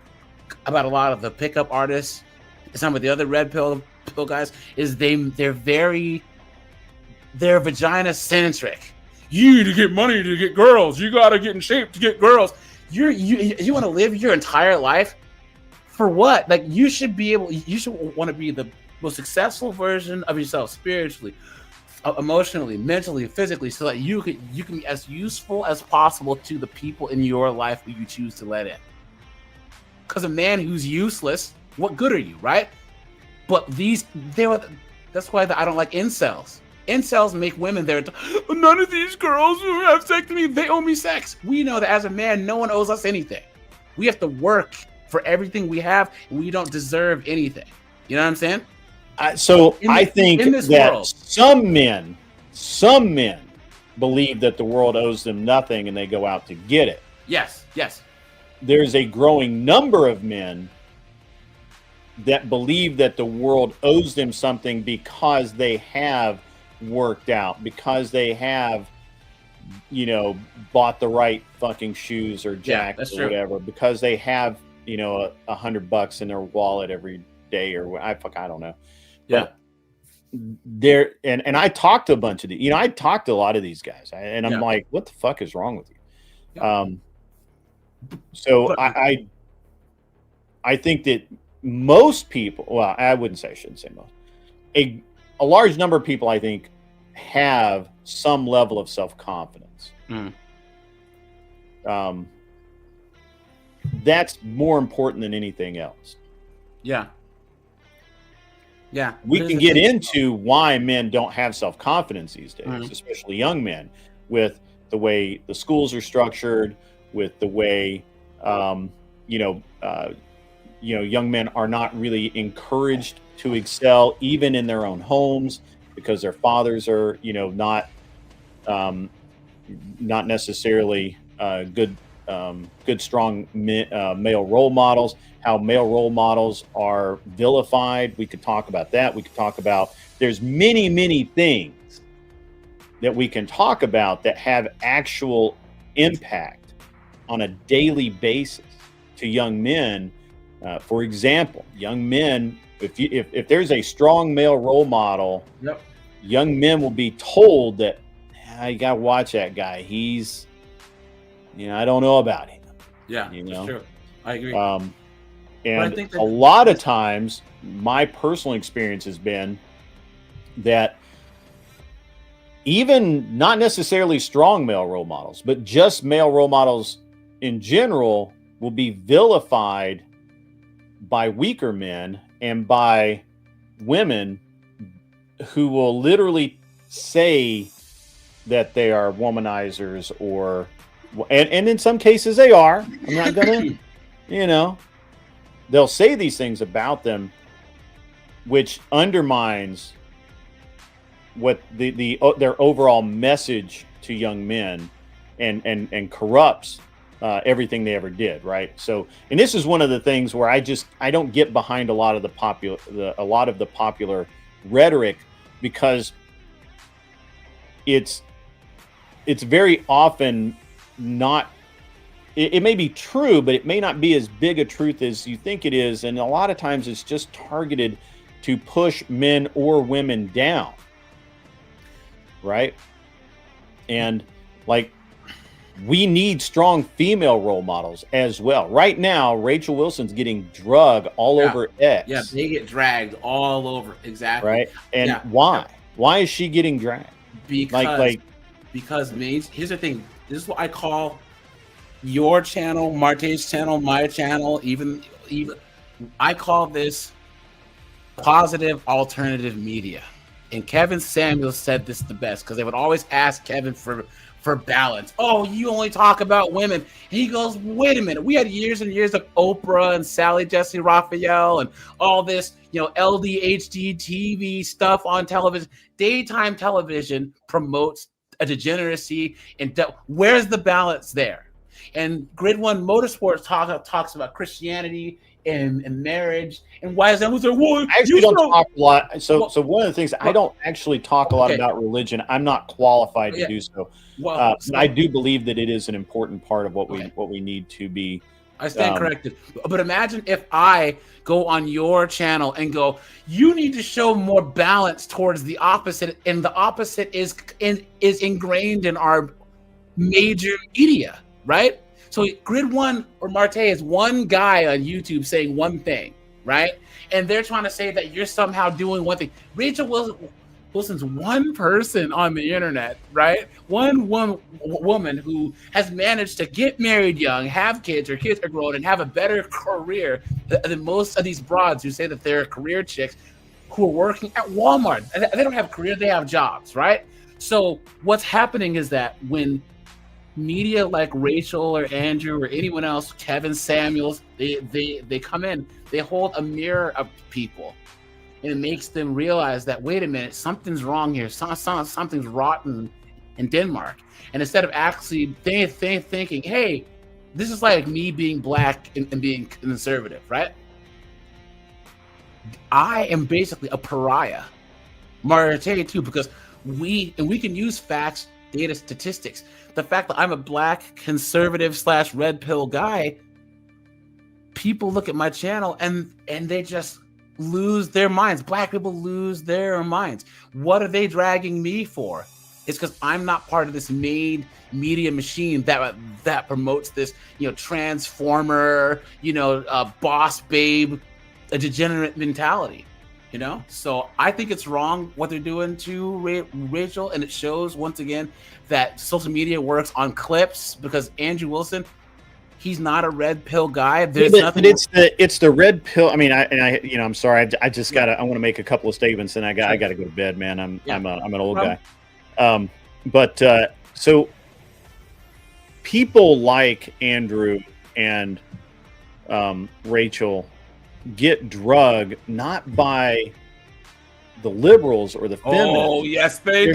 about a lot of the pickup artists, some of the other red pill guys, is they're vagina centric. You need to get money to get girls. You got to get in shape to get girls. You want to live your entire life for what? You should want to be the most successful version of yourself, spiritually, emotionally, mentally, physically, so that you can be as useful as possible to the people in your life who you choose to let in. Because a man who's useless, what good are you, right? But that's why I don't like incels. Incels make women none of these girls who have sex with me, they owe me sex. We know that as a man, no one owes us anything. We have to work for everything we have, and we don't deserve anything. You know what I'm saying? I think that world, some men believe that the world owes them nothing and they go out to get it. Yes. There's a growing number of men that believe that the world owes them something because they have worked out, because they have bought the right fucking shoes or jackets or whatever, because they have $100 in their wallet every day, or I don't know. But and I talked to a bunch of these, I talked to a lot of these guys, and I'm like, what the fuck is wrong with you? So I think that most people, well, I shouldn't say most, a large number of people, I think, have some level of self-confidence. That's more important than anything else. Yeah. We can get into why men don't have self-confidence these days, especially young men, with the way the schools are structured, with the way, young men are not really encouraged to excel even in their own homes, because their fathers are, not necessarily good good, strong male role models, how male role models are vilified. We could talk about that. We could talk about, there's many, many things that we can talk about that have actual impact on a daily basis to young men. For example, young men, if there's a strong male role model, Yep. young men will be told that, you got to watch that guy. He's, I don't know about him. Yeah, You that's know? true. I agree. And I think that- a lot of times, my personal experience has been that even not necessarily strong male role models, but just male role models in general will be vilified by weaker men and by women who will literally say that they are womanizers, or and in some cases they are. I'm not gonna they'll say these things about them, which undermines what their overall message to young men, and corrupts everything they ever did, right? So, and this is one of the things where I don't get behind a lot of the popular rhetoric, because it's very often not. It may be true, but it may not be as big a truth as you think it is, and a lot of times it's just targeted to push men or women down, right? And like, we need strong female role models as well. Right now, Rachel Wilson's getting drug all over X. Yeah, they get dragged all over. Exactly. Right. And Yeah. why? Why is she getting dragged? Because here's the thing. This is what I call your channel, Marte's channel, my channel, even I call this positive alternative media. And Kevin Samuels said this the best, because they would always ask Kevin for balance. Oh, you only talk about women. And he goes, wait a minute. We had years and years of Oprah and Sally Jesse Raphael and all this, LDHD TV stuff on television. Daytime television promotes a degeneracy, and where's the balance there? And Grid One Motorsports talks about Christianity and marriage, and why is that? I actually don't talk a lot. So one of the things, I don't actually talk a lot about religion. I'm not qualified to do so. Well, I do believe that it is an important part of what we need to be. I stand corrected. But imagine if I go on your channel and go, you need to show more balance towards the opposite, and the opposite is ingrained in our major media, right? So Grid One or Marte is one guy on YouTube saying one thing, right? And they're trying to say that you're somehow doing one thing. Rachel Wilson's one person on the internet, right? One woman who has managed to get married young, have kids, her kids are grown, and have a better career than most of these broads who say that they're career chicks who are working at Walmart. They don't have a career, they have jobs, right? So what's happening is that when media like Rachel or Andrew or anyone else, Kevin Samuels, they come in, they hold a mirror up to people, and it makes them realize that, wait a minute, something's wrong here. Something's rotten in Denmark. And instead of actually thinking, hey, this is like me being black and being conservative, right? I am basically a pariah. Marte too, because we can use facts, data, statistics. The fact that I'm a black conservative / red pill guy, people look at my channel and they just lose their minds. Black people lose their minds. What are they dragging me for? It's because I'm not part of this made media machine that promotes this, transformer, boss babe, a degenerate mentality. So I think it's wrong what they're doing to Rachel, and it shows once again that social media works on clips, because Andrew Wilson, he's not a red pill guy. There's nothing. But it's the red pill. I mean, I'm sorry. I just gotta. I want to make a couple of statements, and I gotta go to bed, man. I'm an old guy. So people like Andrew and Rachel get drugged not by the liberals or the feminists. Oh, yes, they're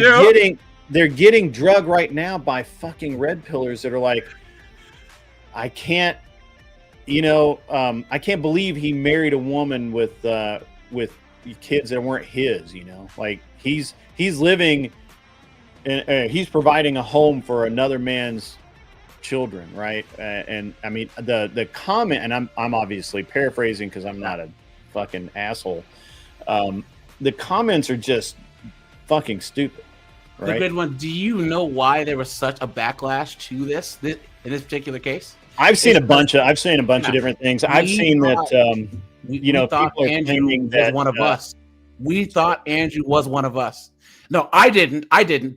They're getting drugged right now by fucking red pillars that are like, I can't, I can't believe he married a woman with kids that weren't his. Like he's living and he's providing a home for another man's children, right? And I mean the comment, and I'm obviously paraphrasing because I'm not a fucking asshole. The comments are just fucking stupid. Right? The good one. Do you know why there was such a backlash to this in this particular case? I've seen a bunch of different things. I've seen that. We thought people are Andrew claiming was that one of us. We thought Andrew was one of us. No, I didn't.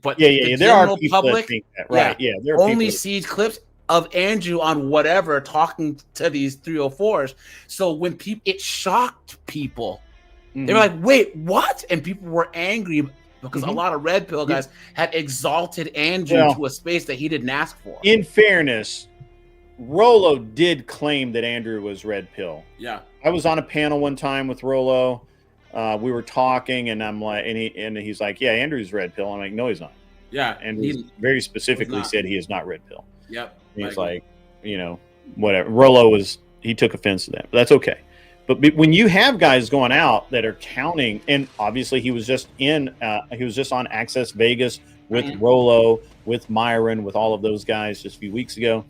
But the there are general people public, that think that, right? Yeah, there are only people sees clips of Andrew on whatever talking to these 304s. So when it shocked people. They were like, "Wait, what?" And people were angry because a lot of red pill guys had exalted Andrew to a space that he didn't ask for. In fairness, Rollo did claim that Andrew was red pill. Yeah, I was on a panel one time with Rollo. We were talking, and I'm like, and he's like, "Yeah, Andrew's red pill." I'm like, "No, he's not." Yeah, and he very specifically said he is not red pill. Yep. And he's like, whatever. Rollo he took offense to that, but that's okay. But when you have guys going out that are counting, and obviously he was just on Access Vegas with Rollo, with Myron, with all of those guys just a few weeks ago,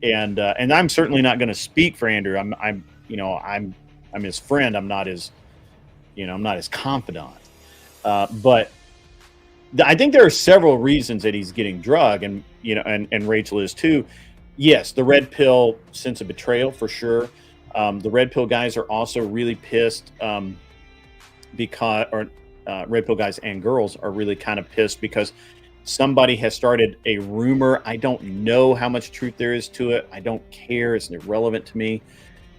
and I'm certainly not going to speak for Andrew. I'm his friend. I'm not his confidant. But I think there are several reasons that he's getting drug, and Rachel is too. Yes, the red pill sense of betrayal for sure. The red pill guys are also really pissed because red pill guys and girls are really kind of pissed because somebody has started a rumor. I don't know how much truth there is to it. I don't care. It's irrelevant to me.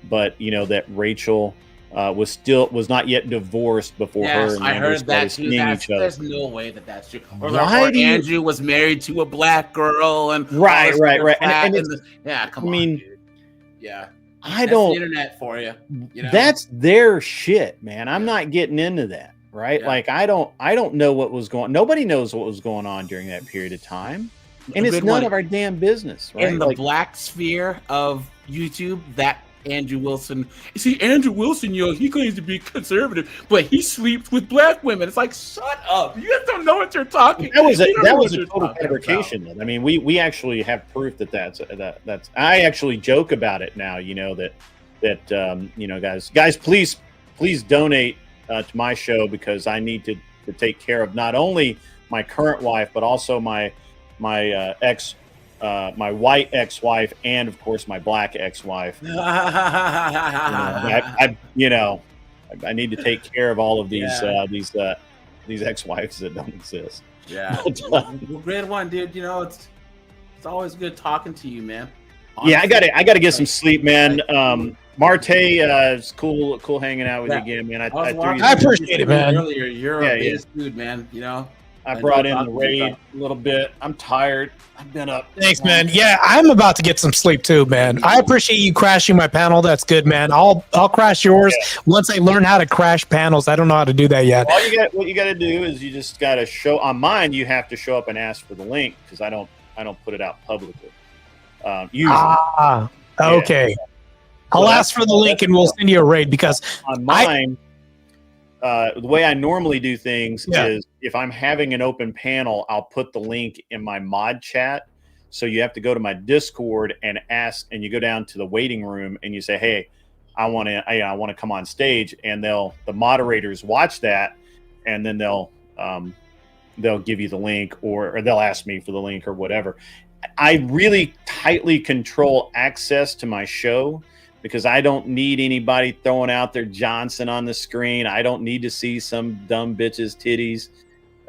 But that Rachel was not yet divorced before her and I Andrew heard that started too. seeing each other. There's no way that's true. Or Why Andrew was married to a black girl and right. And come on, dude. Yeah. That's the internet for you. That's their shit, man. I'm not getting into that, right? Yeah. Like I don't know what was going. Nobody knows what was going on during that period of time, and it's none of our damn business, right? In the black sphere of YouTube, that Andrew Wilson. See, Andrew Wilson, he claims to be conservative, but he sleeps with black women. It's like, shut up! You guys don't know what you're talking. That was a total fabrication. Then I mean, we actually have proof that that's. I actually joke about it now. Guys, please donate to my show because I need to take care of not only my current wife but also my white ex-wife and of course my black ex-wife. I need to take care of all of these ex-wives that don't exist. Yeah. Well, great one, dude. It's always good talking to you, man. Honestly. Yeah, I gotta get some sleep, man. Marte, it's cool hanging out with you again, man. I appreciate it, man. Earlier, you're a big dude, man. I brought in the raid a little bit. I'm tired. I've been up. Thanks, man. Yeah, I'm about to get some sleep too, man. I appreciate you crashing my panel. That's good, man. I'll crash yours once I learn how to crash panels. I don't know how to do that yet. What you got to do is you just got to show on mine. You have to show up and ask for the link because I don't put it out publicly. Usually. Okay. I'll ask for the link and we'll send you a raid because on mine. The way I normally do things is if I'm having an open panel, I'll put the link in my mod chat. So you have to go to my Discord and ask, and you go down to the waiting room and you say, "Hey, I want to come on stage," and the moderators watch that, and then they'll give you the link or they'll ask me for the link or whatever. I really tightly control access to my show. Because I don't need anybody throwing out their Johnson on the screen. I don't need to see some dumb bitch's titties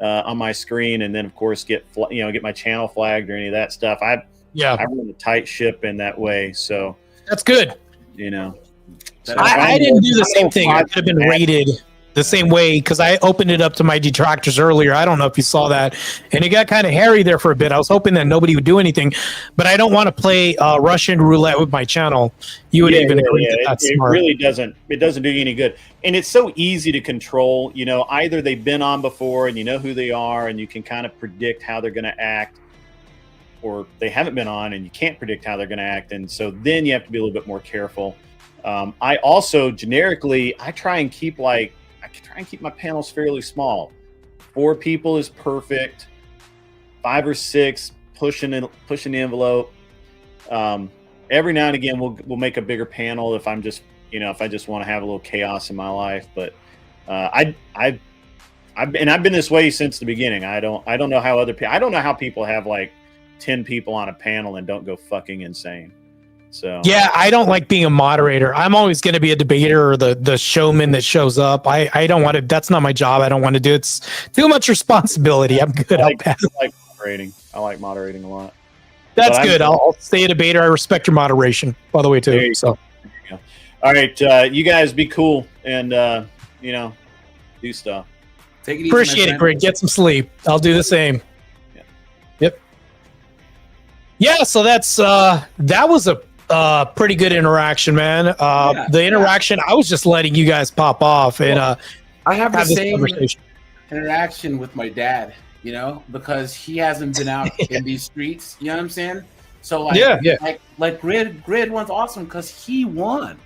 on my screen, and then of course get my channel flagged or any of that stuff. I run a tight ship in that way, so that's good. I didn't do the same thing. I could have been rated the same way because I opened it up to my detractors earlier. I don't know if you saw that, and it got kind of hairy there for a bit. I was hoping that nobody would do anything, but I don't want to play Russian roulette with my channel. You would even agree that that's smart. It really doesn't. It doesn't do you any good, and it's so easy to control. Either they've been on before and you know who they are, and you can kind of predict how they're going to act, or they haven't been on, and you can't predict how they're going to act, and so then you have to be a little bit more careful. I also generically I try and keep my panels fairly small. 4 people is perfect. 5 or 6 pushing the envelope. Every now and again we'll make a bigger panel if I'm just if I just want to have a little chaos in my life. But I've been this way since the beginning. I don't know how I don't know how people have like 10 people on a panel and don't go fucking insane. So yeah, I don't like being a moderator. I'm always going to be a debater or the showman that shows up. I don't want to. That's not my job. I don't want to do it. It's too much responsibility. I'm good. I like moderating. I like moderating a lot. That's good. I'll stay a debater. I respect your moderation, by the way, too. So, all right, you guys be cool and do stuff. Take it easy, appreciate it, Greg. Get some sleep. I'll do the same. Yeah. Yep. Yeah. So that was a pretty good interaction, man. The interaction. I was just letting you guys pop off and I have the this same conversation. interaction with my dad, because he hasn't been out in these streets. You know what I'm saying? So like Grid One's awesome because he won.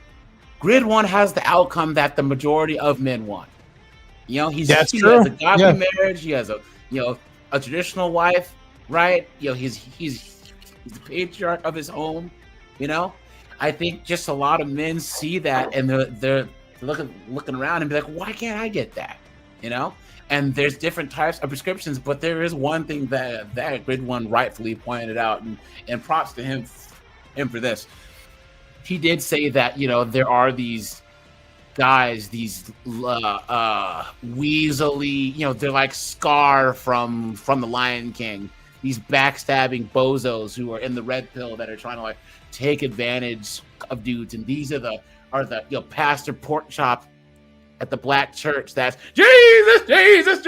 Grid One has the outcome that the majority of men want. He has a godly marriage. He has a traditional wife, right? He's the patriarch of his home. I think just a lot of men see that and they're looking around and be like, why can't I get that? And there's different types of prescriptions, but there is one thing that Grid One rightfully pointed out, and props to him for this. He did say that there are these guys, these weaselly, they're like Scar from the Lion King, these backstabbing bozos who are in the red pill that are trying to like take advantage of dudes, and these are the pastor pork chop at the black church that's Jesus,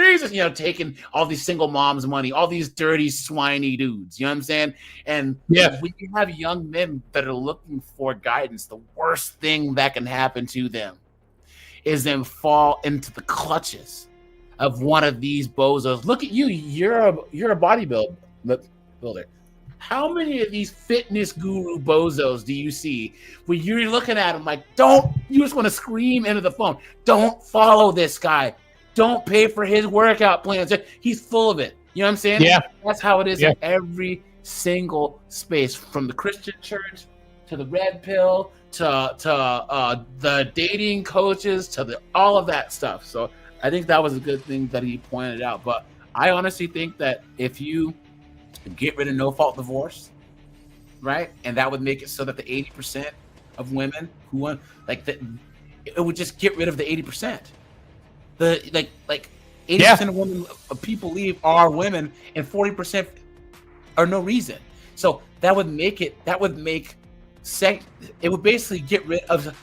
taking all these single moms' money, all these dirty, swiney dudes. You know what I'm saying? And when you have young men that are looking for guidance, the worst thing that can happen to them is them fall into the clutches of one of these bozos. Look at you. You're a bodybuilder. How many of these fitness guru bozos do you see where you're looking at them like, you just want to scream into the phone, don't follow this guy. Don't pay for his workout plans. He's full of it. You know what I'm saying? Yeah. That's how it is in every single space, from the Christian church to the red pill to the dating coaches to all of that stuff. So I think that was a good thing that he pointed out. But I honestly think that if you get rid of no-fault divorce, right, and that would make it so that the 80% of women who want it would just get rid of the 80%. The 80% of women of people leave are women, and 40% are no reason. So that would make it would basically get rid of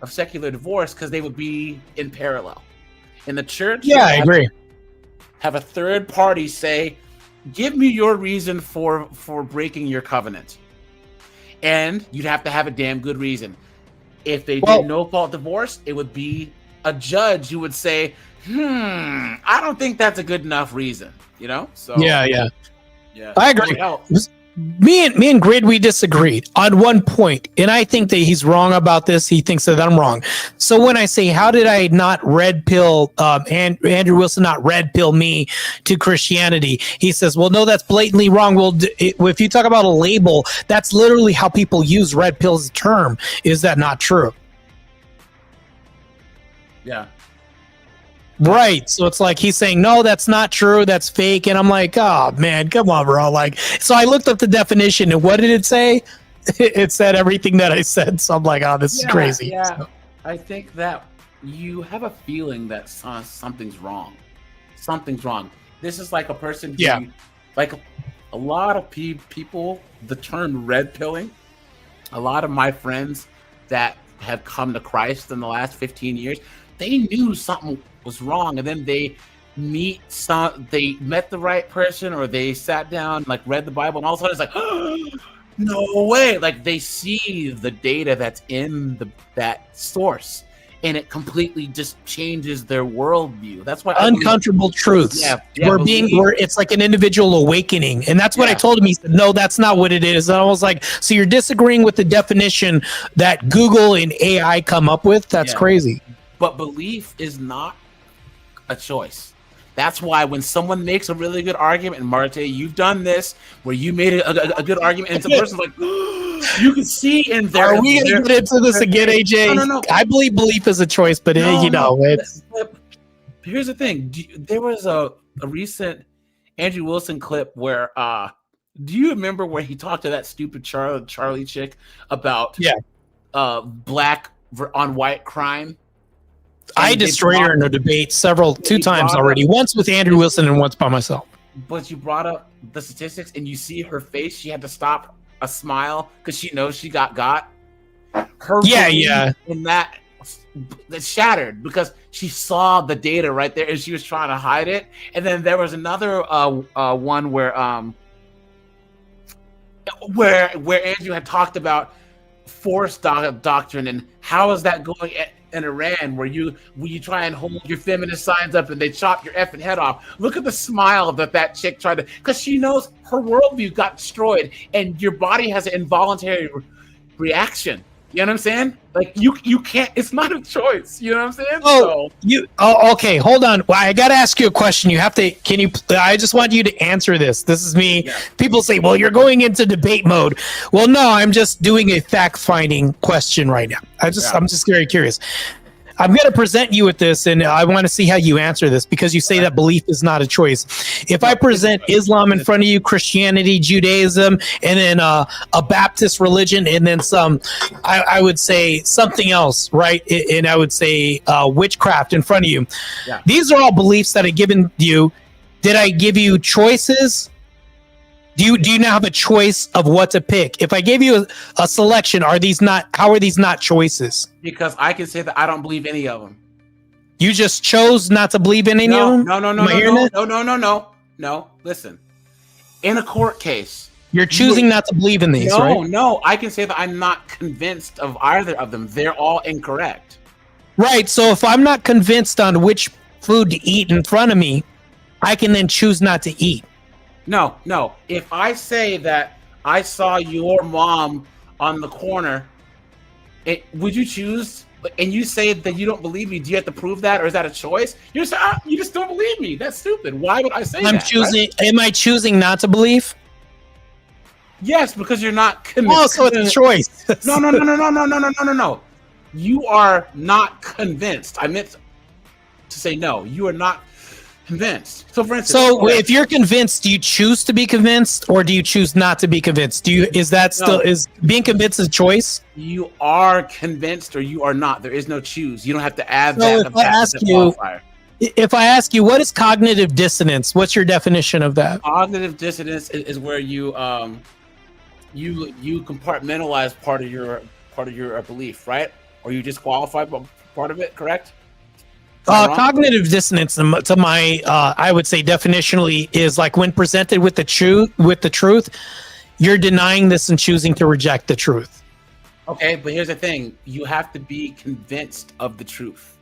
secular divorce because they would be in parallel. In the church, I agree. Have a third party say, give me your reason for breaking your covenant. And you'd have to have a damn good reason. If they did no-fault divorce, it would be a judge who would say, I don't think that's a good enough reason. So yeah, I agree. Me and Grid, we disagreed on one point, and I think that he's wrong about this. He thinks that I'm wrong. So when I say, how did I not red pill Andrew Wilson not red pill me to Christianity? He says, well, no, that's blatantly wrong. Well, if you talk about a label, that's literally how people use red pill as a term. Is that not true? Yeah. Right. So it's like he's saying, no, that's not true. That's fake. And I'm like, oh, man, come on, bro. So I looked up the definition, and what did it say? It said everything that I said. So I'm like, oh, this is crazy. Yeah. So. I think that you have a feeling that something's wrong. Something's wrong. This is like a person who, like a lot of people, the term red pilling, a lot of my friends that have come to Christ in the last 15 years, they knew something was wrong, and then they met the right person, or they sat down, read the Bible, and all of a sudden it's like, oh, no way. They see the data that's in that source, and it completely just changes their worldview. That's why uncomfortable truths. It's like an individual awakening, and that's what I told him. He said, "No, that's not what it is." And I was like, "So you're disagreeing with the definition that Google and AI come up with? That's crazy." But belief is not a choice. That's why when someone makes a really good argument, and Marte, you've done this, where you made a good argument, and the person's like, you can see in there. Are we going to get into this again, AJ? No. I believe belief is a choice, but it's. Here's the thing. There was a recent Andrew Wilson clip where, do you remember where he talked to that stupid Charlie chick about black on white crime? I destroyed her in a debate two times already. Once with Andrew Wilson and once by myself. But you brought up the statistics, and you see her face. She had to stop a smile because she knows she got. Her in that shattered because she saw the data right there, and she was trying to hide it. And then there was another one where Andrew had talked about force doctrine and how is that going in Iran, where you try and hold your feminist signs up and they chop your effing head off. Look at the smile that chick tried to, because she knows her worldview got destroyed, and your body has an involuntary reaction. You know what I'm saying? Like you can't. It's not a choice. You know what I'm saying? Okay. Hold on. Well, I got to ask you a question. You have to. Can you? I just want you to answer this. This is me. Yeah. People say, "Well, you're going into debate mode." Well, no, I'm just doing a fact-finding question right now. I'm just very curious. I'm going to present you with this, and I want to see how you answer this, because you say that belief is not a choice. If I present Islam in front of you, Christianity, Judaism, and then a Baptist religion, and then some, I would say something else, right? And I would say witchcraft in front of you. Yeah. These are all beliefs that I've given you. Did I give you choices? Do you now have a choice of what to pick? If I gave you a selection, how are these not choices? Because I can say that I don't believe any of them. You just chose not to believe in any of them? No. Listen, in a court case, you're choosing not to believe in these, right? No. I can say that I'm not convinced of either of them. They're all incorrect. Right. So if I'm not convinced on which food to eat in front of me, I can then choose not to eat. No. If I say that I saw your mom on the corner, would you choose? And you say that you don't believe me. Do you have to prove that, or is that a choice? You just don't believe me. That's stupid. Why would I say that? Right? Am I choosing not to believe? Yes, because you're not convinced. Oh, so it's a choice. No. You are not convinced. I meant to say no. You are not convinced. So, for instance, if you're convinced, do you choose to be convinced, or do you choose not to be convinced? Is being convinced a choice? You are convinced, or you are not. There is no choose. You don't have to add that. If I ask you, what is cognitive dissonance? What's your definition of that? Cognitive dissonance is where you compartmentalize part of your belief, right? Or you disqualify part of it. Correct? Cognitive dissonance, to my I would say definitionally, is like when presented with the truth, you're denying this and choosing to reject the truth. Okay, but here's the thing: you have to be convinced of the truth.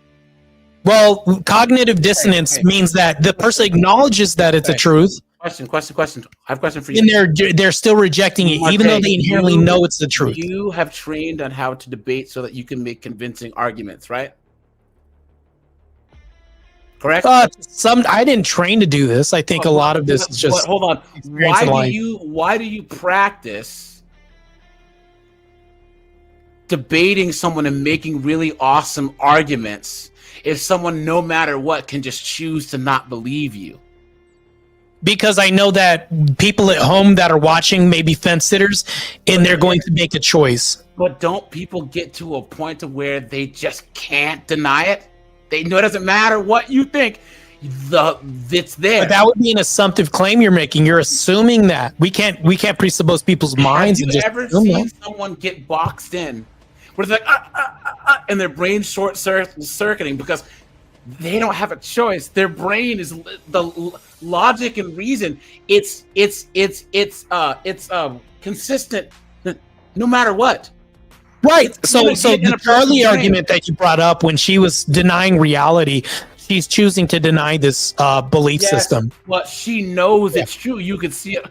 Well, cognitive dissonance means that the person acknowledges that it's a truth. Question. I have a question for you. And they're still rejecting it, even though they inherently know it's the truth. You have trained on how to debate so that you can make convincing arguments, right? Correct. I didn't train to do this. I think a lot of this is just. Hold on. Why do you practice debating someone and making really awesome arguments if someone, no matter what, can just choose to not believe you? Because I know that people at home that are watching may be fence sitters, and they're going to make a choice. But don't people get to a point to where they just can't deny it? They know it doesn't matter what you think. It's there. But that would be an assumptive claim you're making. You're assuming that we can't presuppose people's minds. Have you ever seen someone get boxed in where they're like, and their brain short circuiting because they don't have a choice? Their brain is the logic and reason. It's consistent no matter what. Right. So gonna so get in the a person's Charlie brain. argument that you brought up when she was denying reality, she's choosing to deny this belief Yes, system. but she knows it's true. You can see it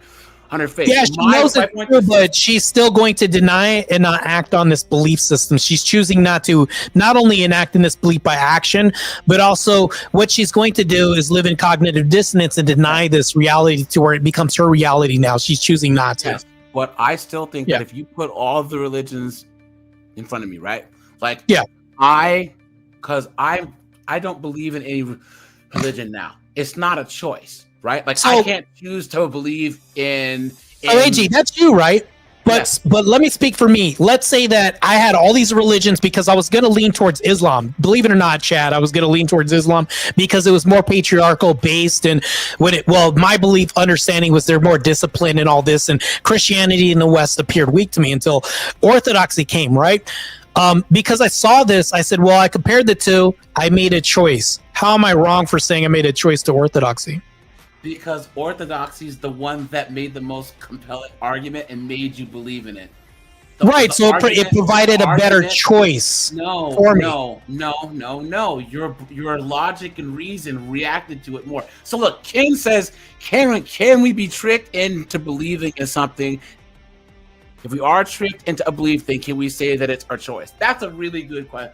on her face. Yeah, she knows it's true, but she's still going to deny it and not act on this belief system. She's choosing not to not only enact in this belief by action, but also what she's going to do is live in cognitive dissonance and deny this reality to where it becomes her reality now. She's choosing not to. Yes, but I still think Yeah. that if you put all the religions in front of me, right? Like, Yeah. because I don't believe in any religion now. It's not a choice, right? Like, So- I can't choose to believe in. Oh, AG, that's you, right? But let me speak for me. Let's say that I had all these religions because I was going to lean towards Islam. Believe it or not, Chad, I was going to lean towards Islam because it was more patriarchal based, and my belief understanding was they're more disciplined and all this, and Christianity in the West appeared weak to me until Orthodoxy came, right? Because I saw this, I said, well, I compared the two, I made a choice. How am I wrong for saying I made a choice to Orthodoxy? Because orthodoxy is the one that made the most compelling argument and made you believe in it. Right, so it provided a better choice for me. No. Your logic and reason reacted to it more. So look, Ken says, can we be tricked into believing in something? If we are tricked into a belief, then can we say that it's our choice? That's a really good question.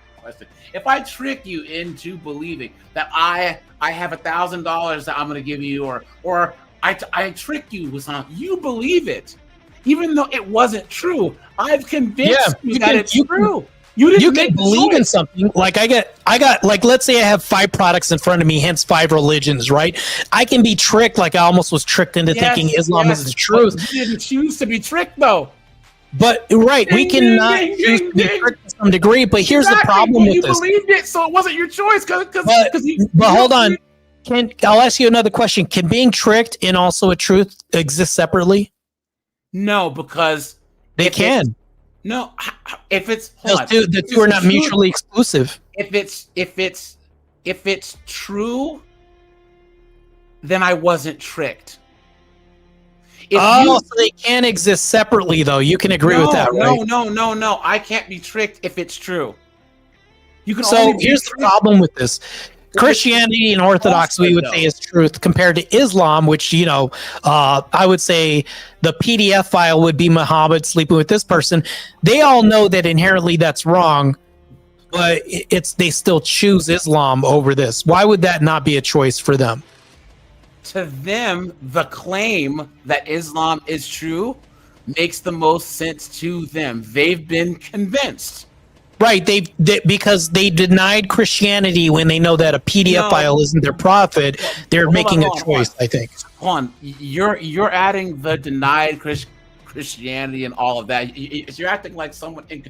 If I trick you into believing that I have $1,000 that I'm going to give you, or I trick you with something, you believe it, even though it wasn't true. I've convinced you that it's true. You can believe in something. Like I got like, let's say I have 5 products in front of me, hence 5 religions, right? I can be tricked, like I almost was tricked into thinking Islam is the truth. But you didn't choose to be tricked, though. But right, we cannot choose to be tricked to some degree. But here's the problem with you this. believed it, so it wasn't your choice. But hold on, I'll ask you another question. Can being tricked and also a truth exist separately? No, because they can. No, if it's the two are not mutually exclusive. If it's true, then I wasn't tricked. So they can exist separately, though. You can agree with that, right? No. I can't be tricked if it's true. You can. So here's the problem with this. Christianity and Orthodox, we would say, is truth compared to Islam, which, I would say the PDF file would be Muhammad sleeping with this person. They all know that inherently that's wrong, but they still choose Islam over this. Why would that not be a choice for them? To them, the claim that Islam is true makes the most sense to them. They've been convinced. Right, because they denied Christianity when they know that a PDF file isn't their prophet. They're making a choice, I think. Hold on, you're adding the denied Christianity and all of that. You're acting like someone in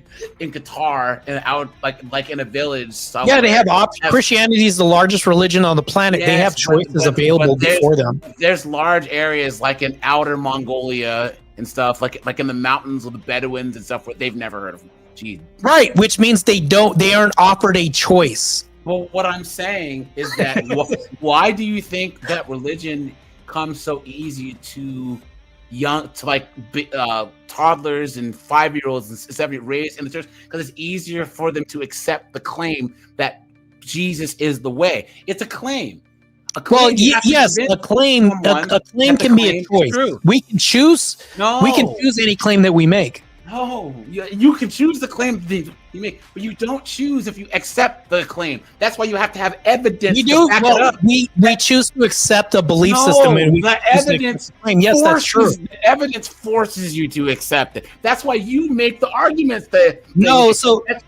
Qatar and out like in a village. Yeah, they have options. Christianity is the largest religion on the planet. They have choices available before them. There's large areas like in outer Mongolia and stuff, like in the mountains with the Bedouins and stuff, where they've never heard of them. Jeez. Right, which means they aren't offered a choice. Well, what I'm saying is that why do you think that religion comes so easy to toddlers and 5-year-olds and 7-year-olds raised in the church? Because it's easier for them to accept the claim that Jesus is the way. It's a claim. Yes, a claim can be a choice. We can choose. We can choose any claim that we make. No, you can choose the claim that you make, but you don't choose if you accept the claim. That's why you have to have evidence. We do. Back it up. We choose to accept a belief system, and the evidence claim. Yes, that's true. The evidence forces you to accept it. That's why you make the arguments that.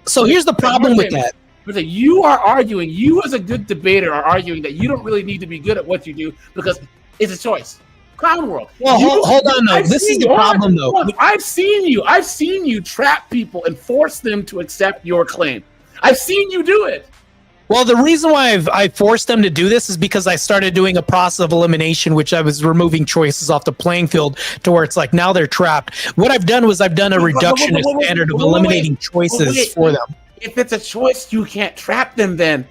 So here's the problem with that. You are arguing. You, as a good debater, are arguing that you don't really need to be good at what you do because it's a choice. Clown World. Well, hold on though. This is the problem though. I've seen you trap people and force them to accept your claim. I've seen you do it. Well, the reason why I forced them to do this is because I started doing a process of elimination, which I was removing choices off the playing field to where it's like now they're trapped. What I've done was I've done a reductionist standard of eliminating choices for them. If it's a choice, you can't trap them then.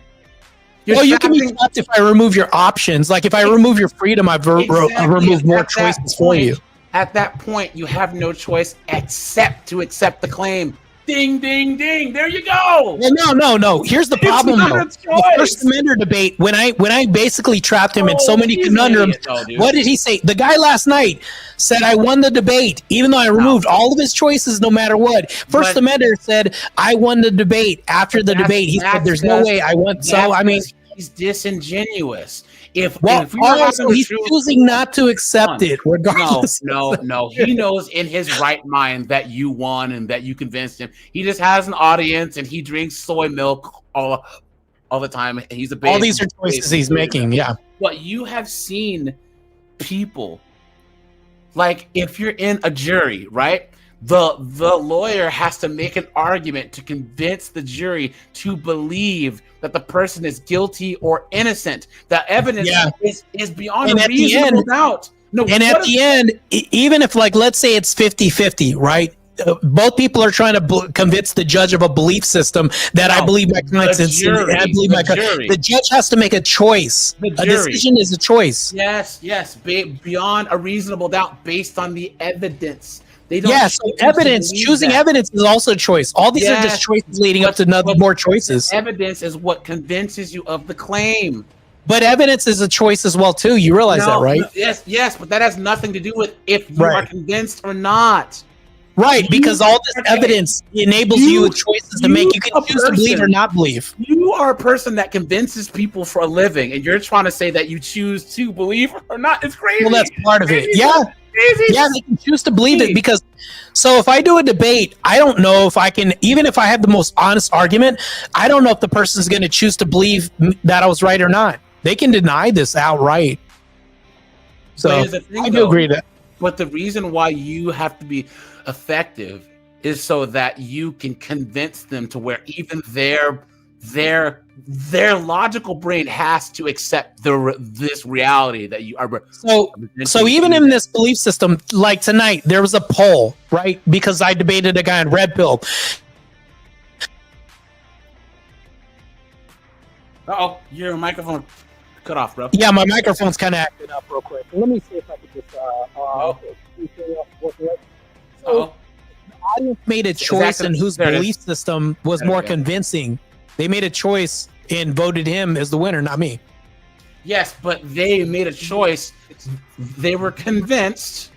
You can be trapped if I remove your options. Like if I remove your freedom, I've removed more choices for you. At that point, you have no choice except to accept the claim. Ding, ding, ding. There you go. Well, no. Here's the problem, not though. a The choice. First Amendment debate, when I basically trapped him in so Oh, many he's an conundrums, idiot, though, dude. what did he say? The guy last night said, I won the debate, even though I removed all of his choices no matter what. First But- Amendment said, I won the debate. After the That's- debate, he said, that's there's no just- way I won. So, that's I mean, just- he's disingenuous. If well, we were having also, the he's truth- choosing not to accept it, No, regardless. no. He knows in his right mind that you won and that you convinced him. He just has an audience and he drinks soy milk all the time. And he's a All these are choices he's making. Yeah. But you have seen people, like if you're in a jury, right? The lawyer has to make an argument to convince the jury to believe that the person is guilty or innocent. The evidence Yeah. is beyond And a at the reasonable end- doubt. No, And what at the end, even if, like, let's say it's 50-50, right? Both people are trying to convince the judge of a belief system that I No, believe my client's the innocent. jury, I believe the my client. jury. The judge has to make a choice. The A jury. decision is a choice. Yes, beyond a reasonable doubt, based on the evidence. They don't. Yeah, so choose to evidence, believe choosing that. evidence is also a choice. All these are Yes, just choices leading up but- to but- more choices. Evidence is what convinces you of the claim. But evidence is a choice as well, too. You realize that, right? No, yes, but that has nothing to do with if you Right. are convinced or not. Right, because all this okay. evidence enables you with choices to make. You can a choose to believe or person- not believe. You are a person that convinces people for a living, and you're trying to say that you choose to believe or not. It's crazy. Well, that's part of it. Crazy. Yeah. Crazy. Yeah, they can choose to believe it because. So if I do a debate, I don't know if I can. Even if I have the most honest argument, I don't know if the person's going to choose to believe that I was right or not. They can deny this outright. So But here's the thing, I do though. agree that. But the reason why you have to be effective is so that you can convince them to where even their logical brain has to accept this reality that you are. So even in this belief system, like tonight, there was a poll, right? Because I debated a guy on Red Pill. Oh, your microphone cut off, bro. Yeah, my microphone's kind of acting up real quick. Let me see if I can just. So the audience made a choice in whose there it is. belief system was There we more go. convincing. They made a choice and voted him as the winner, not me. Yes, but they made a choice. They were convinced,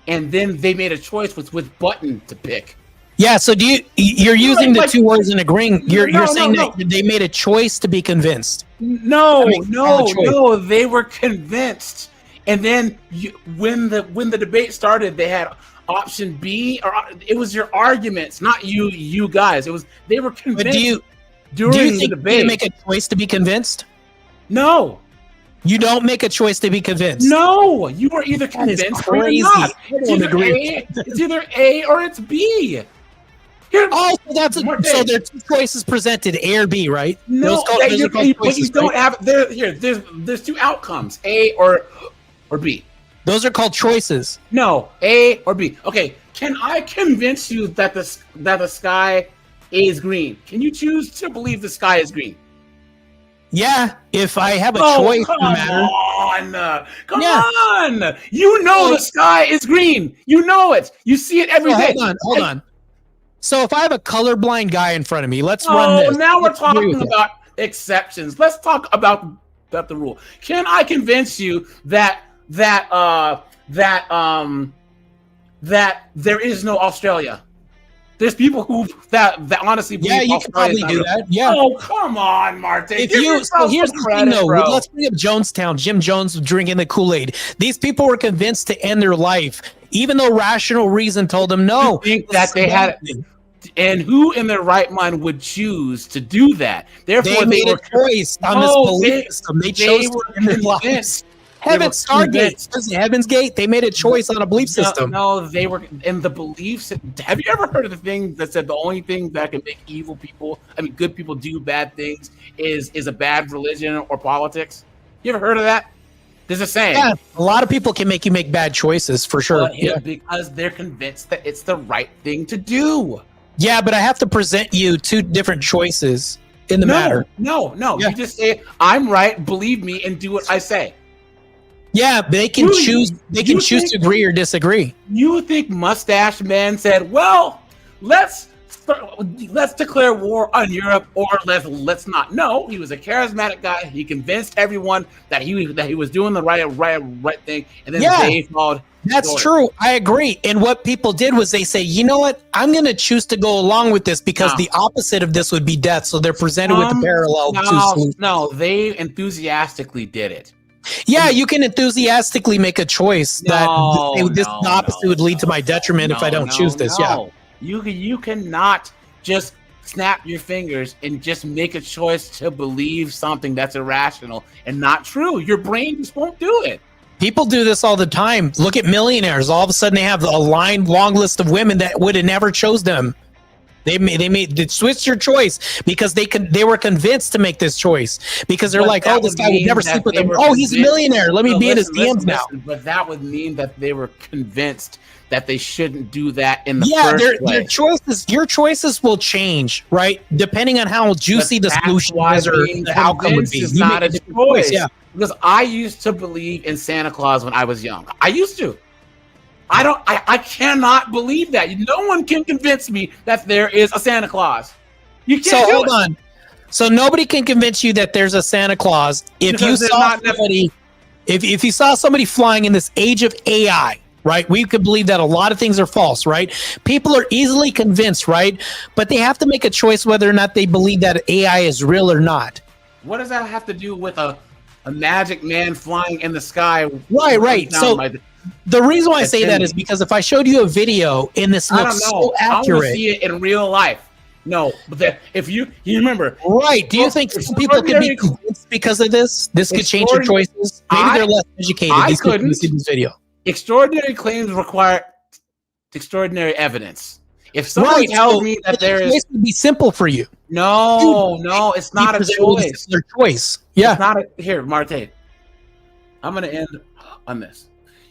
and then they made a choice with which button to pick. Yeah. So you're using the like- two words in agreeing? You're No, saying no. that they made a choice to be convinced. No, That makes a valid choice. no, they were convinced. And then when the debate started, they had option B, or it was your arguments, not you guys. It was they were convinced. But do you during think the they debate? make a choice to be convinced? No, You don't make a choice to be convinced. no, you were either That is convinced or you're crazy. not. I It's don't either agree. it's either A or it's B. Here, Oh, so that's More so days. there are two choices presented, A or B, right? no, Those called- that those you, are called but you choices, don't right? have there. Here, there's two outcomes, A or B. Those are called choices. No, A or B. Okay, can I convince you that the sky is green? Can you choose to believe the sky is green? Yeah, if I have a Oh, choice, come no matter. on, come Yeah. on! You know the sky is green. You know it. You see it every So day. hold on. So if I have a colorblind guy in front of me, let's run Oh, this. now we're Let's agree talking with about exceptions. Let's talk about the rule. Can I convince you that there is no Australia? There's people who that honestly it. believe Yeah, you can Australia's probably do not real. that. Yeah. Oh, come on, Martin. If Give you, so yourself here's some the credit, thing, though. bro. Let's bring up Jonestown. Jim Jones drinking the Kool-Aid. These people were convinced to end their life, even though rational reason told them no. You think that they had, and who in their right mind would choose to do that? Therefore, They made a choice on this No, belief system. They chose to were end their lives. convinced. Heaven's They were Stargate. convinced. Was it Heaven's Gate? They made a choice on a belief system. No, they were in the beliefs. Have you ever heard of the thing that said the only thing that can make good people do bad things is a bad religion or politics? You ever heard of that? There's a saying. Yeah, a lot of people can make you make bad choices for sure. But because they're convinced that it's the right thing to do. Yeah, but I have to present you two different choices in the matter. No. Yeah. You just say, I'm right, believe me, and do what I say. Yeah, they can You- choose. They you can choose think- to agree or disagree. You think Mustache Man said, well, let's let's declare war on Europe, or let's not. No, he was a charismatic guy. He convinced everyone that he was doing the right thing, and then they followed. That's true. I agree. And what people did was they say, you know what? I'm going to choose to go along with this because the opposite of this would be death. So they're presented with the parallel. No, they enthusiastically did it. Yeah, you can enthusiastically make a choice that the opposite would lead to my detriment if I don't choose this. Yeah. You cannot just snap your fingers and just make a choice to believe something that's irrational and not true. Your brain just won't do it. People do this all the time. Look at millionaires. All of a sudden, they have a long list of women that would have never chose them. They switched your choice because they were convinced to make this choice because they're like, oh, this guy would never sleep with them. Oh, he's a millionaire. Let me be in his DMs now. But that would mean that they were convinced that they shouldn't do that in the first place. Your choices will change, right? Depending on how juicy the solution is or the outcome would be. Is not a choice. Yeah. Because I used to believe in Santa Claus when I was young. I used to. I cannot believe that. No one can convince me that there is a Santa Claus. You can't do hold on. So nobody can convince you that there's a Santa Claus. If you saw somebody, if you saw somebody flying in this age of AI, right? We could believe that a lot of things are false, right? People are easily convinced, right? But they have to make a choice whether or not they believe that AI is real or not. What does that have to do with a magic man flying in the sky? Right. So the reason why I say that is because if I showed you a video and this looks so accurate, I want to see it in real life. No, but if you remember, right? Do you think people could be convinced because of this? This could change your choices. Maybe they're less educated. I couldn't see this video. Extraordinary claims require extraordinary evidence. If somebody tells me that there is, it would be simple for you. No, it's not a choice. Their choice. Yeah. It's not here, Marte. I'm going to end on this.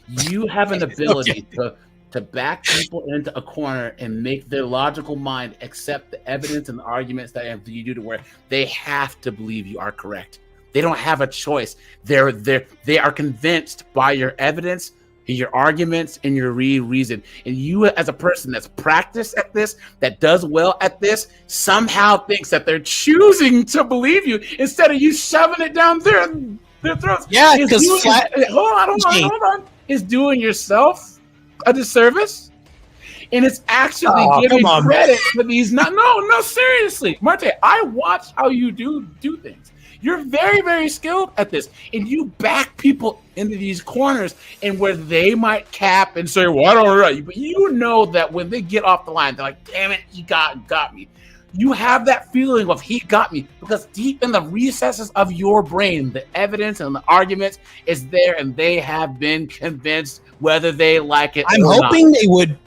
You have an ability to back people into a corner and make their logical mind accept the evidence and the arguments that you do to where they have to believe you are correct. They don't have a choice. They are convinced by your evidence, your arguments, and your reason. And you, as a person that's practiced at this, that does well at this, somehow thinks that they're choosing to believe you instead of you shoving it down their throats. Yeah, because hold on. Is doing yourself a disservice, and it's actually giving credit for these. No, seriously, Marte. I watch how you do things. You're very, very skilled at this, and you back people into these corners, and where they might cap and say, "Well, I don't know," but you know that when they get off the line, they're like, "Damn it, he got me." You have that feeling of he got me because deep in the recesses of your brain, the evidence and the arguments is there, and they have been convinced whether they like it. I'm hoping they would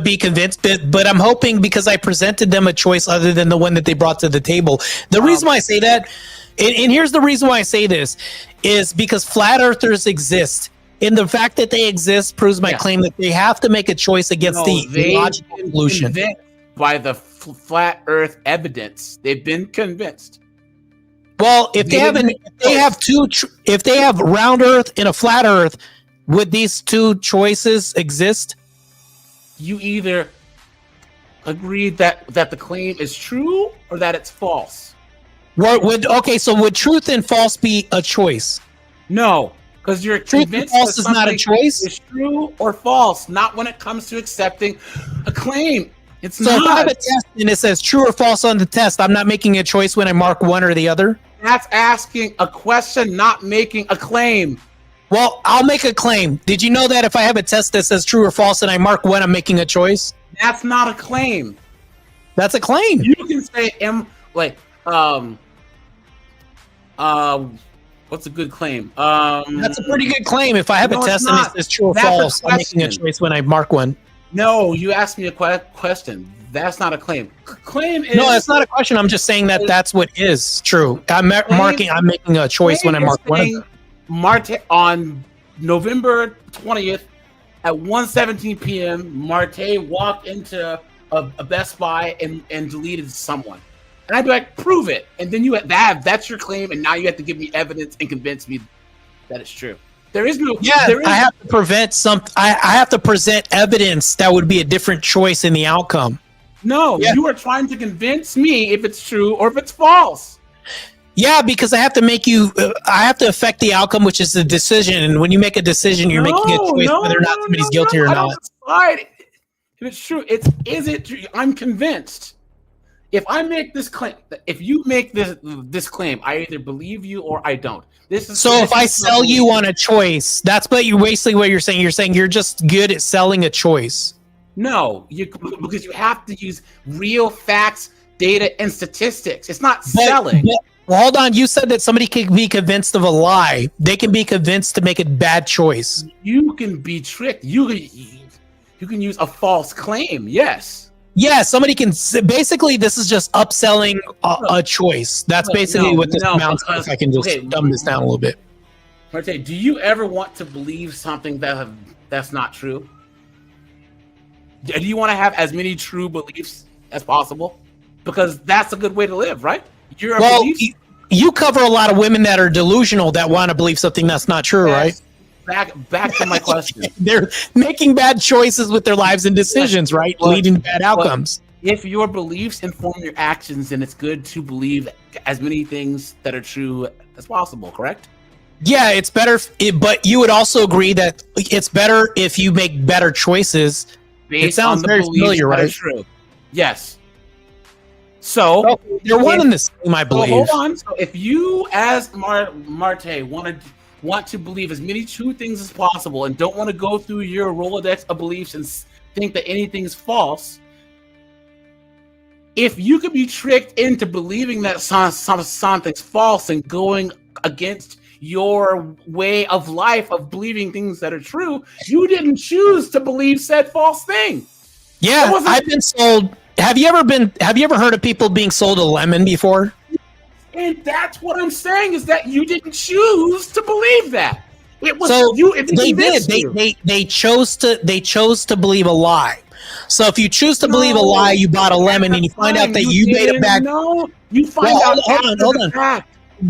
be convinced, but I'm hoping because I presented them a choice other than the one that they brought to the table. The reason why I say that, and here's the reason why I say this, is because flat earthers exist. And the fact that they exist proves my claim that they have to make a choice against the logical conclusion. By the flat earth evidence, they've been convinced. Well, if they have round earth and a flat earth, would these two choices exist? You either agree that the claim is true or that it's false. So would truth and false be a choice? No, because you're convinced false is not a choice. Is true or false, not when it comes to accepting a claim. It's not. So if I have a test and it says true or false on the test, I'm not making a choice when I mark one or the other? That's asking a question, not making a claim. Well, I'll make a claim. Did you know that if I have a test that says true or false and I mark one, I'm making a choice? That's not a claim. That's a claim. You can say what's a good claim? That's a pretty good claim. If I have a test and it says true or false, I'm making a choice when I mark one. No, you asked me a question. That's not a claim. Claim is... No, that's not a question. I'm just saying that that's what is true. I'm making a choice when I mark one. Marte, on November 20th at 1:17 p.m., Marte walked into a Best Buy and deleted someone. And I'd be like, prove it. And then that's your claim, and now you have to give me evidence and convince me that it's true. There is no. Yeah, I have to I have to present evidence that would be a different choice in the outcome. No, Yeah. you are trying to convince me if it's true or if it's false. Yeah, because I have to make you. I have to affect the outcome, which is the decision. And when you make a decision, you're making a choice whether or not somebody's guilty or I not. don't decide if it's true. Is it true? I'm convinced. If I make this claim, if you make this claim, I either believe you or I don't. So if I sell you on a choice, that's basically what you're saying. You're saying you're just good at selling a choice. No, because you have to use real facts, data, and statistics. It's not selling. Well, hold on. You said that somebody can be convinced of a lie. They can be convinced to make a bad choice. You can be tricked. You can use a false claim. Yes. Yeah, somebody can. Basically, this is just upselling a choice. That's basically what this amounts to. If I can just dumb this down a little bit. Marte, do you ever want to believe something that's not true? Do you want to have as many true beliefs as possible? Because that's a good way to live, right? You cover a lot of women that are delusional that want to believe something that's not true, right? Back to my question. They're making bad choices with their lives and decisions, right? Leading to bad outcomes. If your beliefs inform your actions, then it's good to believe as many things that are true as possible, correct? Yeah, it's better, but you would also agree that it's better if you make better choices. It sounds very familiar, right? True. Yes. So you're one and the same, I believe. Hold on. So if you, as Marte, want to believe as many true things as possible and don't want to go through your Rolodex of beliefs and think that anything's false, if you could be tricked into believing that something's false and going against your way of life of believing things that are true, you didn't choose to believe said false thing. Yeah, I've been sold. Have you ever heard of people being sold a lemon before? And that's what I'm saying, is that you didn't choose to believe that. It was so you. They did. They chose to believe a lie. So if you choose to believe a lie, you bought a lemon, and you find out that you made a bad. No, you find out. Hold on.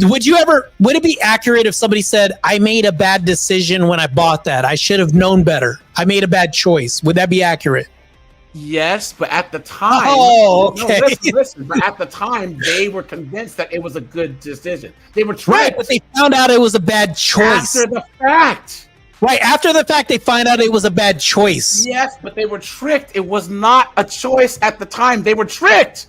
Would it be accurate if somebody said, "I made a bad decision when I bought that. I should have known better. I made a bad choice." Would that be accurate? Yes, but at the time, okay. No, listen. But at the time, they were convinced that it was a good decision. They were tricked. Right, but they found out it was a bad choice after the fact. Right after the fact, they find out it was a bad choice. Yes, but they were tricked. It was not a choice at the time. They were tricked.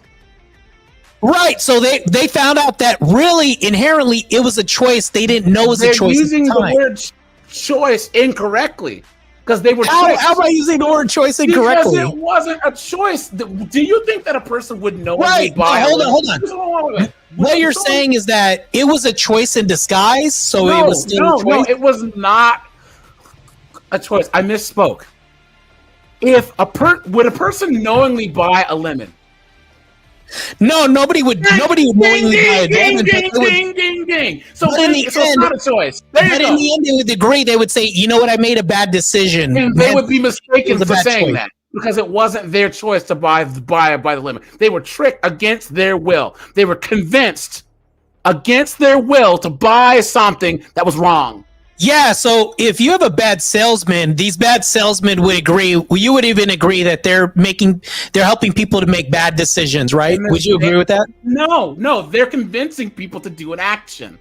Right, so they found out that really inherently it was a choice. They didn't know it was a choice. They're using the word choice incorrectly. Because they were how am I using the word choice incorrectly? Because it wasn't a choice. Do you think that a person would know? Right. Hold on. What you're saying is that it was a choice in disguise. So it was still a choice? No, it was not a choice. I misspoke. If would a person knowingly buy a lemon? No, nobody would knowingly buy a lemon. Ding. So it's not a choice. But in the end, they would agree. They would say, "You know what? I made a bad decision." And they would be mistaken for saying that because it wasn't their choice to buy the lemon. They were tricked against their will. They were convinced against their will to buy something that was wrong. Yeah, so if you have a bad salesman, these bad salesmen would agree. You would even agree that they're helping people to make bad decisions, right? Would you agree with that? No, they're convincing people to do an action.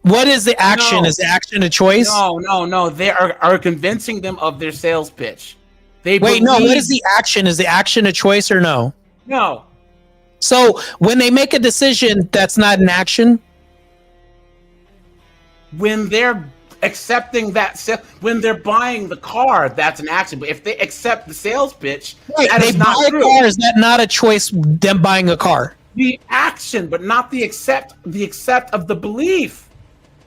What is the action? Is the action a choice? No. They are convincing them of their sales pitch. What is the action? Is the action a choice or no? No. So when they make a decision, that's not an action? When they're accepting when they're buying the car, that's an action. But if they accept the sales pitch, that is not true. Car, is that not a choice? Them buying a car, the action, but not the accept of the belief.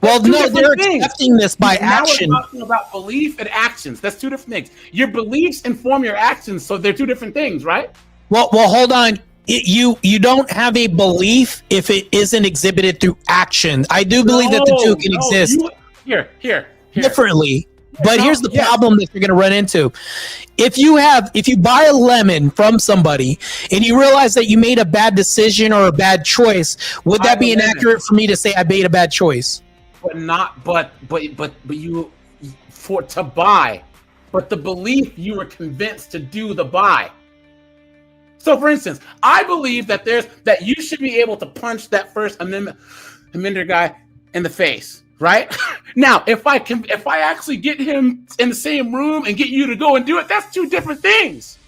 Well, no, they're accepting this by action. Now we're talking about belief and actions. That's two different things. Your beliefs inform your actions, so they're two different things, right? Well, hold on. You don't have a belief if it isn't exhibited through action. I do believe that the two can exist here differently. But here's the problem that you're going to run into. If you buy a lemon from somebody and you realize that you made a bad decision or a bad choice, would that be inaccurate for me to say I made a bad choice? But you to buy, but the belief you were convinced to do the buy. So, for instance, I believe that you should be able to punch that First Amendment guy in the face, right? Now, if I actually get him in the same room and get you to go and do it, that's two different things.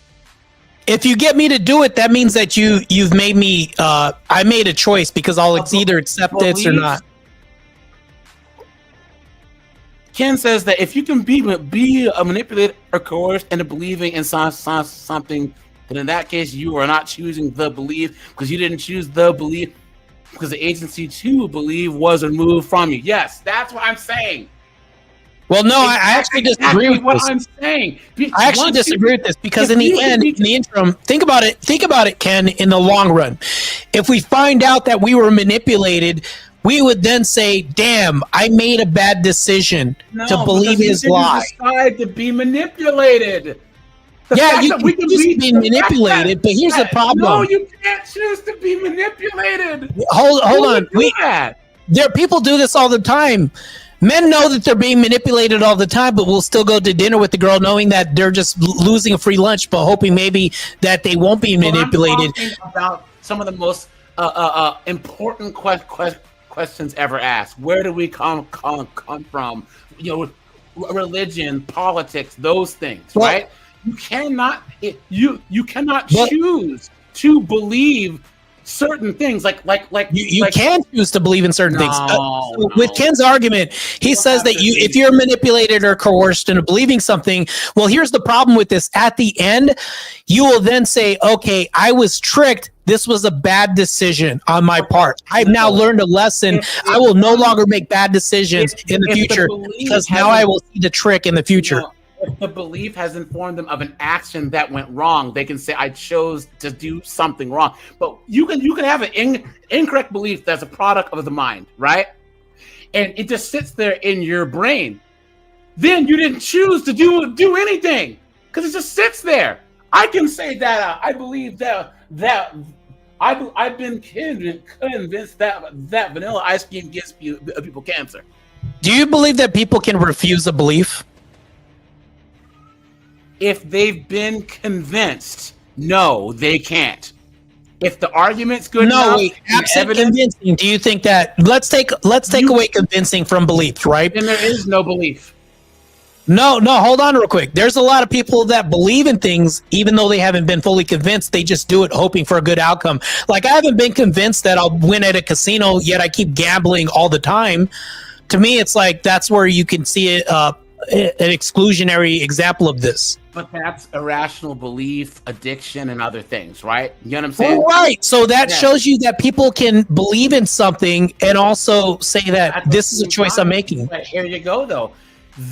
If you get me to do it, that means that you've made me. I made a choice because I'll either accept this or not. Ken says that if you can be manipulated or coerced into believing in something, then in that case you are not choosing the belief because you didn't choose the belief because the agency to believe was removed from you. Yes, that's what I'm saying. Well, no, I actually disagree with what this. I'm saying. I actually disagree with this because in the end, in the interim, think about it, Ken, in the long run. If we find out that we were manipulated, we would then say, damn, I made a bad decision to believe his lie. Decide to be manipulated. You can choose to be manipulated, but here's the problem. No, you can't choose to be manipulated. Hold on. People do this all the time. Men know that they're being manipulated all the time, but will still go to dinner with the girl knowing that they're just losing a free lunch, but hoping maybe that they won't be manipulated. I'm talking about some of the most important questions ever asked. Where do we come from? Religion, politics, those things, right? You cannot choose to believe certain things like you can choose to believe in certain things. With Ken's argument, he says that if you're manipulated or coerced into believing something, well, here's the problem with this. At the end, you will then say, okay, I was tricked. This was a bad decision on my part. I've now learned a lesson. I will no longer make bad decisions in the future because now I will see the trick in the future. If the belief has informed them of an action that went wrong, they can say, I chose to do something wrong. But you can have an incorrect belief that's a product of the mind, right? And it just sits there in your brain. Then you didn't choose to do anything because it just sits there. I can say that I believe that I've been convinced that vanilla ice cream gives people cancer. Do you believe that people can refuse a belief? If they've been convinced, no, they can't. If the argument's good enough, absent convincing, do you think that let's take away convincing from belief, right? Then there is no belief. No, hold on real quick. There's a lot of people that believe in things even though they haven't been fully convinced. They just do it hoping for a good outcome. Like I haven't been convinced that I'll win at a casino, yet I keep gambling all the time. To me, it's like that's where you can see an exclusionary example of this. But that's irrational belief, addiction, and other things, right? You know what I'm saying? Well, right. So that shows you that people can believe in something and also say that this is a choice I'm making. But here you go, though.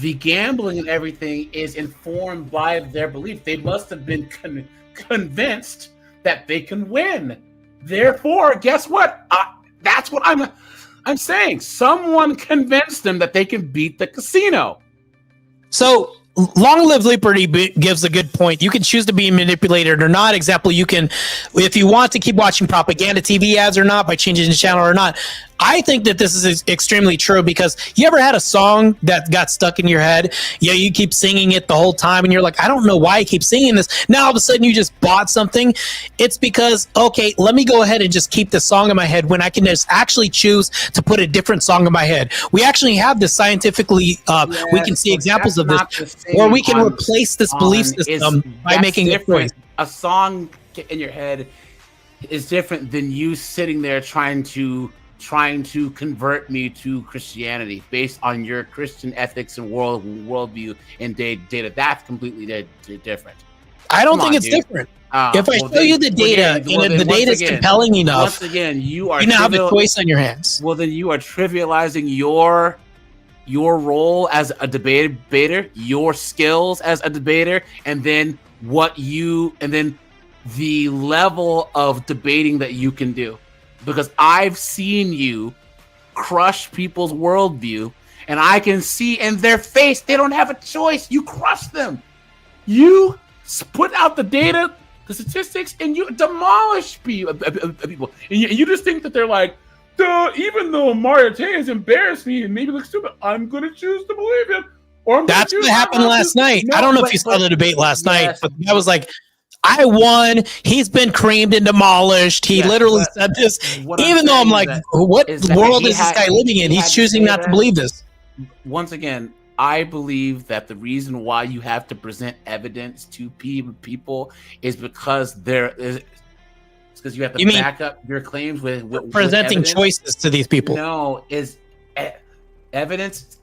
The gambling and everything is informed by their belief. They must have been convinced that they can win. Therefore, guess what? That's what I'm saying. Someone convinced them that they can beat the casino. So Long Live Liberty gives a good point. You can choose to be manipulated or not. Example, you can, if you want to keep watching propaganda TV ads or not by changing the channel or not. I think that this is extremely true because you ever had a song that got stuck in your head? Yeah, you keep singing it the whole time and you're like, I don't know why I keep singing this. Now all of a sudden you just bought something. It's because, okay, let me go ahead and just keep the song in my head when I can just actually choose to put a different song in my head. We actually have this scientifically, we can see examples of this, or we can replace this belief system by making it different. A song in your head is different than you sitting there trying to convert me to Christianity based on your Christian ethics and worldview and data. That's completely different. I don't think it's different. If I show you the data and the data is compelling enough, once again, you now have a choice on your hands. Well, then you are trivializing your role as a debater, your skills as a debater, and then the level of debating that you can do. Because I've seen you crush people's worldview, and I can see in their face they don't have a choice. You crush them. You put out the data, the statistics, and you demolish people. And you just think that they're like, even though Mario Tay has embarrassed me and maybe looks stupid, I'm going to choose to believe him. That's what happened last night. I don't know if you saw the debate last night, but that was like, I won. He's been creamed and demolished. He Yes, literally but said this. what Even though I'm saying like, is that- what is that world he is this had- guy living in? he He's had to choosing say not to that. believe this. Once again, I believe that the reason why you have to present evidence to people is because because you have to You mean- back up your claims with Presenting evidence. choices to these people. No, evidence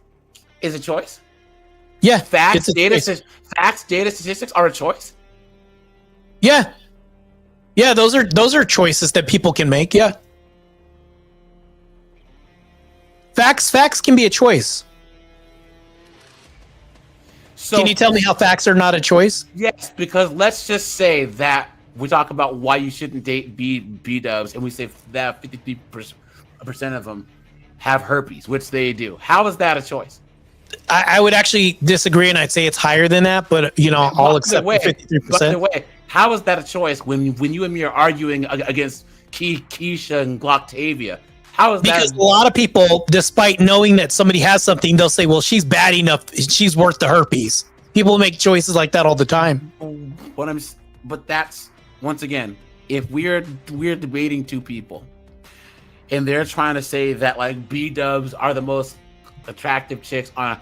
is a choice. Yeah, Facts, it's a data, choice. facts, data, statistics are a choice. Yeah, yeah, those are choices that people can make. Yeah, facts can be a choice. So, Can you tell me how facts are not a choice? Yes, because let's just say that we talk about why you shouldn't date B-dubs, and we say that 53% of them have herpes, which they do. How is that a choice? I would actually disagree, and I'd say it's higher than that. But I'll accept 53%. By the way, how is that a choice when you and me are arguing against Keisha and Gloctavia? How is Because that? a lot of people, despite knowing that somebody has something, they'll say, "Well, she's bad enough; she's worth the herpes." People make choices like that all the time. But that's once again, if we're debating two people, and they're trying to say that like B-dubs are the most attractive chicks on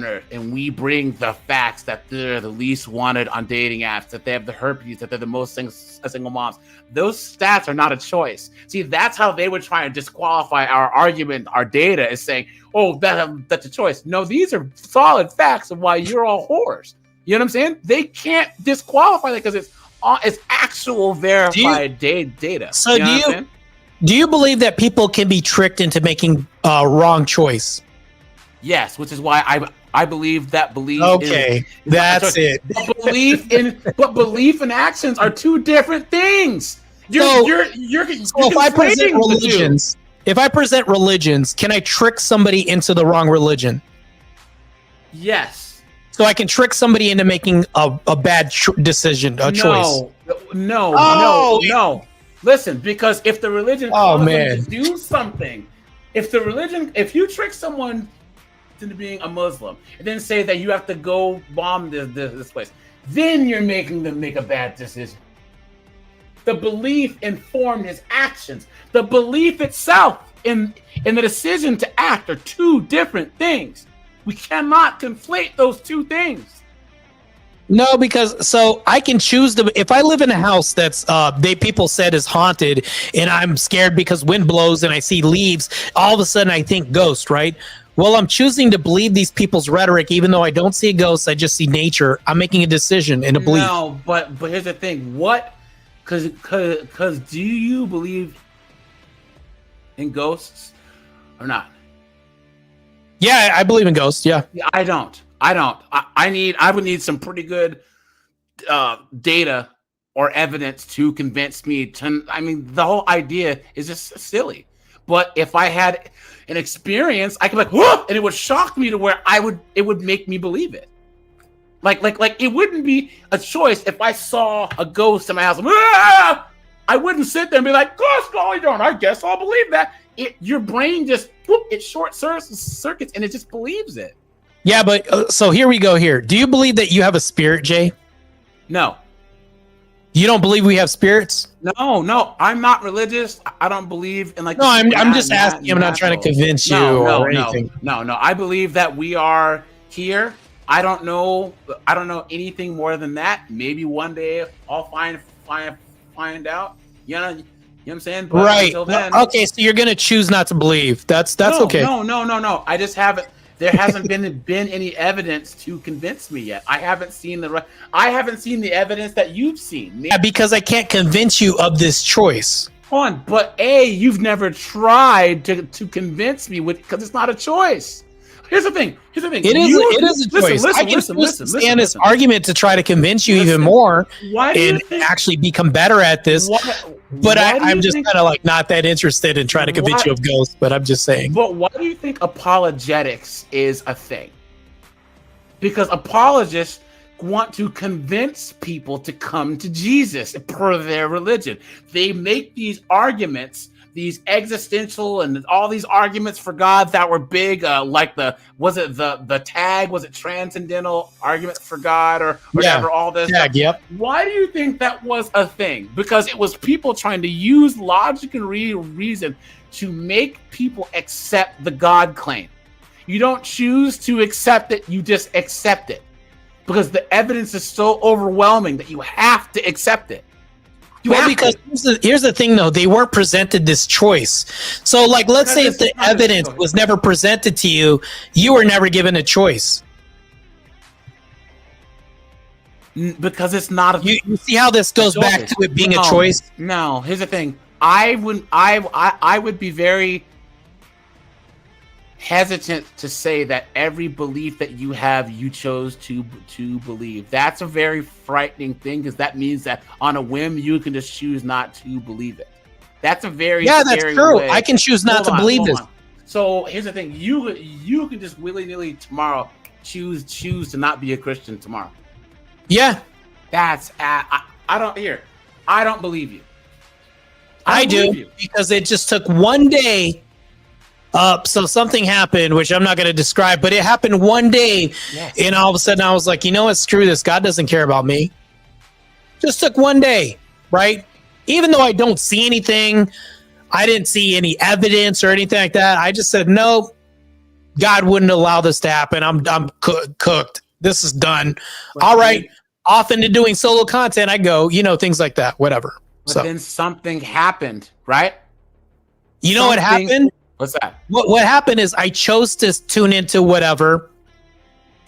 earth, and we bring the facts that they're the least wanted on dating apps, that they have the herpes, that they're the most single moms. Those stats are not a choice. See, that's how they would try and disqualify our argument. Our data is saying, "Oh, that's a choice." No, these are solid facts of why you're all whores. You know what I'm saying? They can't disqualify that because it's actual verified data. So know what I'm saying? do you believe that people can be tricked into making a wrong choice? Yes, which is why I believe that belief. Okay, that's it. But belief and actions are two different things. So if I present religions, can I trick somebody into the wrong religion? Yes. So I can trick somebody into making a bad decision, a choice. No. Listen, because if the religion calls them to do something, if you trick someone into being a Muslim and then say that you have to go bomb this place, then you're making them make a bad decision. The belief informed his actions. The belief itself in the decision to act are two different things. We cannot conflate those two things. No, because so I can choose if I live in a house that's people said is haunted, and I'm scared because wind blows and I see leaves, all of a sudden I think ghost, right? Well, I'm choosing to believe these people's rhetoric, even though I don't see a ghost, I just see nature. I'm making a decision and a belief. No, but here's the thing. What? Because do you believe in ghosts or not? Yeah, I believe in ghosts. Yeah. I don't. I would need some pretty good data or evidence to convince me to. I mean, the whole idea is just silly. But if I had an experience, I could be like, whoop, and it would shock me to where it would make me believe it. Like it wouldn't be a choice if I saw a ghost in my house. Ah! I wouldn't sit there and be like, "Gosh, golly darn, I guess I'll believe that." Your brain just it short circuits and it just believes it. Yeah, but so here we go. Here, do you believe that you have a spirit, Jay? No. You don't believe we have spirits? No, I'm not religious. I don't believe in like. No, I'm just asking. I'm not trying to convince you or anything. No. I believe that we are here. I don't know anything more than that. Maybe one day I'll find out. You know what I'm saying? But right. Until then, okay, so you're gonna choose not to believe. That's okay. No. I just haven't. There hasn't been any evidence to convince me yet. I haven't seen the evidence that you've seen. Yeah, because I can't convince you of this choice. Hold on, but you've never tried to convince me because it's not a choice. Here's the thing. It is a choice. I can stand this argument to try to convince you even more and actually become better at this. But I'm just kind of like not that interested in trying to convince you of ghosts. But I'm just saying. But why do you think apologetics is a thing? Because apologists want to convince people to come to Jesus per their religion. They make these arguments these existential and all these arguments for God that were big, like the tag, was it transcendental argument for God or whatever, all this tag, stuff. yep. Why do you think that was a thing? Because it was people trying to use logic and reason to make people accept the God claim. You don't choose to accept it, you just accept it. Because the evidence is so overwhelming that you have to accept it. Because here's the thing, though. They weren't presented this choice. So, like, let's say if the evidence was never presented to you, you were never given a choice. Because it's not a... You see how this goes back to it being a choice? No, here's the thing. I would be very hesitant to say that every belief that you have, you chose to believe. That's a very frightening thing, because that means that on a whim, you can just choose not to believe it. That's a very that's scary true. way. I can choose not to believe this. So here's the thing: you can just willy-nilly tomorrow choose to not be a Christian tomorrow. Yeah, I don't believe you. I do, because it just took one day. So something happened, which I'm not going to describe, but it happened one day, and all of a sudden I was like, you know what, screw this. God doesn't care about me. Just took one day, right? Even though I don't see anything, I didn't see any evidence or anything like that. I just said, no, God wouldn't allow this to happen. I'm cooked. This is done. All right, off into doing solo content I go, things like that, whatever. But then something happened, right? You know what happened? What's that? What happened is I chose to tune into whatever,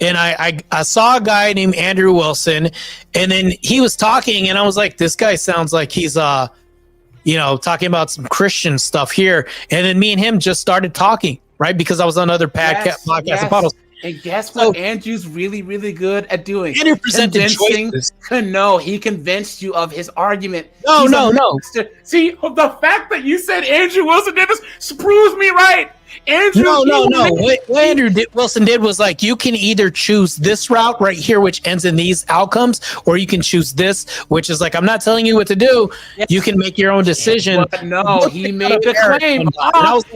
and I saw a guy named Andrew Wilson, and then he was talking, and I was like, this guy sounds like he's talking about some Christian stuff here, and then me and him just started talking, right? Because I was on other podcasts and bottles. And guess what? Andrew's really, really good at doing. Andrew presented choices. No, he convinced you of his argument. No. See, the fact that you said Andrew Wilson did this proves me right. Andrew, no. What Andrew Wilson did was like, you can either choose this route right here, which ends in these outcomes, or you can choose this, which is like, I'm not telling you what to do. Yes. You can make your own decision. But no, he made the claim.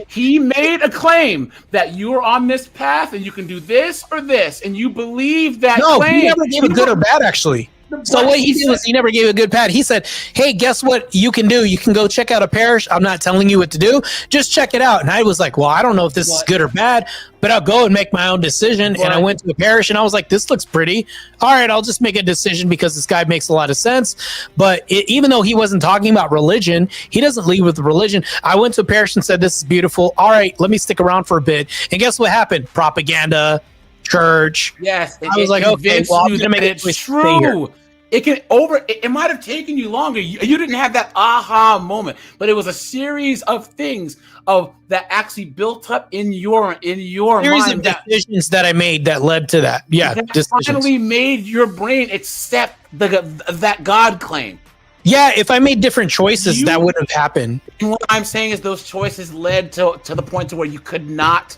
He made a claim that you're on this path and you can do this or this, and you believe that claim. He never gave a good or bad, actually. So what he did was he never gave a good pat. He said, hey, guess what you can do? You can go check out a parish. I'm not telling you what to do. Just check it out. And I was like, well, I don't know if this is good or bad, but I'll go and make my own decision. And I went to a parish and I was like, this looks pretty. All right, I'll just make a decision because this guy makes a lot of sense. But even though he wasn't talking about religion, he doesn't lead with religion. I went to a parish and said, this is beautiful. All right, let me stick around for a bit. And guess what happened? Propaganda, church. Yes. I was like, okay, well, I'm going to make it true. It might have taken you longer. You didn't have that aha moment, but it was a series of things that actually built up in your series mind. Of decisions that I made that led to that. Yeah, that finally made your brain accept that God claim. Yeah, if I made different choices, that wouldn't have happened. And what I'm saying is those choices led to the point to where you could not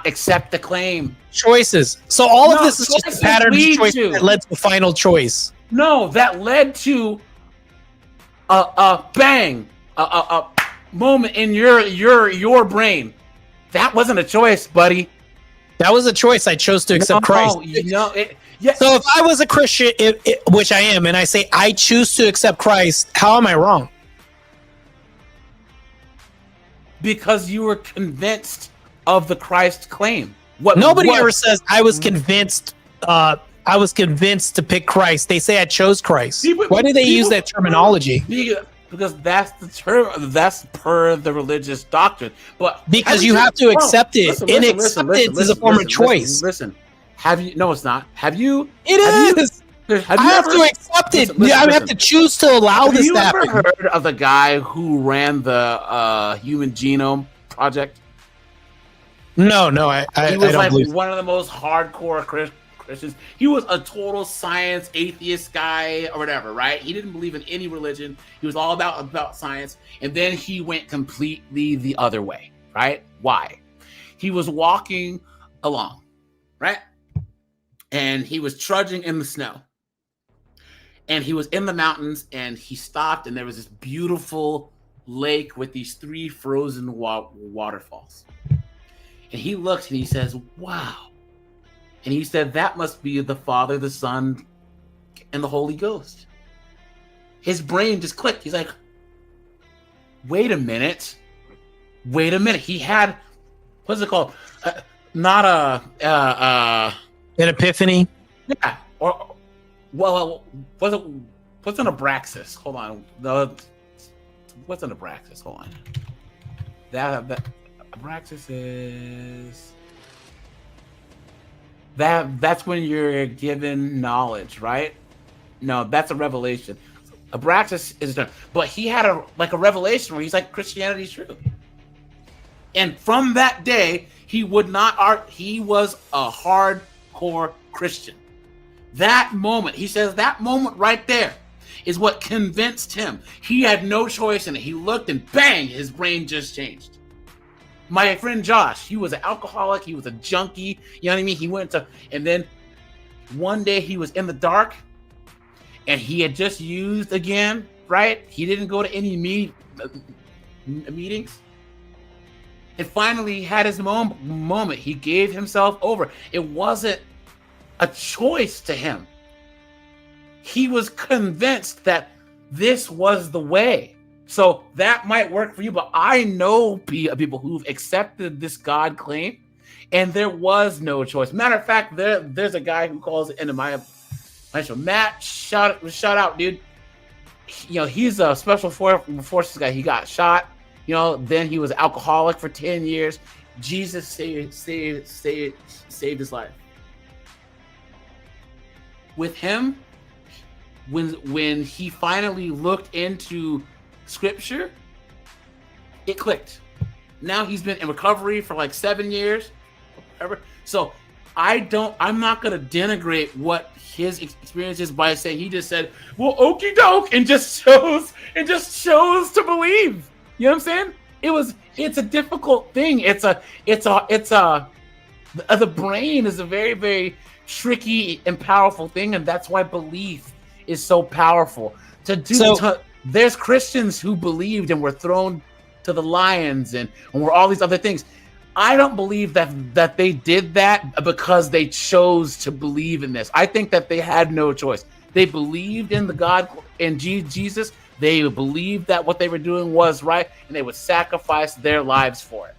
accept the claim. Choices. So all of this is just a pattern of choices that led to the final choice. No, that led to a bang, a moment in your brain. That wasn't a choice, buddy. That was a choice. I chose to accept Christ. So if I was a Christian, which I am, and I say I choose to accept Christ, how am I wrong? Because you were convinced of the Christ claim. Nobody ever says I was convinced. I was convinced to pick Christ. They say I chose Christ. Why do they use that terminology? Because that's the term. That's per the religious doctrine. But because you have to accept it, and acceptance is a form of choice. Listen, have you? No, it's not. Have you? It is. I have to accept it. I have to choose to allow this to happen. Have you ever heard of the guy who ran the Human Genome Project? No, he was like one of the most hardcore Christians. He was a total science atheist guy or whatever, right? He didn't believe in any religion. He was all about science. And then he went completely the other way, right? Why? He was walking along, right? And he was trudging in the snow. And he was in the mountains and he stopped and there was this beautiful lake with these 3 frozen waterfalls. And he looks and he says, wow. And he said, that must be the Father, the Son, and the Holy Ghost. His brain just clicked. He's like, wait a minute. He had, what's it called? Not an epiphany. Yeah. Or, well, what's an abraxas? Hold on. What's an abraxas? Hold on. That abraxas is that's when you're given knowledge, right? No, that's a revelation. Abraxas is done, but he had a revelation where he's like, Christianity's true. And from that day, he was a hardcore Christian. That moment, he says, that moment right there is what convinced him. He had no choice in it. He looked and bang, his brain just changed. My friend Josh, he was an alcoholic. He was a junkie. You know what I mean? He went to, and then one day he was in the dark and he had just used again, right? He didn't go to any meetings. And finally he had his moment. He gave himself over. It wasn't a choice to him. He was convinced that this was the way. So that might work for you, but I know people who've accepted this God claim, and there was no choice. Matter of fact, there's a guy who calls it into my show. Matt, shout out, dude. You know, he's a special forces guy. He got shot. You know, then he was an alcoholic for 10 years. Jesus saved his life. With him, when he finally looked into Scripture, it clicked. Now he's been in recovery for like 7 years. Whatever. So I'm not gonna denigrate what his experience is by saying he just said, well, okie doke, and just chose to believe. You know what I'm saying? It's a difficult thing. The brain is a very, very tricky and powerful thing, and that's why belief is so powerful. There's Christians who believed and were thrown to the lions and were all these other things. I don't believe that they did that because they chose to believe in this. I think that they had no choice. They believed in the God and Jesus. They believed that what they were doing was right, and they would sacrifice their lives for it.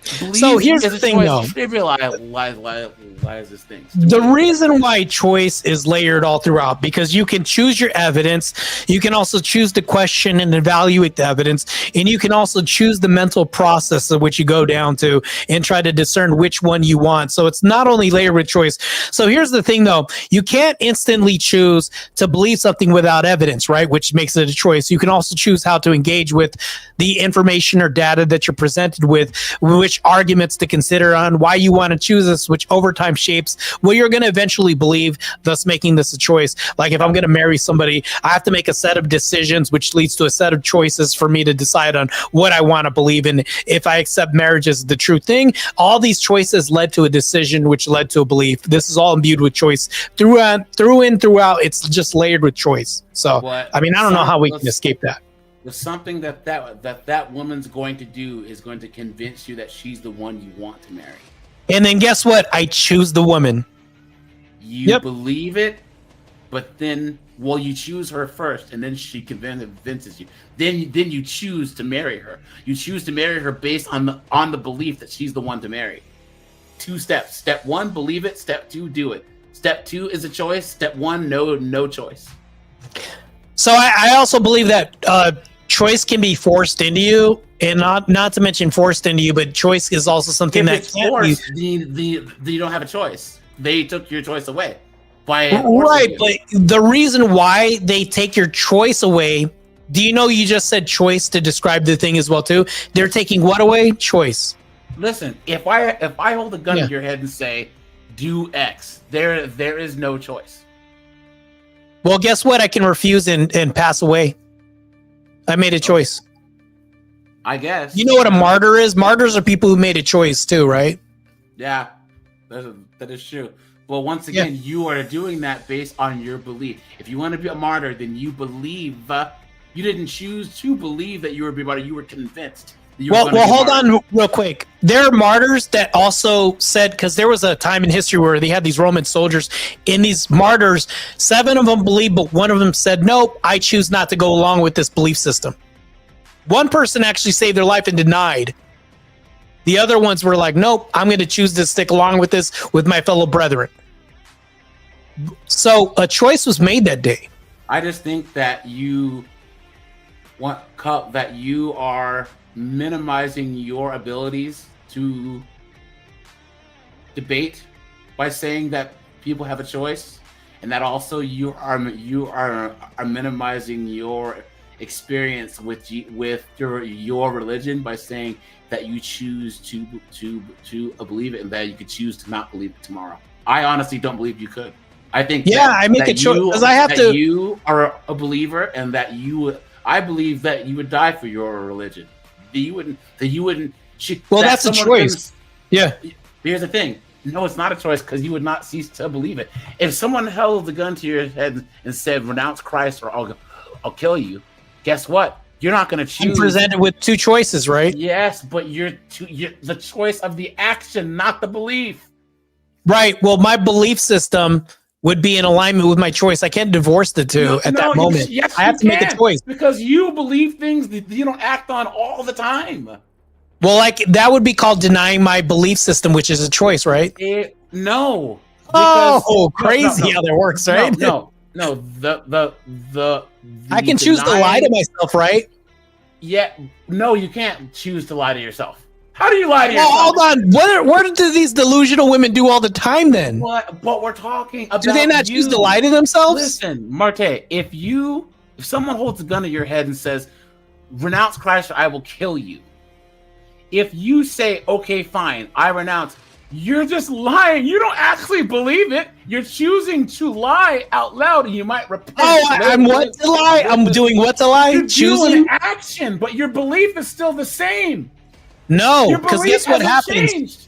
So here's the thing, though. Trivializes things. The reason why choice is layered all throughout, because you can choose your evidence, you can also choose to question and evaluate the evidence, and you can also choose the mental process of which you go down to and try to discern which one you want. So it's not only layered with choice. So here's the thing, though. You can't instantly choose to believe something without evidence, right? Which makes it a choice. You can also choose how to engage with the information or data that you're presented with, which arguments to consider on why you want to choose this, which over time shapes what you're going to eventually believe, thus making this a choice. Like if I'm going to marry somebody, I have to make a set of decisions, which leads to a set of choices for me to decide on what I want to believe in. If I accept marriage as the true thing, all these choices led to a decision, which led to a belief. This is all imbued with choice throughout. It's just layered with choice. So, I mean, I don't know how we can escape that. There's something that woman's going to do is going to convince you that she's the one you want to marry. And then guess what? I choose the woman. You believe it, but then, you choose her first, and then she convinces you. Then you choose to marry her. You choose to marry her based on the belief that she's the one to marry. 2 steps. Step 1, believe it. Step 2, do it. Step 2 is a choice. Step 1, no choice. So I also believe that choice can be forced into you, and not to mention forced into you, but choice is also something if that it's forced, you don't have a choice. They took your choice away by right. But the reason why they take your choice away, do you know you just said choice to describe the thing as well too? They're taking what away? Choice. Listen, if I hold a gun to your head and say do X, there is no choice. Well, guess what? I can refuse and pass away. I made a choice. I guess. You know what a martyr is? Martyrs are people who made a choice too, right? Yeah, that is true. Well, once again, you are doing that based on your belief. If you want to be a martyr, then you believe You didn't choose to believe that you were martyred. You were convinced. That you Well, were gonna be hold martyred. on real quick. There are martyrs that also said, because there was a time in history where they had these Roman soldiers. In these martyrs, 7 of them believed, but 1 of them said, nope, I choose not to go along with this belief system. One person actually saved their life and denied. The other ones were like, nope, I'm going to choose to stick along with this with my fellow brethren. So a choice was made that day. I just think that you are minimizing your abilities to debate by saying that people have a choice, and that also you are minimizing your experience with your religion by saying that you choose to believe it and that you could choose to not believe it tomorrow. I honestly don't believe you could. I think I make a choice because I have to. You are a believer, and that I believe that you would die for your religion. That you wouldn't. Well, that's a choice. Yeah. Here's the thing. No, it's not a choice because you would not cease to believe it. If someone held the gun to your head and said, "Renounce Christ, or I'll kill you," guess what? You're not going to choose. I'm presented with 2 choices, right? Yes, but you're the choice of the action, not the belief. Right. Well, my belief system would be in alignment with my choice. I can't divorce the two at that moment. Yes, I have to make a choice because you believe things that you don't act on all the time. Well, like that would be called denying my belief system, which is a choice, right? No. Oh, crazy how that works, right? No. The I can choose to lie to myself, right? Yeah. No, you can't choose to lie to yourself. How do you lie to yourself? Hold on. What do these delusional women do all the time then? But we're talking about. Do they not choose to lie to themselves? Listen, Marte, if someone holds a gun to your head and says, "Renounce Christ, or I will kill you," if you say, "Okay, fine, I renounce," you're just lying. You don't actually believe it. You're choosing to lie out loud, and you might repent. I'm what to lie? I'm doing what to lie? You're Choosing doing action, but your belief is still the same. No, Your because belief guess what hasn't happens? changed.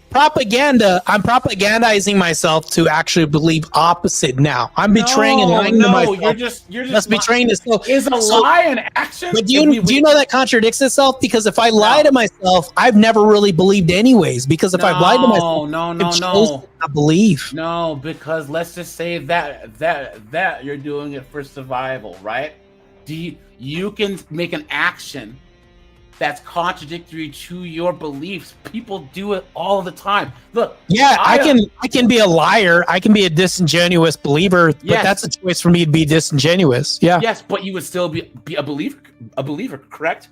Propaganda. I'm propagandizing myself to actually believe opposite now. I'm betraying and lying to myself. You're just That's betraying this. Is a lie an action? But do you know that contradicts itself? Because if I lie to myself, I've never really believed anyways. Because if I've lied to myself, I believe. No, because let's just say that you're doing it for survival, right? You can make an action that's contradictory to your beliefs. People do it all the time. Look, I can be a liar. I can be a disingenuous believer, but that's a choice for me to be disingenuous. Yeah. Yes, but you would still be a believer, correct?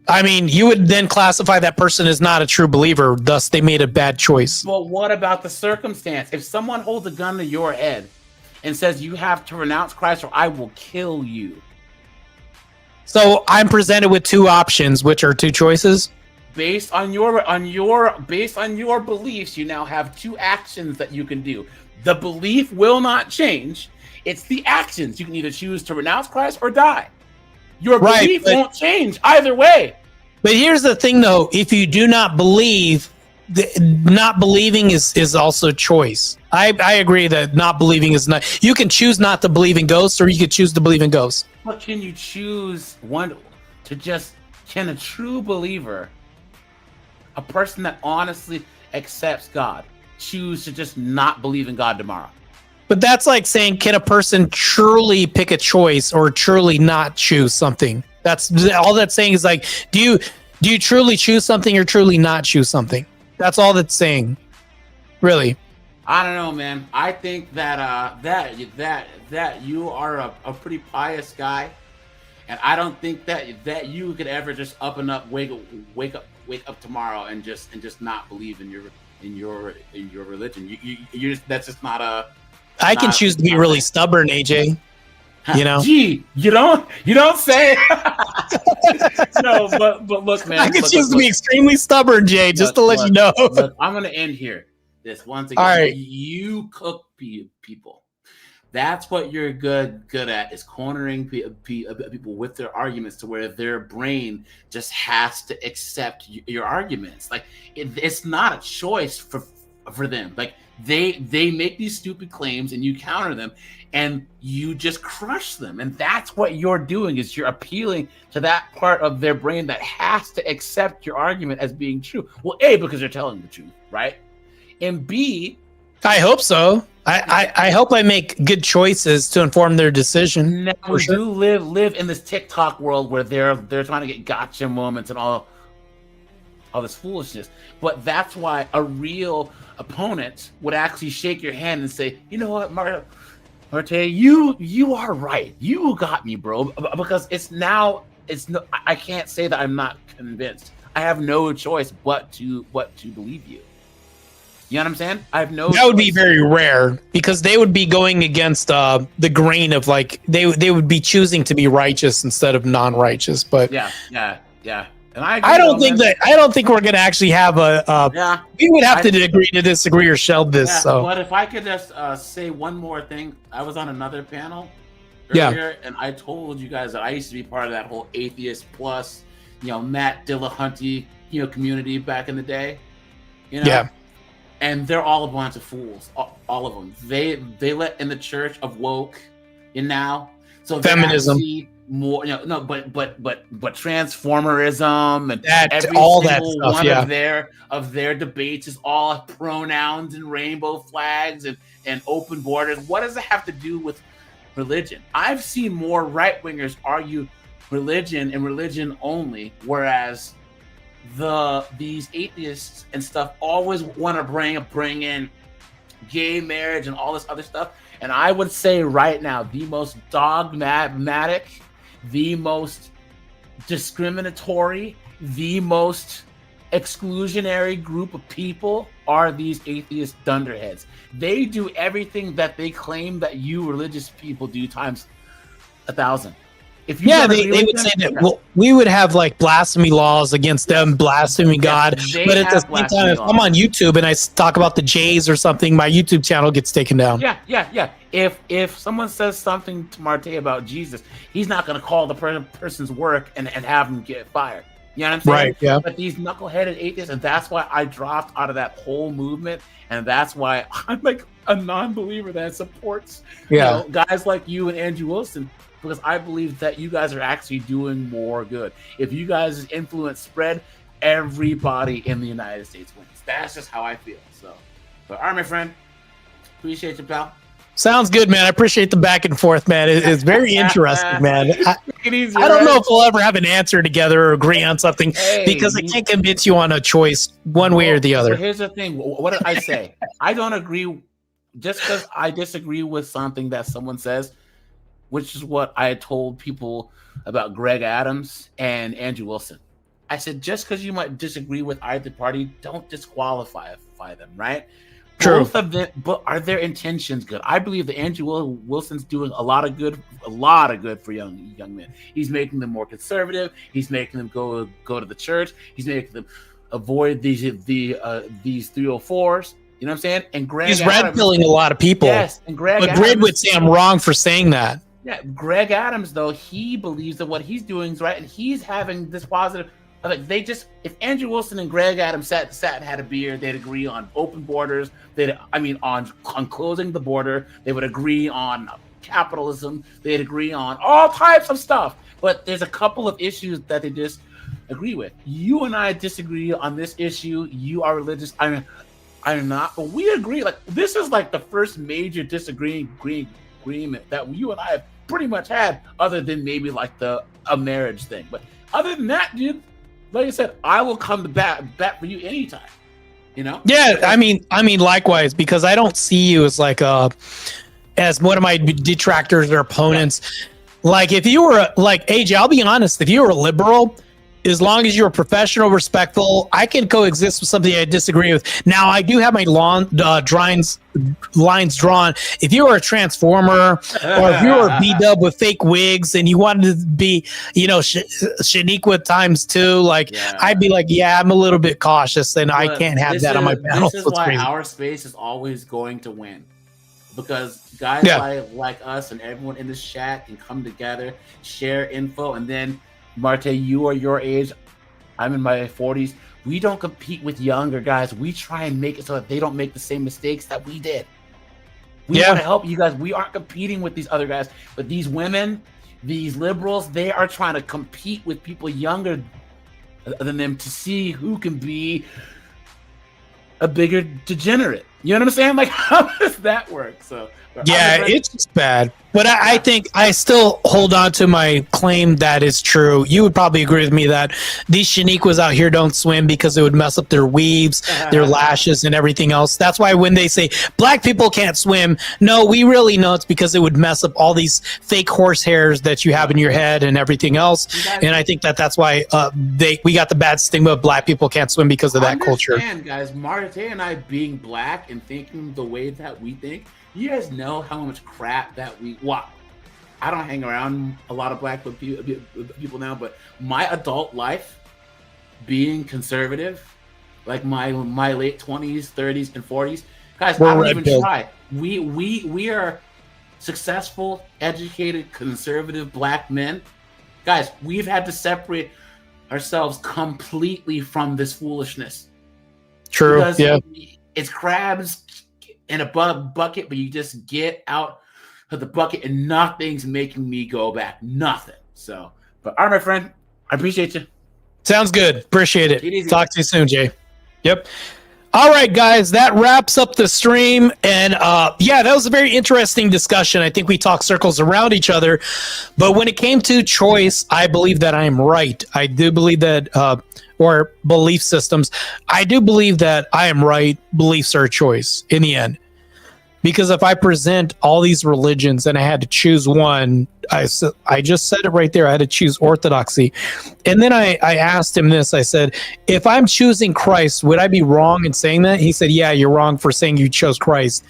I mean, you would then classify that person as not a true believer. Thus, they made a bad choice. But what about the circumstance? If someone holds a gun to your head and says you have to renounce Christ or I will kill you. So I'm presented with 2 options, which are 2 choices. Based on your beliefs, you now have 2 actions that you can do. The belief will not change. It's the actions. You can either choose to renounce Christ or die. Your belief won't change either way. But here's the thing, though: if you do not believe, not believing is also choice. I agree that not believing is not. You can choose not to believe in ghosts, or you could choose to believe in ghosts. But can you choose one to just? Can a true believer, a person that honestly accepts God, choose to just not believe in God tomorrow? But that's like saying, can a person truly pick a choice or truly not choose something? That's all that's saying is like, do you truly choose something or truly not choose something? That's all that's saying, really. I don't know, man. I think that that you are a pretty pious guy, and I don't think that you could ever just wake up tomorrow and just not believe in your religion. You just, that's just not a. I can choose to be really stubborn, AJ. You know. Gee, you don't say. No, but look, man. I can choose to be extremely stubborn, Jay. Just to let you know. Look, I'm gonna end here. This once again. All right. You cook people. That's what you're good at, is cornering people with their arguments to where their brain just has to accept your arguments. Like it's not a choice for them. Like they make these stupid claims and you counter them and you just crush them. And that's what you're doing, is you're appealing to that part of their brain that has to accept your argument as being true. Well, A, because they're telling the truth, right? And B, I hope so. I hope I make good choices to inform their decision. now we do live in this TikTok world where they're trying to get gotcha moments and all this foolishness. But that's why a real opponent would actually shake your hand and say, you know what, Marte, you are right. You got me, bro. Because I can't say that I'm not convinced. I have no choice but to believe you. You know what I'm saying? I have no. That would be very rare because they would be going against the grain of like they would be choosing to be righteous instead of non-righteous. But yeah. And I don't think we're gonna actually have yeah. We would have to agree to disagree or shelve this. Yeah, so, but if I could just say one more thing, I was on another panel Yeah. earlier, and I told you guys that I used to be part of that whole atheist plus, Matt Dillahunty, community back in the day. Yeah. And they're all a bunch of fools, all of them. They let in the church of woke, and now so Feminism. More, but transformerism and every all that single stuff, one yeah. of their debates is all pronouns and rainbow flags and open borders. What does it have to do with religion? I've seen more right wingers argue religion and religion only, whereas these atheists and stuff always want to bring in gay marriage and all this other stuff. And I would say right now, the most dogmatic, the most discriminatory, the most exclusionary group of people are these atheist dunderheads. They do everything that they claim that you religious people do times 1,000. If you they would say that well, we would have like blasphemy laws against them blaspheming God, but at the same time, if I'm on YouTube and I talk about the Jays or something, my YouTube channel gets taken down. Yeah. If someone says something to Marte about Jesus, he's not going to call the person's work and have him get fired. You know what I'm saying? Right, yeah. But these knuckleheaded atheists, and that's why I dropped out of that whole movement, and that's why I'm like a non-believer that supports guys like you and Andrew Wilson, because I believe that you guys are actually doing more good. If you guys' influence spread, everybody in the United States wins. That's just how I feel. So, but all right, my friend, appreciate you, pal. Sounds good, man. I appreciate the back and forth, man. It's very interesting, man. I don't know if we'll ever have an answer together or agree on something because I can't convince you on a choice one way or the other. So here's the thing. What did I say? I don't agree just because I disagree with something that someone says, which is what I told people about Greg Adams and Andrew Wilson. I said, just because you might disagree with either party, don't disqualify them, right? True. Both of them, but are their intentions good? I believe that Andrew Wilson's doing a lot of good for young men. He's making them more conservative. He's making them go to the church. He's making them avoid these 304s. You know what I'm saying? And Greg he's red pilling a lot of people. Yes, and Greg But Greg would say I'm wrong for saying that. Yeah, Greg Adams, though, he believes that what he's doing is right, and he's having this positive. Like if Andrew Wilson and Greg Adams sat and had a beer, they'd agree on open borders. On closing the border. They would agree on capitalism. They'd agree on all types of stuff. But there's a couple of issues that they just agree with. You and I disagree on this issue. You are religious. I'm not, but we agree. Like this is like the first major agreement that you and I have pretty much had, other than maybe like a marriage thing. But other than that, dude, like I said, I will come to bat for you anytime. You know? Yeah, I mean, likewise, because I don't see you as like as one of my detractors or opponents. Yeah. Like if you were like AJ, I'll be honest, if you were a liberal, as long as you're professional, respectful, I can coexist with something I disagree with. Now, I do have my lines drawn. If you were a transformer, or if you were a B-dub with fake wigs, and you wanted to be, Shaniqua times 2, I'd be like, yeah, I'm a little bit cautious, and I can't have that on my panel. This is why our space is always going to win. Because guys like us and everyone in this chat can come together, share info, and then Marte, you are your age. I'm in my 40s. we don't compete with younger guys. We try and make it so that they don't make the same mistakes that we did. We want to help you guys. We aren't competing with these other guys, but these women, these liberals, they are trying to compete with people younger than them to see who can be a bigger degenerate. You know what I'm saying? Like, how does that work? So yeah, it's just bad. But I think I still hold on to my claim that is true. You would probably agree with me that these Shaniquas out here don't swim because it would mess up their weaves, their lashes, and everything else. That's why when they say black people can't swim, no, we really know it's because it would mess up all these fake horse hairs that you have in your head and everything else. And I think that's why we got the bad stigma of black people can't swim because of that culture. Guys, Marte and I being black and thinking the way that we think, you guys know how much crap that we I don't hang around a lot of black people now, but my adult life being conservative, like my late 20s, 30s, and 40s, guys, I don't even try. We are successful, educated, conservative black men. Guys, we've had to separate ourselves completely from this foolishness. True. Because yeah. It's crabs in a bucket, but you just get out of the bucket and nothing's making me go back. Nothing. So, but all right, my friend, I appreciate you. Sounds good. Appreciate it. Talk to you soon, Jay. Yep. All right, guys, that wraps up the stream. And yeah, that was a very interesting discussion. I think we talked circles around each other. But when it came to choice, I believe that I am right. I do believe that, or belief systems, I do believe that I am right. Beliefs are a choice in the end. Because if I present all these religions and I had to choose one, I just said it right there. I had to choose orthodoxy. And then I asked him this. I said, if I'm choosing Christ, would I be wrong in saying that? He said, yeah, you're wrong for saying you chose Christ.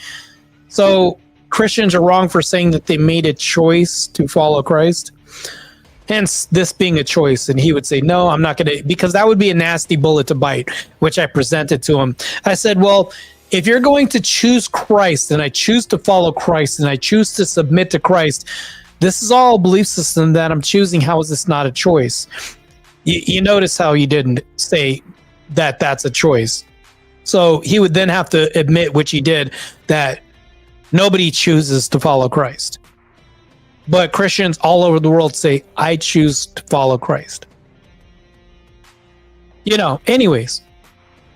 So Christians are wrong for saying that they made a choice to follow Christ. Hence this being a choice. And he would say, no, I'm not going to, because that would be a nasty bullet to bite, which I presented to him. I said, well, if you're going to choose Christ and I choose to follow Christ and I choose to submit to Christ, this is all a belief system that I'm choosing. How is this not a choice? You notice how he didn't say that that's a choice. So he would then have to admit, which he did, that nobody chooses to follow Christ. But Christians all over the world say, I choose to follow Christ. You know, anyways,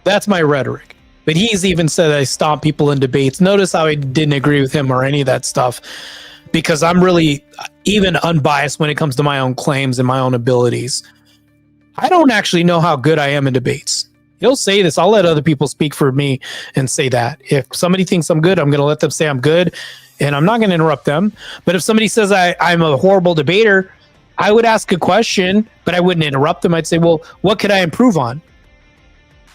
that's my rhetoric. But he's even said I stomp people in debates. Notice how I didn't agree with him or any of that stuff, because I'm really even unbiased when it comes to my own claims and my own abilities. I don't actually know how good I am in debates. He'll say this. I'll let other people speak for me and say that. If somebody thinks I'm good, I'm going to let them say I'm good, and I'm not going to interrupt them. But if somebody says I'm a horrible debater, I would ask a question, but I wouldn't interrupt them. I'd say, well, what could I improve on?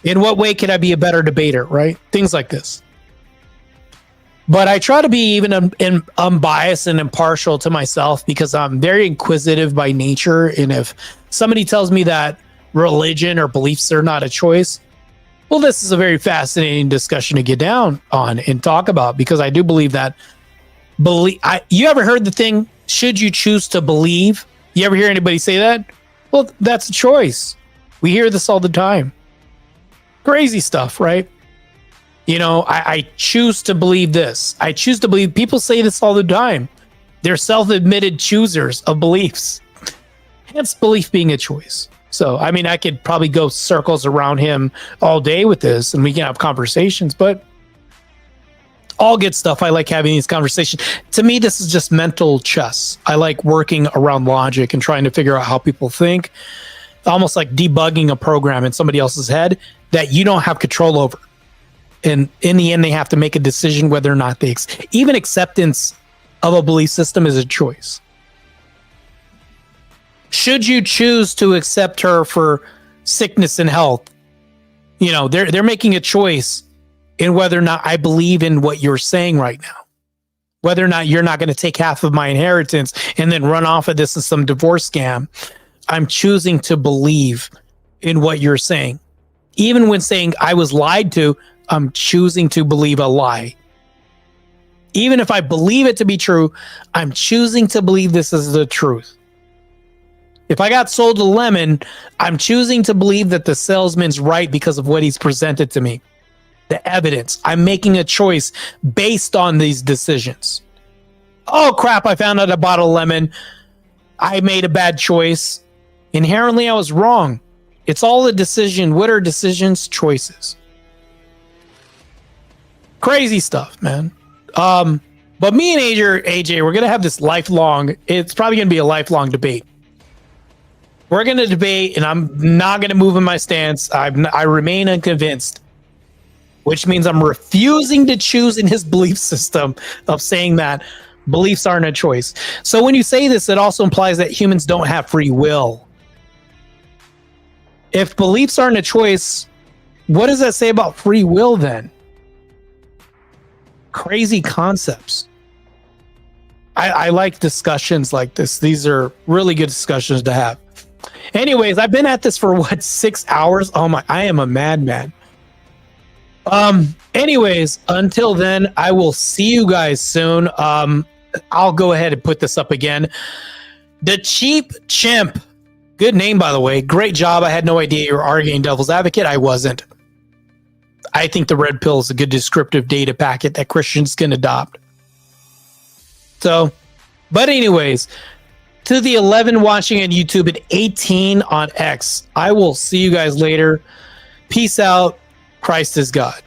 In what way could I be a better debater, right? Things like this. But I try to be even unbiased and impartial to myself because I'm very inquisitive by nature. And if somebody tells me that religion or beliefs are not a choice, well, this is a very fascinating discussion to get down on and talk about, because I do believe that you ever heard the thing, should you choose to believe? You ever hear anybody say that? Well, that's a choice. We hear this all the time. Crazy stuff, right? You know, I choose to believe this. I choose to believe. People say this all the time. They're self-admitted choosers of beliefs. Hence belief being a choice. So, I mean, I could probably go circles around him all day with this and we can have conversations, but all good stuff. I like having these conversations. To me, this is just mental chess. I like working around logic and trying to figure out how people think. Almost like debugging a program in somebody else's head that you don't have control over. And in the end, they have to make a decision whether or not they even acceptance of a belief system is a choice. Should you choose to accept her for sickness and health? You know, they're making a choice in whether or not I believe in what you're saying right now. Whether or not you're not going to take half of my inheritance and then run off of this in some divorce scam. I'm choosing to believe in what you're saying. Even when saying I was lied to, I'm choosing to believe a lie. Even if I believe it to be true, I'm choosing to believe this is the truth. If I got sold a lemon, I'm choosing to believe that the salesman's right because of what he's presented to me. The evidence. I'm making a choice based on these decisions. Oh crap, I found out I bought a lemon. I made a bad choice. Inherently, I was wrong. It's all a decision. What are decisions? Choices. Crazy stuff, man. But me and AJ, we're going to have this lifelong, it's probably going to be a lifelong debate. We're going to debate, and I'm not going to move in my stance. I remain unconvinced, which means I'm refusing to choose in his belief system of saying that beliefs aren't a choice. So when you say this, it also implies that humans don't have free will. If beliefs aren't a choice, what does that say about free will then? Crazy concepts. I like discussions like this. These are really good discussions to have. Anyways, I've been at this for 6 hours? Oh my, I am a madman. Anyways, until then, I will see you guys soon. I'll go ahead and put this up again. The Cheap Chimp. Good name, by the way. Great job. I had no idea you were arguing devil's advocate. I wasn't. I think the red pill is a good descriptive data packet that Christians can adopt. So, but anyways, to the 11 watching on YouTube and 18 on X, I will see you guys later. Peace out. Christ is God.